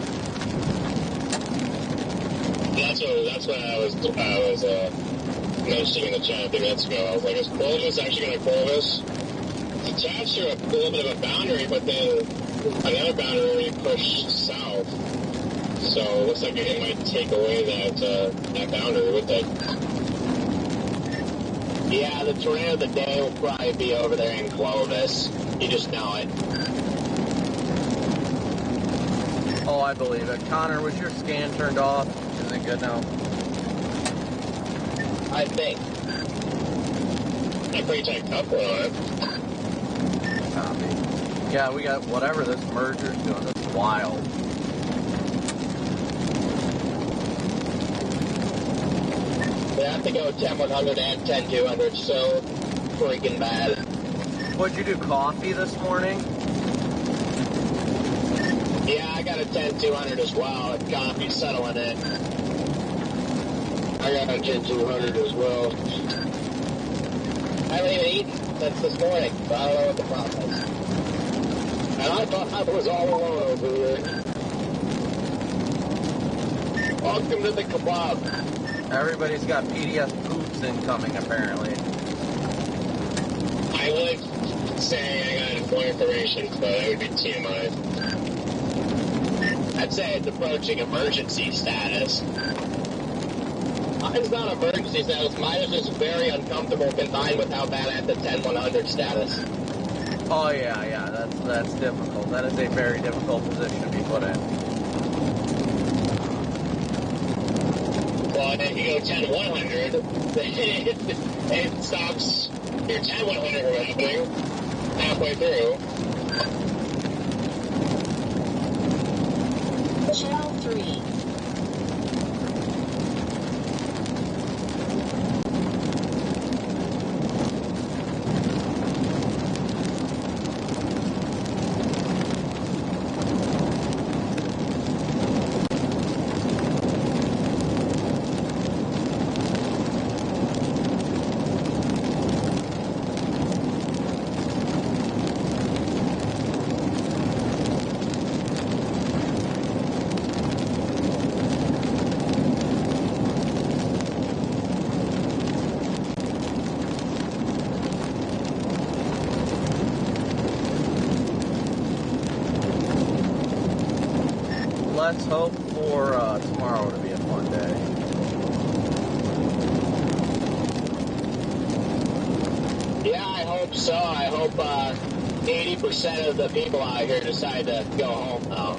Speaker 5: That's what I was noticing in the chat a few minutes ago. I was like, is Clovis actually going to Clovis? It's attached to a little bit of a boundary, but then another boundary already pushed south. So it looks like it might take away that boundary with it.
Speaker 7: Yeah, the tornado of the day will probably be over there in Clovis. You just know it.
Speaker 3: Oh, I believe it. Connor, was your scan turned off? Isn't it good now?
Speaker 7: I think.
Speaker 5: A pretty tight couple on it.
Speaker 3: Copy. Yeah, we got whatever this merger's doing. It's wild.
Speaker 7: We have to go 10-100 and 10-200, so freaking bad.
Speaker 3: What'd you do, coffee this morning?
Speaker 7: Yeah, I got a 10-200 as well. Coffee settling in.
Speaker 5: I got a 10-200 as well.
Speaker 7: I haven't even eaten since this morning, so I don't know what the problem is.
Speaker 5: And I thought I was all alone over there.
Speaker 7: Welcome to the kebab.
Speaker 3: Everybody's got PDF poops incoming, apparently.
Speaker 5: I would say I got more information, but it would be TMI.
Speaker 7: I'd say it's approaching emergency status. Mine's not emergency status. Mine is just very uncomfortable combined with how bad I have the 10-100 status.
Speaker 3: Oh yeah, that's difficult. That is a very difficult position to be put in.
Speaker 5: Well, if you go 10-100, it stops your 10-100 from happening halfway through.
Speaker 8: Channel 3.
Speaker 3: Let's hope for tomorrow to be a fun day.
Speaker 7: Yeah, I hope so. I hope 80% of the people out here decide to go home now.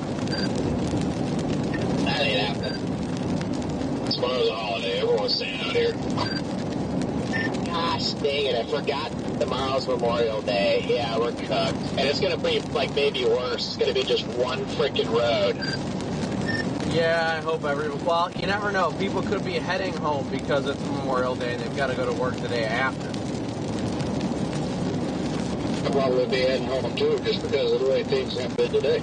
Speaker 7: That ain't happening.
Speaker 5: Tomorrow's a holiday. Everyone's staying out here.
Speaker 7: Gosh dang it, I forgot tomorrow's Memorial Day. Yeah, we're cooked. And it's going to be, like, maybe worse. It's going to be just one freaking road.
Speaker 3: Yeah, I hope well, you never know. People could be heading home because it's Memorial Day and they've got to go to work the day after.
Speaker 5: I'll probably be heading home too, just because of the way things have been today.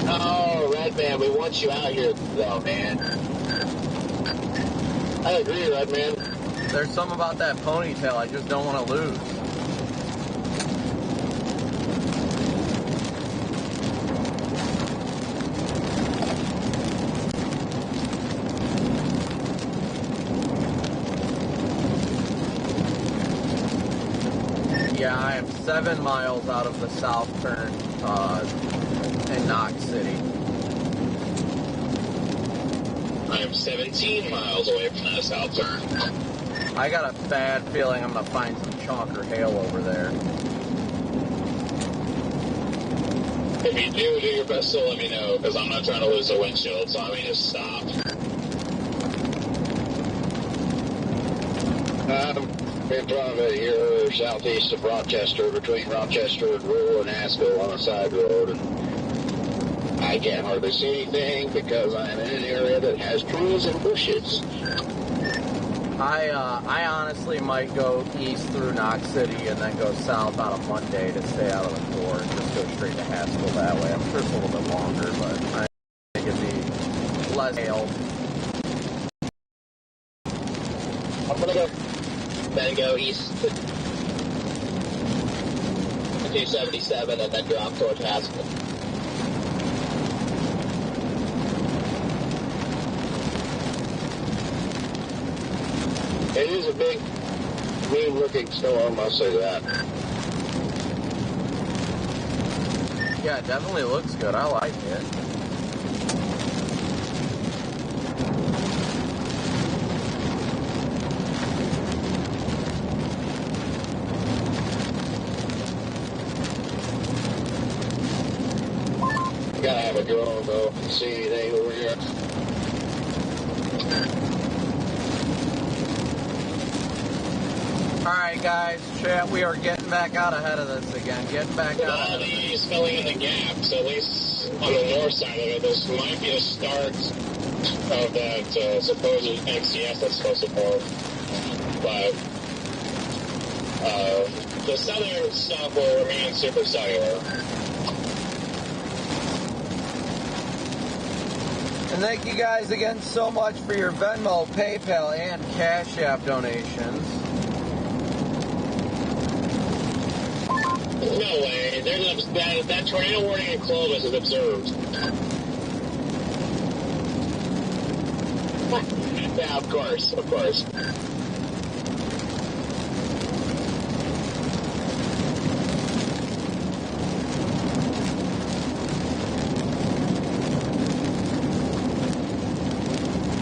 Speaker 7: Oh, Redman, we want you out here, though, man.
Speaker 5: I agree, Redman.
Speaker 3: There's something about that ponytail I just don't want to lose. Yeah, I am 7 miles out of the south turn in Knox City.
Speaker 2: I am 17 miles away from that south turn.
Speaker 3: I got a bad feeling I'm going to find some chalk or hail over there.
Speaker 2: If you do your best to let me know, because I'm not trying to lose the windshield, so I mean just stop.
Speaker 6: In front of it here, southeast of Rochester, between Rochester and Rural and Haskell on a side road, and I can't hardly see anything because I'm in an area that has trees and bushes.
Speaker 3: I honestly might go east through Knox City and then go south on a Monday to stay out of the core and just go straight to Haskell that way. I'm sure it's a little bit longer, but I think it'd be less hail.
Speaker 7: I'm gonna go. Then go east to 277 and then drop towards Haskell.
Speaker 6: It is a big, mean-looking storm, I'll say that.
Speaker 3: Yeah, it definitely looks good. I like it.
Speaker 6: Gotta have a drone, though, to see anything over here.
Speaker 3: Alright guys, chat, we are getting back out ahead of this again. Getting back
Speaker 2: With
Speaker 3: out
Speaker 2: all
Speaker 3: ahead of this.
Speaker 2: these filling in the gaps, at least on the north side of it, this might be the start of that supposed NCS that's supposed to form. But the southern stuff will remain super cellular.
Speaker 3: And thank you guys again so much for your Venmo, PayPal, and Cash App donations.
Speaker 2: No way. There's that tornado warning in Clovis is observed.
Speaker 7: Yeah, of course, of course.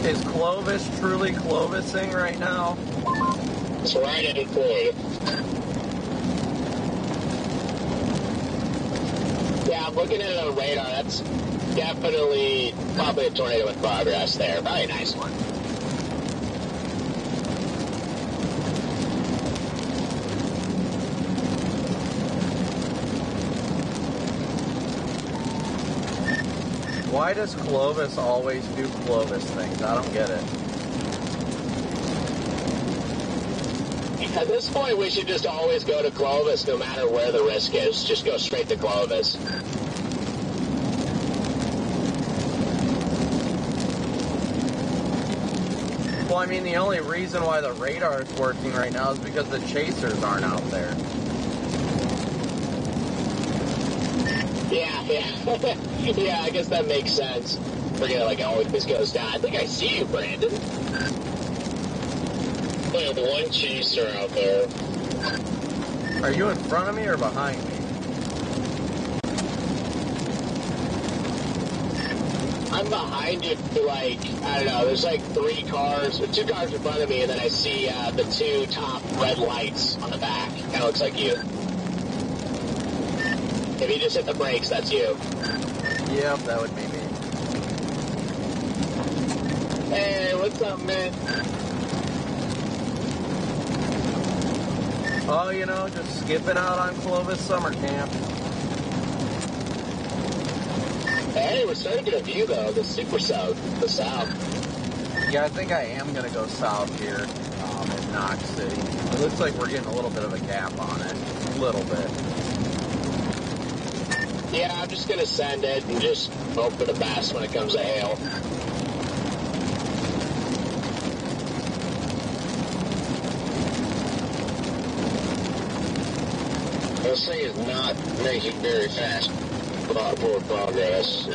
Speaker 3: Is Clovis truly Clovising right now?
Speaker 2: It's right in Floyd.
Speaker 7: Yeah, I'm looking at it on radar. That's definitely probably a tornado in progress there. Probably a nice one.
Speaker 3: Why does Clovis always do Clovis things? I don't get it.
Speaker 7: At this point, we should just always go to Clovis no matter where the risk is. Just go straight to Clovis.
Speaker 3: Well, I mean, the only reason why the radar is working right now is because the chasers aren't out there.
Speaker 7: Yeah. Yeah, I guess that makes sense. Forget like it always goes down. I think I see you, Brandon.
Speaker 2: We have one chaser out there.
Speaker 3: Are you in front of me or behind me?
Speaker 7: I'm behind you, like, I don't know, there's like 2 cars in front of me, and then I see the 2 top red lights on the back. Kind of looks like you. If you just hit the brakes, that's you.
Speaker 3: Yep, that would be me.
Speaker 7: Hey, what's up, man?
Speaker 3: Oh, you know, just skipping out on Clovis summer camp.
Speaker 7: Hey, we're starting to get a view, though, the super south, the south.
Speaker 3: Yeah, I think I am going to go south here in Knox City. It looks like we're getting a little bit of a gap on it. A little bit.
Speaker 7: Yeah, I'm just going to send it and just hope for the best when it comes to hail.
Speaker 6: This thing is not making very fast forward progress.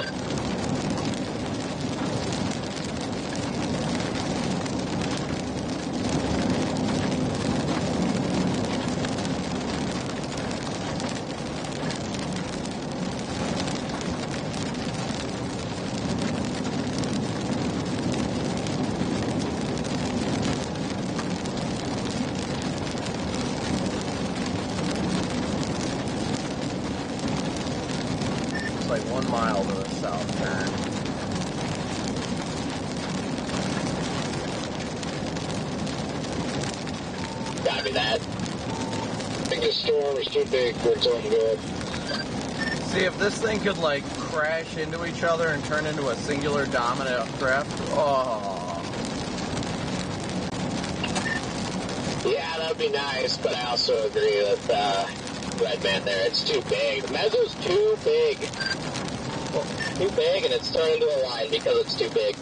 Speaker 3: like 1 mile to the south turn.
Speaker 6: Copy that. I think the storm is too big for its own good.
Speaker 3: See, if this thing could, like, crash into each other and turn into a singular dominant craft, oh.
Speaker 6: Yeah, that would be nice, but I also agree with Redman there. It's too big. The Mezzo's too big. Too big, and it's turned into a line because it's too big.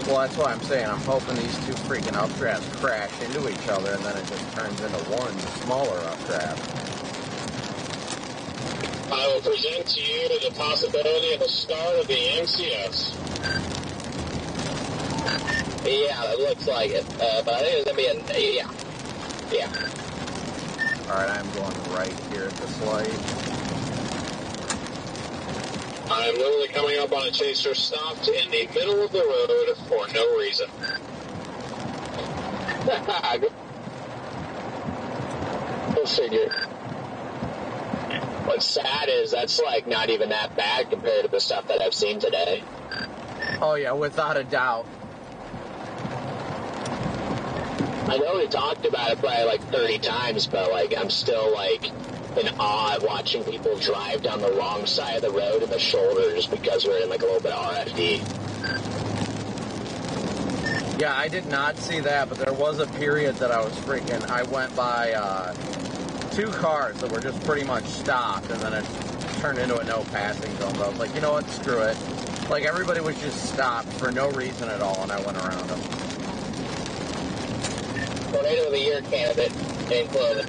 Speaker 3: Well, that's why I'm saying I'm hoping these two freaking updrafts crash into each other and then it just turns into one smaller updraft.
Speaker 2: I will present to you the possibility of the start of the MCS.
Speaker 6: Yeah, it looks like it. But I think it's going to be yeah.
Speaker 3: Alright, I'm going right here at this light.
Speaker 2: I'm literally coming up on a chaser stopped in the middle of the road for no reason.
Speaker 6: Go figure. What's sad is that's like not even that bad compared to the stuff that I've seen today.
Speaker 3: Oh yeah, without a doubt.
Speaker 6: I know we talked about it probably like 30 times, but like I'm still like in awe at watching people drive down the wrong side of the road in the shoulder just because we're in like a little bit of RFD.
Speaker 3: Yeah, I did not see that, but there was a period that I went by 2 cars that were just pretty much stopped, and then it turned into a no passing zone. But I was like, you know what, screw it. Like, everybody was just stopped for no reason at all, and I went around them.
Speaker 6: Tornado of the Year candidate included.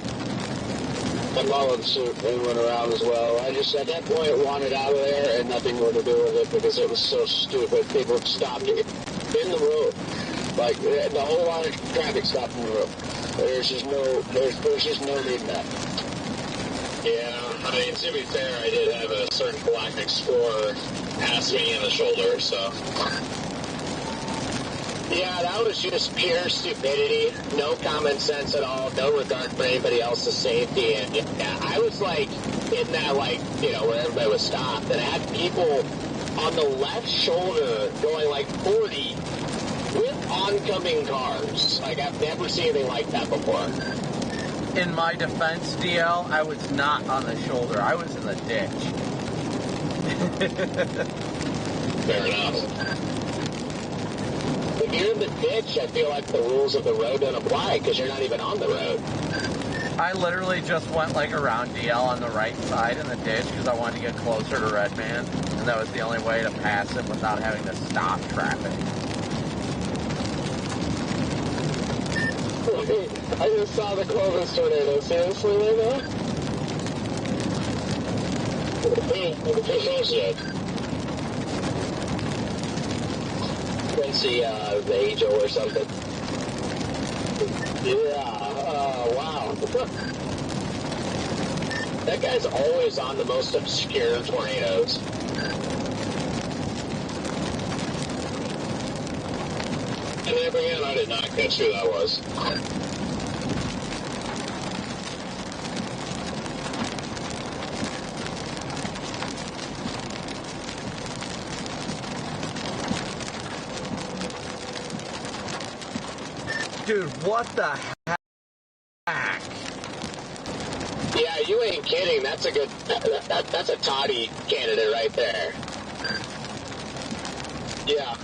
Speaker 6: I followed suit and went around as well. I just, at that point, wanted out of there and nothing more to do with it because it was so stupid. People stopped in the road. Like, the whole line of traffic stopped in the road. There's just no need in that.
Speaker 2: Yeah, I mean, to be fair, I did have a certain Black Explorer pass me in the shoulder, so...
Speaker 6: Yeah, that was just pure stupidity. No common sense at all. No regard for anybody else's safety. And yeah, I was like in that where everybody was stopped. And I had people on the left shoulder going like 40 with oncoming cars. Like I've never seen anything like that before.
Speaker 3: In my defense, DL, I was not on the shoulder. I was in the ditch.
Speaker 2: Fair enough.
Speaker 6: If you're in the ditch, I feel like the rules of the road don't apply because you're not even on the road.
Speaker 3: I literally just went like around DL on the right side in the ditch because I wanted to get closer to Redman, and that was the only way to pass him without having to stop traffic.
Speaker 6: I just saw the Clovis tornado. Seriously, right now? Quincy, Angel or something. Yeah, wow. That guy's always on the most obscure tornadoes.
Speaker 2: And then again, I did not catch who that was.
Speaker 3: Dude, what the heck?
Speaker 6: Yeah, you ain't kidding. That's a good. That's a toddy candidate right there.
Speaker 2: Yeah.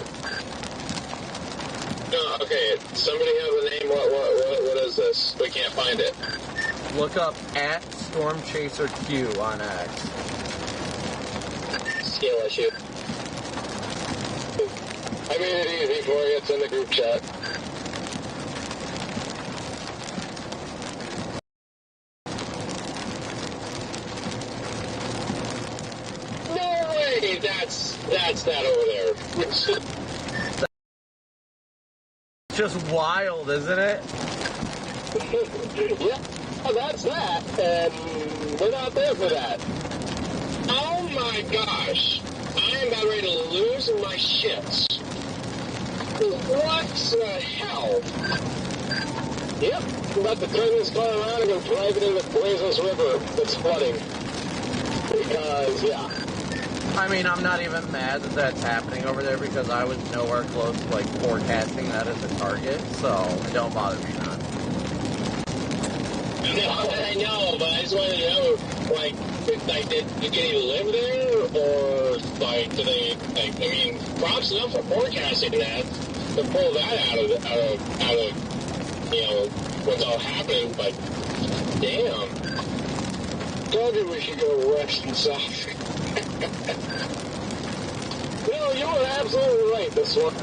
Speaker 2: No, okay. Somebody have a name. What is this? We can't find it.
Speaker 3: Look up at Storm Chaser Q on X.
Speaker 6: Skill issue.
Speaker 2: I made it easy for you. It's in the group chat. No way! That's that over there.
Speaker 3: Just wild, isn't it?
Speaker 6: Yeah, well, that's that. And we're not there for that.
Speaker 2: Oh my gosh! I am about ready to lose my shits. What the hell?
Speaker 6: Yep, I'm about to turn this car around and go drive it in the Brazos River that's flooding. Because, yeah.
Speaker 3: I mean, I'm not even mad that that's happening over there because I was nowhere close to, like, forecasting that as a target, so it don't bother me none.
Speaker 5: No, I know, but I just wanted to know, did they live there, or, like, do they, like, I mean, props enough for forecasting that, to pull that out of, you know, what's all happening, but, damn.
Speaker 6: Told you we should go west and south.
Speaker 5: No, you were absolutely right this morning.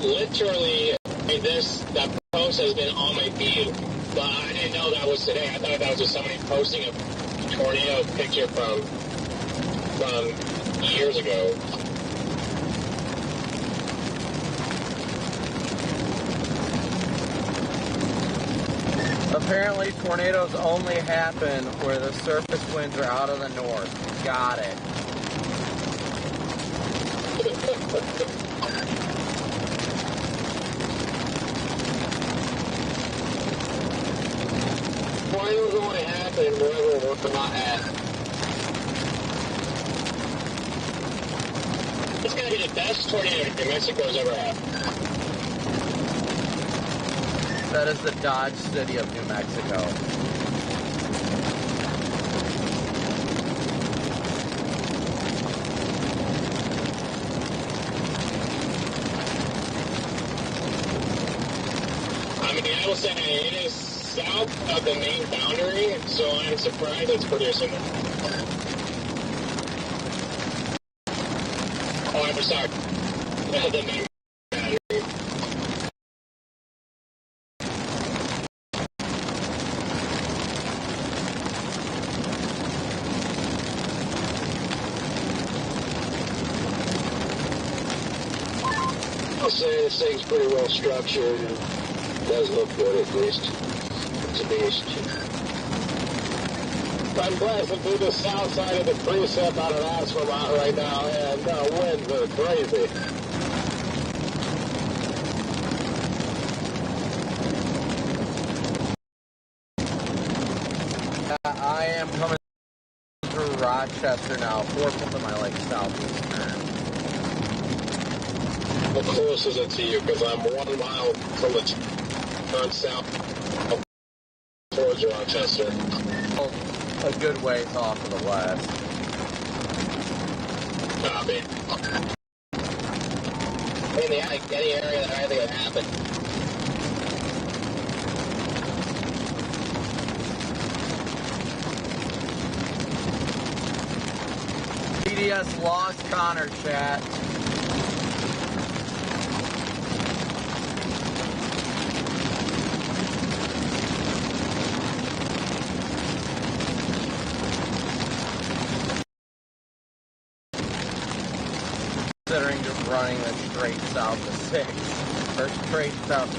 Speaker 5: Literally, that post has been on my feed, but I didn't know that was today. I thought that was just somebody posting a tornado picture from years ago.
Speaker 3: Apparently, tornadoes only happen where the surface winds are out of the north. Got it.
Speaker 5: Tornadoes only happen wherever we're not at. It's going to be the best tornado New Mexico's ever had.
Speaker 3: That is the Dodge City of New Mexico.
Speaker 5: I mean, I will say it is south of the main boundary, so I'm surprised it's producing it. Oh, I'm sorry. The main boundary.
Speaker 6: I'll say this thing's pretty well structured and does look good at least. It's a beast.
Speaker 5: I'm blasting through the south side of the precip out of Asphalt right now, and winds are crazy.
Speaker 3: I am coming through Rochester now, 4 points of my, like, southeast turn.
Speaker 5: How close is it to you? Because I'm 1 mile from the turn south towards Rochester.
Speaker 3: Oh, a good ways off to the west.
Speaker 5: Copy. In any area that I think would happen.
Speaker 3: PDS lost Connor, chat. Considering just running the straight south to 6, or straight south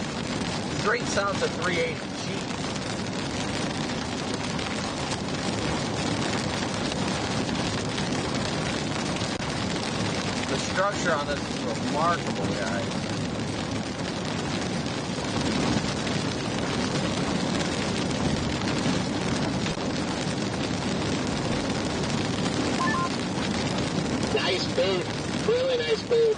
Speaker 3: to 380G. The structure on this is remarkable, guys.
Speaker 5: Nice food. Really nice food.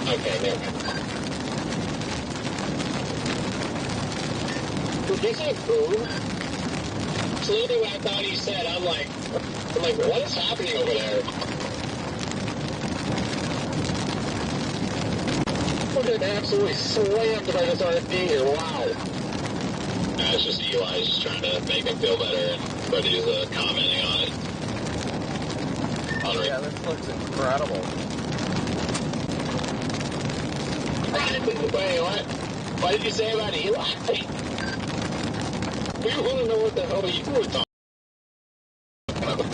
Speaker 5: Okay, never mind. Did you say food? That's literally what I thought he said. I'm like, what is happening over there? We're getting absolutely slammed by this RFD here. Wow. It's just Eli just trying to make him feel better, but he's commenting on it.
Speaker 3: Yeah, this looks incredible.
Speaker 5: Wait, what? What did you say about Eli? We want to know what the hell you were talking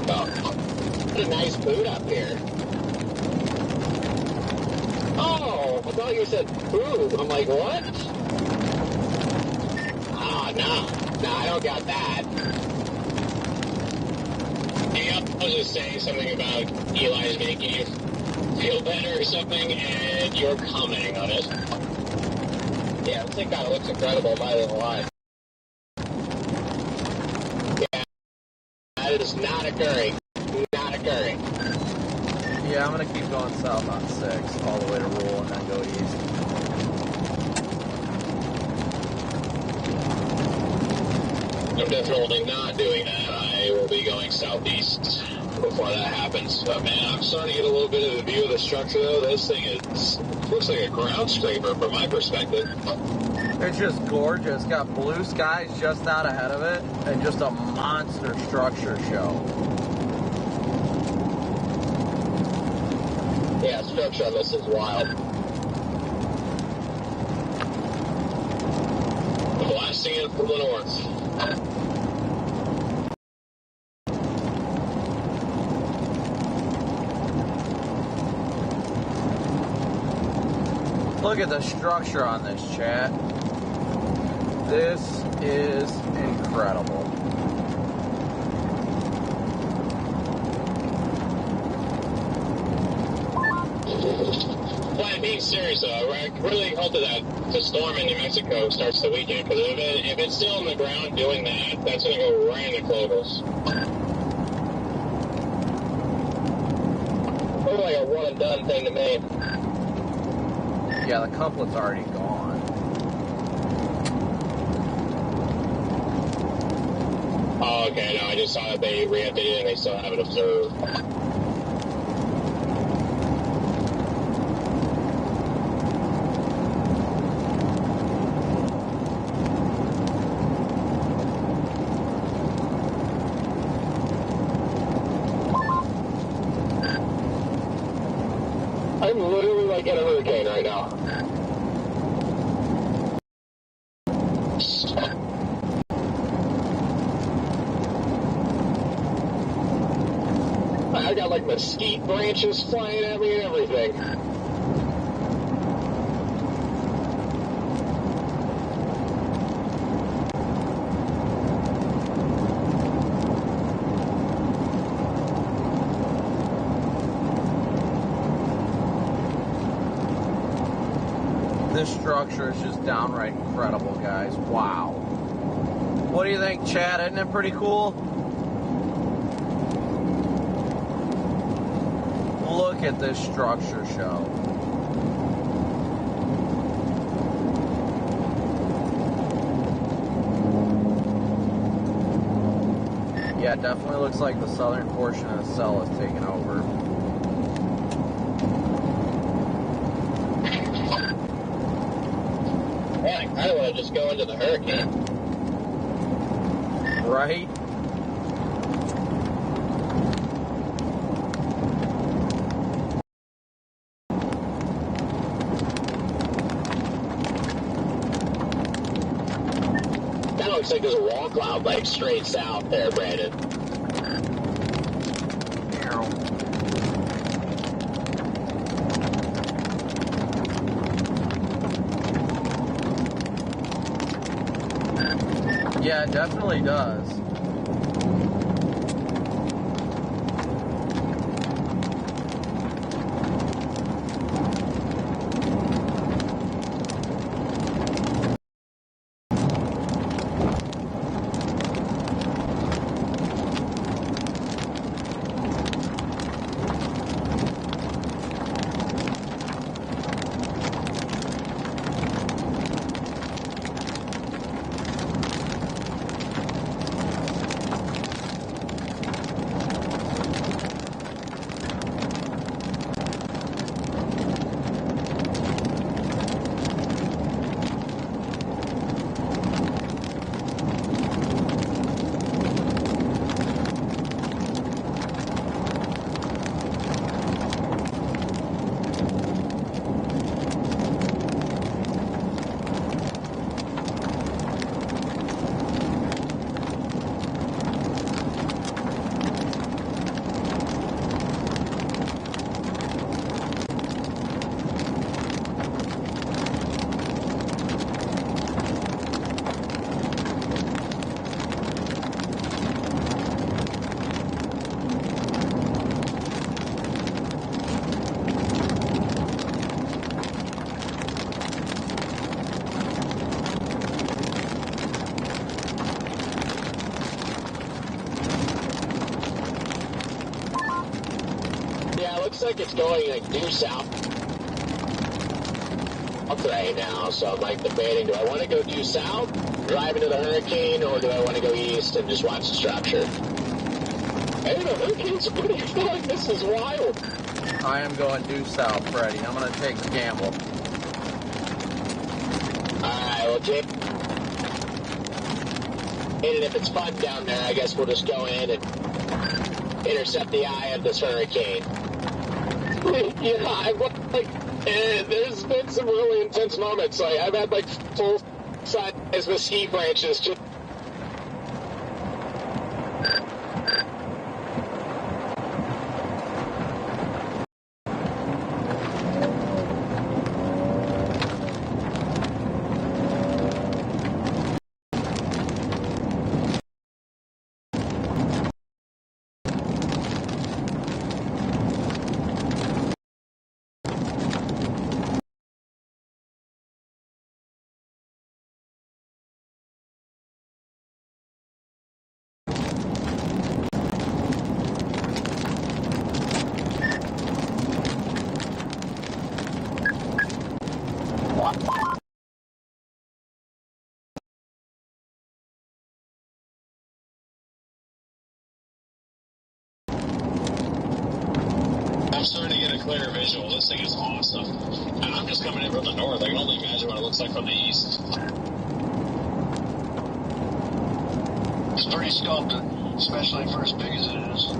Speaker 5: about. What a nice food up here. Oh, I thought you said food. I'm like, what? Ah, no. No, I don't got that.
Speaker 2: Yeah, I was just saying something about Eli's making you feel better or something, and you're commenting on it.
Speaker 5: Yeah, this thing kind of looks incredible, by the line. Yeah, that is not occurring. Not occurring.
Speaker 3: Yeah, I'm going to keep going south on 6 all the way to Rule and then go east.
Speaker 2: I'm definitely not doing that. I will be going southeast before that happens. But man, I'm starting to get a little bit of a view of the structure though. This thing looks like a ground scraper from my perspective.
Speaker 3: It's just gorgeous. Got blue skies just out ahead of it and just a monster structure show.
Speaker 5: Yeah, structure on this is wild.
Speaker 2: Blasting in from the north.
Speaker 3: Look at the structure on this, chat. This is incredible.
Speaker 2: Well, I'm being serious though. I really hope that the storm in New Mexico starts the weekend, because if it's still on the ground doing that, that's going to go right in the clovers.
Speaker 5: Looks like a one and done thing to me.
Speaker 3: Yeah, the couplet's already gone.
Speaker 2: Oh, okay. No, I just saw that they re-updated it and they still have it observed.
Speaker 5: I'm literally like in a hurricane right now. I got like mesquite branches flying at me and everything.
Speaker 3: This structure is just downright incredible, guys. Wow. What do you think, Chad? Isn't it pretty cool? Look at this structure show. Yeah, it definitely looks like the southern portion of the cell is taking over.
Speaker 5: Man, I kind of want to just go into the hurricane.
Speaker 3: Right?
Speaker 5: That looks like there's a wall cloud like straight south there, Brandon.
Speaker 3: Yeah, it definitely does.
Speaker 5: like it's going like due south right now, so I'm like debating, do I want to go due south, drive into the hurricane, or do I want to go east and just watch the structure? Hey, the hurricane's pretty fun. This is wild.
Speaker 3: I am going due south, Freddie. I'm going to take the gamble.
Speaker 5: Alright, well, Jake. And if it's fun down there, I guess we'll just go in and intercept the eye of this hurricane. Yeah, I've like, there's been some really intense moments. Like, I've had like full-size mesquite branches just.
Speaker 2: I'm starting to get a clearer visual. This thing is awesome. And I'm just coming in from the north. I can only imagine what it looks like from the east.
Speaker 6: It's pretty sculpted, especially for as big as it is.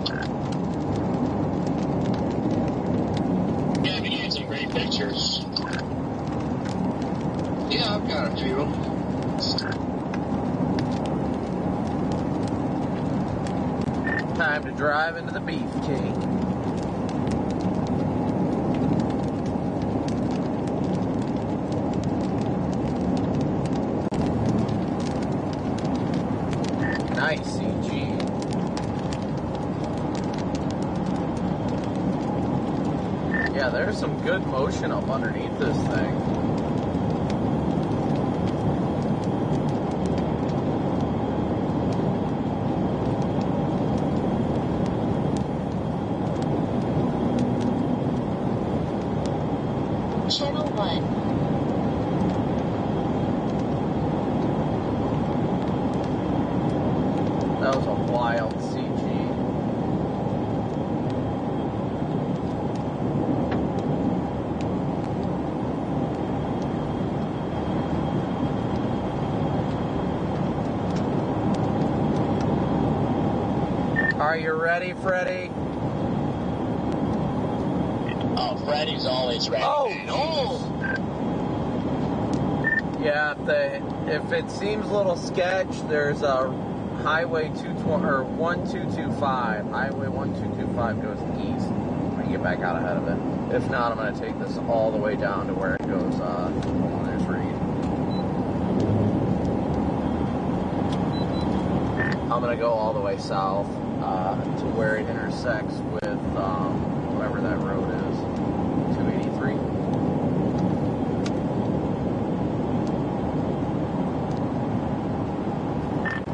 Speaker 2: Yeah, we getting some great pictures.
Speaker 6: Yeah, I've got a few.
Speaker 3: Time to drive into the beefcake. Nice CG. Yeah, there's some good motion up underneath this thing.
Speaker 8: Channel 1.
Speaker 3: That was a wild CG. Are you ready, Freddie?
Speaker 7: Oh, Freddy's always ready.
Speaker 3: Oh,
Speaker 7: no!
Speaker 3: Yeah, if it seems a little sketch, there's a Highway 220 or 1225. Highway 1225 goes east. I'm gonna get back out ahead of it. If not, I'm gonna take this all the way down to where it goes. There's Reed. I'm gonna go all the way south to where it intersects with whatever that road is, 283.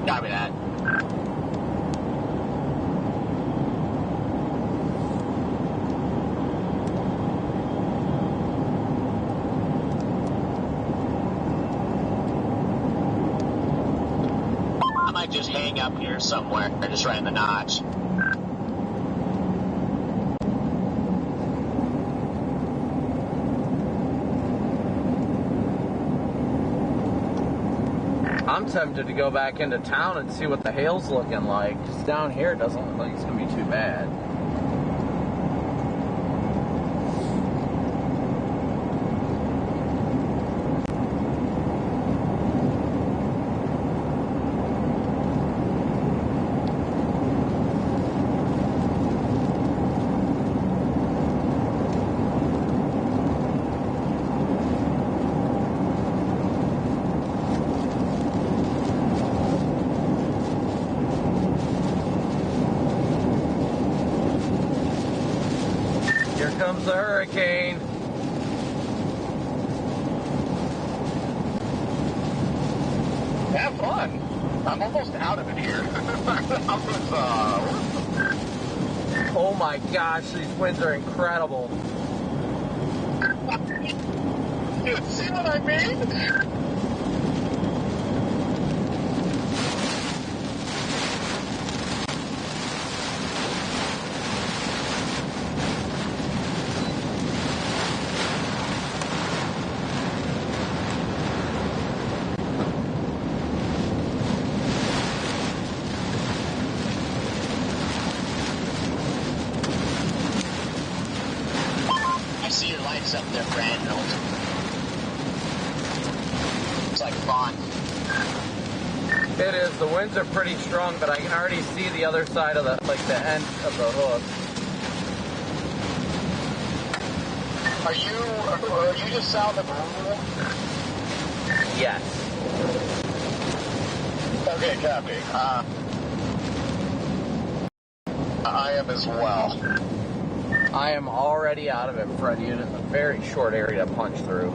Speaker 7: Copy that. I might just hang up here somewhere, just right in the notch.
Speaker 3: I'm tempted to go back into town and see what the hail's looking like. Because down here it doesn't look like it's going to be too bad. Here comes the hurricane.
Speaker 5: Have fun. I'm almost out of it here.
Speaker 3: Oh my gosh, these winds are incredible.
Speaker 5: You see what I mean?
Speaker 7: I see your lights up there, Randall. It's like fun.
Speaker 3: It is. The winds are pretty strong, but I can already see the other side of the, like the end of the hook.
Speaker 7: Are you just south of Rule?
Speaker 3: Yes.
Speaker 7: Okay, copy. I am as well.
Speaker 3: I am already out of it, Fred. It's a very short area to punch through.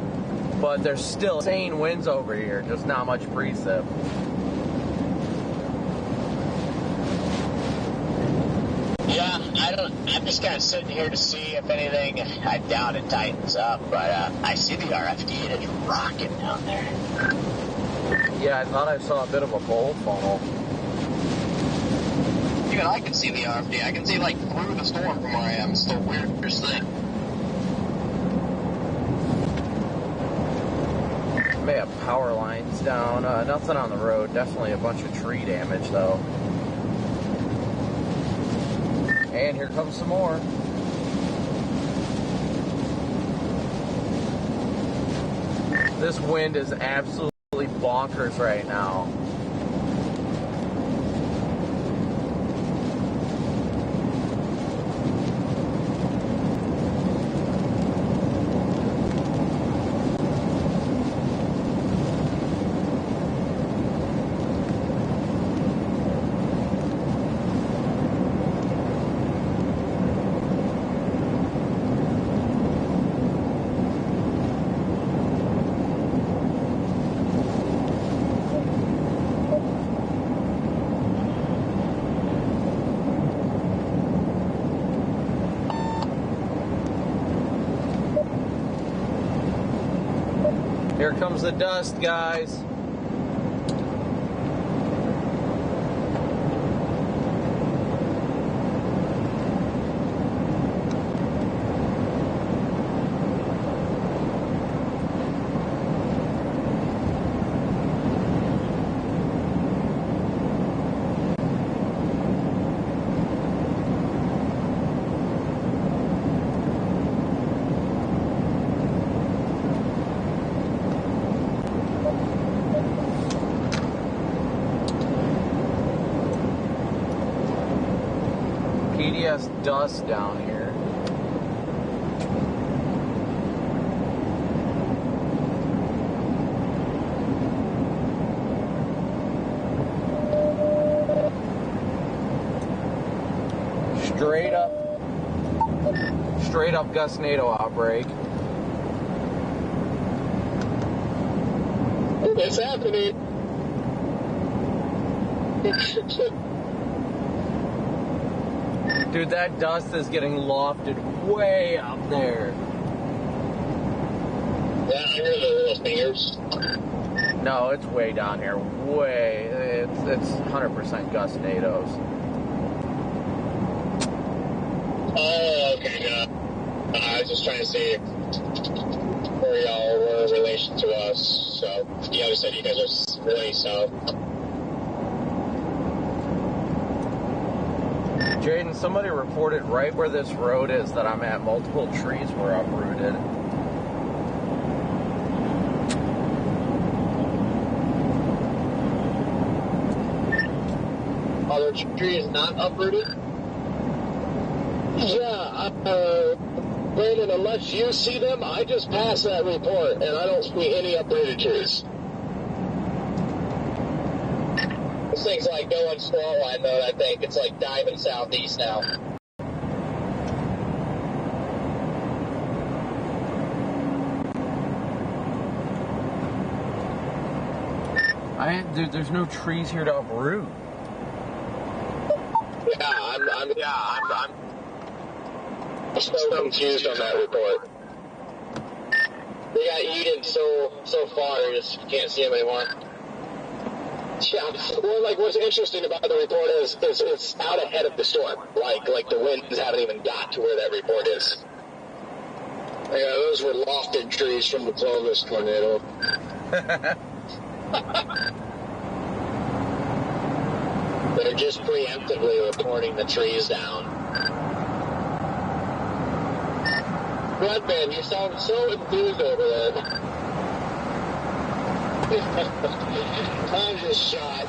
Speaker 3: But there's still insane winds over here, just not much precip.
Speaker 7: Yeah, I'm just kind of sitting here to see if anything, I doubt it tightens up, but I see the RFD and it's rocking down there.
Speaker 3: Yeah, I thought I saw a bit of a bowl funnel.
Speaker 7: Even I can see the RFD. I can see, like, through the storm from where I am. It's the weirdest thing.
Speaker 3: May have power lines down. Nothing on the road. Definitely a bunch of tree damage, though. And here comes some more. This wind is absolutely bonkers right now. Here comes the dust, guys. PDS dust down here. Straight up Gustnado outbreak.
Speaker 5: It's happening.
Speaker 3: Dude, that dust is getting lofted way up there.
Speaker 5: Yeah, I hear the little fingers.
Speaker 3: No, it's way down here. Way. It's 100% Gustnados.
Speaker 5: Oh, okay, yeah. I was just trying to see where y'all were in relation to us. So, you guys said you guys are really south.
Speaker 3: Jaden, somebody reported right where this road is that I'm at, multiple trees were uprooted.
Speaker 5: Are there trees not uprooted? Yeah, Brandon, unless you see them, I just passed that report, and I don't see any uprooted trees. This thing's like going slow line mode, I think. It's like diving southeast now.
Speaker 3: There's no trees here to uproot.
Speaker 5: Yeah, I'm so confused on that report. They got eaten so far, you just can't see them anymore. Yeah, well, like, what's interesting about the report is it's out ahead of the storm. Like the winds haven't even got to where that report is.
Speaker 6: Yeah, those were lofted trees from the Clovis tornado.
Speaker 5: They're just preemptively reporting the trees down. Redman, you sound so enthused over there.
Speaker 6: I'm just shot.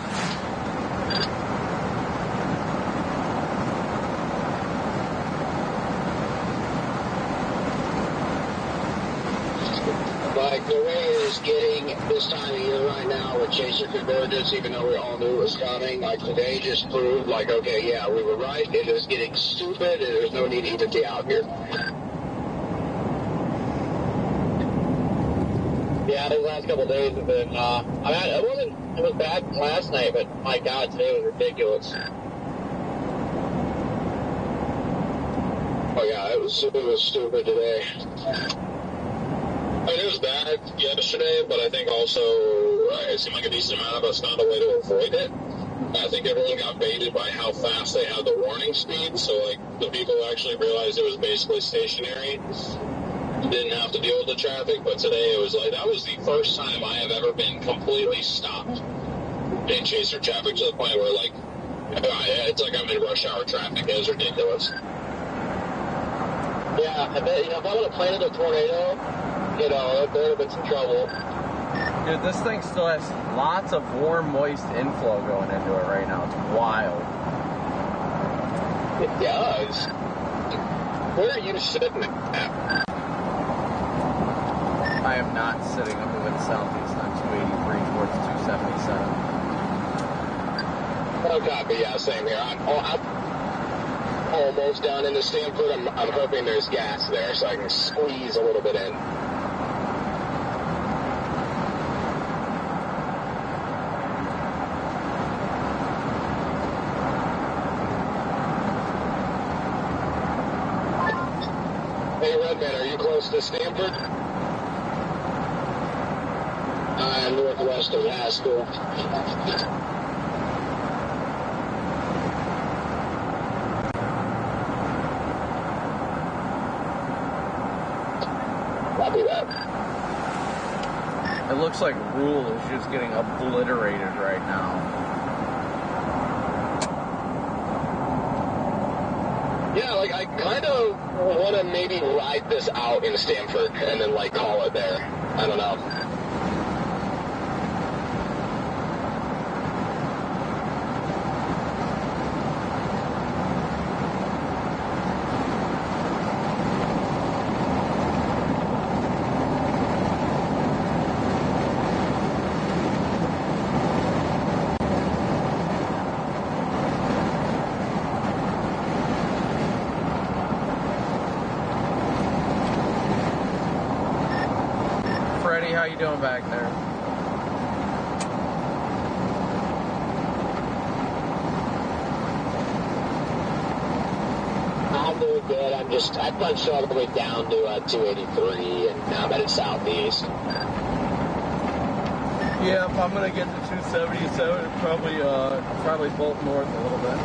Speaker 6: Like, the way it is getting this time of year right now with chaser convergence, even though we all knew it was coming, like, today just proved, like, okay, yeah, we were right. It is getting stupid, and there's no need to even be out here.
Speaker 5: Yeah, the last couple of days have been, it was bad last night, but my God, today was ridiculous.
Speaker 6: Oh, yeah, it was stupid today.
Speaker 2: I mean, it was bad yesterday, but I think also it seemed like a decent amount of us found a way to avoid it. I think everyone got baited by how fast they had the warning speed, so like the people who actually realized it was basically stationary didn't have to deal with the traffic, but today it was like, that was the first time I have ever been completely stopped in chaser traffic to the point where like, it's like I'm in rush hour traffic. It was ridiculous.
Speaker 5: Yeah, I bet, if I would have planted a tornado, there would have been some trouble.
Speaker 3: Dude, this thing still has lots of warm, moist inflow going into it right now. It's wild.
Speaker 5: It does. Where are you sitting at?
Speaker 3: I am not sitting. I'm moving southeast on 283 towards 277.
Speaker 5: Oh, copy. Yeah, same here. I'm almost down into Stanford. I'm hoping there's gas there so I can squeeze a little bit in. Hey, Redman, are you close to Stanford?
Speaker 6: I'm northwest of Haskell.
Speaker 5: Copy that.
Speaker 3: It looks like Rule is just getting obliterated right now.
Speaker 5: Yeah, like, I kind of want to maybe ride this out in Stanford and then, like, call it there. I don't know.
Speaker 3: Freddie, how you doing back there?
Speaker 5: I'm doing good. I punched all the way down to 283, and now I'm headed southeast.
Speaker 3: Yeah, if I'm gonna get to 277, probably bolt north a little bit.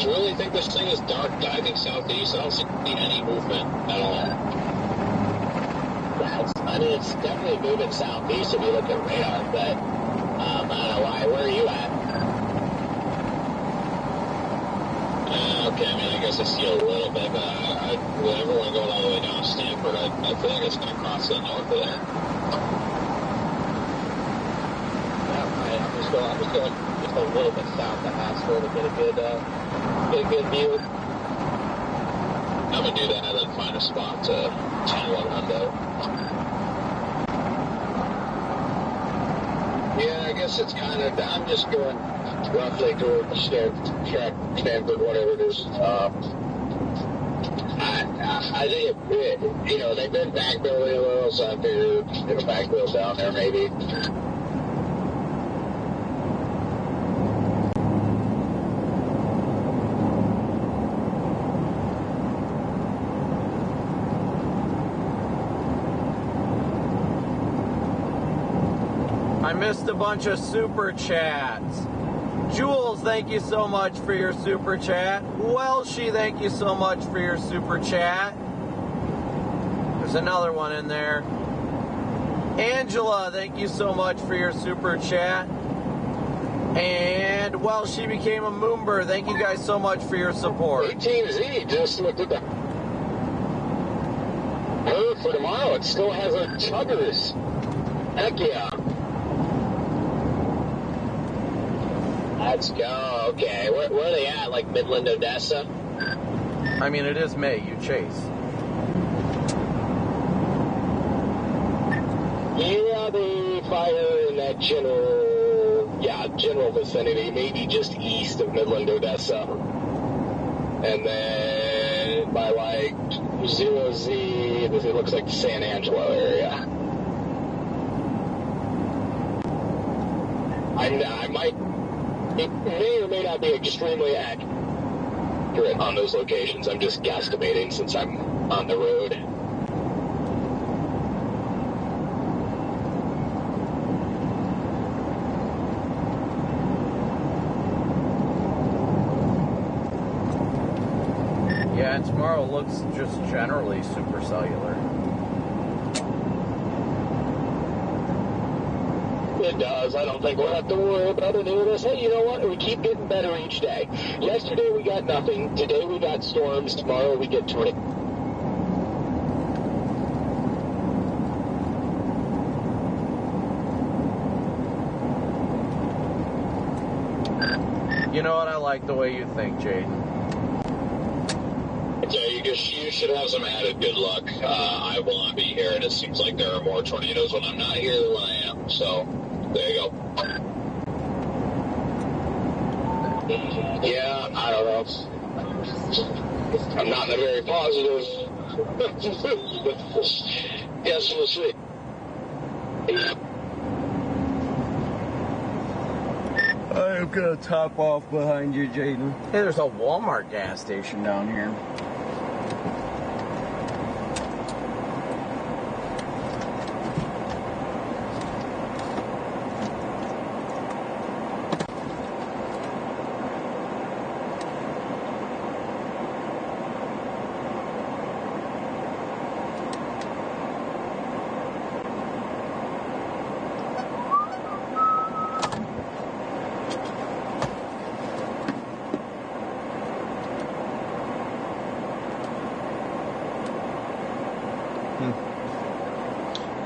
Speaker 2: I really think this thing is dark diving southeast. I don't see any movement at all.
Speaker 5: It's definitely moving southeast if you look at radar, but I don't know why. Where are you at?
Speaker 2: Okay, I mean, I guess I see a little bit, but with everyone going all the way down to Stanford, I feel like it's going to cross the north of there.
Speaker 5: I'm just going just a little bit south of Haskell to get a good view.
Speaker 2: I'm going to do that and then find a spot to channel on Hundo.
Speaker 6: Yeah, I guess it's kind of, I'm just going roughly towards Stanford, whatever it is. I think, they've been backbuilding a little, so I figured it'll backbuild down there maybe.
Speaker 3: I missed a bunch of super chats. Jules, thank you so much for your super chat. Welshie, thank you so much for your super chat. There's another one in there. Angela, thank you so much for your super chat. And, well, she became a Moomber. Thank you guys so much for your support.
Speaker 5: 18Z just looked at the move for tomorrow. It still has a chuggers. Heck yeah.
Speaker 7: Let's go. Okay, where are they at? Like Midland, Odessa?
Speaker 3: I mean, it is May. You chase.
Speaker 5: Yeah, they fire in that general vicinity, maybe just east of Midland, Odessa. And then by like 0Z, it looks like the San Angelo area. It may or may not be extremely accurate on those locations. I'm just guesstimating since I'm on the road.
Speaker 3: Yeah, and tomorrow looks just generally super cellular.
Speaker 5: It does. I don't think we'll have to worry about any of this. Hey, you know what? We keep getting better each day. Yesterday we got nothing. Today we got storms. Tomorrow we get tornadoes.
Speaker 3: You know what? I like the way you think, Jaden.
Speaker 2: Yeah, you should have some added good luck. I will not be here, and it seems like there are more tornadoes when I'm not here than when I am. So, there you go.
Speaker 5: Yeah, I don't know. I'm not in a very positive. Yes, we'll see.
Speaker 3: I'm gonna top off behind you, Jaden. Hey, there's a Walmart gas station down here.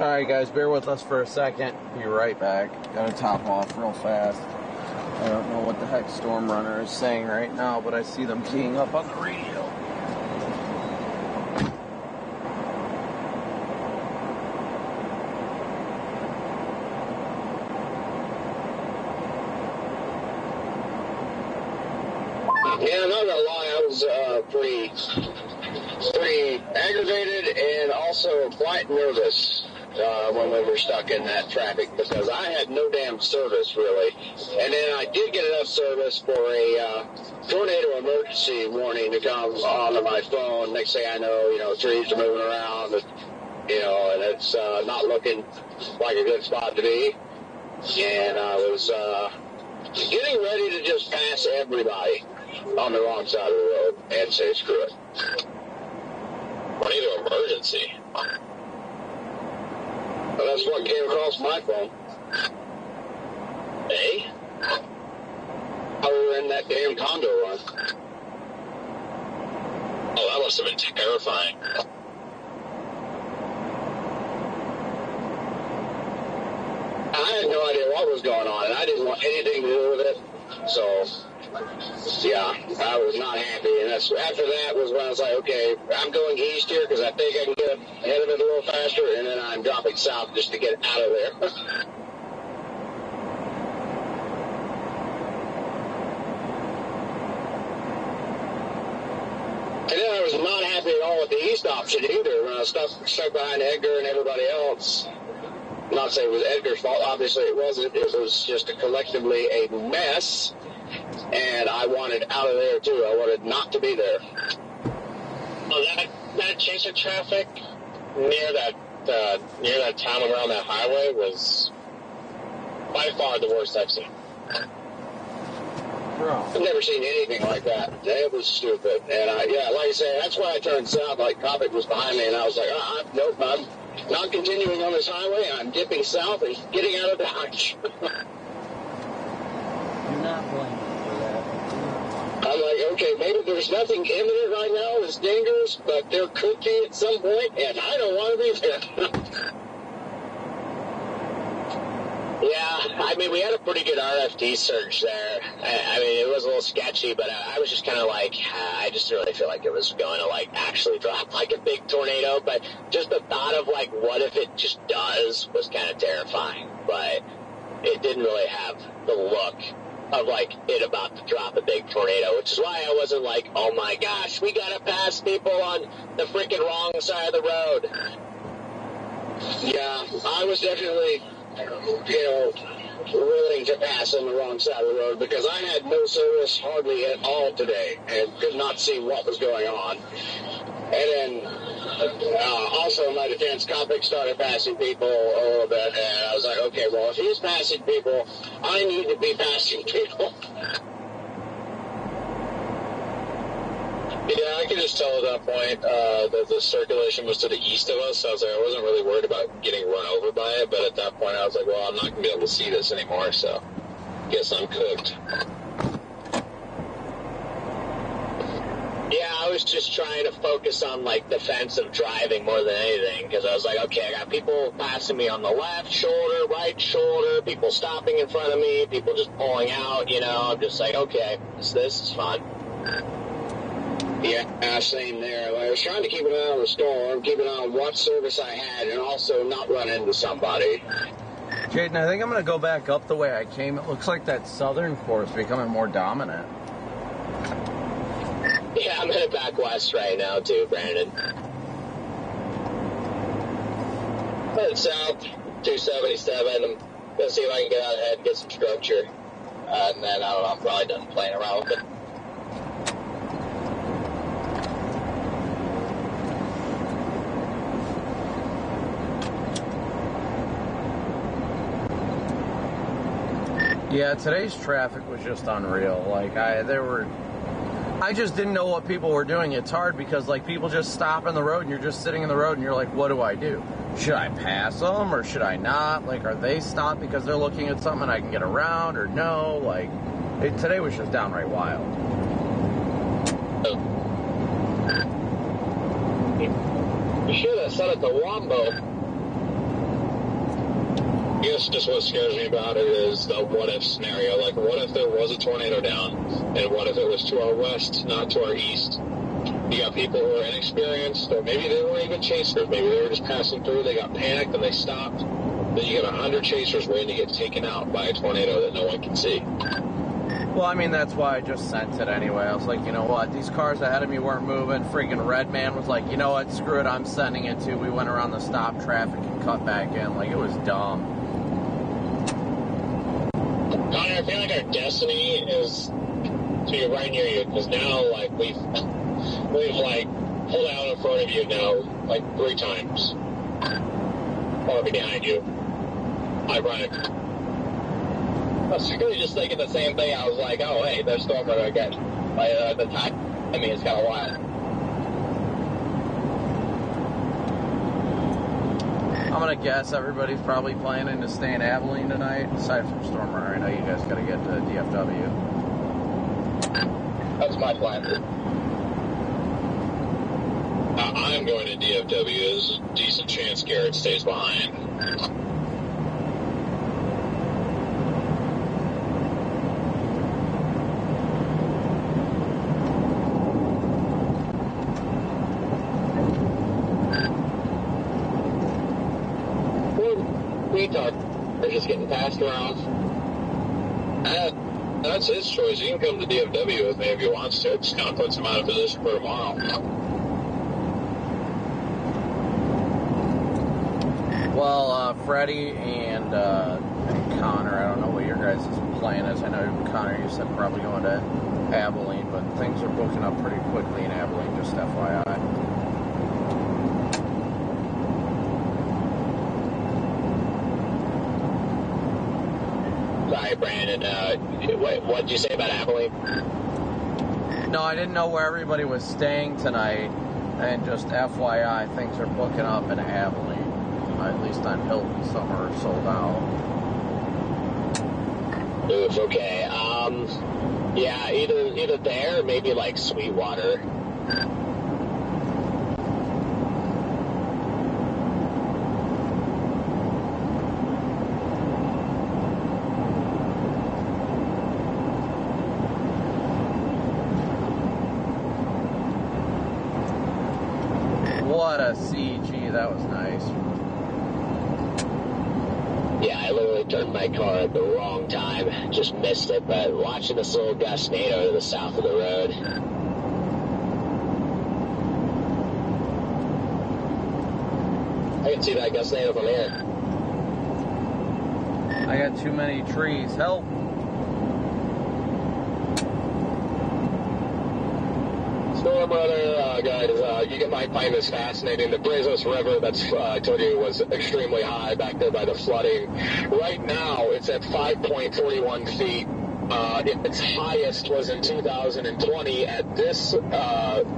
Speaker 3: Alright guys, bear with us for a second. Be right back. Gotta top off real fast. I don't know what the heck Storm Runner is saying right now, but I see them keying up on the radio.
Speaker 5: Yeah, I'm not gonna lie, I was pretty aggravated and also quite nervous when we were stuck in that traffic because I had no damn service really. And then I did get enough service for a tornado emergency warning to come onto my phone. Next thing I know, trees are moving around, and it's not looking like a good spot to be. And I was getting ready to just pass everybody on the wrong side of the road and say screw it.
Speaker 2: Tornado emergency.
Speaker 5: Well, that's what came across my phone.
Speaker 2: Eh?
Speaker 5: How we were in that damn condo run.
Speaker 2: Oh, that must have been terrifying.
Speaker 5: I had no idea what was going on, and I didn't want anything to do with it. So, yeah, I was not happy. And after that was when I was like, okay, I'm going east here because I think I can get ahead of it a little faster, and then I'm dropping south just to get out of there. And then I was not happy at all with the east option either when I was stuck behind Edgar and everybody else. Not saying it was Edgar's fault. Obviously it wasn't. It was just collectively a mess. And I wanted out of there too. I wanted not to be there.
Speaker 7: Well, that change of traffic near that town around that highway was
Speaker 5: by far the worst I've seen.
Speaker 3: Bro.
Speaker 6: I've never seen anything like that. It was stupid. And yeah, like I say, that's why I turned south. Like Copic was behind me, and I was like, nope, I'm not continuing on this highway. I'm dipping south and getting out of Dodge.
Speaker 11: Do not blame me for that.
Speaker 6: I'm like, okay, maybe there's nothing imminent right now that's dangerous, but there could be at some point, and I don't want to be there.
Speaker 7: Yeah, I mean, we had a pretty good RFD surge there. I mean, it was a little sketchy, but I was just kind of like, I just really feel like it was going to, like, actually drop like a big tornado. But just the thought of, like, what if it just does was kind of terrifying. But it didn't really have the look of, like, it about to drop a big tornado, which is why I wasn't like, oh, my gosh, we got to pass people on the freaking wrong side of the road.
Speaker 6: Yeah, I was definitely, willing to pass on the wrong side of the road because I had no service hardly at all today and could not see what was going on. And then, also in my defense, Copic started passing people a little bit, and I was like, okay, well, if he's passing people, I need to be passing people.
Speaker 2: Yeah, I could just tell at that point that the circulation was to the east of us, so I was like, I wasn't really worried about getting run over by it, but at that point I was like, well, I'm not going to be able to see this anymore, so I guess I'm cooked.
Speaker 7: Yeah, I was just trying to focus on, like, defensive driving more than anything, because I was like, okay, I got people passing me on the left shoulder, right shoulder, people stopping in front of me, people just pulling out, I'm just like, okay, this is fun.
Speaker 6: Yeah, same there. I was trying to keep an eye on the storm, keep an eye on what service I had, and also not run into somebody.
Speaker 3: Jaden, I think I'm going to go back up the way I came. It looks like that southern course becoming more dominant.
Speaker 7: Yeah, I'm headed back west right now, too, Brandon.
Speaker 5: Headed south, 277. I'm going to see if I can get out ahead and get some structure. And then, I don't know, I'm probably done playing around with it.
Speaker 3: Yeah, today's traffic was just unreal. Like, I just didn't know what people were doing. It's hard because, like, people just stop in the road and you're just sitting in the road and you're like, what do I do? Should I pass them or should I not? Like, are they stopped because they're looking at something I can get around or no? Like, today was just downright wild.
Speaker 5: You should have said it to Wombo.
Speaker 2: I guess just what scares me about it is the what-if scenario. Like, what if there was a tornado down, and what if it was to our west, not to our east? You got people who are inexperienced, or maybe they weren't even chasers. Maybe they were just passing through, they got panicked, and they stopped. Then you got 100 chasers waiting to get taken out by a tornado that no one can see.
Speaker 3: Well, I mean, that's why I just sent it anyway. I was like, you know what? These cars ahead of me weren't moving. Freaking Red Man was like, you know what? Screw it. I'm sending it too. We went around the stop traffic and cut back in. Like, it was dumb.
Speaker 5: Connor, I feel like our destiny is to be right near you, because now, like, we've like, pulled out in front of you now, like, 3 times. Or behind you. Ironic. I was really just thinking the same thing. I was like, oh, hey, there's Storm Runner again. Like, the time, I mean, it's kind of wild.
Speaker 3: I'm going to guess everybody's probably planning to stay in Abilene tonight, aside from Storm Runner. I know you guys got to get to DFW.
Speaker 5: That's my plan.
Speaker 2: I'm going to DFW. There's a decent chance Garrett stays behind.
Speaker 5: They're just getting passed around.
Speaker 2: That's his choice. He can come to DFW with me if he wants to. It just kind of puts him out of position for tomorrow.
Speaker 3: Well, Freddie and Connor, I don't know what your guys' plan is. I know, Connor, you said probably going to Abilene, but things are booking up pretty quickly in Abilene, just FYI.
Speaker 7: Brandon. What did you say about Abilene?
Speaker 3: No, I didn't know where everybody was staying tonight, and just FYI, things are booking up in Abilene. At least on Hilton, some are sold out.
Speaker 7: Oof, okay. Yeah, either there or maybe like Sweetwater.
Speaker 3: What a CG, that was nice.
Speaker 7: Yeah, I literally turned my car at the wrong time. Just missed it, but watching this little gustnado to the south of the road. I can see that gustnado from here.
Speaker 3: I got too many trees. Help!
Speaker 5: Storm Runner, guys, you might find this fascinating. The Brazos River, that's I told you was extremely high back there by the flooding. Right now, it's at 5.41 feet. Its highest was in 2020 at this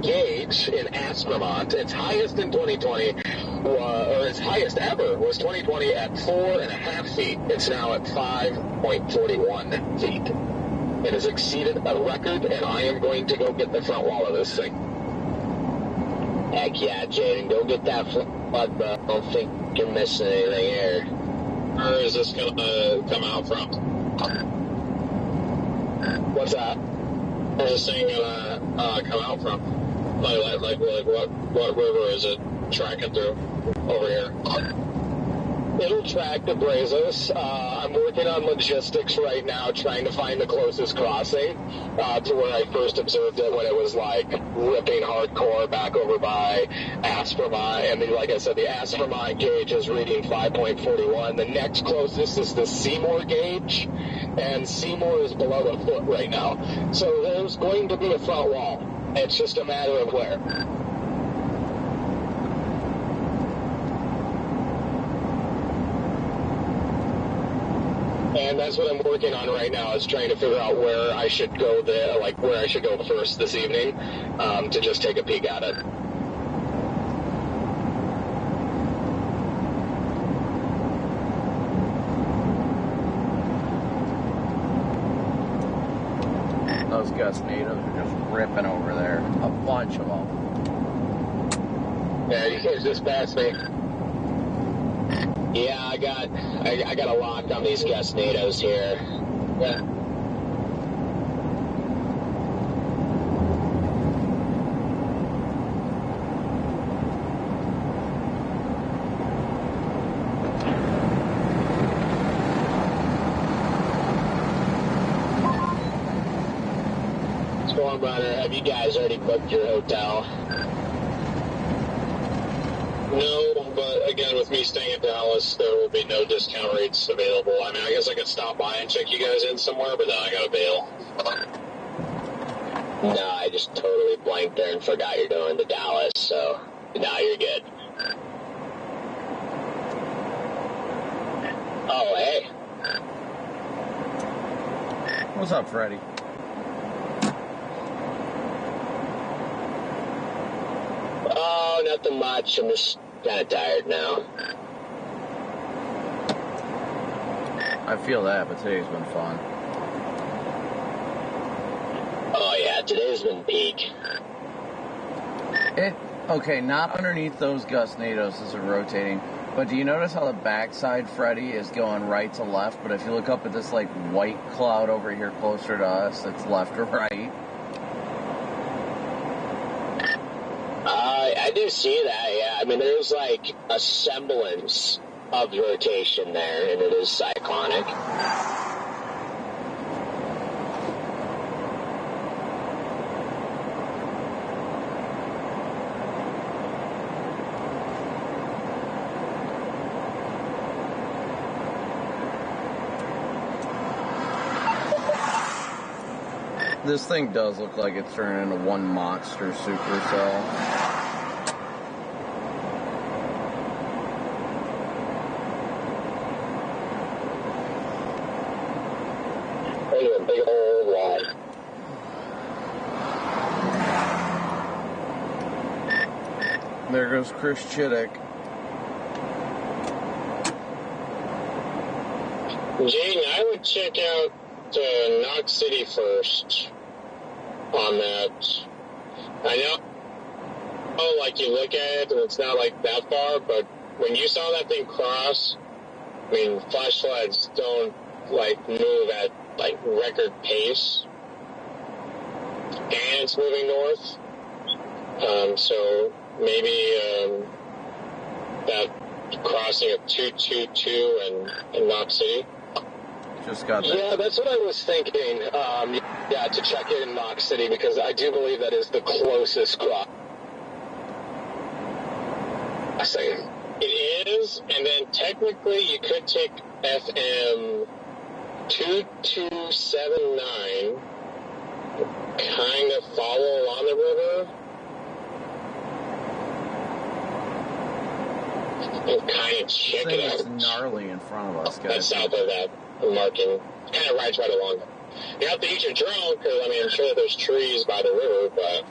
Speaker 5: gauge in Aspermont. Its highest in 2020, or its highest ever, was 2020 at 4.5 feet. It's now at 5.41 feet. It has exceeded a record, and I am going to go get the front wall of this thing.
Speaker 7: Heck yeah, Jaden, go get that flood, bro. I don't think you're missing anything here.
Speaker 2: Where is this going to come out from?
Speaker 5: What's that?
Speaker 2: Where's this thing going to come out from? Like what river is it tracking through over here?
Speaker 5: It'll track the Brazos. I'm working on logistics right now, trying to find the closest crossing to where I first observed it when it was like ripping hardcore back over by Aspermont. And then, like I said, the Aspermont gauge is reading 5.41. The next closest is the Seymour gauge, and Seymour is below a foot right now. So there's going to be a front wall. It's just a matter of where. And that's what I'm working on right now, is trying to figure out where I should go where I should go first this evening, to just take a peek at it.
Speaker 3: Those gustnados are just ripping over there. A bunch of them.
Speaker 5: Yeah, you can't just pass me.
Speaker 7: Yeah, I got a lock on these gustnados here.
Speaker 5: Yeah.
Speaker 7: Storm Runner, have you guys already booked your hotel?
Speaker 2: No, but again, with me staying in Dallas, there will be no discount rates available. I mean, I guess I could stop by and check you guys in somewhere, but then I gotta bail.
Speaker 7: No, I just totally blanked there and forgot you're going to Dallas, so now you're good. Oh, hey.
Speaker 3: What's up, Freddie?
Speaker 7: Oh, nothing much. I'm just kind of tired now.
Speaker 3: I feel that, but today's been fun.
Speaker 7: Oh, yeah, today's been peak.
Speaker 3: Okay, not underneath those gustnados as they're rotating, but do you notice how the backside, Freddie, is going right to left, but if you look up at this, like, white cloud over here closer to us, it's left or right?
Speaker 7: I do see that, yeah. I mean, there's like a semblance of rotation there, and it is cyclonic.
Speaker 3: This thing does look like it's turning into one monster supercell. goes Chris Chittick.
Speaker 5: Gene, I would check out Knox City first on that. I know, like, you look at it and it's not, like, that far, but when you saw that thing cross, I mean, flash floods don't, like, move at, like, record pace. And it's moving north. So maybe that crossing of 222 in Knox City.
Speaker 3: Just got that.
Speaker 4: Yeah, that's what I was thinking. Yeah, to check it in Knox City, because I do believe that is the closest crossing.
Speaker 5: It is, and then technically you could take FM 2279, kind of follow along the river, and kind of check it out.
Speaker 3: It's gnarly in front of us, guys.
Speaker 5: That's south of that marking. Kind of rides right along. You have to eat your drone, because, I mean, I'm sure that there's trees by the river, but...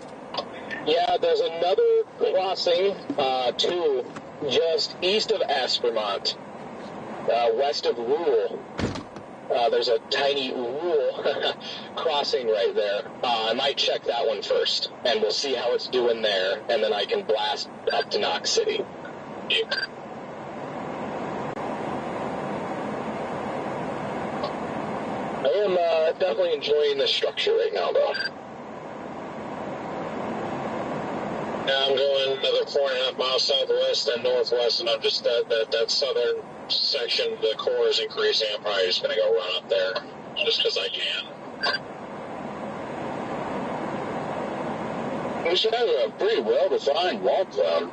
Speaker 4: Yeah, there's another crossing, too, just east of Aspermont, west of Rule. There's a tiny Rule crossing right there. I might check that one first, and we'll see how it's doing there, and then I can blast up to Knox City.
Speaker 5: Yeah.
Speaker 4: I am definitely enjoying the structure right now, though.
Speaker 5: Now I'm going another 4.5 miles southwest and northwest, and I'm just that southern section, the core is increasing. I'm probably just going to go run up there just because I can.
Speaker 4: We should have a pretty well-defined walk zone.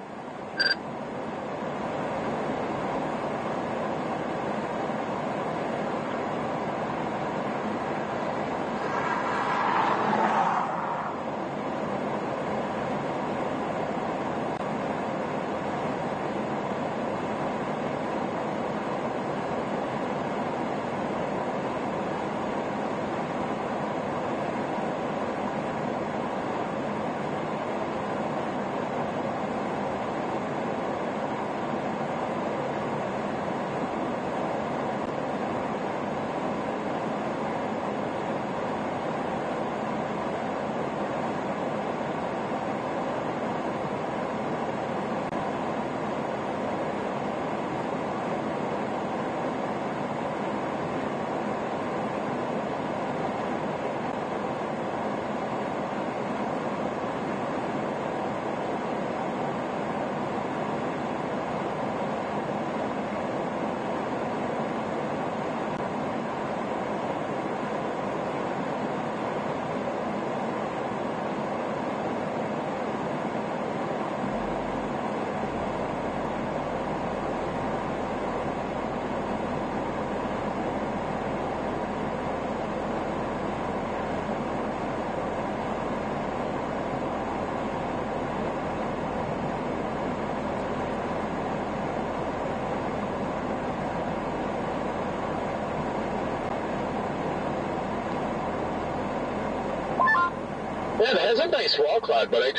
Speaker 4: Yeah, it has a nice wall cloud, but I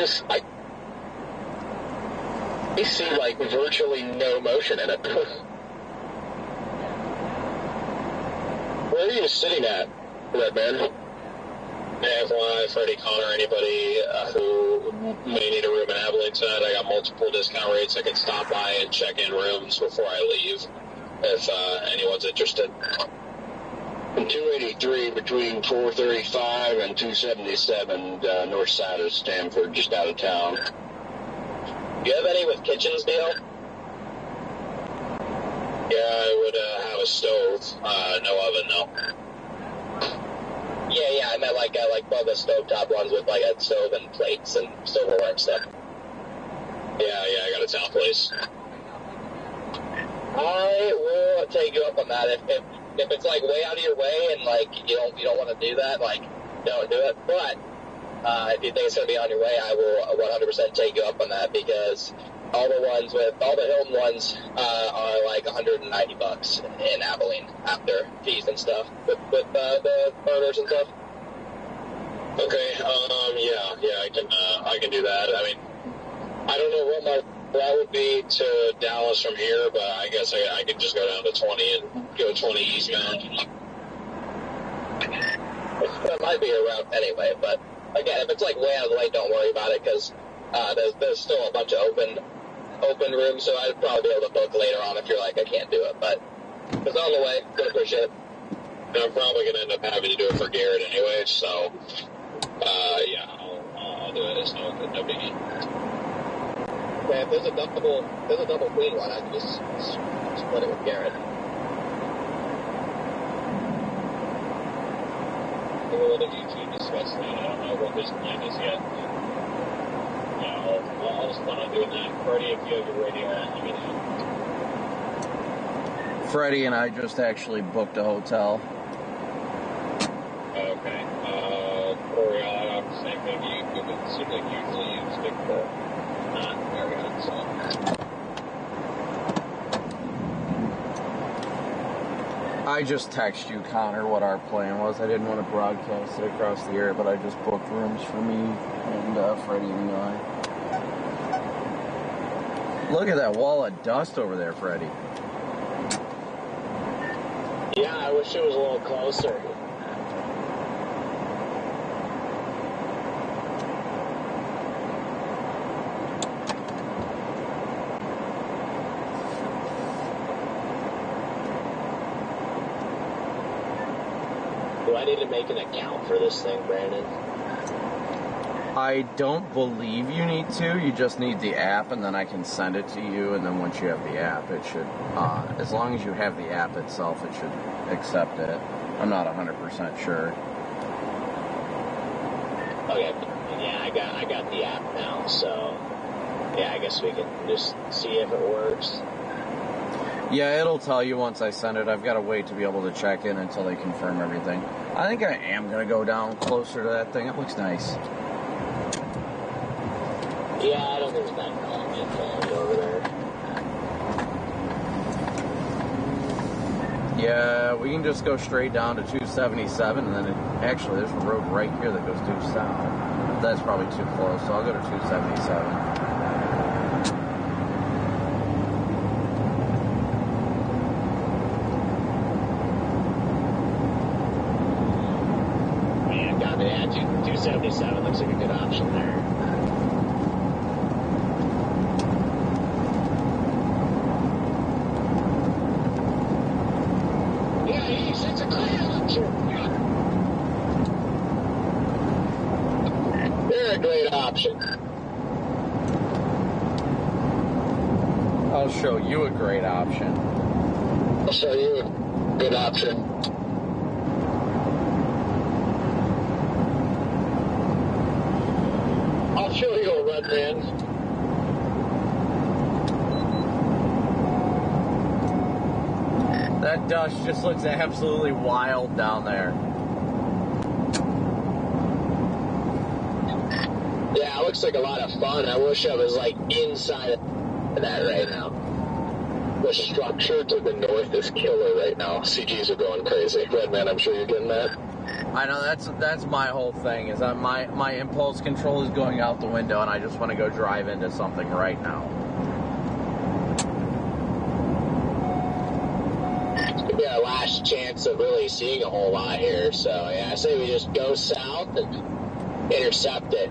Speaker 4: see, like, virtually no motion in it. Where are you sitting at, Redman?
Speaker 5: FYI, Freddie Connor, anybody who may need a room in Abilene tonight, I got multiple discount rates. I can stop by and check in rooms before I leave if anyone's interested.
Speaker 6: 283 between 435 and 277 north side of Stamford, just out of town.
Speaker 7: Do you have any with kitchens, Neil?
Speaker 5: Yeah, I would have a stove. No oven, no.
Speaker 7: Yeah, I meant like one of the stovetop ones with like a stove and plates and silverware and stuff.
Speaker 5: Yeah, I got a town place.
Speaker 7: I will take you up on that. If it's like way out of your way and like you don't want to do that, like don't do it. But if you think it's going to be on your way, I will 100% take you up on that, because all the Hilton ones are like $190 in Abilene after fees and stuff with the burgers and stuff.
Speaker 5: Okay, yeah, I can do that. I mean, I don't know what my
Speaker 2: That would be to Dallas from here, but I guess I could just go down to 20 and go 20 eastbound.
Speaker 7: That might be a route anyway, but again, if it's like way out of the way, don't worry about it, because there's still a bunch of open rooms, so I'd probably be able to book later on if you're like, I can't do it, but if it's on the way, go push it.
Speaker 2: And I'm probably going to end up having to do it for Garrett anyway, so yeah, I'll do it. It's no biggie.
Speaker 1: Yeah, if there's a double queen one, I can just split it with Garrett.
Speaker 2: We'll let YouTube discuss that. I don't know what his plan is yet. Yeah, I'll just plan on doing that. Freddie, if you have your radio on, let me know.
Speaker 3: Freddie and I just actually booked a hotel.
Speaker 2: Okay. Corey, I'll have the same thing. It seems like usually you stick to not Marriott, so.
Speaker 3: I just texted you, Connor, what our plan was. I didn't want to broadcast it across the air, but I just booked rooms for me and Freddie and I. Look at that wall of dust over there, Freddie.
Speaker 7: Yeah, I wish it was a little closer. Do I need to make an account for this thing, Brandon?
Speaker 3: I don't believe you need to. You just need the app, and then I can send it to you. And then once you have the app, it should, as long as you have the app itself, it should accept it. I'm not 100% sure.
Speaker 7: Okay, yeah, I got the app now, so yeah, I guess we can just see if it works.
Speaker 3: Yeah, it'll tell you once I send it. I've got to wait to be able to check in until they confirm everything. I think I am going to go down closer to that thing. It looks nice.
Speaker 7: Yeah, I don't think it's that common over there.
Speaker 3: Yeah, we can just go straight down to 277, and then actually there's a road right here that goes due south. That's probably too close, so I'll go to 277.
Speaker 7: Yeah, 277 looks like a good option there.
Speaker 6: Yeah, it's a great option.
Speaker 7: They're a great option.
Speaker 3: I'll show you a great option.
Speaker 7: I'll show you a good option. I'll show you a red man.
Speaker 3: That dust just looks absolutely wild down there.
Speaker 7: Yeah, it looks like a lot of fun. I wish I was like inside of that right now. The structure to the north is killer right now. CGs are going crazy. Redman, I'm sure you're getting that.
Speaker 3: I know, that's my whole thing, is that my impulse control is going out the window, and I just want to go drive into something right now.
Speaker 7: It's gonna be our last chance of really seeing a whole lot here. So yeah, I say we just go south and intercept it.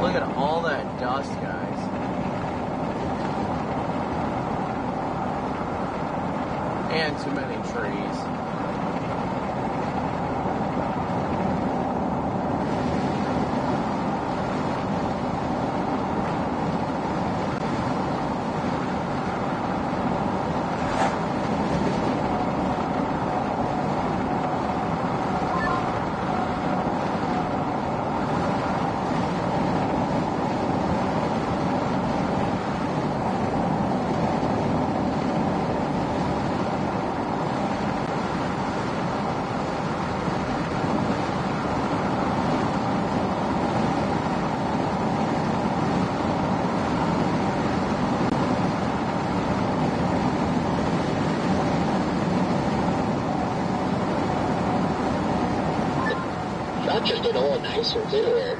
Speaker 3: Look at all that dust, guys. And too many trees.
Speaker 7: temperature's getting a little nicer too here.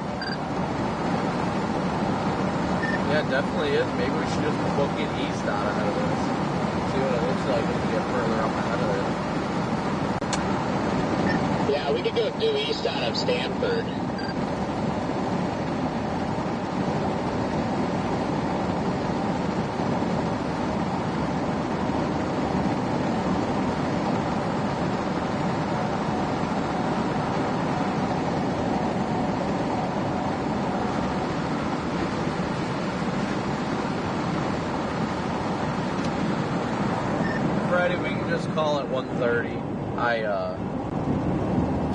Speaker 3: Yeah, it definitely is. Maybe we should just book it east out ahead of this. See what it looks like as we get further up ahead of it.
Speaker 7: Yeah, we could go due east out of Stanford.
Speaker 3: Friday, we can just call it 130.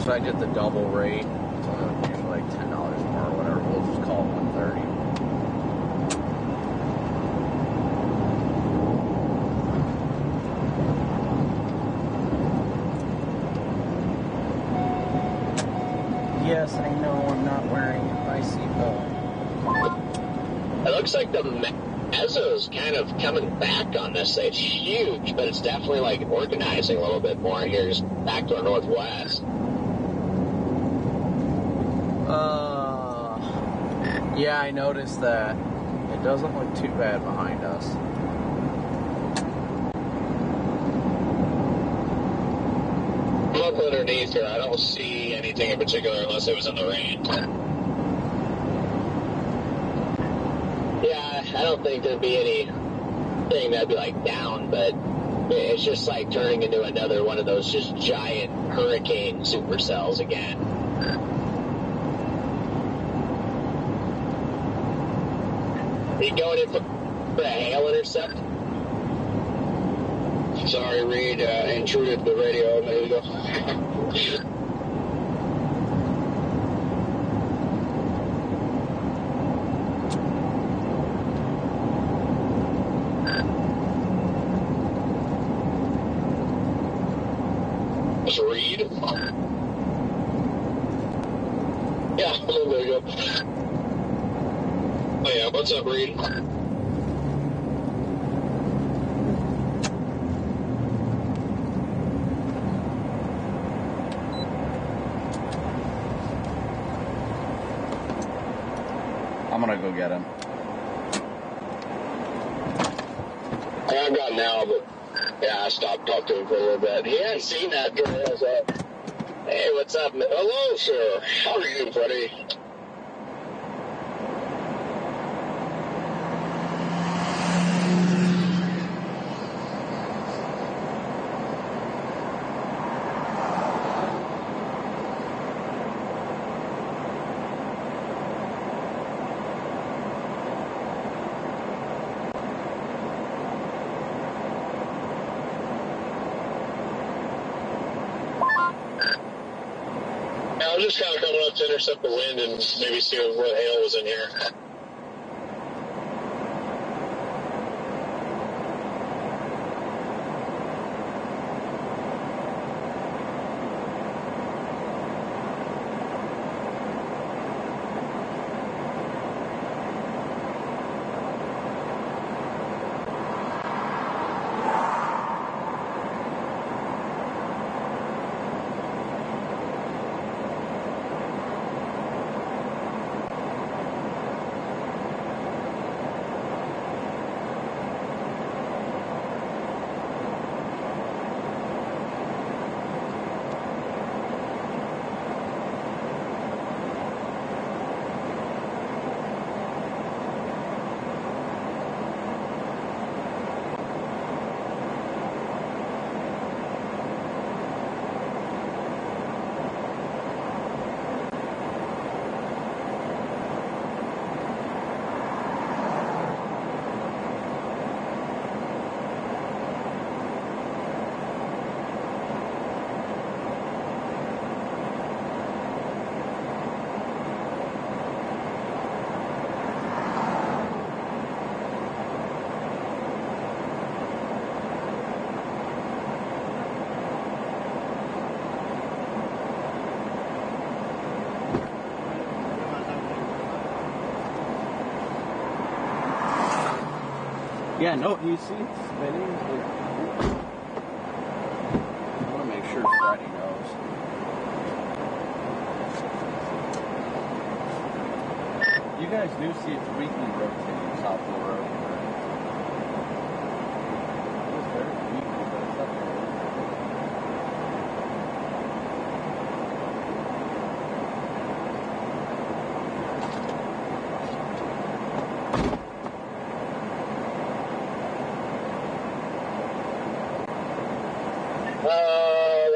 Speaker 3: Should I get the double rate? It's only usually like $10 more or whatever. We'll just call it 130.
Speaker 11: Yes, I know I'm not wearing my seatbelt.
Speaker 7: It looks like the Mezzo's kind of coming back on this. It's huge, but it's definitely like organizing a little bit more here, just back to our northwest.
Speaker 3: Yeah, I noticed that. It doesn't look too bad behind us.
Speaker 2: Look underneath here. I don't see anything in particular unless it was in the rain.
Speaker 7: Yeah, I don't think there'd be anything that'd be like down, but it's just like turning into another one of those just giant hurricane supercells again. Are you going in for a hail intercept?
Speaker 5: Sorry, Reed, intruded the radio. There you go.
Speaker 2: It's Reed?
Speaker 5: Yeah, there you go.
Speaker 2: Oh yeah, what's up, Reed?
Speaker 3: I'm gonna go get him.
Speaker 5: Yeah, I'm gone now, but yeah, I stopped talking to him for a little bit. He hadn't seen that during his
Speaker 7: Hey, what's up, man?
Speaker 5: Hello, sir. How are you, buddy?
Speaker 2: I was just kind of coming up to intercept the wind and maybe see what hail was in here.
Speaker 3: Yeah, no, you see it's spinning. I want to make sure Freddie knows. You guys do see it's weakly rotating south of the road. It was very weakly, but it's up there.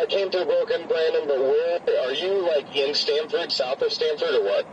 Speaker 5: I came through Broken, Brandon, but where are you, like, in Stamford, south of Stamford, or what?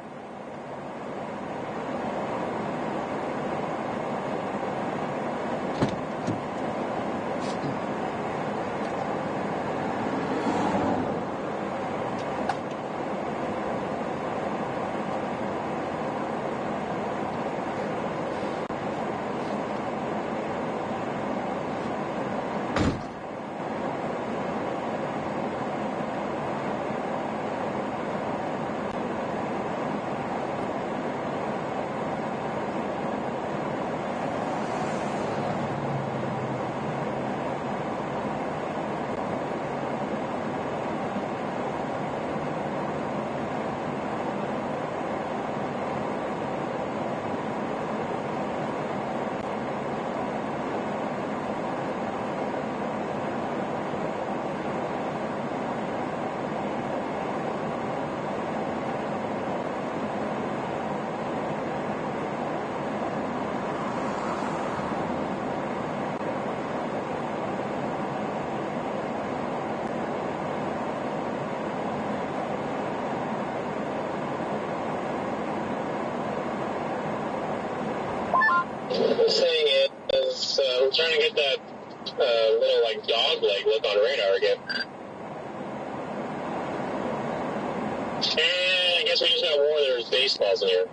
Speaker 5: This thing is, we're trying to get that little, like, dog leg look on radar again. And I guess we just got warned there's baseballs in here.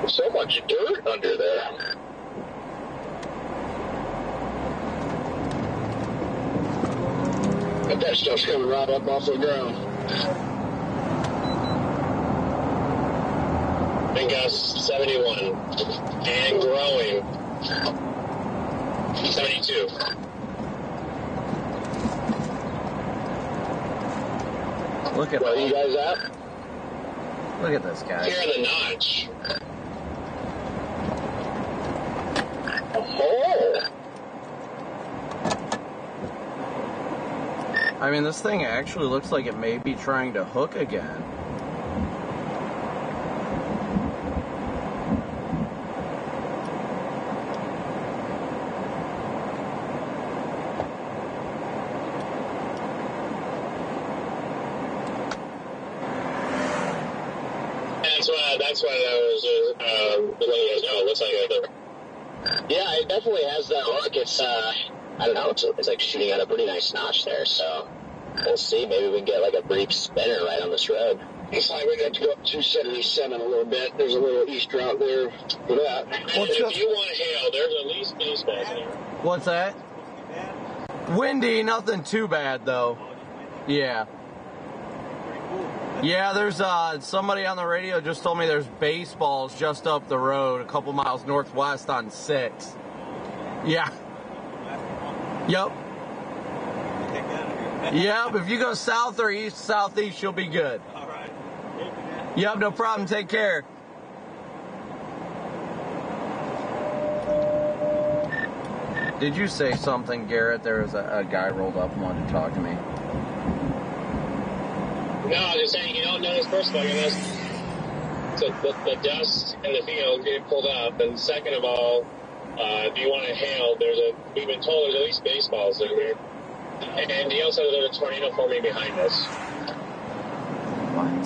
Speaker 5: So much dirt under there. But that stuff's coming right up off the ground. And Gus, 71. And growing. 72.
Speaker 3: Look at
Speaker 5: Where are you guys at?
Speaker 3: Look at this guy.
Speaker 5: Here in the notch. Oh!
Speaker 3: I mean, this thing actually looks like it may be trying to hook again.
Speaker 5: That's what I was letting you guys know. It looks like it. Yeah, it definitely has that look. It's, I don't know, it's like shooting at a pretty nice notch there, so we'll see. Maybe we can get like a brief spinner right on this road. Looks like we got to go up 277 a little bit. There's a little easter out there for that. And if you want hail, there's at least baseballs in here.
Speaker 3: What's that? Windy, nothing too bad though. Yeah. Yeah, there's somebody on the radio just told me there's baseballs just up the road, a couple miles northwest on 6. Yeah. Yep. Yep, if you go south or east, southeast, you'll be good.
Speaker 12: All right.
Speaker 3: Yep, no problem. Take care. Did you say something, Garrett? There was a guy rolled up and wanted to talk to me.
Speaker 5: No, I was just saying, you don't know this first of all, you know, so the dust in the field getting pulled up, and second of all, if you want to hail, we've been told there's at least baseballs in here. And he also there's a tornado forming behind us.
Speaker 3: What?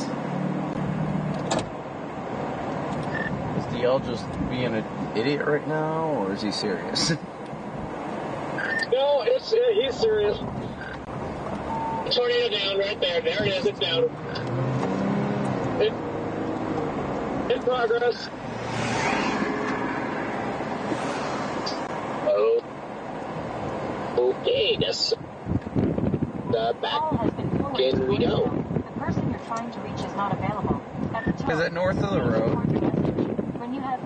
Speaker 3: Is DL just being an idiot right now, or is he serious?
Speaker 5: No, he's serious. Tornado down right there. There it is. It's down. In progress. Oh. Okay, that's back.
Speaker 7: in we go.
Speaker 8: The person you're trying to reach is not available. At the tone,
Speaker 3: Is it north of the road?
Speaker 8: when you have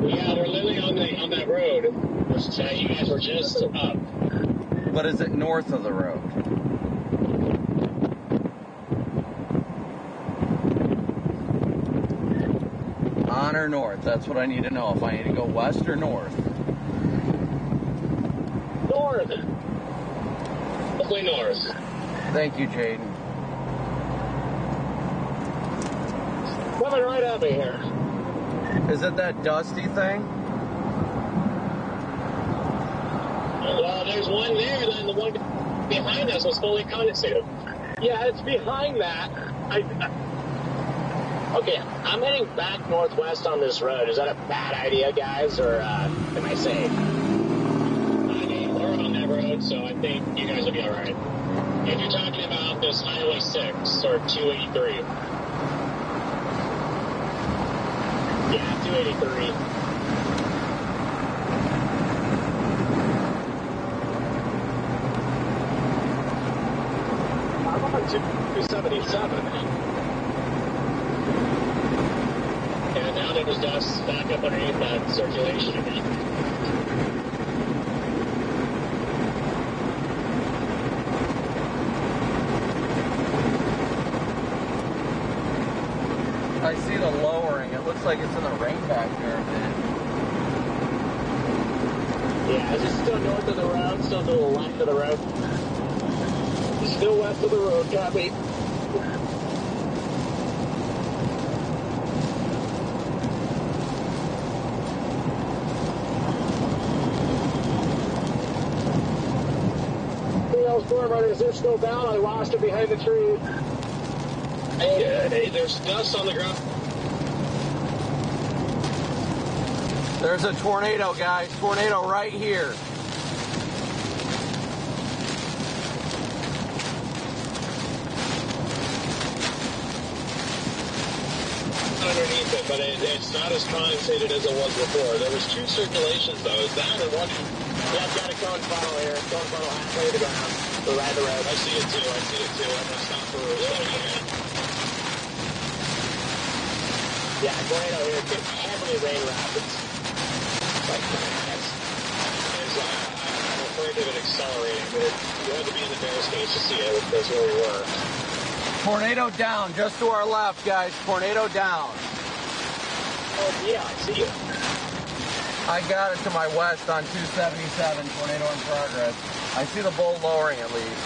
Speaker 5: Yeah, we're literally on that road. You guys were just up.
Speaker 3: But is it north of the road? On or north? That's what I need to know. If I need to go west or north.
Speaker 5: North. Hopefully north.
Speaker 3: Thank you, Jaden.
Speaker 5: Coming right at me here.
Speaker 3: Is it that dusty thing?
Speaker 5: Well, there's one there, then the one behind us was fully condensated. Yeah, it's behind that.
Speaker 7: Okay, I'm heading back northwest on this road. Is that a bad idea, guys, or am I safe?
Speaker 5: I mean, we're on that road, so I think you guys will be alright. If you're talking about this Highway 6 or 283.
Speaker 7: Yeah, 283.
Speaker 5: I'm on 277. And now there's dust back up underneath that circulation again.
Speaker 3: I see the lowering. It looks like it's in the rain back there a bit.
Speaker 7: Yeah, is it still north of the road? Still to the left of the road?
Speaker 5: Still west of the road, copy. Storm Riders, they're still down. I lost it behind the tree. Hey, there's dust on the ground.
Speaker 3: There's a tornado, guys. Tornado right here.
Speaker 5: Underneath it, but it's not as condensated as it was before. There was two circulations, though. Is that or one?
Speaker 7: Yeah, I've got a cone funnel here. Cone funnel halfway to the ground. So right the road.
Speaker 5: I see it, too. I'm going to stop for a second.
Speaker 7: Yeah, tornado here. It's heavily rain rapids. Like,
Speaker 5: I'm afraid of it accelerating, but you have to be in the bear stage to see it. That's where we were.
Speaker 3: Tornado down, just to our left, guys. Tornado down.
Speaker 7: Oh, yeah, I see it.
Speaker 3: I got it to my west on 277. Tornado in progress. I see the bolt lowering at least.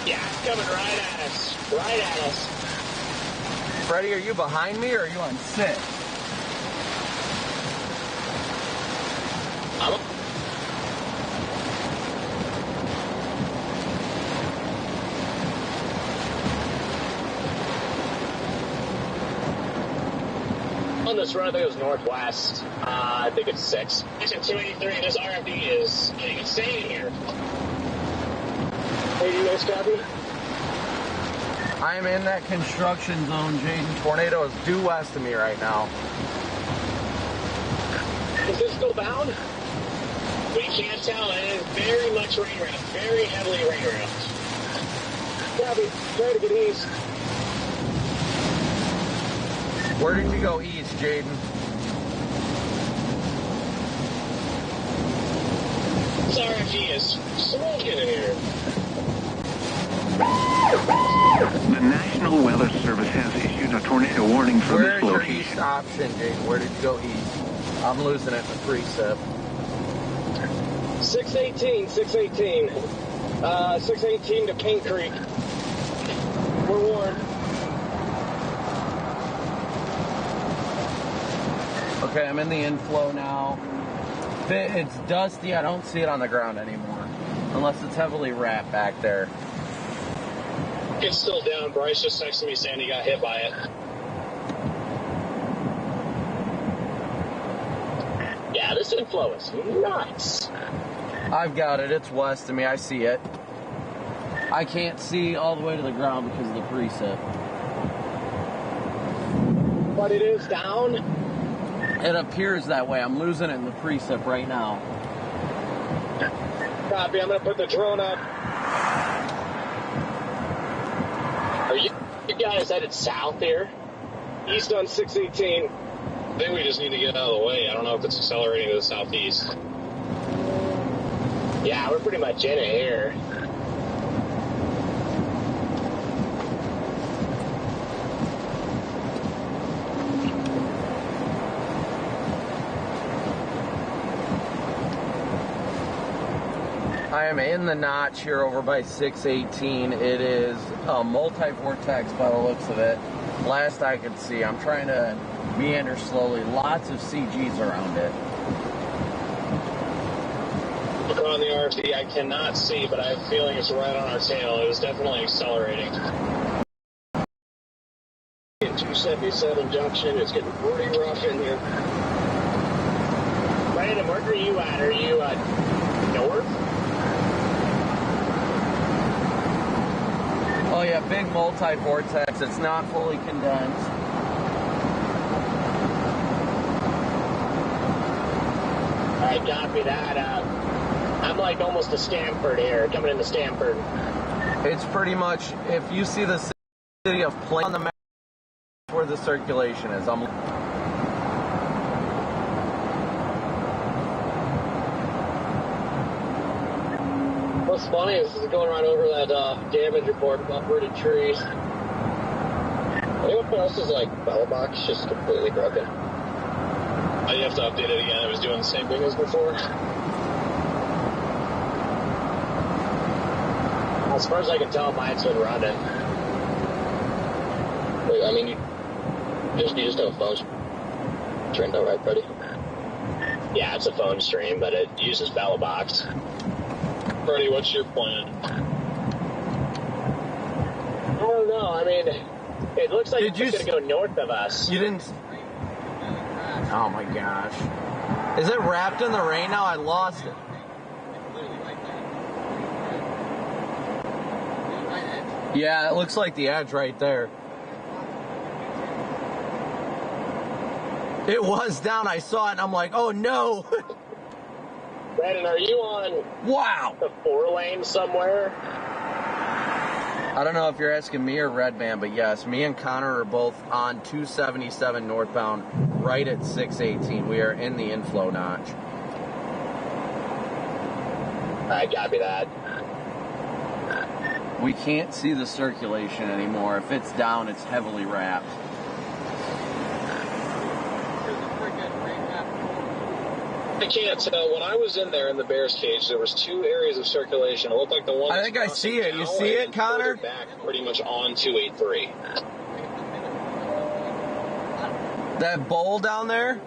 Speaker 7: Yeah, it's coming right at us. Right at us.
Speaker 3: Freddie, are you behind me or are you on 6?
Speaker 7: On this road, I think it was northwest. I think it's 6.
Speaker 5: Section 283, this RFD is getting insane here.
Speaker 7: Hey, you guys copy?
Speaker 3: I am in that construction zone, Jaden. Tornado is due west of me right now.
Speaker 7: Is this still bound?
Speaker 5: We can't tell. It is very much rain wrapped, very heavily rain wrapped.
Speaker 7: Copy. Try to get east.
Speaker 3: Where did you go east, Jaden?
Speaker 5: This RFD is smoking in here.
Speaker 9: The National Weather Service has issued a tornado warning for
Speaker 3: Where
Speaker 9: this
Speaker 3: is your
Speaker 9: location.
Speaker 3: east option, Jaden? Where did you go east? I'm losing it in the precip.
Speaker 5: 618. 618 to Pink Creek. We're warned.
Speaker 3: Okay, I'm in the inflow now. It's dusty. I don't see it on the ground anymore. Unless it's heavily wrapped back there.
Speaker 5: It's still down. Bryce just texted me saying he got hit by it.
Speaker 7: Yeah, this inflow is nuts.
Speaker 3: I've got it. It's west of me. I see it. I can't see all the way to the ground because of the precip.
Speaker 5: But it is down.
Speaker 3: It appears that way. I'm losing it in the precip right now.
Speaker 5: Copy. I'm going to put the drone up.
Speaker 7: You guys headed south here?
Speaker 5: East on 618.
Speaker 2: I think we just need to get out of the way. I don't know if it's accelerating to the southeast.
Speaker 7: Yeah, we're pretty much in it here.
Speaker 3: I am in the notch here over by 618. It is a multi-vortex by the looks of it. Last I could see, I'm trying to meander slowly. Lots of CGs around it.
Speaker 2: Look on the RFD, I cannot see, but I have a feeling it's right on our tail. It was definitely accelerating.
Speaker 6: In 277 junction, it's getting pretty rough in here.
Speaker 7: Brandon, where are you at? Are you north?
Speaker 3: Oh yeah, big multi-vortex. It's not fully condensed.
Speaker 7: Alright, copy that. I'm like almost to Stamford here, coming into Stamford.
Speaker 3: It's pretty much, if you see the city of Plain on the map, where the circulation is.
Speaker 1: What's funny is going right over that damage report of uprooted trees. Anyone else's bell box just completely broken?
Speaker 2: Oh, you have to update it again. It was doing the same thing as before.
Speaker 7: As far as I can tell, mine's been running.
Speaker 1: Wait, I mean, you just have a phone stream though, right, buddy?
Speaker 7: Yeah, it's a phone stream, but it uses Bellabox.
Speaker 2: Freddie, what's your plan?
Speaker 7: I don't know. I mean, it looks like it's going to go north of us.
Speaker 3: You didn't... Oh my gosh. Is it wrapped in the rain now? I lost it. Yeah, it looks like the edge right there. It was down. I saw it and I'm like, oh no.
Speaker 7: Brandon, are you on the 4-lane somewhere?
Speaker 3: I don't know if you're asking me or Red Band, but yes, me and Connor are both on 277 northbound, right at 618. We are in the inflow notch.
Speaker 7: I copy that.
Speaker 3: We can't see the circulation anymore. If it's down, it's heavily wrapped.
Speaker 2: I can't tell. When I was in there in the Bears cage, there was 2 areas of circulation. It looked like the one.
Speaker 3: I think I see it. You see it, Connor?
Speaker 2: Back pretty much on 283.
Speaker 3: That bowl down there?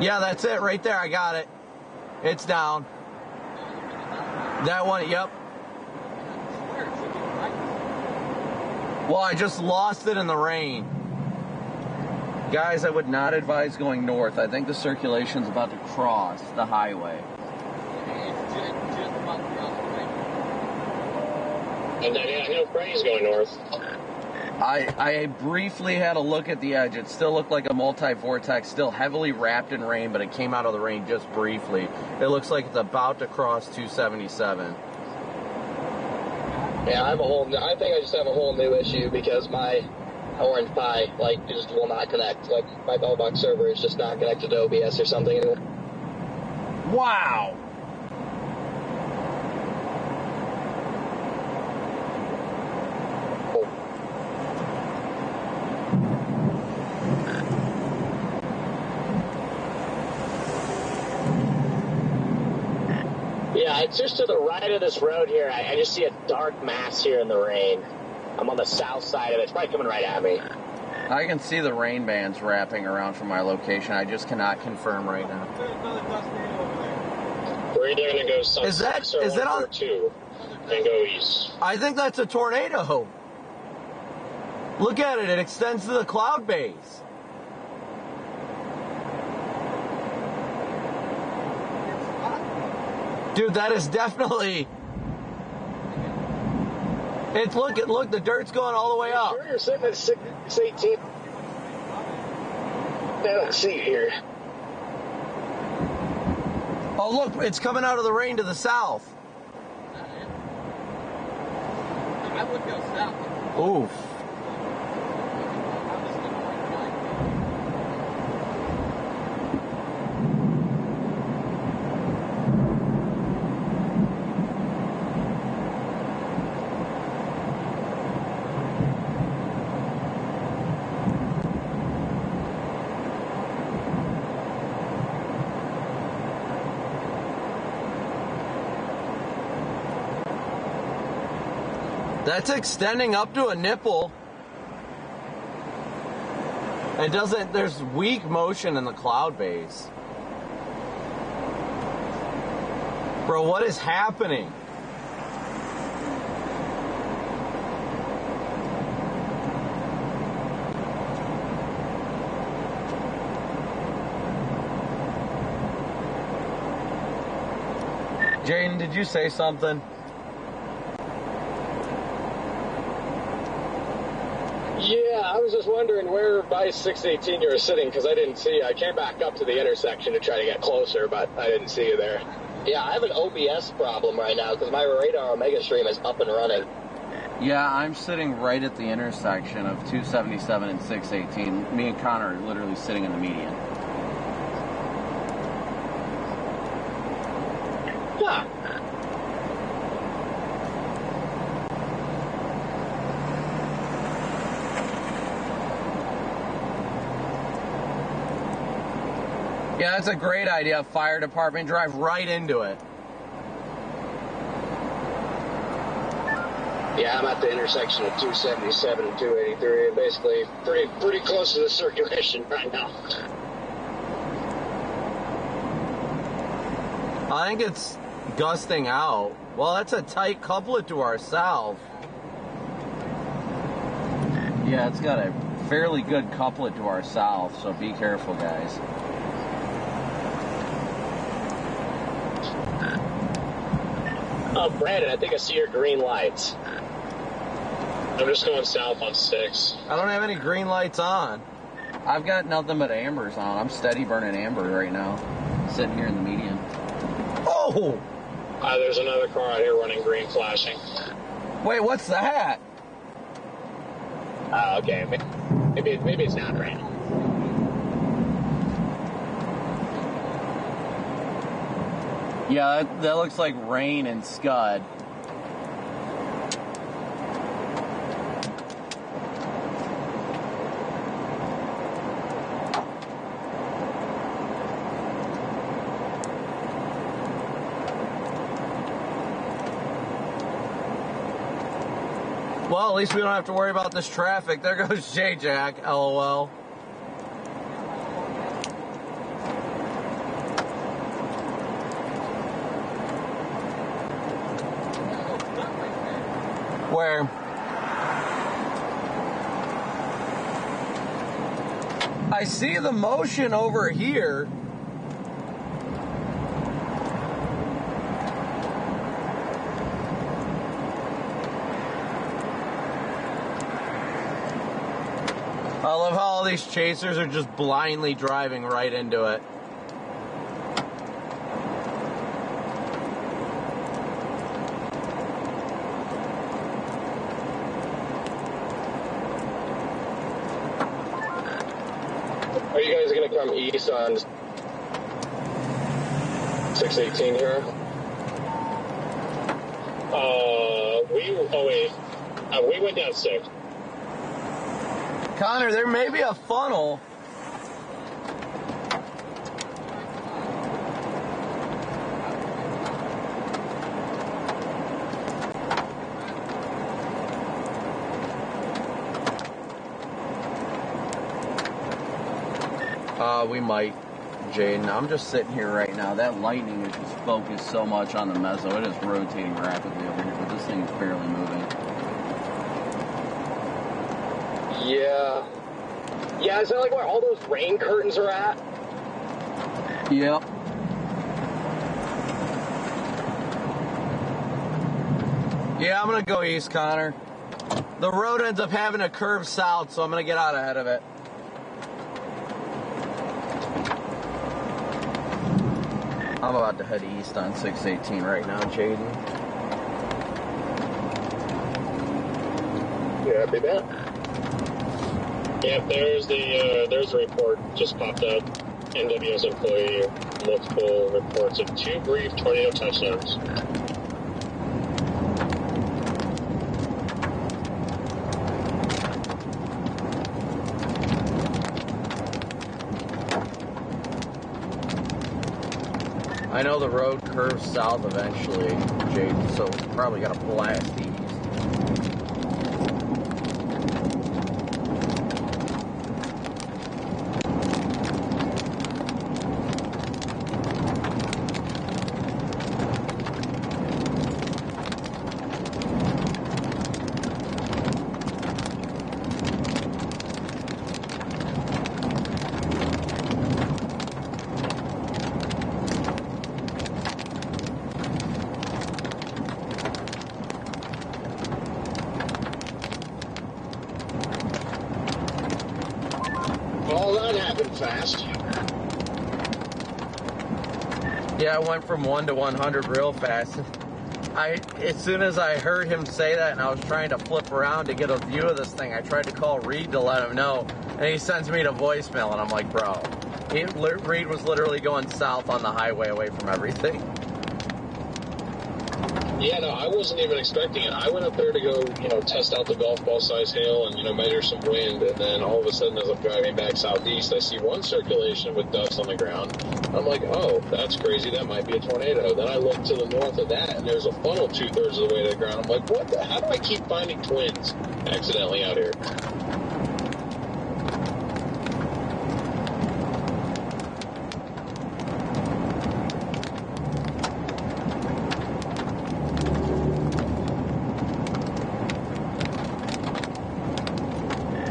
Speaker 3: Yeah, that's it right there. I got it. It's down. That one, yep. Well, I just lost it in the rain. Guys, I would not advise going north. I think the circulation's about to cross the highway.
Speaker 7: And I know Freddie's going north.
Speaker 3: I briefly had a look at the edge. It still looked like a multi-vortex, still heavily wrapped in rain, but it came out of the rain just briefly. It looks like it's about to cross 277.
Speaker 1: Yeah, I think I just have a whole new issue because my Orange Pi, just will not connect. My Bellbox server is just not connected to OBS or something anymore.
Speaker 3: Wow!
Speaker 7: Yeah, it's just to the right of this road here. I just see a dark mass here in the rain. I'm on the south side of it. It's probably coming right at me.
Speaker 3: I can see the rain bands wrapping around from my location. I just cannot confirm right now.
Speaker 2: We're either going to go south
Speaker 3: is that on
Speaker 2: 2 and go east.
Speaker 3: I think that's a tornado. Look at it. It extends to the cloud base. Dude, that is definitely... It's look, the dirt's going all the way up.
Speaker 5: Sure, you're sitting at 618. I don't see it here.
Speaker 3: Oh, look, it's coming out of the rain to the south.
Speaker 10: I would go south.
Speaker 3: Oof. That's extending up to a nipple. It doesn't, there's weak motion in the cloud base. Bro, what is happening? Jaden, did you say something?
Speaker 5: Yeah, I was just wondering where by 618 you were sitting, because I didn't see you. I came back up to the intersection to try to get closer, but I didn't see you there.
Speaker 1: Yeah, I have an OBS problem right now because my radar Omega Stream is up and running.
Speaker 3: Yeah, I'm sitting right at the intersection of 277 and 618. Me and Connor are literally sitting in the median.
Speaker 5: Huh.
Speaker 3: Yeah, that's a great idea. Fire department, drive right into it.
Speaker 6: Yeah, I'm at the intersection of 277 and 283, and basically pretty close to the circulation right now.
Speaker 3: I think it's gusting out. Well, that's a tight couplet to our south. Yeah, it's got a fairly good couplet to our south, so be careful, guys.
Speaker 5: Oh, Brandon, I think I see your green lights. I'm just going south on 6.
Speaker 3: I don't have any green lights on. I've got nothing but ambers on. I'm steady burning amber right now. Sitting here in the median. Oh!
Speaker 5: There's another car out here running green flashing.
Speaker 3: Wait, what's that?
Speaker 5: Okay. Maybe it's not raining.
Speaker 3: Yeah, that looks like rain and scud. Well, at least we don't have to worry about this traffic. There goes J-Jack, LOL. Where? I see the motion over here. I love how all these chasers are just blindly driving right into it.
Speaker 5: Are you guys going to come east on 618 here? We went down 6.
Speaker 3: Connor, there may be a funnel. We might, Jaden. I'm just sitting here right now. That lightning is just focused so much on the mezzo. It is rotating rapidly over here, but this thing is barely moving.
Speaker 5: Yeah. Yeah, is that like where all those rain curtains are at?
Speaker 3: Yep. Yeah, I'm going to go east, Connor. The road ends up having a curve south, so I'm going to get out ahead of it. I'm about to head east on 618 right now, Jaden.
Speaker 5: Yeah,
Speaker 6: Copy that.
Speaker 5: Yep, there's the report just popped up. NWS employee, multiple reports of 2 brief tornado touchdowns.
Speaker 3: I know the road curves south eventually, Jake, so probably got to blast east.
Speaker 6: All that happened fast.
Speaker 3: Yeah, I went from 1 to 100 real fast. As soon as I heard him say that and I was trying to flip around to get a view of this thing, I tried to call Reed to let him know, and he sends me to voicemail, and I'm like, bro, Reed was literally going south on the highway away from everything.
Speaker 2: Yeah, no, I wasn't even expecting it. I went up there to go, test out the golf ball size hail and, measure some wind. And then all of a sudden, as I'm driving back southeast, I see one circulation with dust on the ground. I'm like, oh, that's crazy. That might be a tornado. Then I look to the north of that, and there's a funnel 2/3 of the way to the ground. I'm like, what? How do I keep finding twins accidentally out here?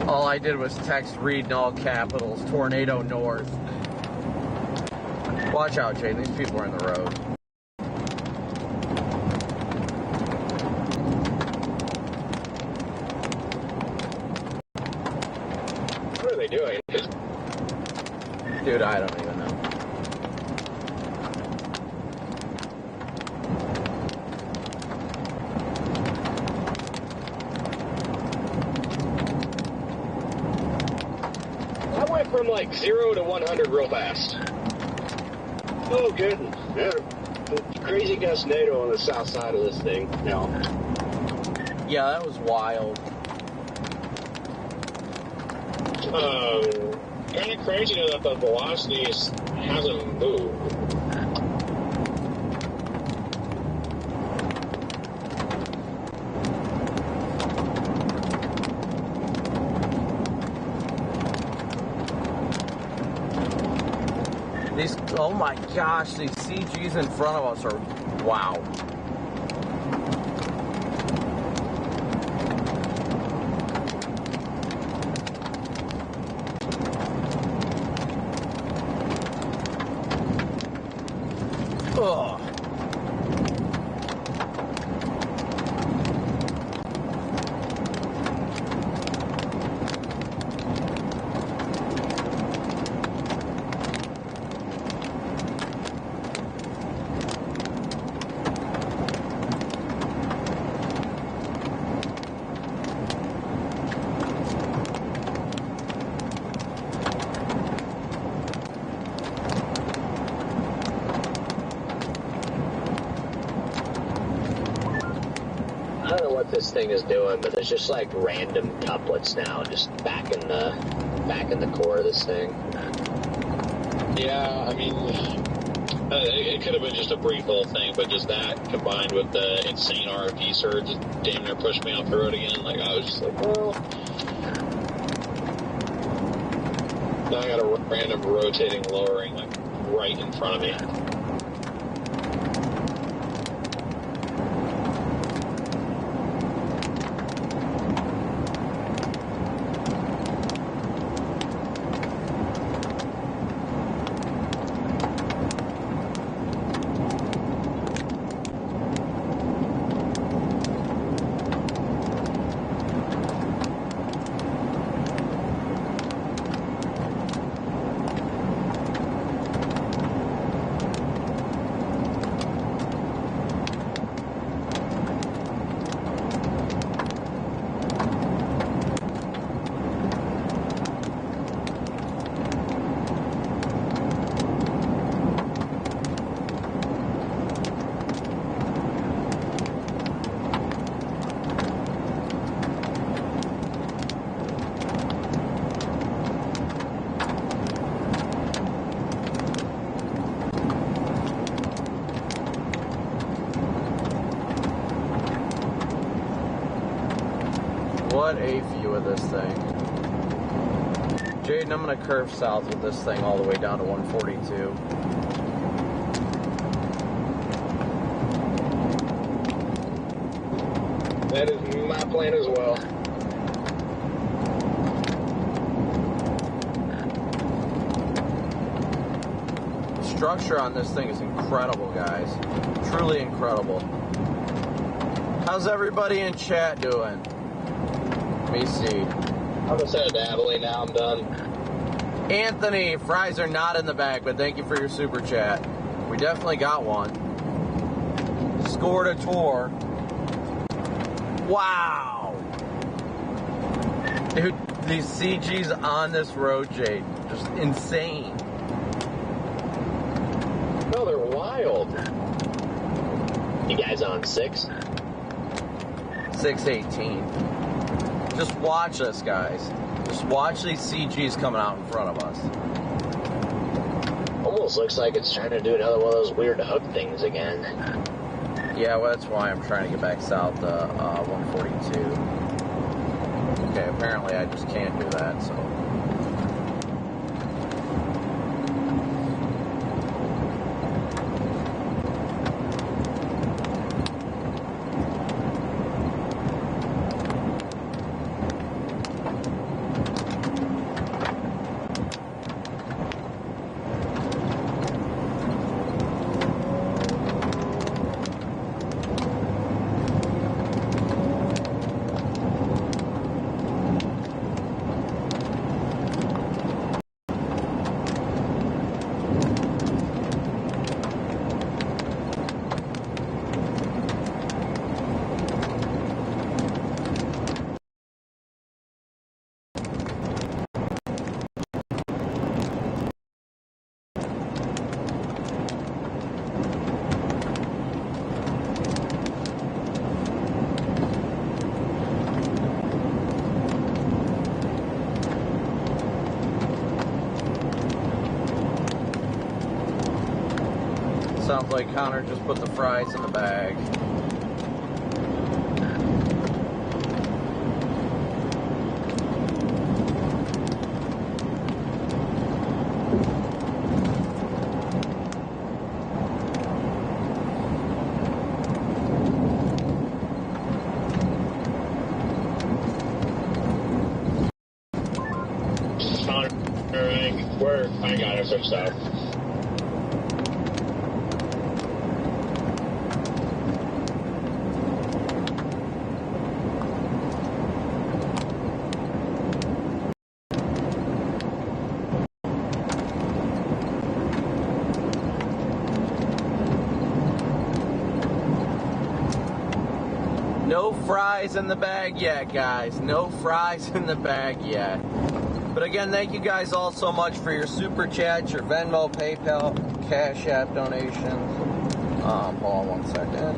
Speaker 3: All I did was text Reed in all capitals, tornado north. Watch out, Jay, these people are in the road.
Speaker 5: What are they doing?
Speaker 3: Dude, I don't even know.
Speaker 5: I went from like 0 to 100 real fast.
Speaker 6: Oh, good. Yeah. Crazy gust NATO on the south side of this thing now.
Speaker 3: Yeah, that was wild.
Speaker 2: Kind of crazy that the velocity hasn't moved.
Speaker 3: Oh my gosh, these CGs in front of us are, wow. Ugh.
Speaker 7: I don't know what this thing is doing, but there's just like random couplets now, just back in the core of this thing.
Speaker 2: Yeah, I mean, it could have been just a brief little thing, but just that combined with the insane RFP surge, damn near pushed me off the road again. Like, I was just like, well, now I got a random rotating lowering like right in front of me.
Speaker 3: what a view of this thing. Jaden, I'm going to curve south with this thing all the way down to 142.
Speaker 5: That is my plan as well.
Speaker 3: The structure on this thing is incredible, guys. Truly incredible. How's everybody in chat doing? Let me see.
Speaker 1: I'm gonna set a dabbly now. I'm done.
Speaker 3: Anthony, fries are not in the bag, but thank you for your super chat. We definitely got one. Scored a tour. Wow. Dude, these CGs on this road, Jade, just insane.
Speaker 5: No, they're wild.
Speaker 7: You guys on 6?
Speaker 3: 618. Just watch us, guys. Just watch these CGs coming out in front of us.
Speaker 7: Almost looks like it's trying to do another one of those weird hook things again.
Speaker 3: Yeah, well, that's why I'm trying to get back south to 142. Okay, apparently I just can't do that, so. Sounds like Connor just put the fries in the bag.
Speaker 2: Where I got it fixed out.
Speaker 3: No fries in the bag yet, guys. No fries in the bag yet. But again, thank you guys all so much for your super chats, your Venmo, PayPal, Cash App donations. Hold on one second.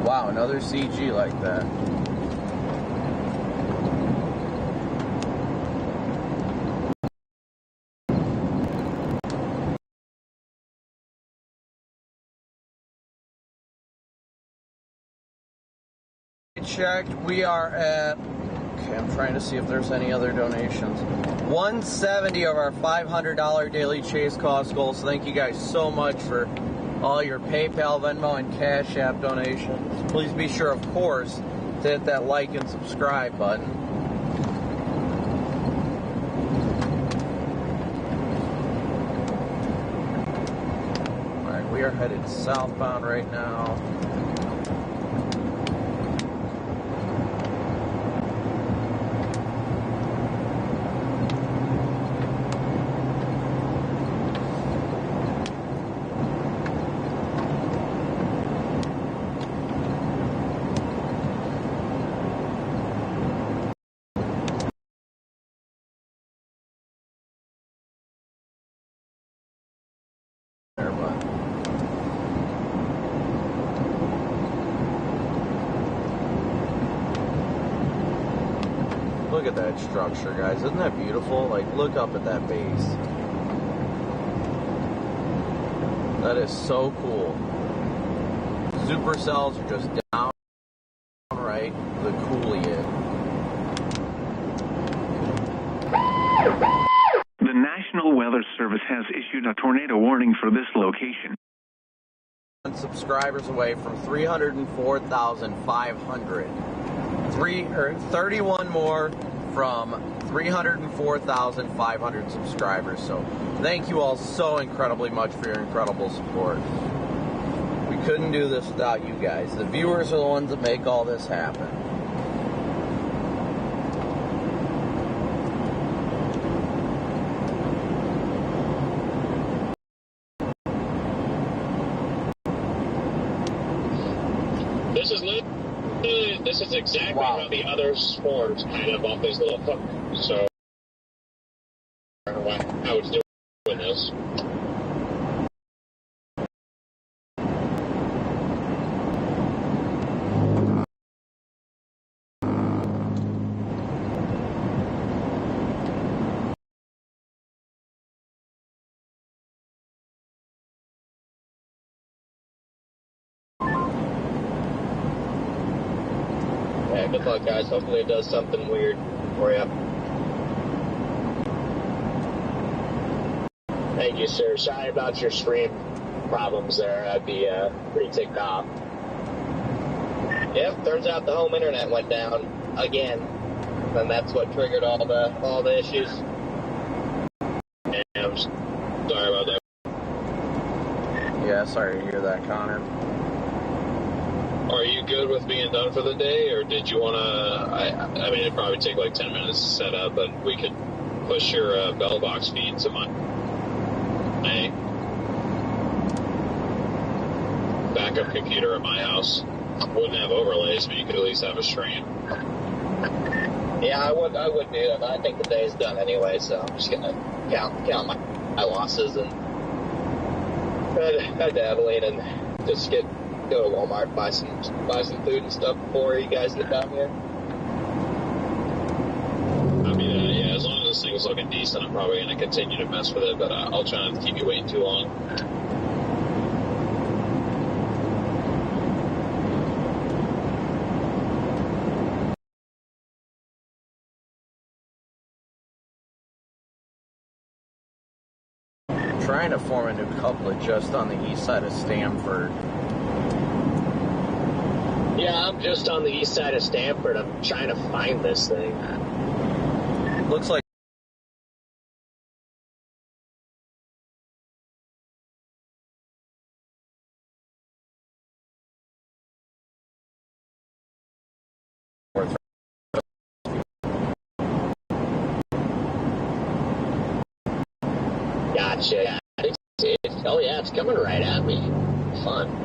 Speaker 3: Wow, another CG like that. Checked, we are at, okay, I'm trying to see if there's any other donations. 170 of our $500 daily chase cost goal. So thank you guys so much for all your PayPal, Venmo, and Cash App donations. Please be sure, of course, to hit that like and subscribe button. All right, we are headed southbound right now. Look at that structure, guys. Isn't that beautiful? Like, look up at that base. That is so cool. Supercells are just downright the coolest.
Speaker 9: The National Weather Service has issued a tornado warning for this location.
Speaker 3: Subscribers away from 304,500. 31 more from 304,500 subscribers. So thank you all so incredibly much for your incredible support. We couldn't do this without you guys. The viewers are the ones that make all this happen.
Speaker 2: This is exactly how the other swarms kind of off these little hooks. So I don't know why I was doing this.
Speaker 1: Yeah, good luck, guys. Hopefully it does something weird for you.
Speaker 7: Thank you, sir. Sorry about your stream problems there. I'd be pretty ticked off.
Speaker 1: Yep, turns out the home internet went down again, and that's what triggered all the issues.
Speaker 2: Yeah, I'm sorry about that.
Speaker 3: Yeah, sorry to hear that, Connor.
Speaker 2: Are you good with being done for the day, or did you want to? I mean, it'd probably take like 10 minutes to set up, but we could push your bell box feed to my backup computer at my house. Wouldn't have overlays, but you could at least have a stream.
Speaker 1: Yeah, I would do that, but I think the day's done anyway, so I'm just gonna count my losses and head to Abilene and just go to Walmart, buy some food and stuff before you guys get down here.
Speaker 2: I mean, yeah, as long as this thing is looking decent, I'm probably going to continue to mess with it, but I'll try not to keep you waiting too long.
Speaker 3: I'm trying to form a new couplet just on the east side of Stamford.
Speaker 7: Yeah, I'm just on the east side of Stamford. I'm trying to find this thing.
Speaker 3: Looks like
Speaker 7: Gotcha. Oh yeah, it's coming right at me. Fun.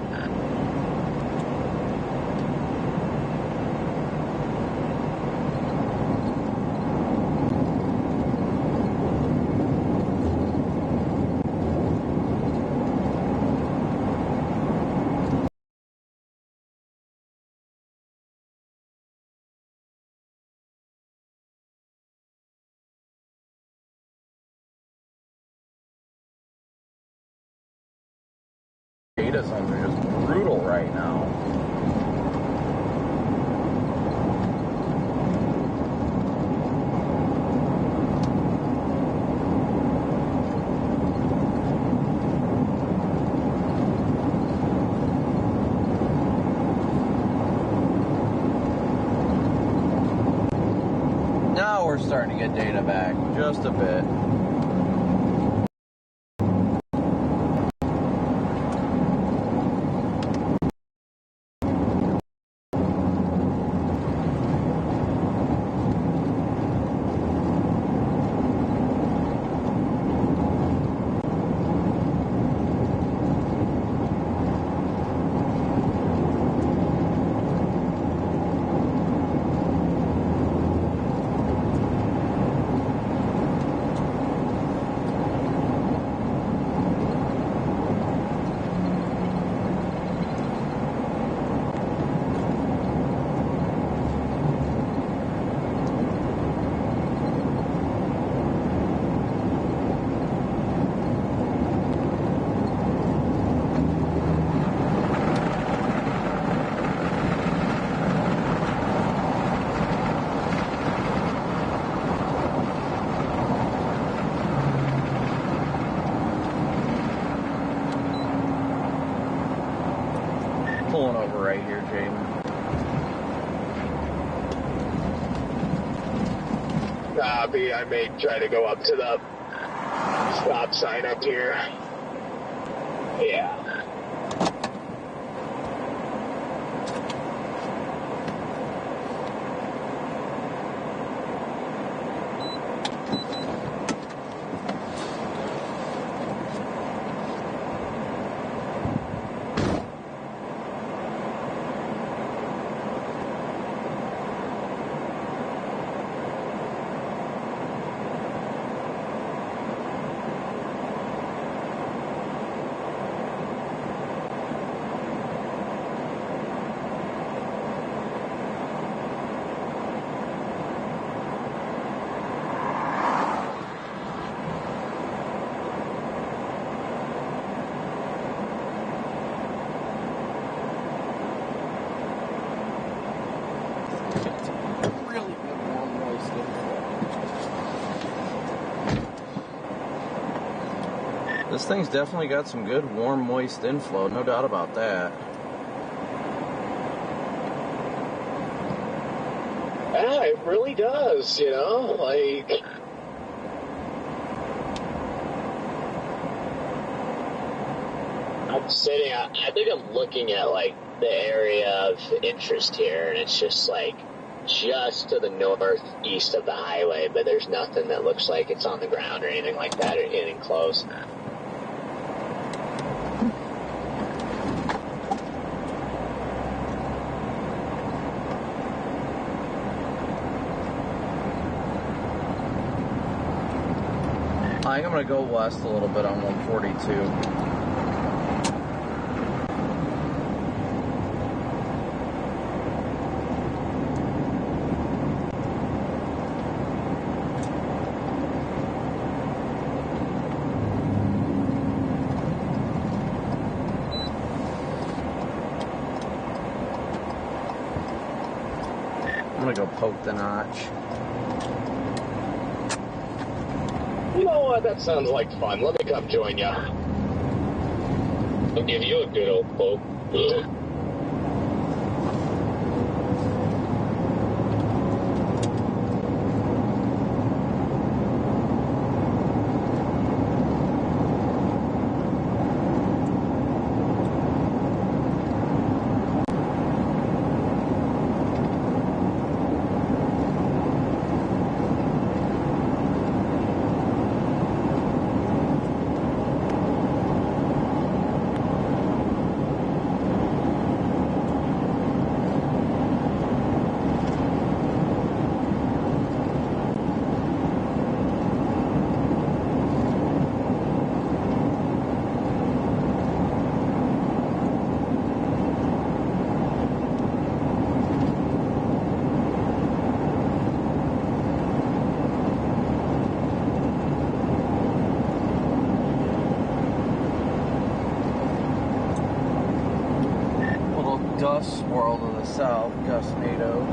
Speaker 3: data zones are just brutal right now. Now we're starting to get data back just a bit. pulling over right here, Jaden.
Speaker 5: Copy. I may try to go up to the stop sign up here. Yeah.
Speaker 3: Really good warm moist inflow. This thing's definitely got some good warm moist inflow, no doubt about that.
Speaker 5: Yeah, it really does, you know, like...
Speaker 7: I'm sitting, I think I'm looking at, like, the area of interest here, and it's just, like, just to the northeast of the highway, but there's nothing that looks like it's on the ground or anything like that, or anything close.
Speaker 3: I think I'm going to go west a little bit on 142. I'm going to go poke the notch.
Speaker 5: You know what? That sounds like fun. Let me come join ya.
Speaker 2: I'll give you a good old poke.
Speaker 3: Dust swirl to the south, Gustnado.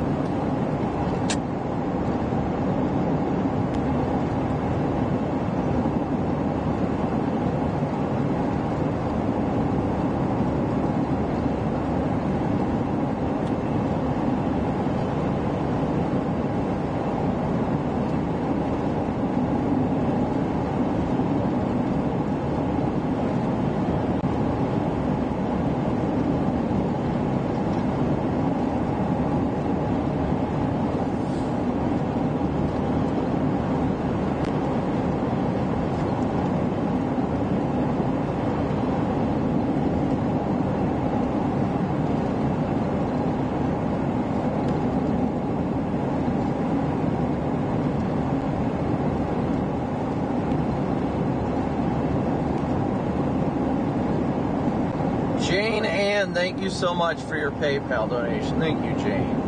Speaker 3: Jane Ann, thank you so much for your PayPal donation. Thank you, Jane.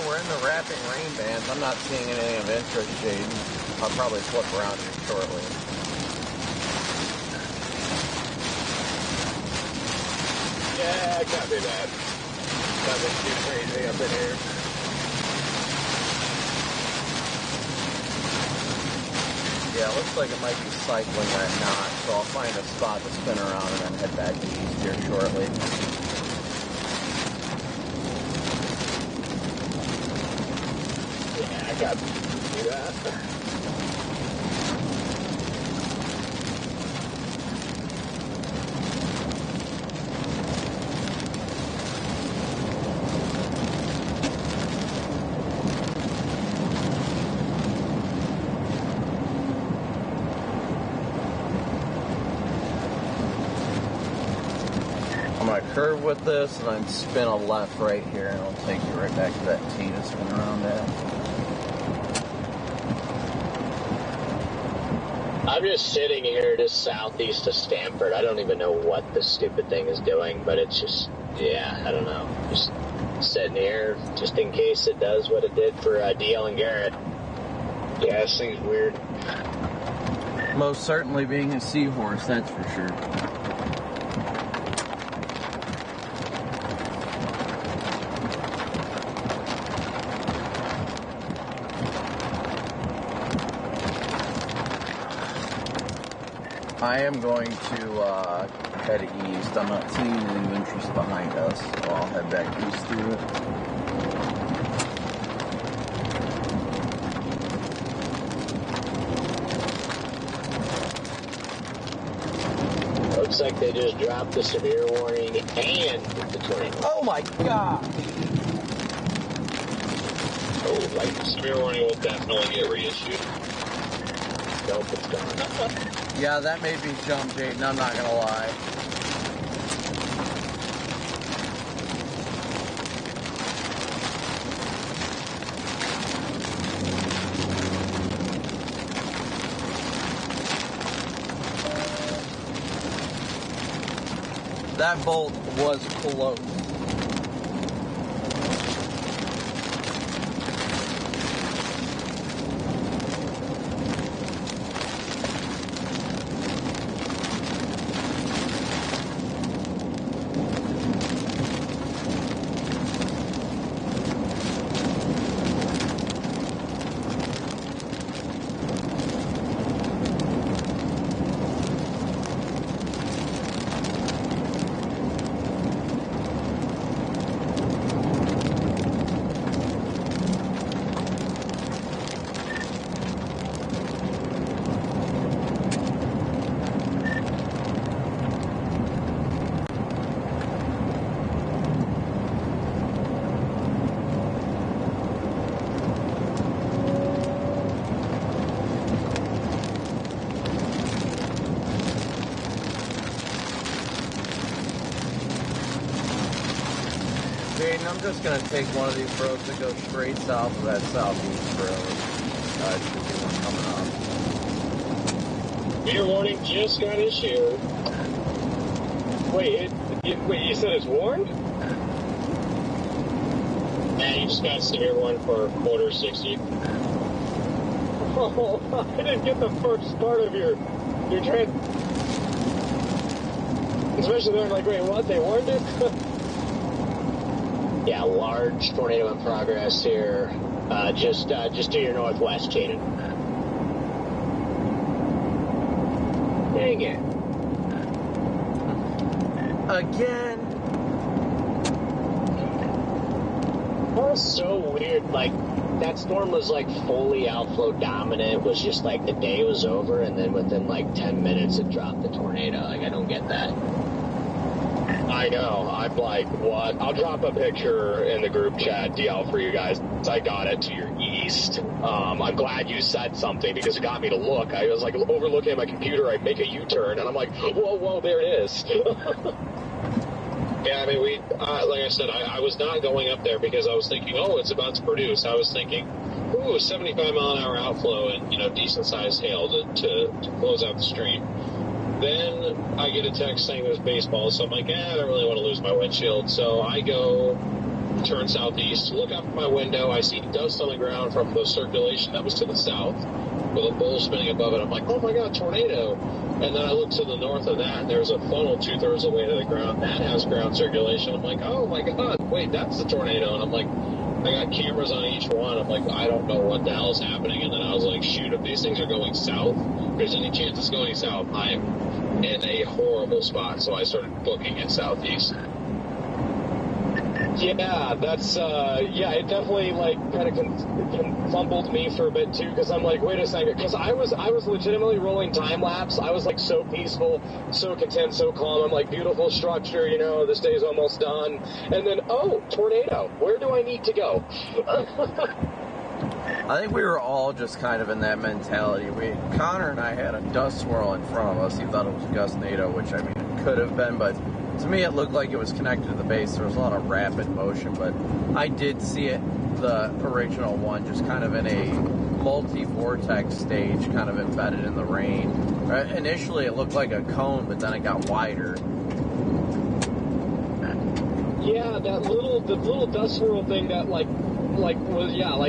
Speaker 3: we're in the wrapping rain bands. I'm not seeing anything of interest, Jaden. I'll probably flip around here shortly.
Speaker 5: Yeah, copy that. Nothing too crazy up in here.
Speaker 3: Yeah, it looks like it might be cycling or not, so I'll find a spot to spin around and then head back east here shortly.
Speaker 5: Yeah, I got to do that.
Speaker 3: I'm going to curve with this and then spin a left right here and it'll take you right back to that T to spin around at.
Speaker 7: I'm just sitting here just southeast of Stamford. I don't even know what this stupid thing is doing, but it's just, yeah, I don't know. Just sitting here just in case it does what it did for DL and Garrett. Yeah, this thing's weird.
Speaker 3: Most certainly being a seahorse, that's for sure. I am going to head east. I'm not seeing any interest behind us, so I'll head back east through it.
Speaker 7: Looks like they just dropped the severe warning and the tornado.
Speaker 3: Oh my god!
Speaker 2: Oh, like the severe warning will definitely get reissued.
Speaker 7: Nope, it's gone.
Speaker 3: Yeah, that made me jump, Jaden, I'm not gonna lie. That bolt was close. Jaden, I'm just going to take one of these roads that go straight south of that southeast road. Should be one coming up.
Speaker 5: Severe warning just got issued. Wait, you said it's warned?
Speaker 2: Yeah, you just got severe warning for quarter 60.
Speaker 5: Oh, I didn't get the first part of your trend. Especially they're like, wait, what? They warned it?
Speaker 7: Yeah, large tornado in progress here. Just to your northwest, Jaden. Dang it.
Speaker 3: Again?
Speaker 7: That was so weird. Like, that storm was like fully outflow dominant. Was just like the day was over, and then within like 10 minutes it dropped the tornado. Like, I don't get that.
Speaker 5: I know. I'm like, what? I'll drop a picture in the group chat, DL, for you guys. I got it to your east. I'm glad you said something because it got me to look. I was like overlooking at my computer. I make a U-turn, and I'm like, whoa, there it is.
Speaker 2: Yeah, I mean, like I said, I was not going up there because I was thinking, oh, it's about to produce. I was thinking, ooh, 75 mile an hour outflow and, decent sized hail to close out the stream. Then I get a text saying there's baseball, so I'm like, I don't really want to lose my windshield. So I go turn southeast, look out my window, I see dust on the ground from the circulation that was to the south with a bowl spinning above it. I'm like, oh my God, tornado. And then I look to the north of that, and there's a funnel 2/3 of the way to the ground. That has ground circulation. I'm like, oh my God, wait, that's the tornado. And I'm like, I got cameras on each one. I'm like, I don't know what the hell is happening. And then I was like, shoot, if these things are going south, if there's any chance it's going south, I'm in a horrible spot. So I started booking it southeast.
Speaker 5: Yeah, that's, it definitely, like, kind of fumbled me for a bit, too, because I'm like, wait a second, because I was legitimately rolling time-lapse. I was, like, so peaceful, so content, so calm. I'm like, beautiful structure, you know, this day's almost done. And then, oh, tornado. Where do I need to go?
Speaker 3: I think we were all just kind of in that mentality. Connor and I had a dust swirl in front of us. He thought it was a gustnado, which, I mean, it could have been, but to me, it looked like it was connected to the base. There was a lot of rapid motion, but I did see it, the original one, just kind of in a multi-vortex stage, kind of embedded in the rain. Initially, it looked like a cone, but then it got wider.
Speaker 5: Yeah, the little dust swirl thing that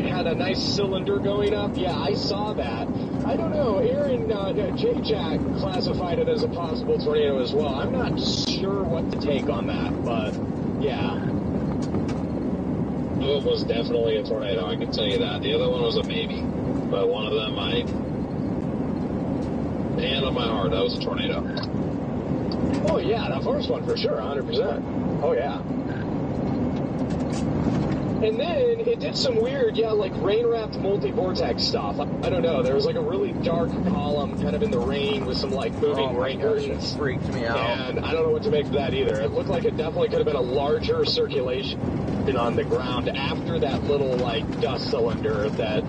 Speaker 5: had a nice cylinder going up. Yeah, I saw that. I don't know. Aaron J-Jack classified it as a possible tornado as well. I'm not sure what to take on that, but yeah.
Speaker 2: It was definitely a tornado, I can tell you that. The other one was a maybe. But one of them, hand on my heart, that was a tornado.
Speaker 5: Oh yeah, the first one for sure, 100%. Oh yeah. And then it did some weird, rain-wrapped multi-vortex stuff. I don't know. There was like a really dark column kind of in the rain with some moving rain curtains.
Speaker 3: It freaked me out.
Speaker 5: And I don't know what to make of that either. It looked like it definitely could have been a larger circulation on the ground after that little dust cylinder that,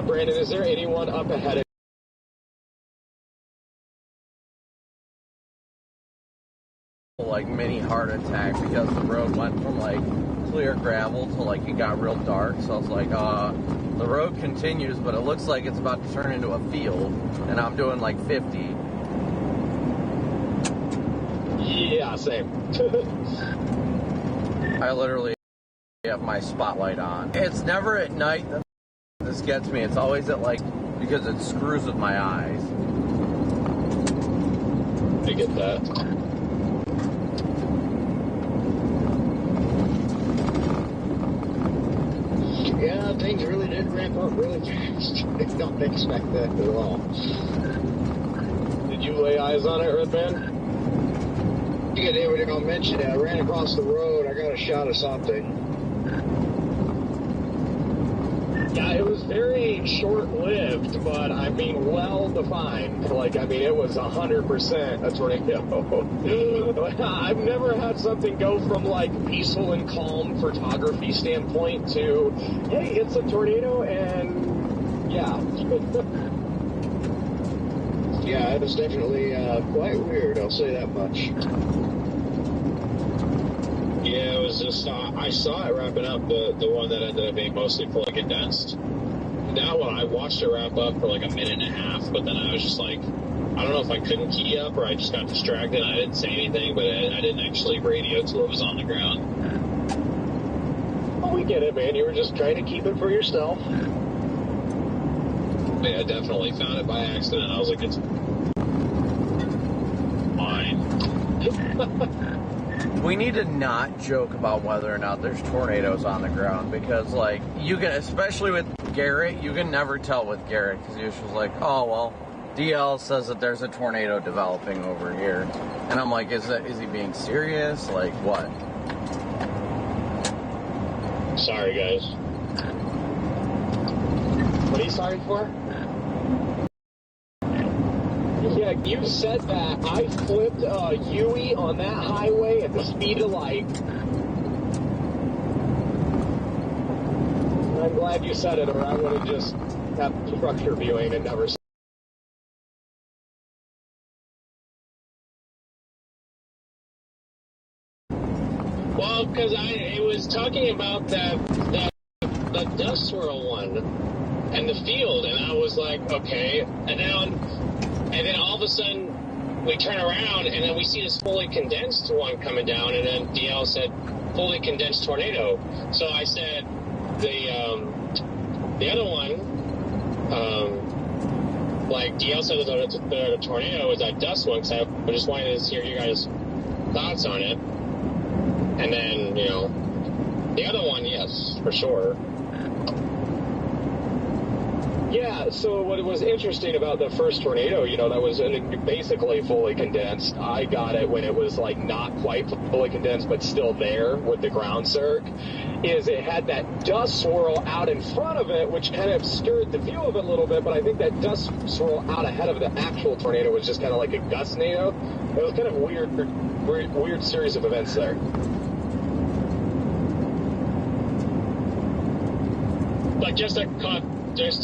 Speaker 5: Brandon, is there anyone up ahead of
Speaker 3: mini heart attack because the road went from clear gravel to it got real dark? So I was like, the road continues, but it looks like it's about to turn into a field, and I'm doing 50.
Speaker 5: Yeah, same.
Speaker 3: I literally have my spotlight on. It's never at night that this gets me. It's always at because it screws with my eyes.
Speaker 2: I get that.
Speaker 6: Yeah, things really did ramp up really fast. I don't expect that at all.
Speaker 5: Did you lay eyes on it, Redman?
Speaker 6: Yeah, they were going to mention it. I ran across the road. I got a shot of something.
Speaker 5: Yeah, it was very short-lived, but I mean, well-defined. It was 100% a tornado. I've never had something go from peaceful and calm photography standpoint to, hey, it's a tornado, and yeah.
Speaker 6: Yeah, it was definitely quite weird, I'll say that much.
Speaker 2: Yeah, it was just, I saw it wrapping up, the one that ended up being mostly fully condensed. That one, I watched it wrap up for a minute and a half, but then I was just I don't know if I couldn't key up or I just got distracted and I didn't say anything, but I didn't actually radio till it was on the ground.
Speaker 5: Oh, we get it, man. You were just trying to keep it for yourself.
Speaker 2: Yeah, I definitely found it by accident. I was like, it's fine.
Speaker 3: We need to not joke about whether or not there's tornadoes on the ground because, you can, especially with Garrett, you can never tell with Garrett because he was just oh, well, DL says that there's a tornado developing over here. And I'm like, is he being serious? What?
Speaker 2: Sorry, guys.
Speaker 5: What are you sorry for? Yeah, you said that. I flipped a Yui on that highway at the speed of light. I'm glad you said it, or I would have just kept structure viewing and never said.
Speaker 2: Well, because it was talking about the dust swirl one and the field, and I was like, okay, and
Speaker 7: And then all of a sudden, we turn around, and then we see this fully condensed one coming down, and then DL said, fully condensed tornado. So I said, the other one, like DL said the tornado was that dust one, because I just wanted to hear you guys' thoughts on it. And then, you know, the other one, yes, for sure.
Speaker 5: Yeah, so what was interesting about the first tornado, you know, that was basically fully condensed. I got it when it was like not quite fully condensed, but still there with the ground circ, is it had that dust swirl out in front of it, which kind of obscured the view of it a little bit, but I think that dust swirl out ahead of the actual tornado was just kind of like a gustnado. It was kind of a weird series of events there.
Speaker 7: But just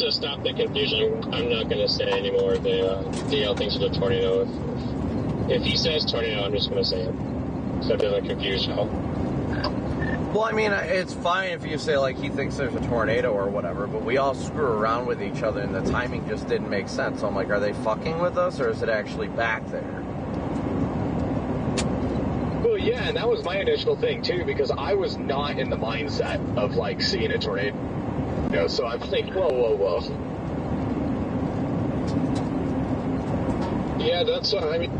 Speaker 7: to stop the confusion, I'm not going to say anymore the DL thinks it's a tornado. If he says tornado, I'm just going to say it. So it doesn't confuse y'all.
Speaker 3: Well, I mean, it's fine if you say, like, he thinks there's a tornado or whatever, but we all screw around with each other, and the timing just didn't make sense. So I'm like, are they fucking with us, or is it actually back there?
Speaker 5: Well, yeah, and that was my initial thing, too, because I was not in the mindset of, like, seeing a tornado. You know, so I'm thinking, whoa.
Speaker 2: Yeah, that's what I mean.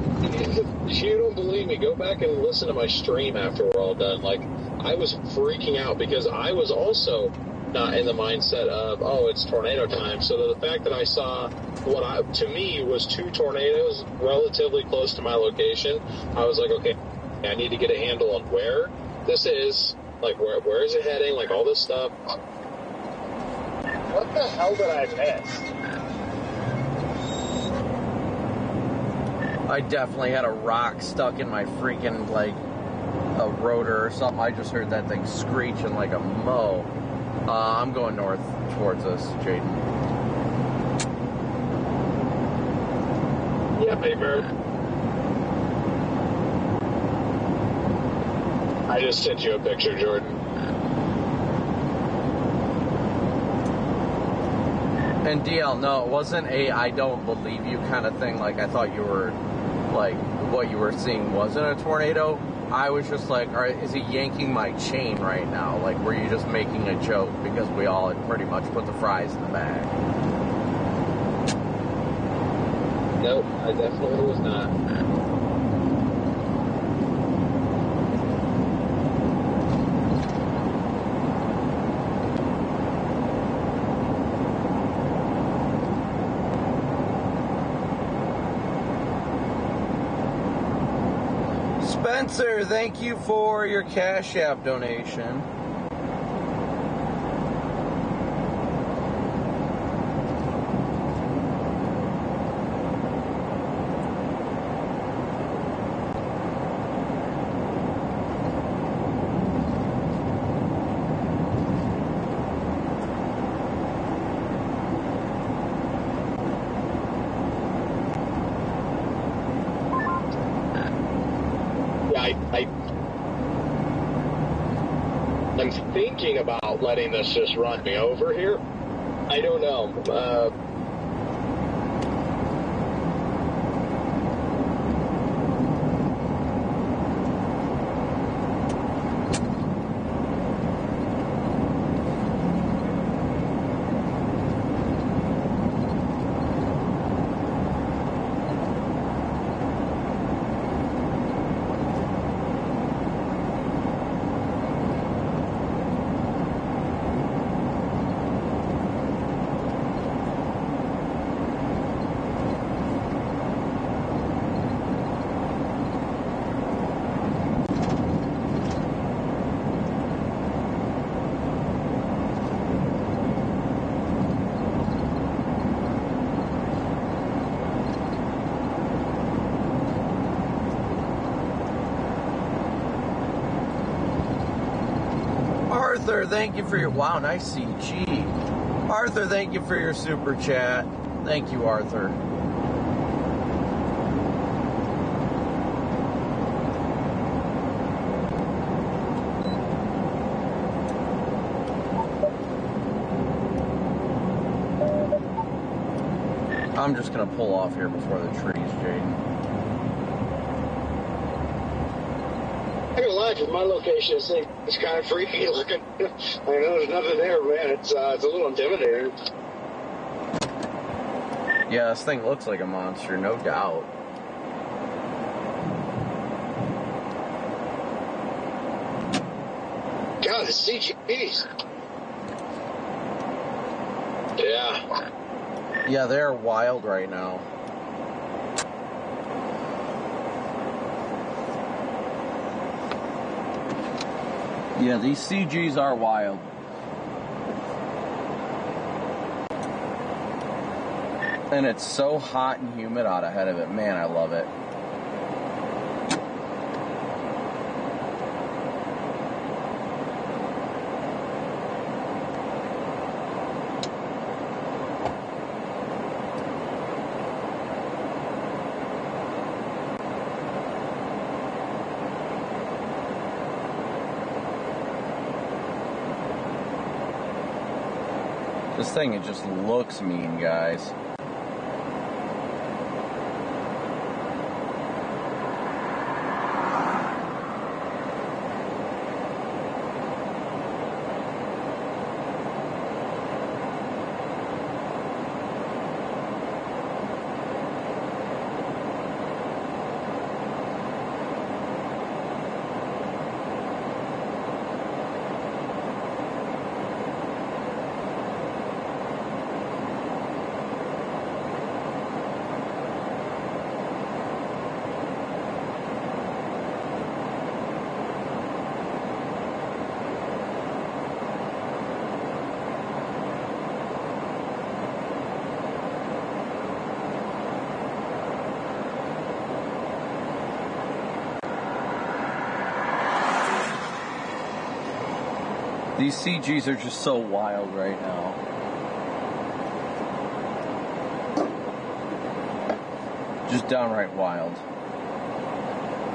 Speaker 2: If you don't believe me, go back and listen to my stream after we're all done. Like, I was freaking out because I was also not in the mindset of, oh, it's tornado time. So the fact that I saw what to me was two tornadoes relatively close to my location, I was like, okay, I need to get a handle on where this is, like where is it heading, like all this stuff.
Speaker 5: What the hell did I miss?
Speaker 3: I definitely had a rock stuck in my freaking, like, a rotor or something. I just heard that thing screeching like a mow. I'm going north towards us, Jaden.
Speaker 5: Yeah, paper. I just sent you a picture, Jordan.
Speaker 3: And DL, no, it wasn't a I don't believe you kind of thing. Like, I thought you were, like, what you were seeing wasn't a tornado. I was just like, all right, is he yanking my chain right now? Like, were you just making a joke? Because we all had pretty much put the fries in the bag.
Speaker 2: Nope, I definitely was not.
Speaker 3: Spencer, thank you for your Cash App donation.
Speaker 5: I'm thinking about letting this just run me over here. I don't know.
Speaker 3: Arthur, thank you for your... Wow, nice CG. Arthur, thank you for your super chat. Thank you, Arthur. I'm just going to pull off here before the trees, Jaden.
Speaker 6: I'm not gonna lie, because my location is it's kind of freaky looking. I know there's nothing there, man. It's a little intimidating.
Speaker 3: Yeah, this thing looks like a monster, no doubt.
Speaker 6: God, the CGPs.
Speaker 2: Yeah.
Speaker 3: Yeah, they're wild right now. Yeah, these CGs are wild. And it's so hot and humid out ahead of it. Man, I love it. This thing, it just looks mean, guys. These CGs are just so wild right now. Just downright wild.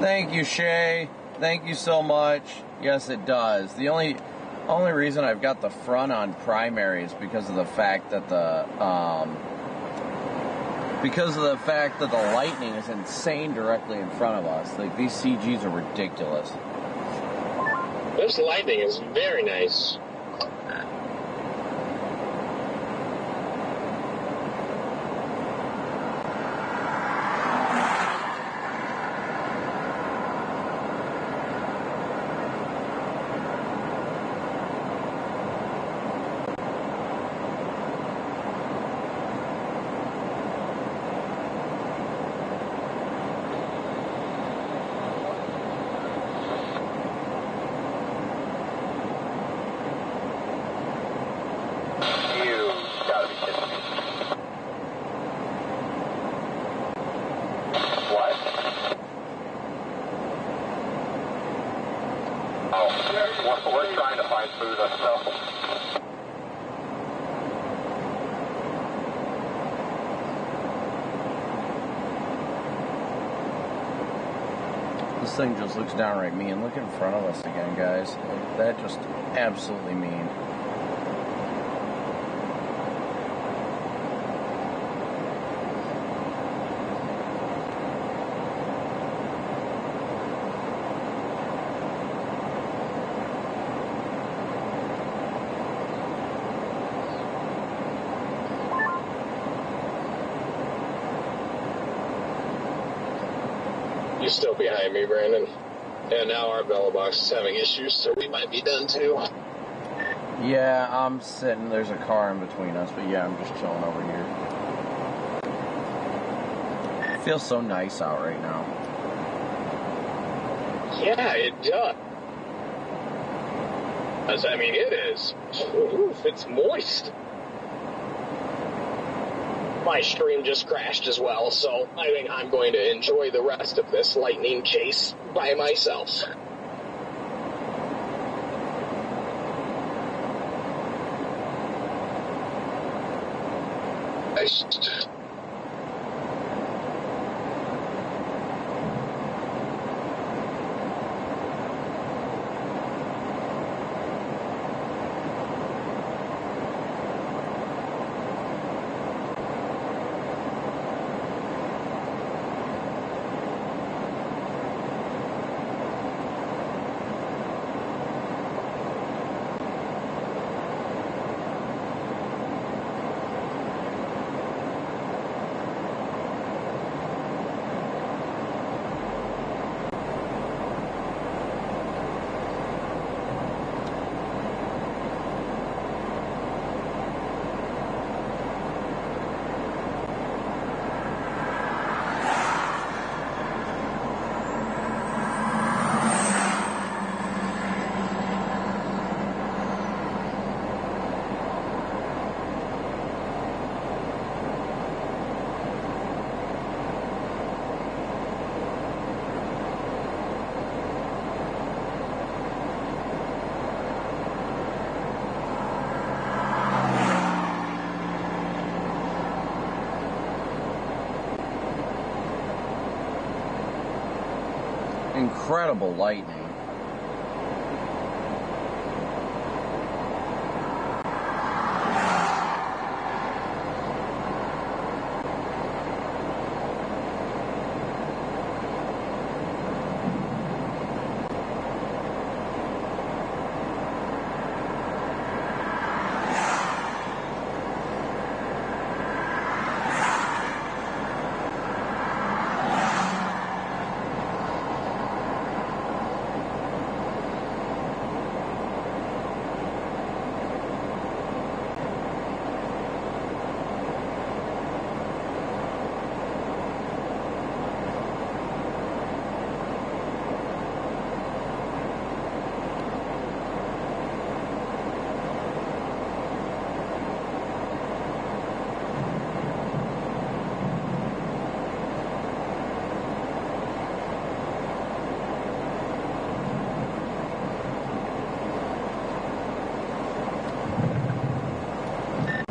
Speaker 3: Thank you, Shay. Thank you so much. Yes, it does. The only reason I've got the front on primary is because of the fact that the lightning is insane directly in front of us. Like, these CGs are ridiculous.
Speaker 5: This lightning is very nice.
Speaker 12: We're trying to find food and stuff.
Speaker 3: This thing just looks downright mean. Look in front of us again, guys. Like, that just absolutely mean.
Speaker 5: You're still behind me, Brandon. And now our bella box is having issues, so we might be done too.
Speaker 3: Yeah, I'm sitting. There's a car in between us, but yeah, I'm just chilling over here. It feels so nice out right now.
Speaker 5: Yeah, it does. I mean, it is. Oof, it's moist. My stream just crashed as well, so I think I'm going to enjoy the rest of this lightning chase by myself.
Speaker 3: incredible lightning.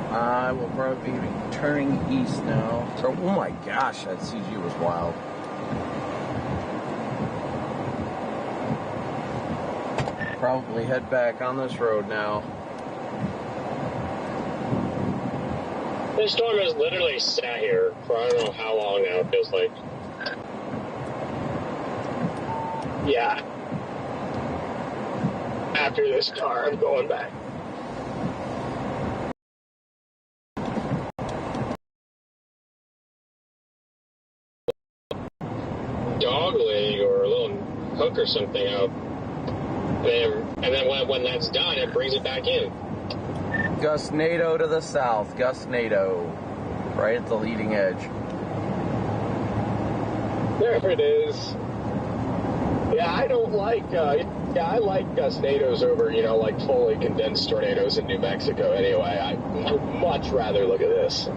Speaker 3: I will probably be turning east now. So, oh my gosh, that CG was wild. Probably head back on this road now.
Speaker 5: This storm has literally sat here for I don't know how long now, it feels like. Yeah. After this car, I'm going back. Dog leg or a little hook or something out. And then when that's done, it brings it back in.
Speaker 3: Gustnado to the south. Gustnado. Right at the leading edge.
Speaker 5: There it is. Yeah, I don't like, I like gustnados over, like fully condensed tornadoes in New Mexico anyway. I would much rather look at this.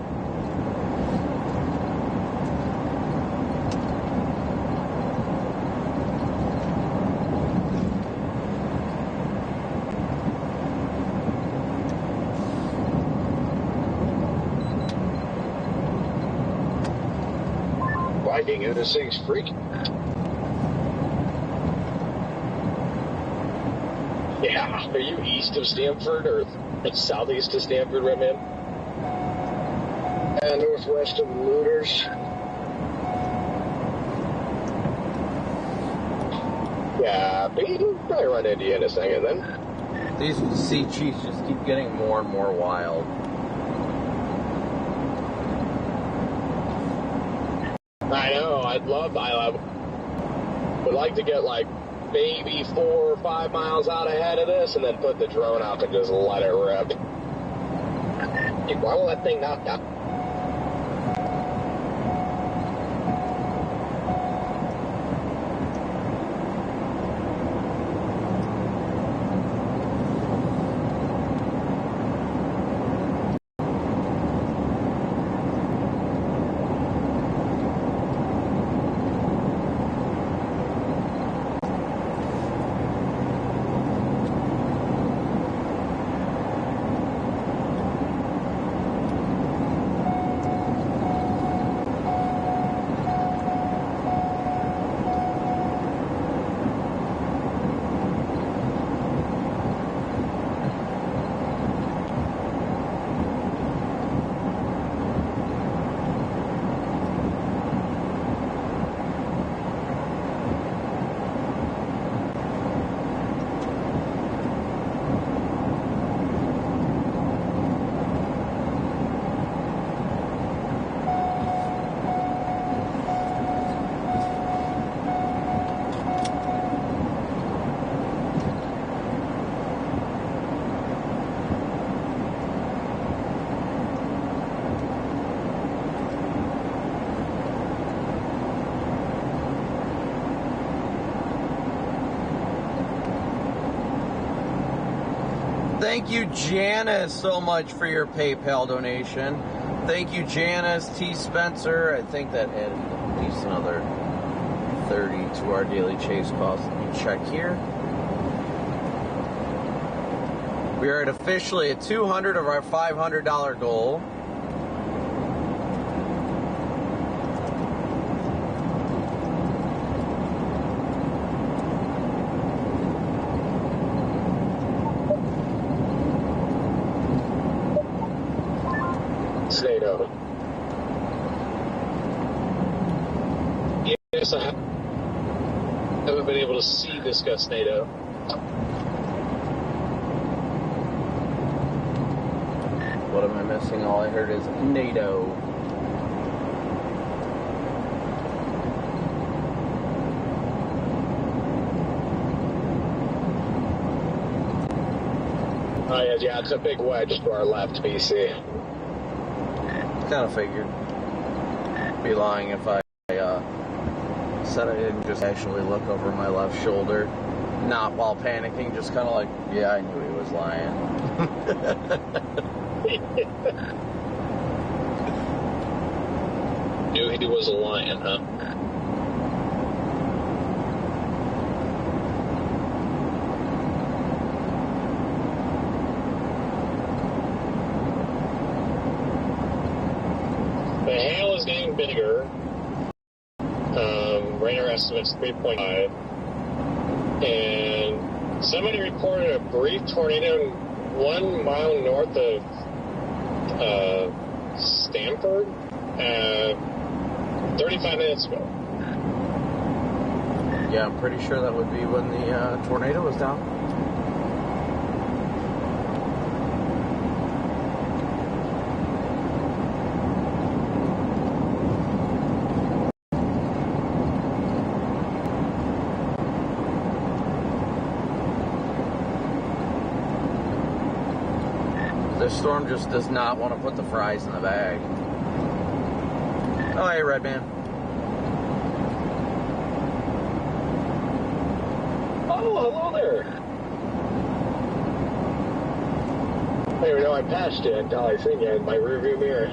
Speaker 5: Viking, and this thing's freaking. Yeah, are you east of Stanford or southeast of Stanford right man?
Speaker 6: And northwest of Looters.
Speaker 5: Yeah, but you can probably run into you in a second then.
Speaker 3: These CGs just keep getting more and more wild.
Speaker 5: I know, I would like to get like maybe 4 or 5 miles out ahead of this and then put the drone up and just let it rip. Why will that thing not die?
Speaker 3: Thank you, Janice, so much for your PayPal donation. Thank you, Janice, T. Spencer. I think that added at least another 30 to our daily chase cost. Let me check here. We are at officially at 200 of our $500 goal.
Speaker 5: tornado.
Speaker 2: Yes, I haven't been able to see this gustnado.
Speaker 3: What am I missing? All I heard is NATO.
Speaker 5: Oh, yeah, it's a big wedge to our left, BC.
Speaker 3: Kind of figured. Be lying if I said I didn't just actually look over my left shoulder. Not while panicking, just kind of like, yeah, I knew he was lying.
Speaker 2: Knew he was a lion, huh? The hail is getting bigger. Radar estimate's 3.5. And somebody reported a brief tornado 1 mile north of Stamford 35 minutes ago.
Speaker 3: Yeah, I'm pretty sure that would be when the tornado was down. This storm just does not want to put the fries in the bag. Oh, hey, Redman.
Speaker 5: Oh, hello there. I didn't even know I passed you until I seen you in my rearview mirror.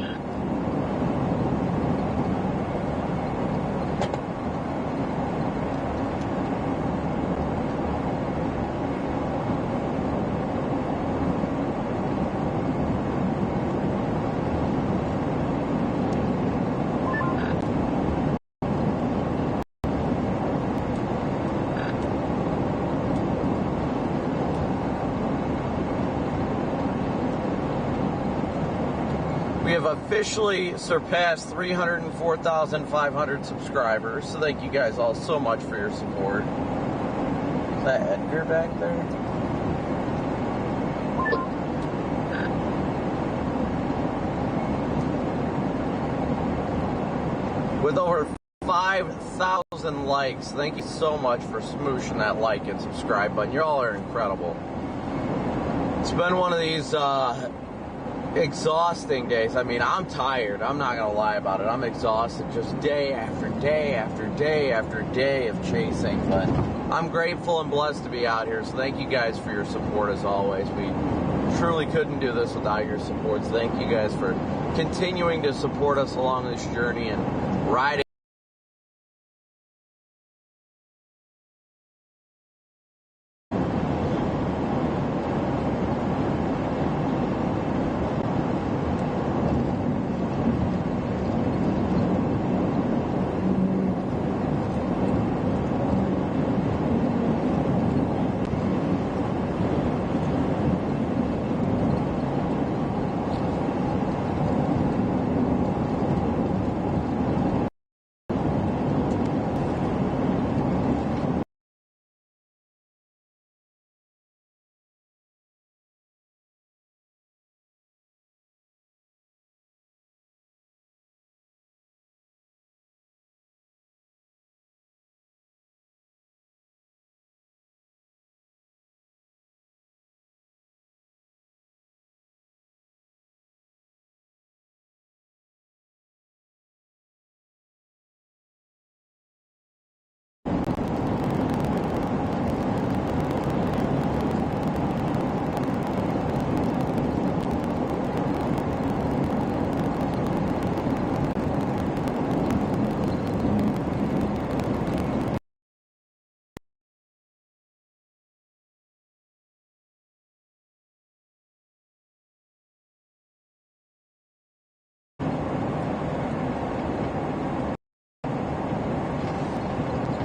Speaker 3: We have officially surpassed 304,500 subscribers, so thank you guys all so much for your support. Is that Edgar back there? With over 5,000 likes, thank you so much for smooshing that like and subscribe button. You all are incredible. It's been one of these exhausting days. I mean, I'm tired. I'm not going to lie about it. I'm exhausted just day after day after day after day of chasing. But I'm grateful and blessed to be out here. So thank you guys for your support as always. We truly couldn't do this without your support. So thank you guys for continuing to support us along this journey and riding.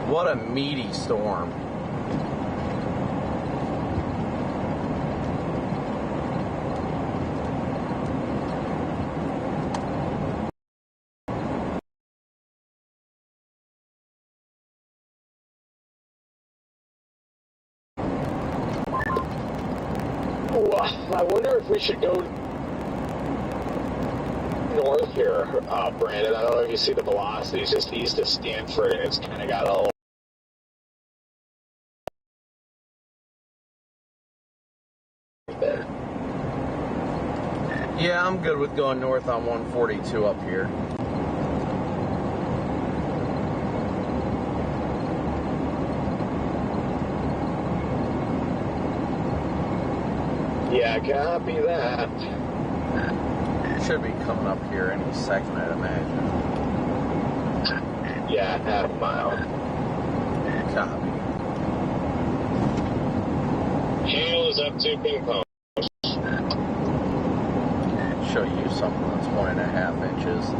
Speaker 3: What a meaty storm.
Speaker 5: I wonder if we should go north here, Brandon. I don't know if you see the velocities just east of Stanford, and it's kind of got a little there.
Speaker 3: Yeah, I'm good with going north on 142 up here.
Speaker 5: Yeah, copy that.
Speaker 3: Should be coming up here any second, I'd imagine.
Speaker 5: Yeah, half a mile.
Speaker 3: Copy.
Speaker 2: Hail is up to ping pong.
Speaker 3: Show you something that's 1.5 inches.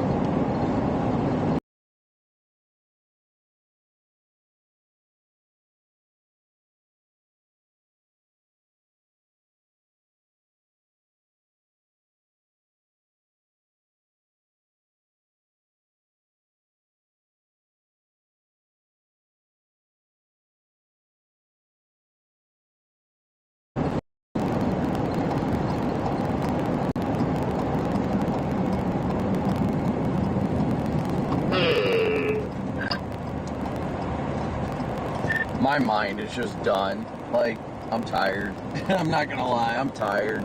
Speaker 3: My mind is just done. Like, I'm tired. I'm not gonna lie, I'm tired.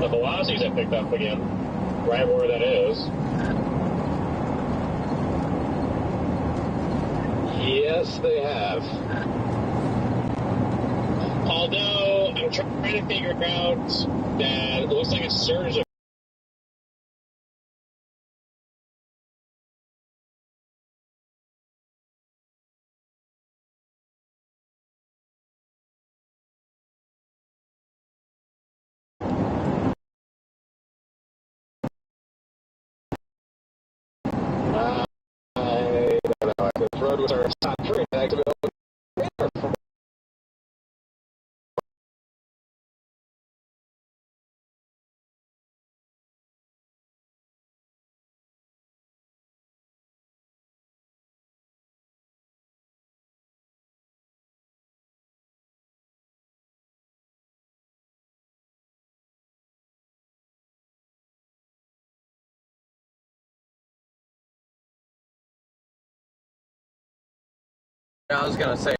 Speaker 2: The velocities have picked up again, right where that is.
Speaker 5: Yes, they have.
Speaker 2: Although, I'm trying to figure out that it looks like a surge of
Speaker 5: I don't know. If this road was our top three, I could build
Speaker 3: I was gonna say,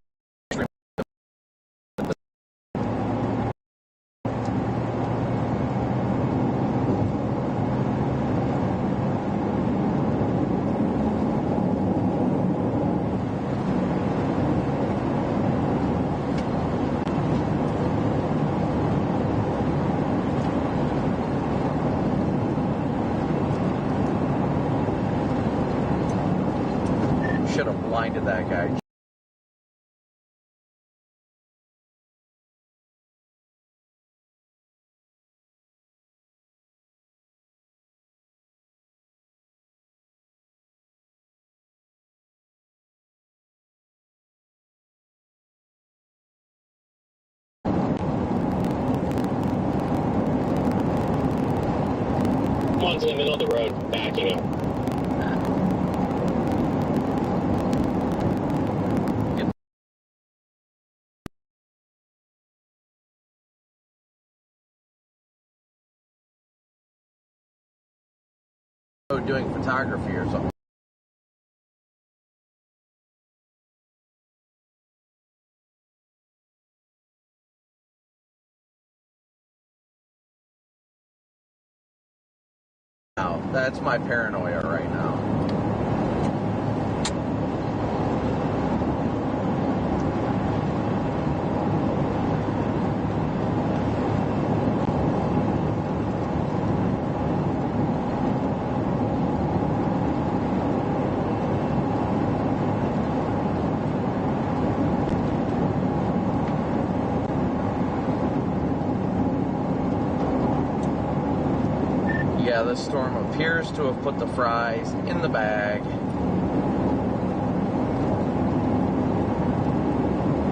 Speaker 3: should have blinded that guy.
Speaker 2: ones in the middle of the road backing up.
Speaker 3: Doing photography or something. Now, that's my paranoia right now. this storm appears to have put the fries in the bag.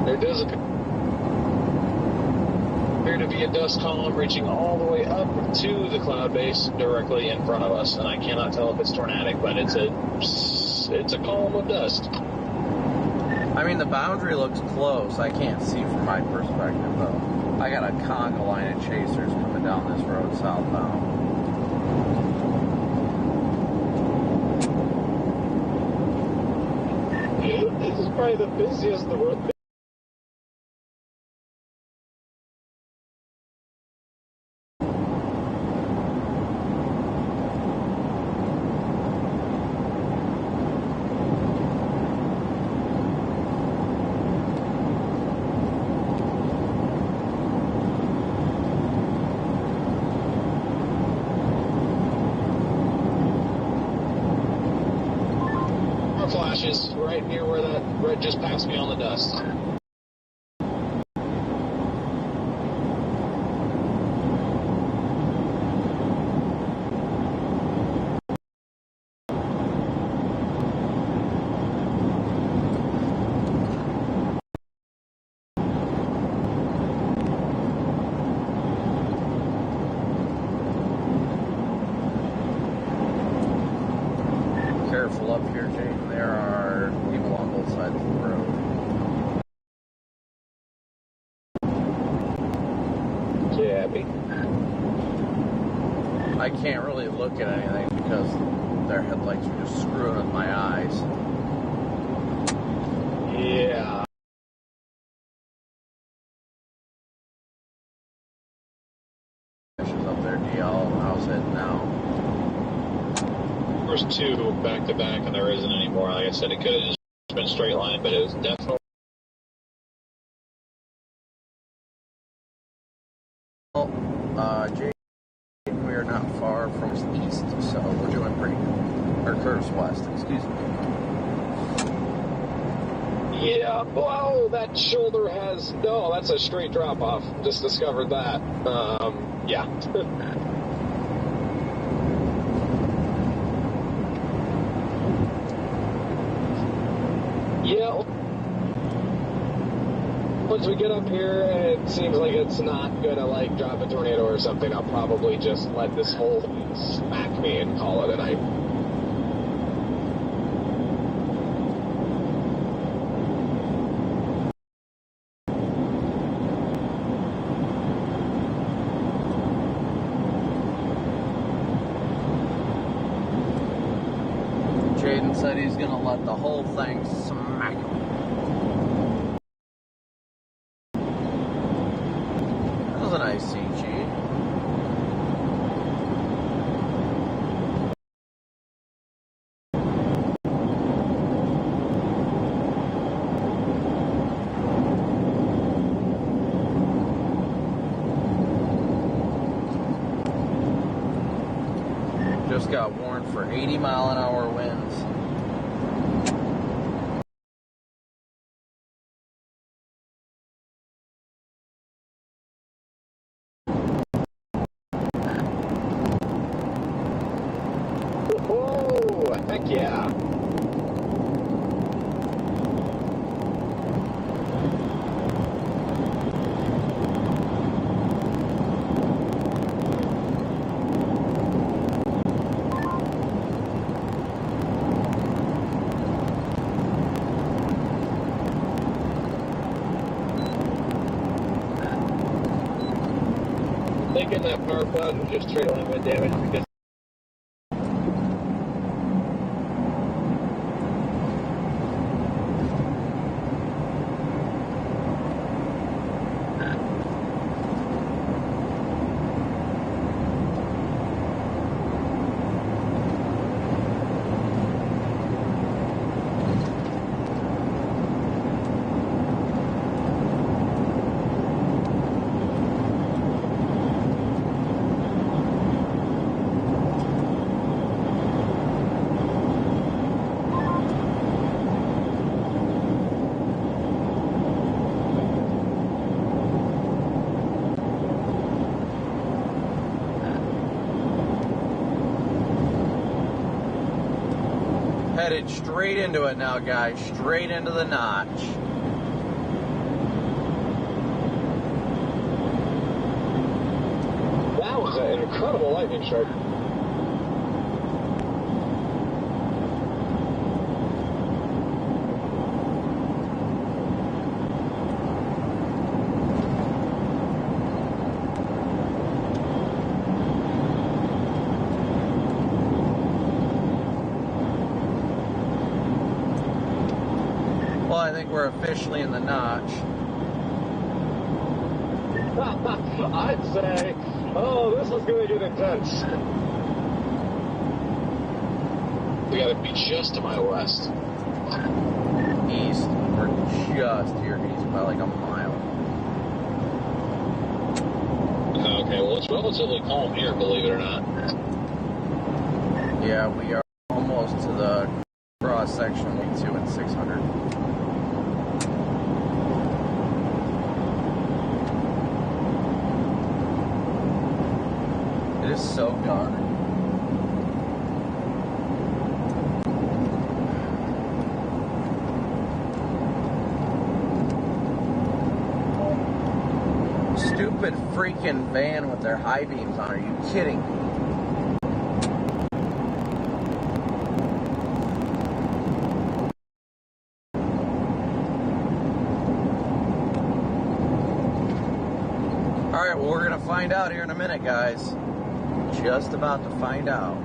Speaker 2: There does appear to be a dust column reaching all the way up to the cloud base directly in front of us, and I cannot tell if it's tornadic, but it's a column of dust.
Speaker 3: I mean, the boundary looks close. I can't see from my perspective, though. I got a conga line of chasers coming down this road southbound.
Speaker 5: This is probably the busiest the road.
Speaker 2: Flashes right near where that red just passed me on the dust.
Speaker 3: Careful up here, Jane. There are people on both sides of the road.
Speaker 5: Jabby.
Speaker 3: I can't really look at anything because their headlights are just screwing with my eyes.
Speaker 5: Yeah.
Speaker 3: Up there, DL. How's it now?
Speaker 2: There's two back to back, and there isn't anymore. Like I said, it could have just been straight line, but it was definitely.
Speaker 3: Jay, we are not far from east, so we're doing pretty good. Or curves west, excuse me.
Speaker 5: Yeah, well, that shoulder has... No, that's a straight drop-off. Just discovered that. Yeah. Yeah. Once we get up here and it seems like it's not gonna, like, drop a tornado or something, I'll probably just let this whole thing smack me and call it a night.
Speaker 3: Jaden said he's gonna let the whole thing smack him. That was a nice CG. Just got warned for 80-mile-an-hour winds.
Speaker 5: Oh, heck yeah. Thinking that power cloud was just trailing wind damage because
Speaker 3: headed straight into it now, guys. Straight into the notch.
Speaker 5: That was an incredible lightning strike.
Speaker 3: Well, I think we're officially in the notch.
Speaker 5: I'd say, oh, this is going to get intense.
Speaker 2: We got to be just to my west.
Speaker 3: East. We're just here east by like a mile.
Speaker 2: Okay, well, it's relatively calm here, believe it or not.
Speaker 3: Yeah, we are almost to the cross section of 2 and 600. It is so dark. Stupid freaking van with their high beams on. Are you kidding me? Alright, well, we're going to find out here in a minute, guys. Just about to find out.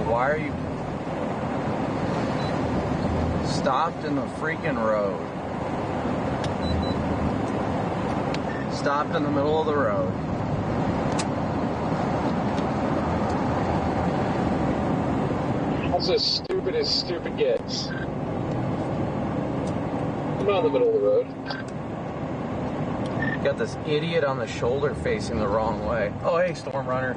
Speaker 3: Why are you stopped in the freaking road? Stopped in the middle of the road.
Speaker 5: That's as stupid as stupid gets. I'm not in the middle of the road.
Speaker 3: Got this idiot on the shoulder facing the wrong way. Oh, hey, Storm Runner.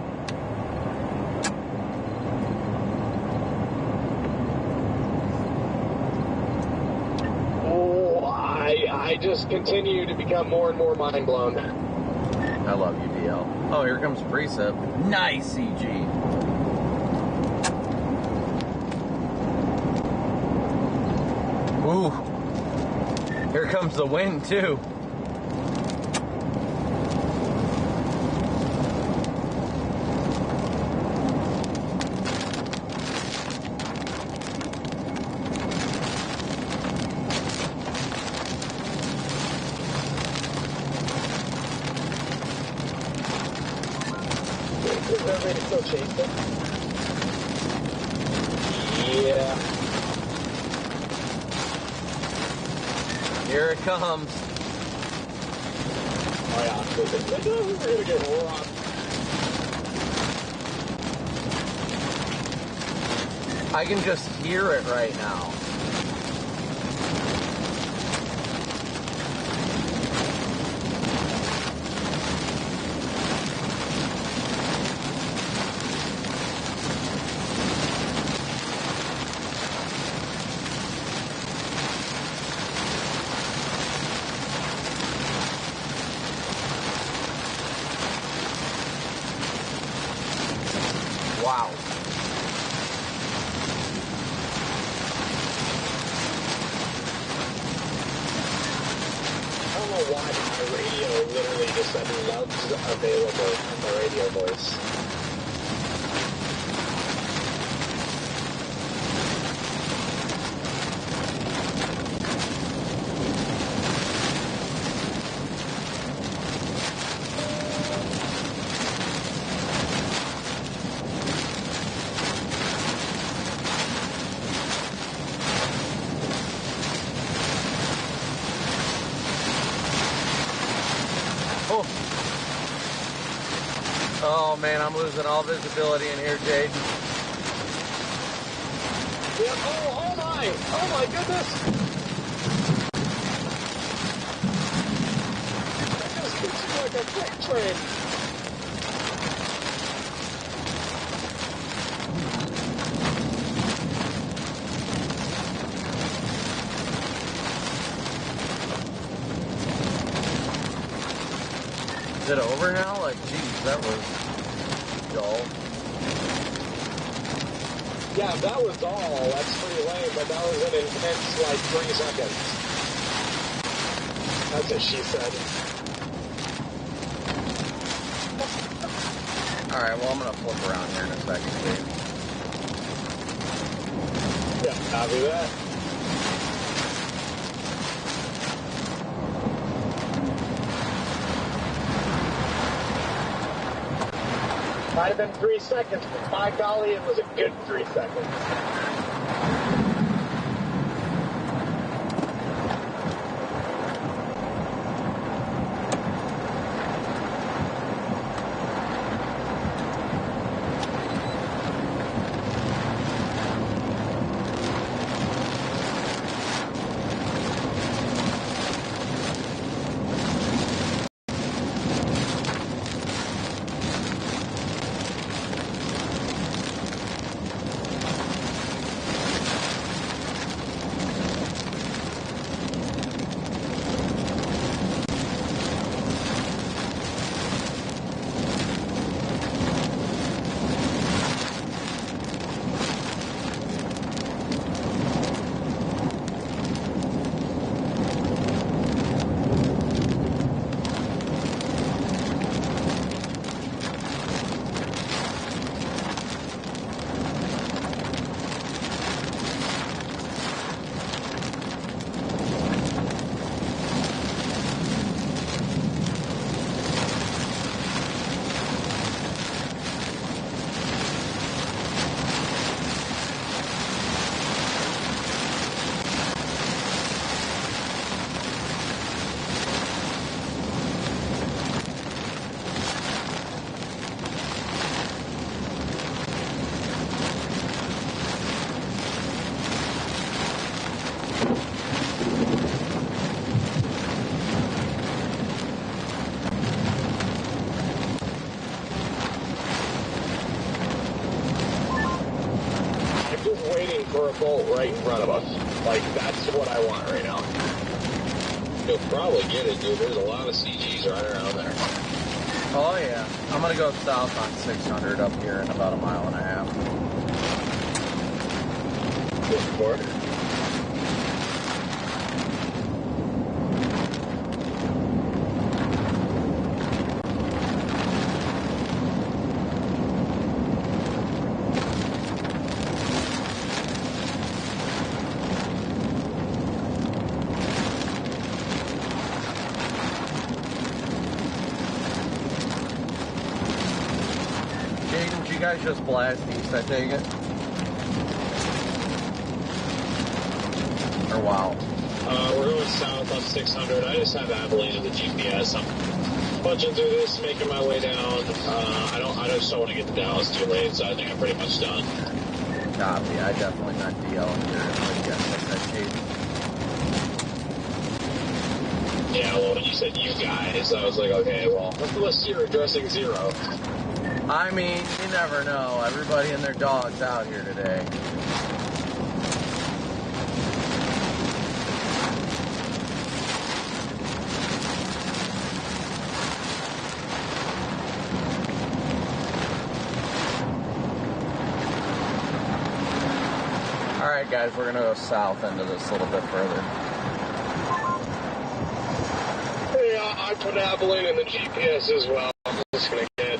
Speaker 5: I just continue to become more and more mind blown.
Speaker 3: I love you, DL. Oh, here comes Precip. Nice, CG. Ooh. Here comes the wind, too.
Speaker 5: Still chasing? Yeah.
Speaker 3: Here it comes.
Speaker 5: Oh yeah, we're gonna get rocked.
Speaker 3: I can just hear it right now. Wow.
Speaker 5: I don't know why my radio literally just said loves available in the radio voice.
Speaker 3: man, I'm losing all visibility in here, Jade.
Speaker 4: Yeah, oh my goodness! That just hits you like a freight train.
Speaker 3: Is it over now? Like, geez, that was dull.
Speaker 4: Yeah, that was all. That's pretty lame, but that was an intense, like, 3 seconds. That's what she said.
Speaker 3: Alright, well, I'm going to flip around here in a second, Dave.
Speaker 4: Yeah, copy that. Might have been 3 seconds, but by golly, it was a good 3 seconds. For a bolt right in front of us. Like, that's what I want right now.
Speaker 2: You'll probably get it, dude. There's a lot of CGs right around there.
Speaker 3: Oh, yeah. I'm going to go south on 600 up here in about a mile and a half.
Speaker 2: Good for it.
Speaker 3: You guys just blast east, I take it? Or wow?
Speaker 2: We're going south on 600. I just have Abilene in the GPS. I'm punching through this, making my way down. I just don't want to get to Dallas too late, so I think I'm pretty much done.
Speaker 3: Copy. I definitely meant DL here. But yes, that
Speaker 2: Yeah, well, when you said you guys, I was like, okay, well, unless you're addressing zero.
Speaker 3: I mean, you never know. Everybody and their dog's out here today. Alright guys, we're going to go south into this a little bit further.
Speaker 4: Yeah, I put Abilene in the GPS as well. I'm just going to get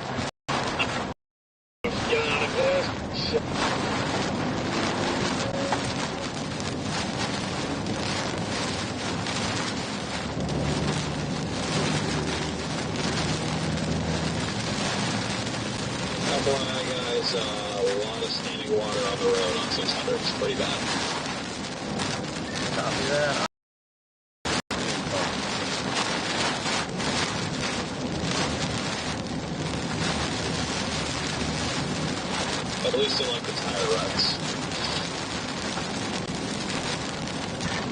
Speaker 4: out of this.
Speaker 2: FYI, guys, a lot of standing water on the road on 600. It's pretty bad.
Speaker 3: Copy that.
Speaker 2: at least in like the tire ruts.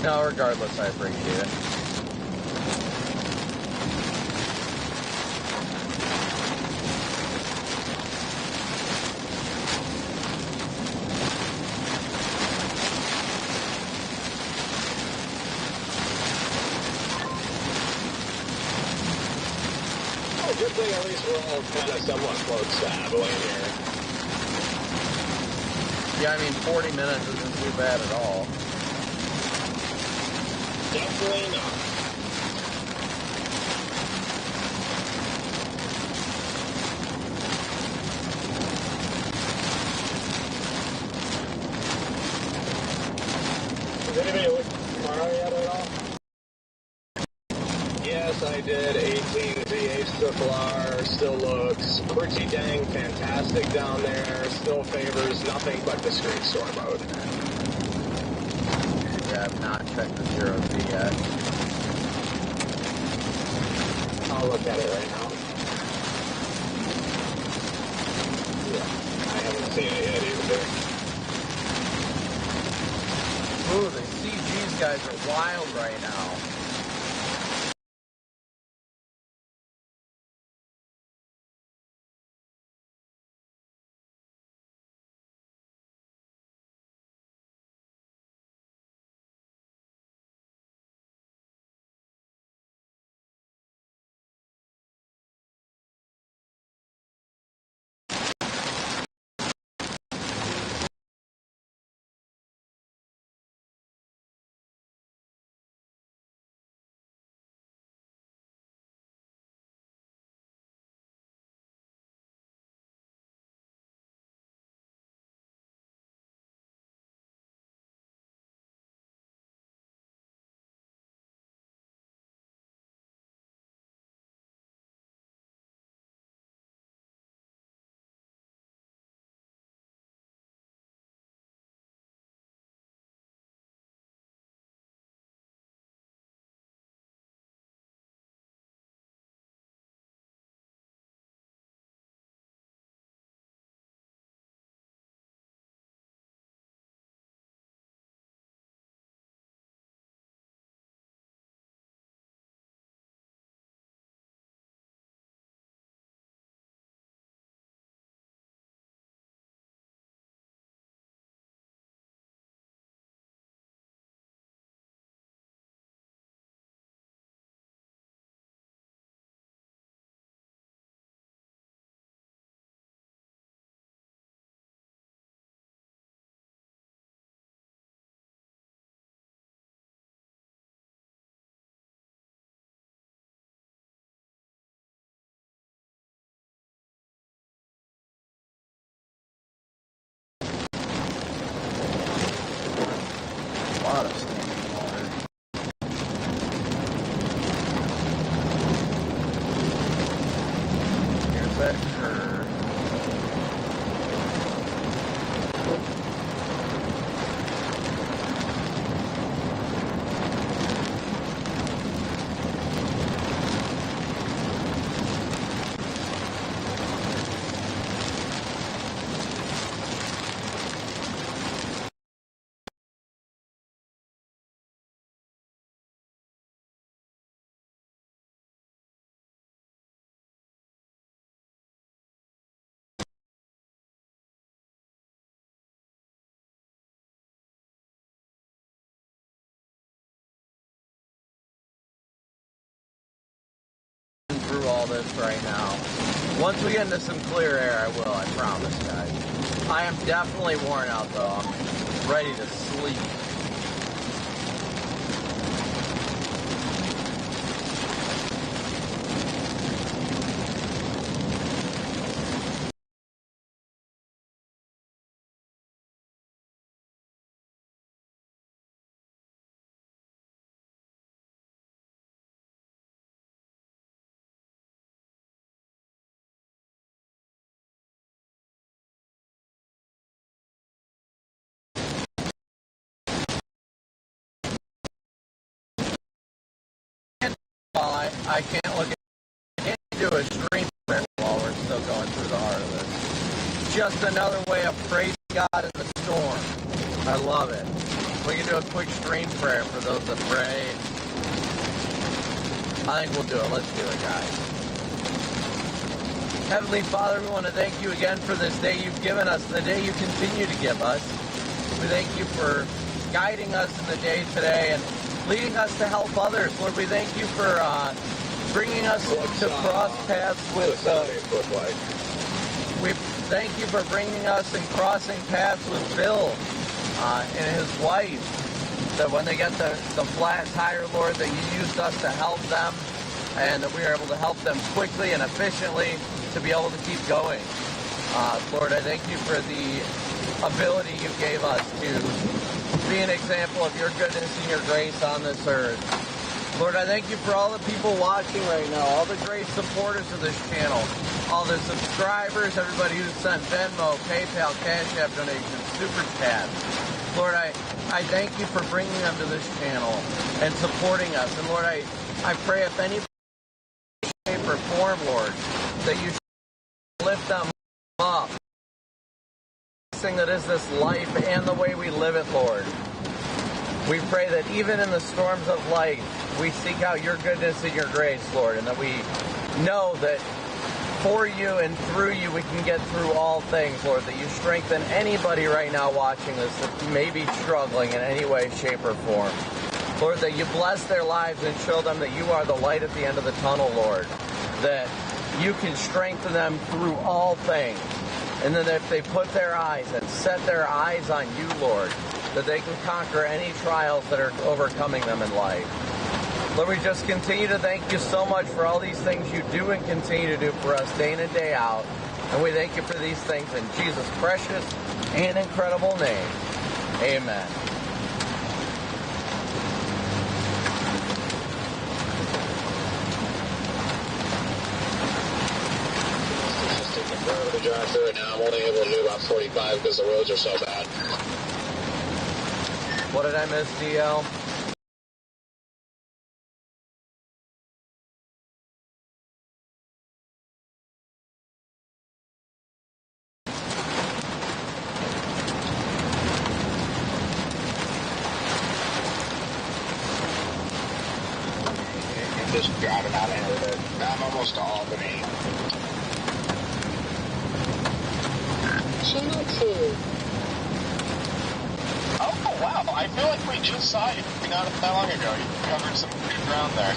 Speaker 3: No, regardless, I appreciate it.
Speaker 5: Good thing at least we're all kind of somewhat close to Abilene here.
Speaker 3: Yeah, I mean, 40 minutes isn't too bad at all.
Speaker 5: Definitely not. Has anybody looked at tomorrow yet at all? Yes, I did. 18 V8 Triple R still looks pretty dang fantastic down there. Still favors nothing but discrete store mode.
Speaker 3: Yeah, I've not checked the 0Z yet.
Speaker 5: I'll look at it right now. Yeah, I haven't seen it yet either.
Speaker 3: Ooh, the CG's guys are wild right now. A lot of standing water. Here's that curve. Through all this right now. Once we get into some clear air, I will, I promise, guys. I am definitely worn out, though. I'm ready to sleep. I can't look at, I can't do a stream while we're still going through the heart of this. just another way of praising God in the storm. I love it. We can do a quick stream prayer for those that pray. I think we'll do it. Let's do it, guys. Heavenly Father, we want to thank you again for this day you've given us, the day you continue to give us. We thank you for guiding us in the day today and leading us to help others. Lord, we thank you for bringing us to cross paths with... we thank you for bringing us and crossing paths with Bill and his wife, that when they get the flat tire, Lord, that you used us to help them and that we are able to help them quickly and efficiently to be able to keep going. Lord, I thank you for the ability you gave us to be an example of your goodness and your grace on this earth. Lord, I thank you for all the people watching right now, all the great supporters of this channel, all the subscribers, everybody who's sent Venmo, PayPal, Cash App donations, Super Chat. Lord, I thank you for bringing them to this channel and supporting us. And Lord, I pray if any shape or form, Lord, that you lift them up. Thing that is this life and the way we live it, Lord. We pray that even in the storms of life, we seek out your goodness and your grace, Lord, and that we know that for you and through you we can get through all things, Lord, that you strengthen anybody right now watching this that may be struggling in any way, shape, or form. Lord, that you bless their lives and show them that you are the light at the end of the tunnel, Lord, that you can strengthen them through all things. And then if they put their eyes and set their eyes on you, Lord, that they can conquer any trials that are overcoming them in life. Lord, we just continue to thank you so much for all these things you do and continue to do for us day in and day out. And we thank you for these things in Jesus' precious and incredible name. Amen.
Speaker 2: Forever to drive through it now. I'm only able to do about 45 because the roads are so bad.
Speaker 3: What did I miss, DL?
Speaker 6: I'm just driving out of here. I'm almost to Albany.
Speaker 5: Oh, wow. I feel like we just saw you not that long ago. You covered some good ground there.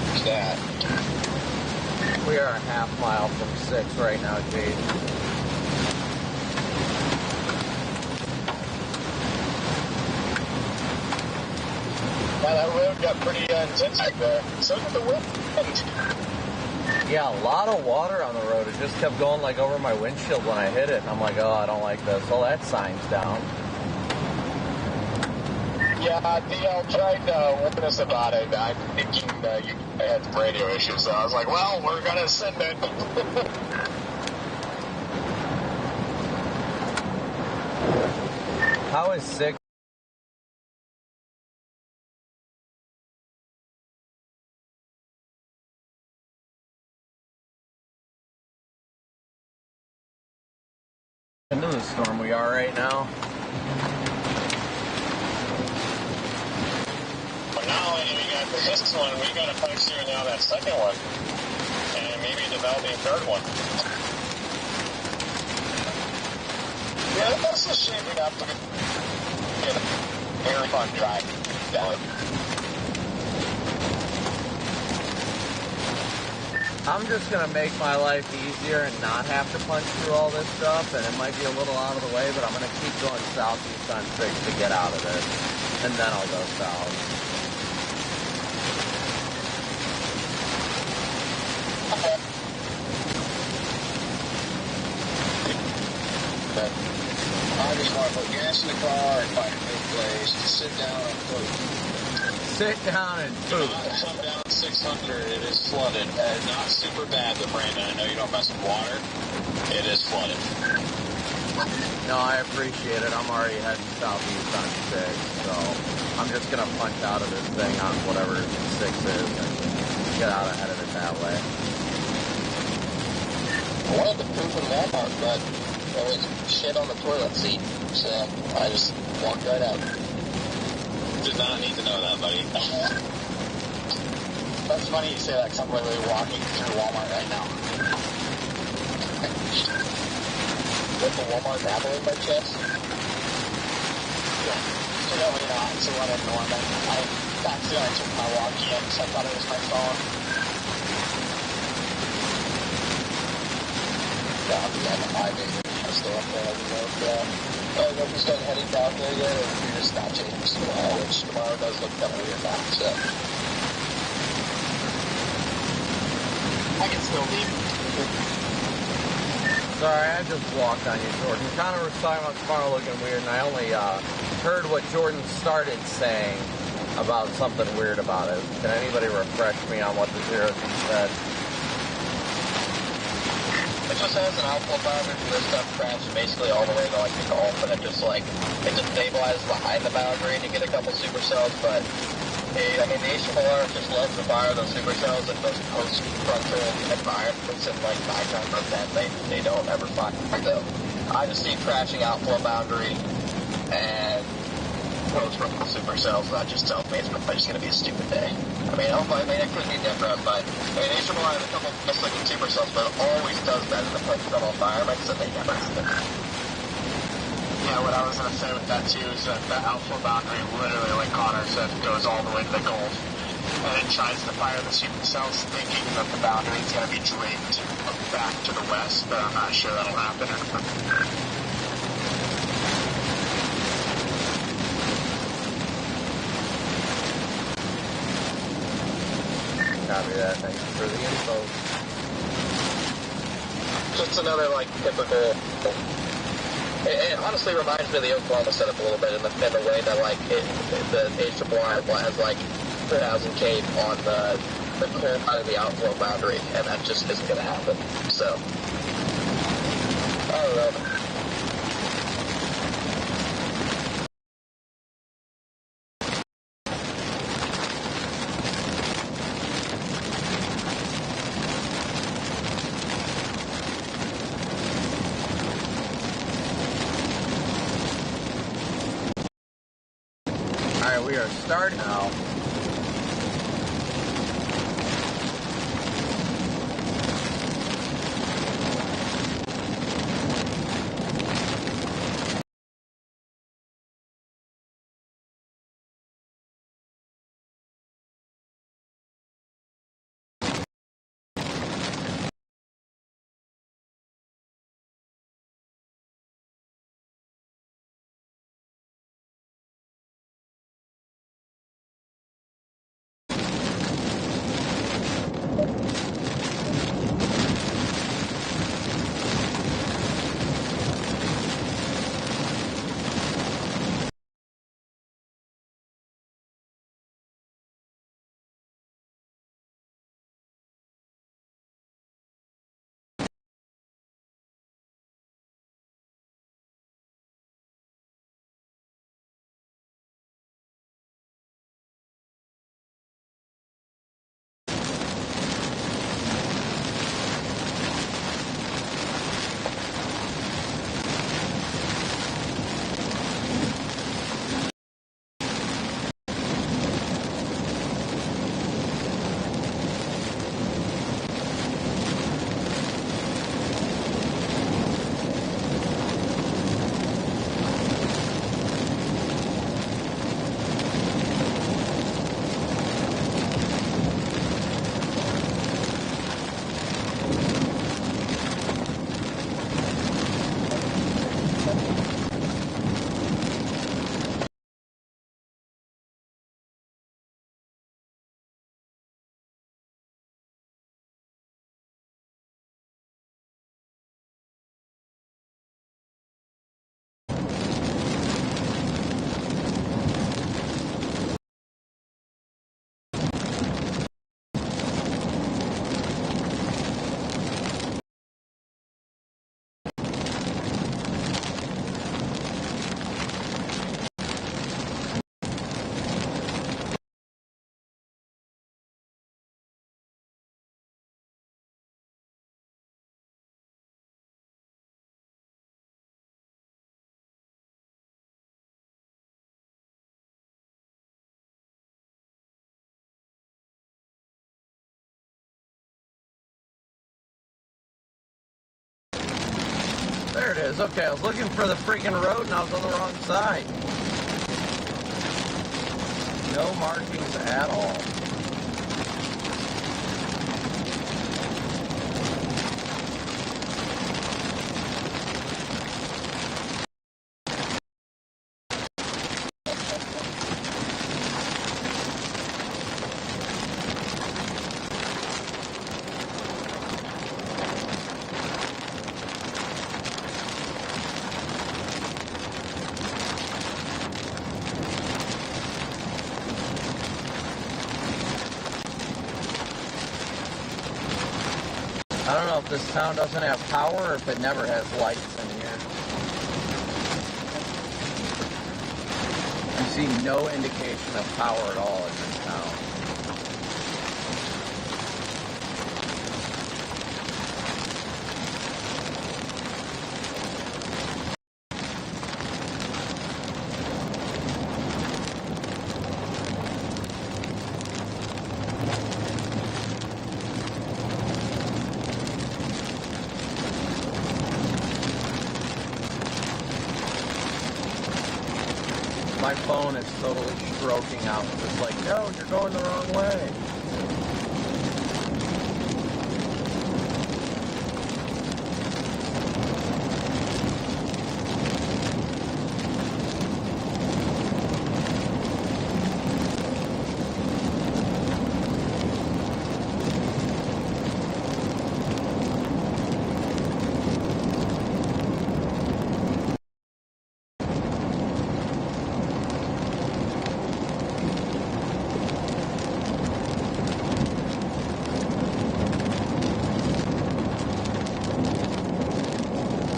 Speaker 6: What's that?
Speaker 3: We are a half mile from 6 right now, Jade.
Speaker 5: Yeah, that road got pretty intense back there. So did the wind.
Speaker 3: Yeah, a lot of water on the road. It just kept going like over my windshield when I hit it. And I'm like, oh, I don't like this. Well, that sign's down.
Speaker 5: Yeah, DL tried to warn us about it. I'm thinking you had some radio issues, so I was like, well, we're going to send it.
Speaker 3: How is 6? Into the storm we are right now.
Speaker 5: Well, not only do we got this one, we got to punch through now that second one. And maybe developing a third one. Yeah, that's a shame we have to get a very fun drive down.
Speaker 3: I'm just going to make my life easier and not have to punch through all this stuff, and it might be a little out of the way, but I'm going to keep going southeast on 6 to get out of this, and then I'll go south.
Speaker 5: Okay.
Speaker 6: I just want to put gas in the car and find a good place to sit down and poop.
Speaker 3: Sit down and poop.
Speaker 2: Come down 600. It is flooded. Not super bad, but Brandon, I know you don't mess with water. It is flooded.
Speaker 3: No, I appreciate it. I'm already heading southeast on 6, so I'm just going to punch out of this thing on whatever 6 is and get out ahead of it that way.
Speaker 1: I wanted to poop in Walmart, but there was shit on the toilet seat, so I just walked right out.
Speaker 2: Did not need to know that, buddy.
Speaker 1: That's funny you say that, because I'm literally walking through Walmart right now. With the Walmart babbling by chance? Yeah. Clearly not. It's a one in Norman. I accidentally took my walkie in, so I thought it was my phone. Yeah, I'll be on the highway. I'm still up there. I don't know if we start heading down there yet, or if you're just not changing tomorrow, which tomorrow does look kind of weird now, so. I can still leave.
Speaker 3: Sorry, I just walked on you, Jordan. Connor was talking about tomorrow looking weird, and I only heard what Jordan started saying about something weird about it. Can anybody refresh me on what the zeros he said?
Speaker 1: It just has an outflow boundary for this stuff crashed basically all the way to like the Gulf, and it just stabilizes behind the boundary to get a couple supercells, but I mean, the HRR just loves to fire those supercells in those post-frontal environments, and like 9 times out of 10, they don't ever fire them. I just see crashing outflow boundary and post-frontal supercells, and that just tells me it's probably just going to be a stupid day. I mean, it could be different, but I mean, HRR has a couple misclicking supercells, but it always does that in the post-frontal environments, and they never happen. Yeah, what I was going to say with that too is that the outflow boundary literally, like Connor said, goes all the way to the Gulf. And it tries to fire the supercells thinking that the boundary is going to be draped back to the west, but I'm not sure that'll happen.
Speaker 3: Copy that. Thank you for the info.
Speaker 1: Just another, like, typical... It honestly reminds me of the Oklahoma setup a little bit in the way that, like, the HRR has, like, 4,000 K on the cold side of the outflow boundary, and that just isn't going to happen. So, I don't know.
Speaker 3: Alright, we are starting now. There it is. Okay, I was looking for the freaking road and I was on the wrong side. No markings at all. I don't know if this town doesn't have power or if it never has lights in here. I see no indication of power at all in this town. My phone is totally stroking out. It's like, no, you're going the wrong way.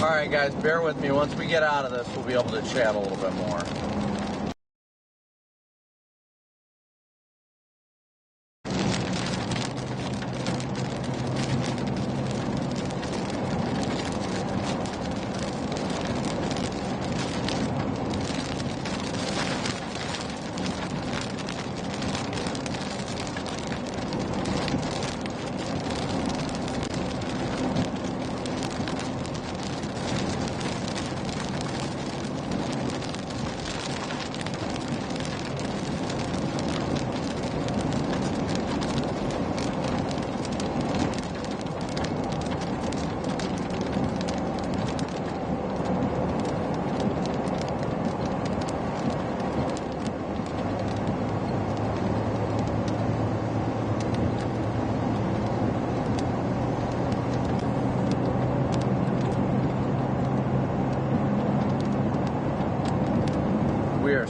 Speaker 3: Alright guys, bear with me. Once we get out of this, we'll be able to chat a little bit more. We are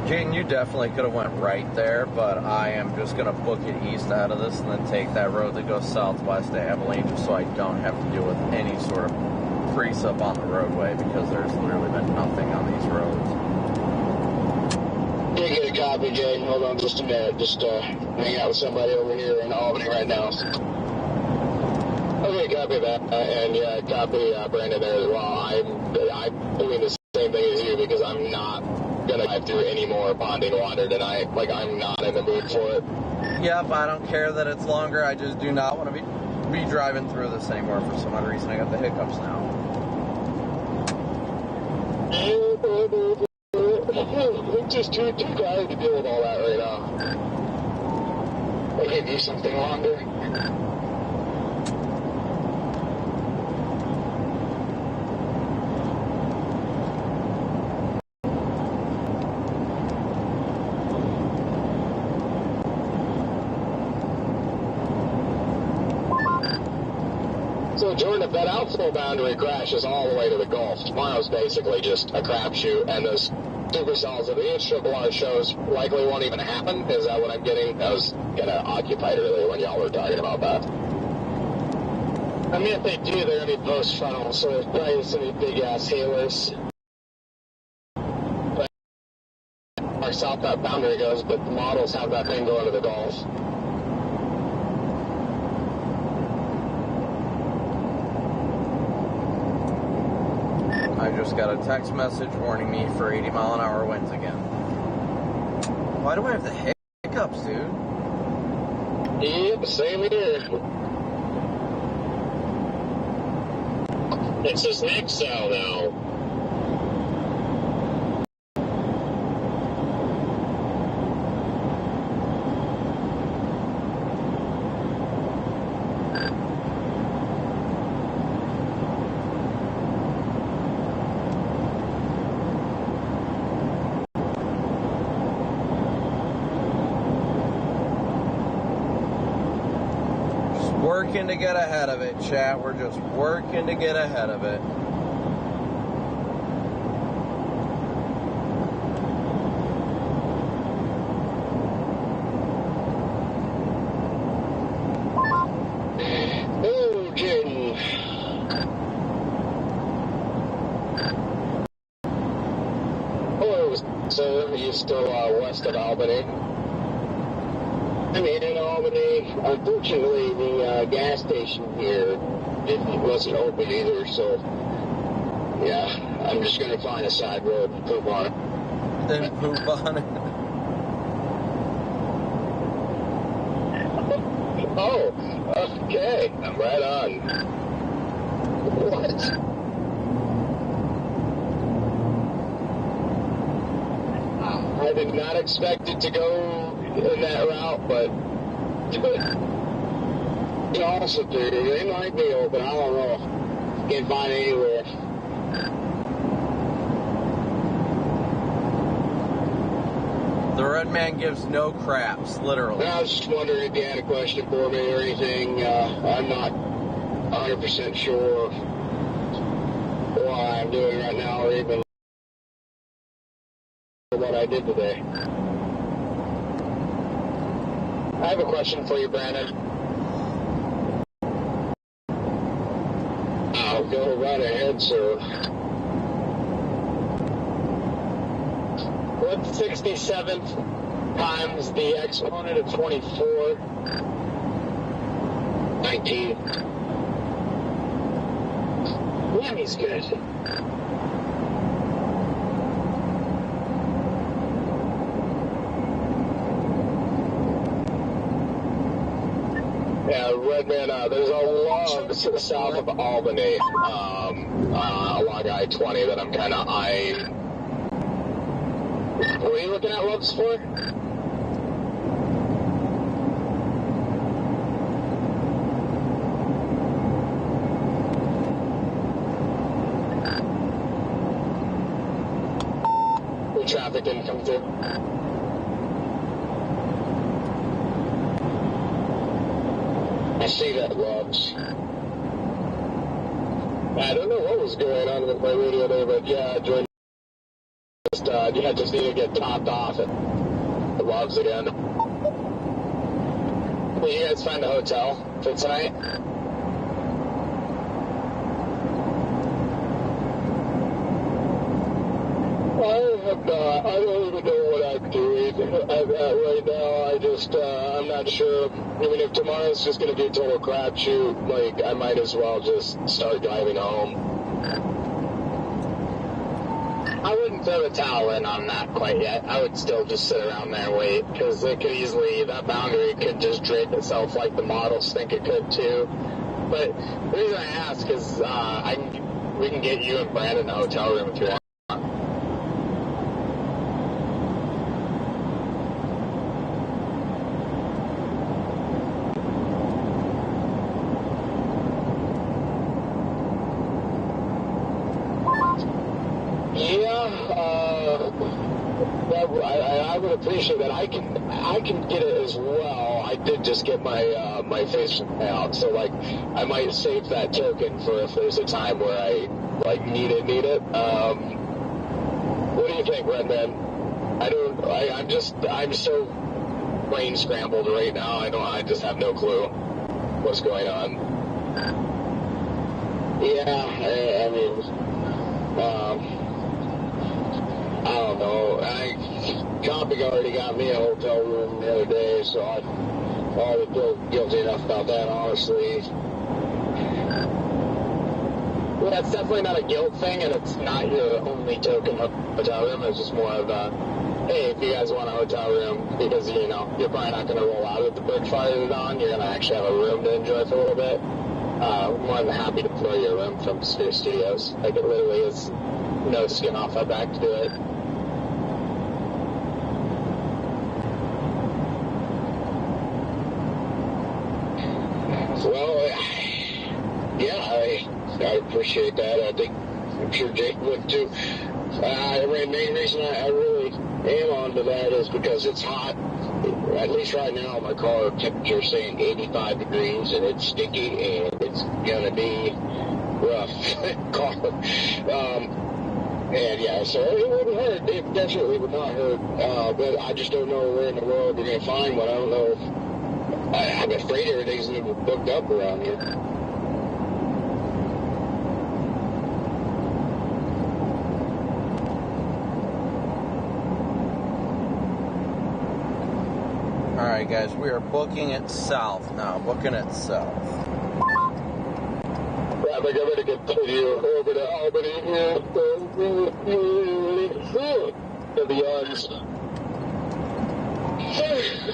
Speaker 3: Jane, you definitely could have went right there, but I am just going to book it east out of this and then take that road that goes southwest to Abilene just so I don't have to deal with any sort of grease-up on the roadway because there's literally been nothing on these roads.
Speaker 6: Didn't get a copy, Jane. Hold on just a minute. Just hanging out with somebody over here in Albany right now. Okay, copy that. And yeah, copy Brandon there as well. I'm doing the same thing as you because I'm not going to drive through any more ponding water tonight. Like, I'm not in the mood for it.
Speaker 3: Yep, I don't care that it's longer. I just do not want to be driving through this anymore for some odd reason. I got the hiccups now.
Speaker 6: I'm just too tired to deal with all that right now. I could do something longer.
Speaker 5: So, Jordan, if that outflow boundary crashes all the way to the Gulf, tomorrow's basically just a crapshoot, and those supercells of the intrapolar shows likely won't even happen. Is that what I'm getting? I was kind of occupied earlier when y'all were talking about that. I mean, if they do, they're going to be post-frontal, so there's probably some big-ass hailers. But our south that boundary goes, but the models have that thing going to the Gulf.
Speaker 3: I just got a text message warning me for 80-mile-an-hour winds again. Why do I have the hiccups, dude?
Speaker 5: Yep, same here. It says Nexel now.
Speaker 3: Working to get ahead of it, chat. We're just working to get ahead of it.
Speaker 5: Oh, Jaden. Hello, sir. Are you still west of Albany? I mean, in Albany, unfortunately, the gas station here wasn't open either, so, yeah, I'm just going to find a side road and poop on it.
Speaker 3: Then poop on it.
Speaker 5: Oh, okay, I'm right on. What? I did not expect it to go in that route, but it's also dude, they might be open, I don't know. Can't find it anywhere.
Speaker 3: The red man gives no craps, literally.
Speaker 5: I was just wondering if you had a question for me or anything. I'm not 100% sure what I'm doing right now or even what I did today. I have a question for you, Brandon. I'll go right ahead, sir. What's 67th times the exponent of 24? 19. Yammy's good. Yeah, Redman, there's a log south of Albany, along I-20 that I'm kind of eyeing. What are you looking at logs for? The traffic didn't come through. I see that, logs. I don't know what was going on with my radio there, but yeah, I joined. Just need to get topped off at the logs again. Will you guys find a hotel for tonight? I don't even know what I'm doing right now. I'm not sure. I mean, if tomorrow's just going to be a total crapshoot, like, I might as well just start driving home. I wouldn't throw the towel in on that quite yet. I would still just sit around there and wait, because it could easily, that boundary could just drape itself like the models think it could too. But the reason I ask is we can get you and Brandon a hotel room if you want. I would appreciate that. I can get it as well. I did just get my my face out, so like I might save that token for if there's a time where I like need it. What do you think, Redman? I'm so brain scrambled right now. I just have no clue what's going on.
Speaker 6: Yeah, I mean, I don't know. Copic already got me a hotel room the other day, so I already feel guilty enough about that, honestly.
Speaker 5: Well, that's definitely not a guilt thing, and it's not your only token hotel room. It's just more of a, hey, if you guys want a hotel room, because, you know, you're probably not going to roll out of the bridge fire is on, you're going to actually have a room to enjoy for a little bit. More than happy to throw your room from Sphere Studios. Like, it literally is no skin off my back to do it.
Speaker 6: Well, yeah, I appreciate that. I'm sure Jake would too. The main reason I really am onto that is because it's hot. At least right now, my car temperature is saying 85 degrees, and it's sticky, and it's gonna be rough. And yeah, so it wouldn't hurt. It definitely would not hurt. But I just don't know where in the world we're gonna find one. I don't know. I'm afraid everything's booked up around here.
Speaker 3: Alright guys, we are booking it south now. Booking it south.
Speaker 6: Yeah, but I'm gonna continue over to Albany here. To the yards.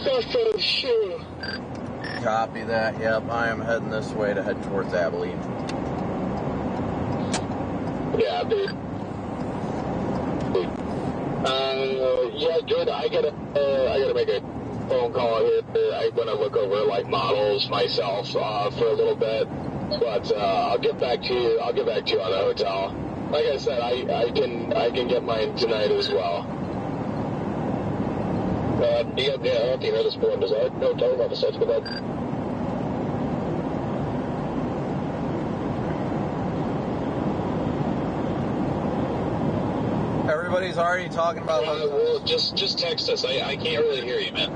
Speaker 6: That's for sure.
Speaker 3: Copy that. Yep, I am heading this way to head towards Abilene.
Speaker 6: Yeah, dude. Yeah, good. I gotta make a phone call here. I'm gonna look over like models myself for a little bit, but I'll get back to you. I'll get back to you on the hotel. Like I said, I can get mine tonight as well. Do you have this board? Does that no tell about the stuff for that?
Speaker 3: Everybody's already talking about how.
Speaker 2: Well, just text us. I can't really hear you, man.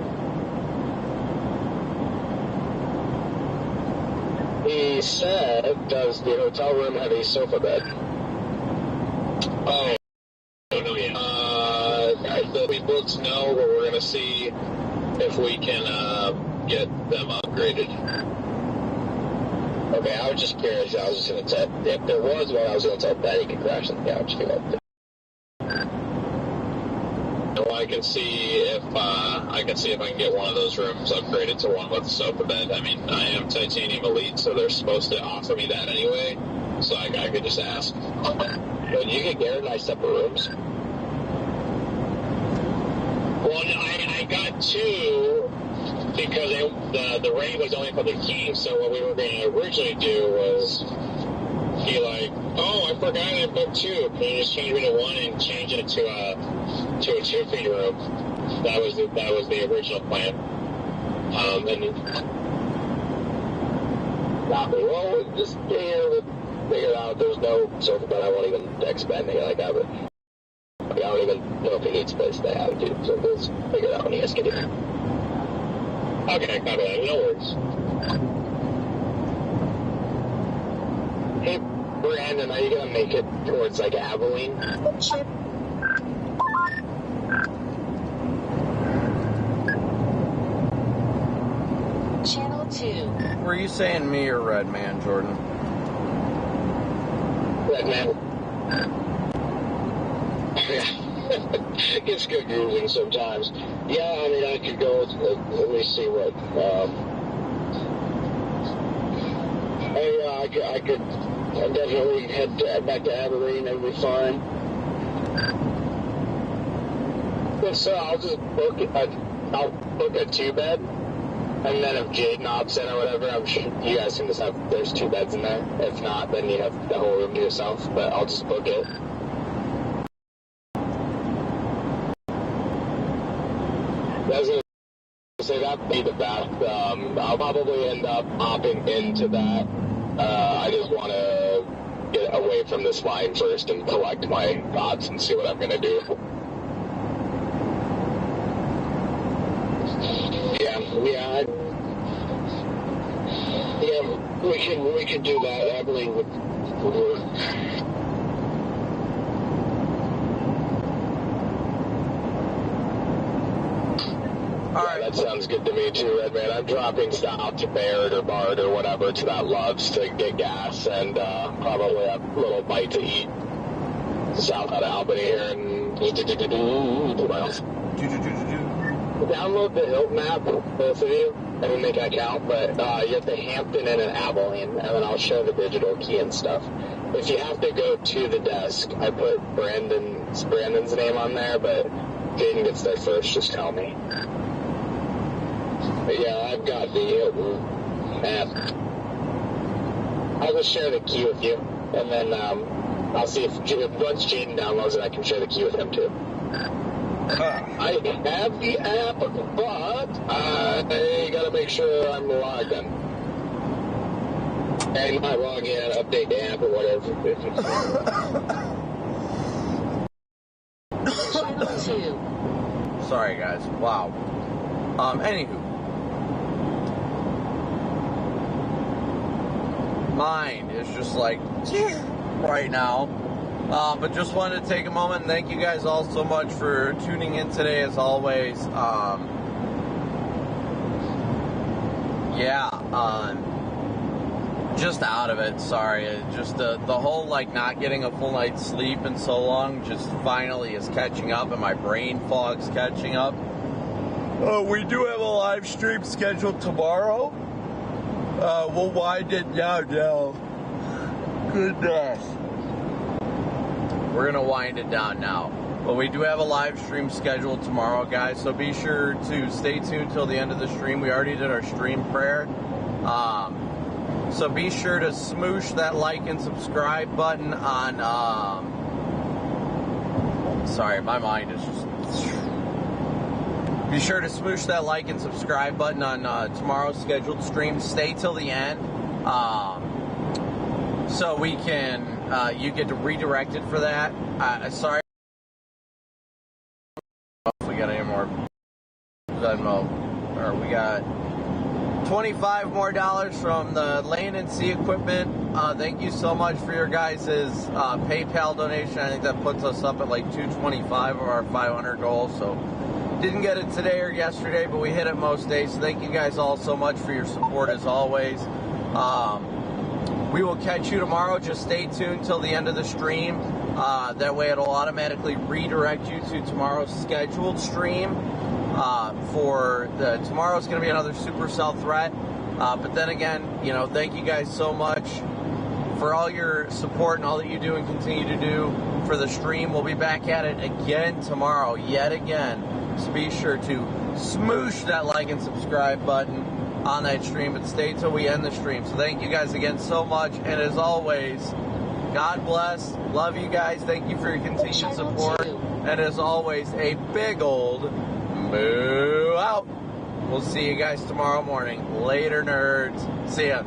Speaker 6: He said, does the hotel room have a sofa bed?
Speaker 2: Oh, no, yeah. We booked no, but we're gonna see if we can get them upgraded.
Speaker 6: Okay, I was just curious. I was just gonna tell if there was one. I was gonna tell Betty could crash on the couch.
Speaker 2: So I can see if I can get one of those rooms upgraded to one with a sofa bed. I mean, I am Titanium Elite, so they're supposed to offer me that anyway. So I could just ask.
Speaker 6: But you could get nice separate rooms.
Speaker 5: Well, I got two because the rate was only for the king. So what we were going to originally do was be like, oh, I forgot I booked two. Can you just change me to one and change it to a 2-feet room? That was the original plan.
Speaker 6: Well, just figure out there's no sofa bed. I won't even expand anything like that, but I don't even know if he needs space to have it, so we'll figure it out when he has to get here.
Speaker 5: Okay, copy that. No worries.
Speaker 6: Hey, Brandon, are you going to make it towards, like, Abilene?
Speaker 8: Sure. Channel 2.
Speaker 3: Were you saying me or Red Man, Jordan?
Speaker 6: Red Man. It's confusing sometimes. Yeah, I mean, I could go at least see what. I could definitely head back to Abilene. It'll be fine.
Speaker 5: So I'll just book I'll book a 2-bed, and then if Jade knocks in or whatever, I'm sure you guys can just have. There's 2 beds in there. If not, then you have the whole room to yourself. But I'll just book it. That's say that'd be the best. I'll probably end up opting into that. I just want to get away from this line first and collect my thoughts and see what I'm going to do. Yeah, we can do that. I believe would work.
Speaker 3: All right.
Speaker 5: That sounds good to me too, Red Man. I'm dropping south to Baird or Bard or whatever to that Loves to get gas and probably a little bite to eat south out of Albany here and download the Hilton map, both of you. I mean, make an account, but you have the Hampton and an Abilene, and then I'll show the digital key and stuff. If you have to go to the desk, I put Brandon's name on there, but if Jaden gets there first, just tell me. But yeah, I've got the Hilton map. I'll just share the key with you, and then I'll see if once Jaden downloads it, I can share the key with him too. I have the app, but I gotta make sure I'm logged in. And you might log in, update the app or whatever.
Speaker 3: Sorry, guys. Wow. Anywho. Mine is just like right now. But just wanted to take a moment and thank you guys all so much for tuning in today, as always. Just out of it, sorry. Just the whole, like, not getting a full night's sleep in so long just finally is catching up, and my brain fog's catching up. We do have a live stream scheduled tomorrow. We'll wind it down now. Goodness. We're going to wind it down now. But we do have a live stream scheduled tomorrow, guys, so be sure to stay tuned till the end of the stream. We already did our stream prayer. So be sure to smoosh that like and subscribe button on... sorry, my mind is just... Be sure to smoosh that like and subscribe button on tomorrow's scheduled stream. Stay till the end. So we can... you get redirected for that. Sorry if we got any more Venmo. Or we got $25 more from the Lane and Sea Equipment. Thank you so much for your guys' PayPal donation. I think that puts us up at like 225 of our 500 goal. So didn't get it today or yesterday, but we hit it most days. So thank you guys all so much for your support as always. We will catch you tomorrow. Just stay tuned till the end of the stream. That way it'll automatically redirect you to tomorrow's scheduled stream. Tomorrow's going to be another Supercell threat. But then again, thank you guys so much for all your support and all that you do and continue to do for the stream. We'll be back at it again tomorrow, yet again. So be sure to smoosh that like and subscribe button on that stream, but stay till we end the stream. So thank you guys again so much, and as always, God bless, love you guys, thank you for your continued support, and as always, a big old moo out. We'll see you guys tomorrow morning. Later, nerds. See ya.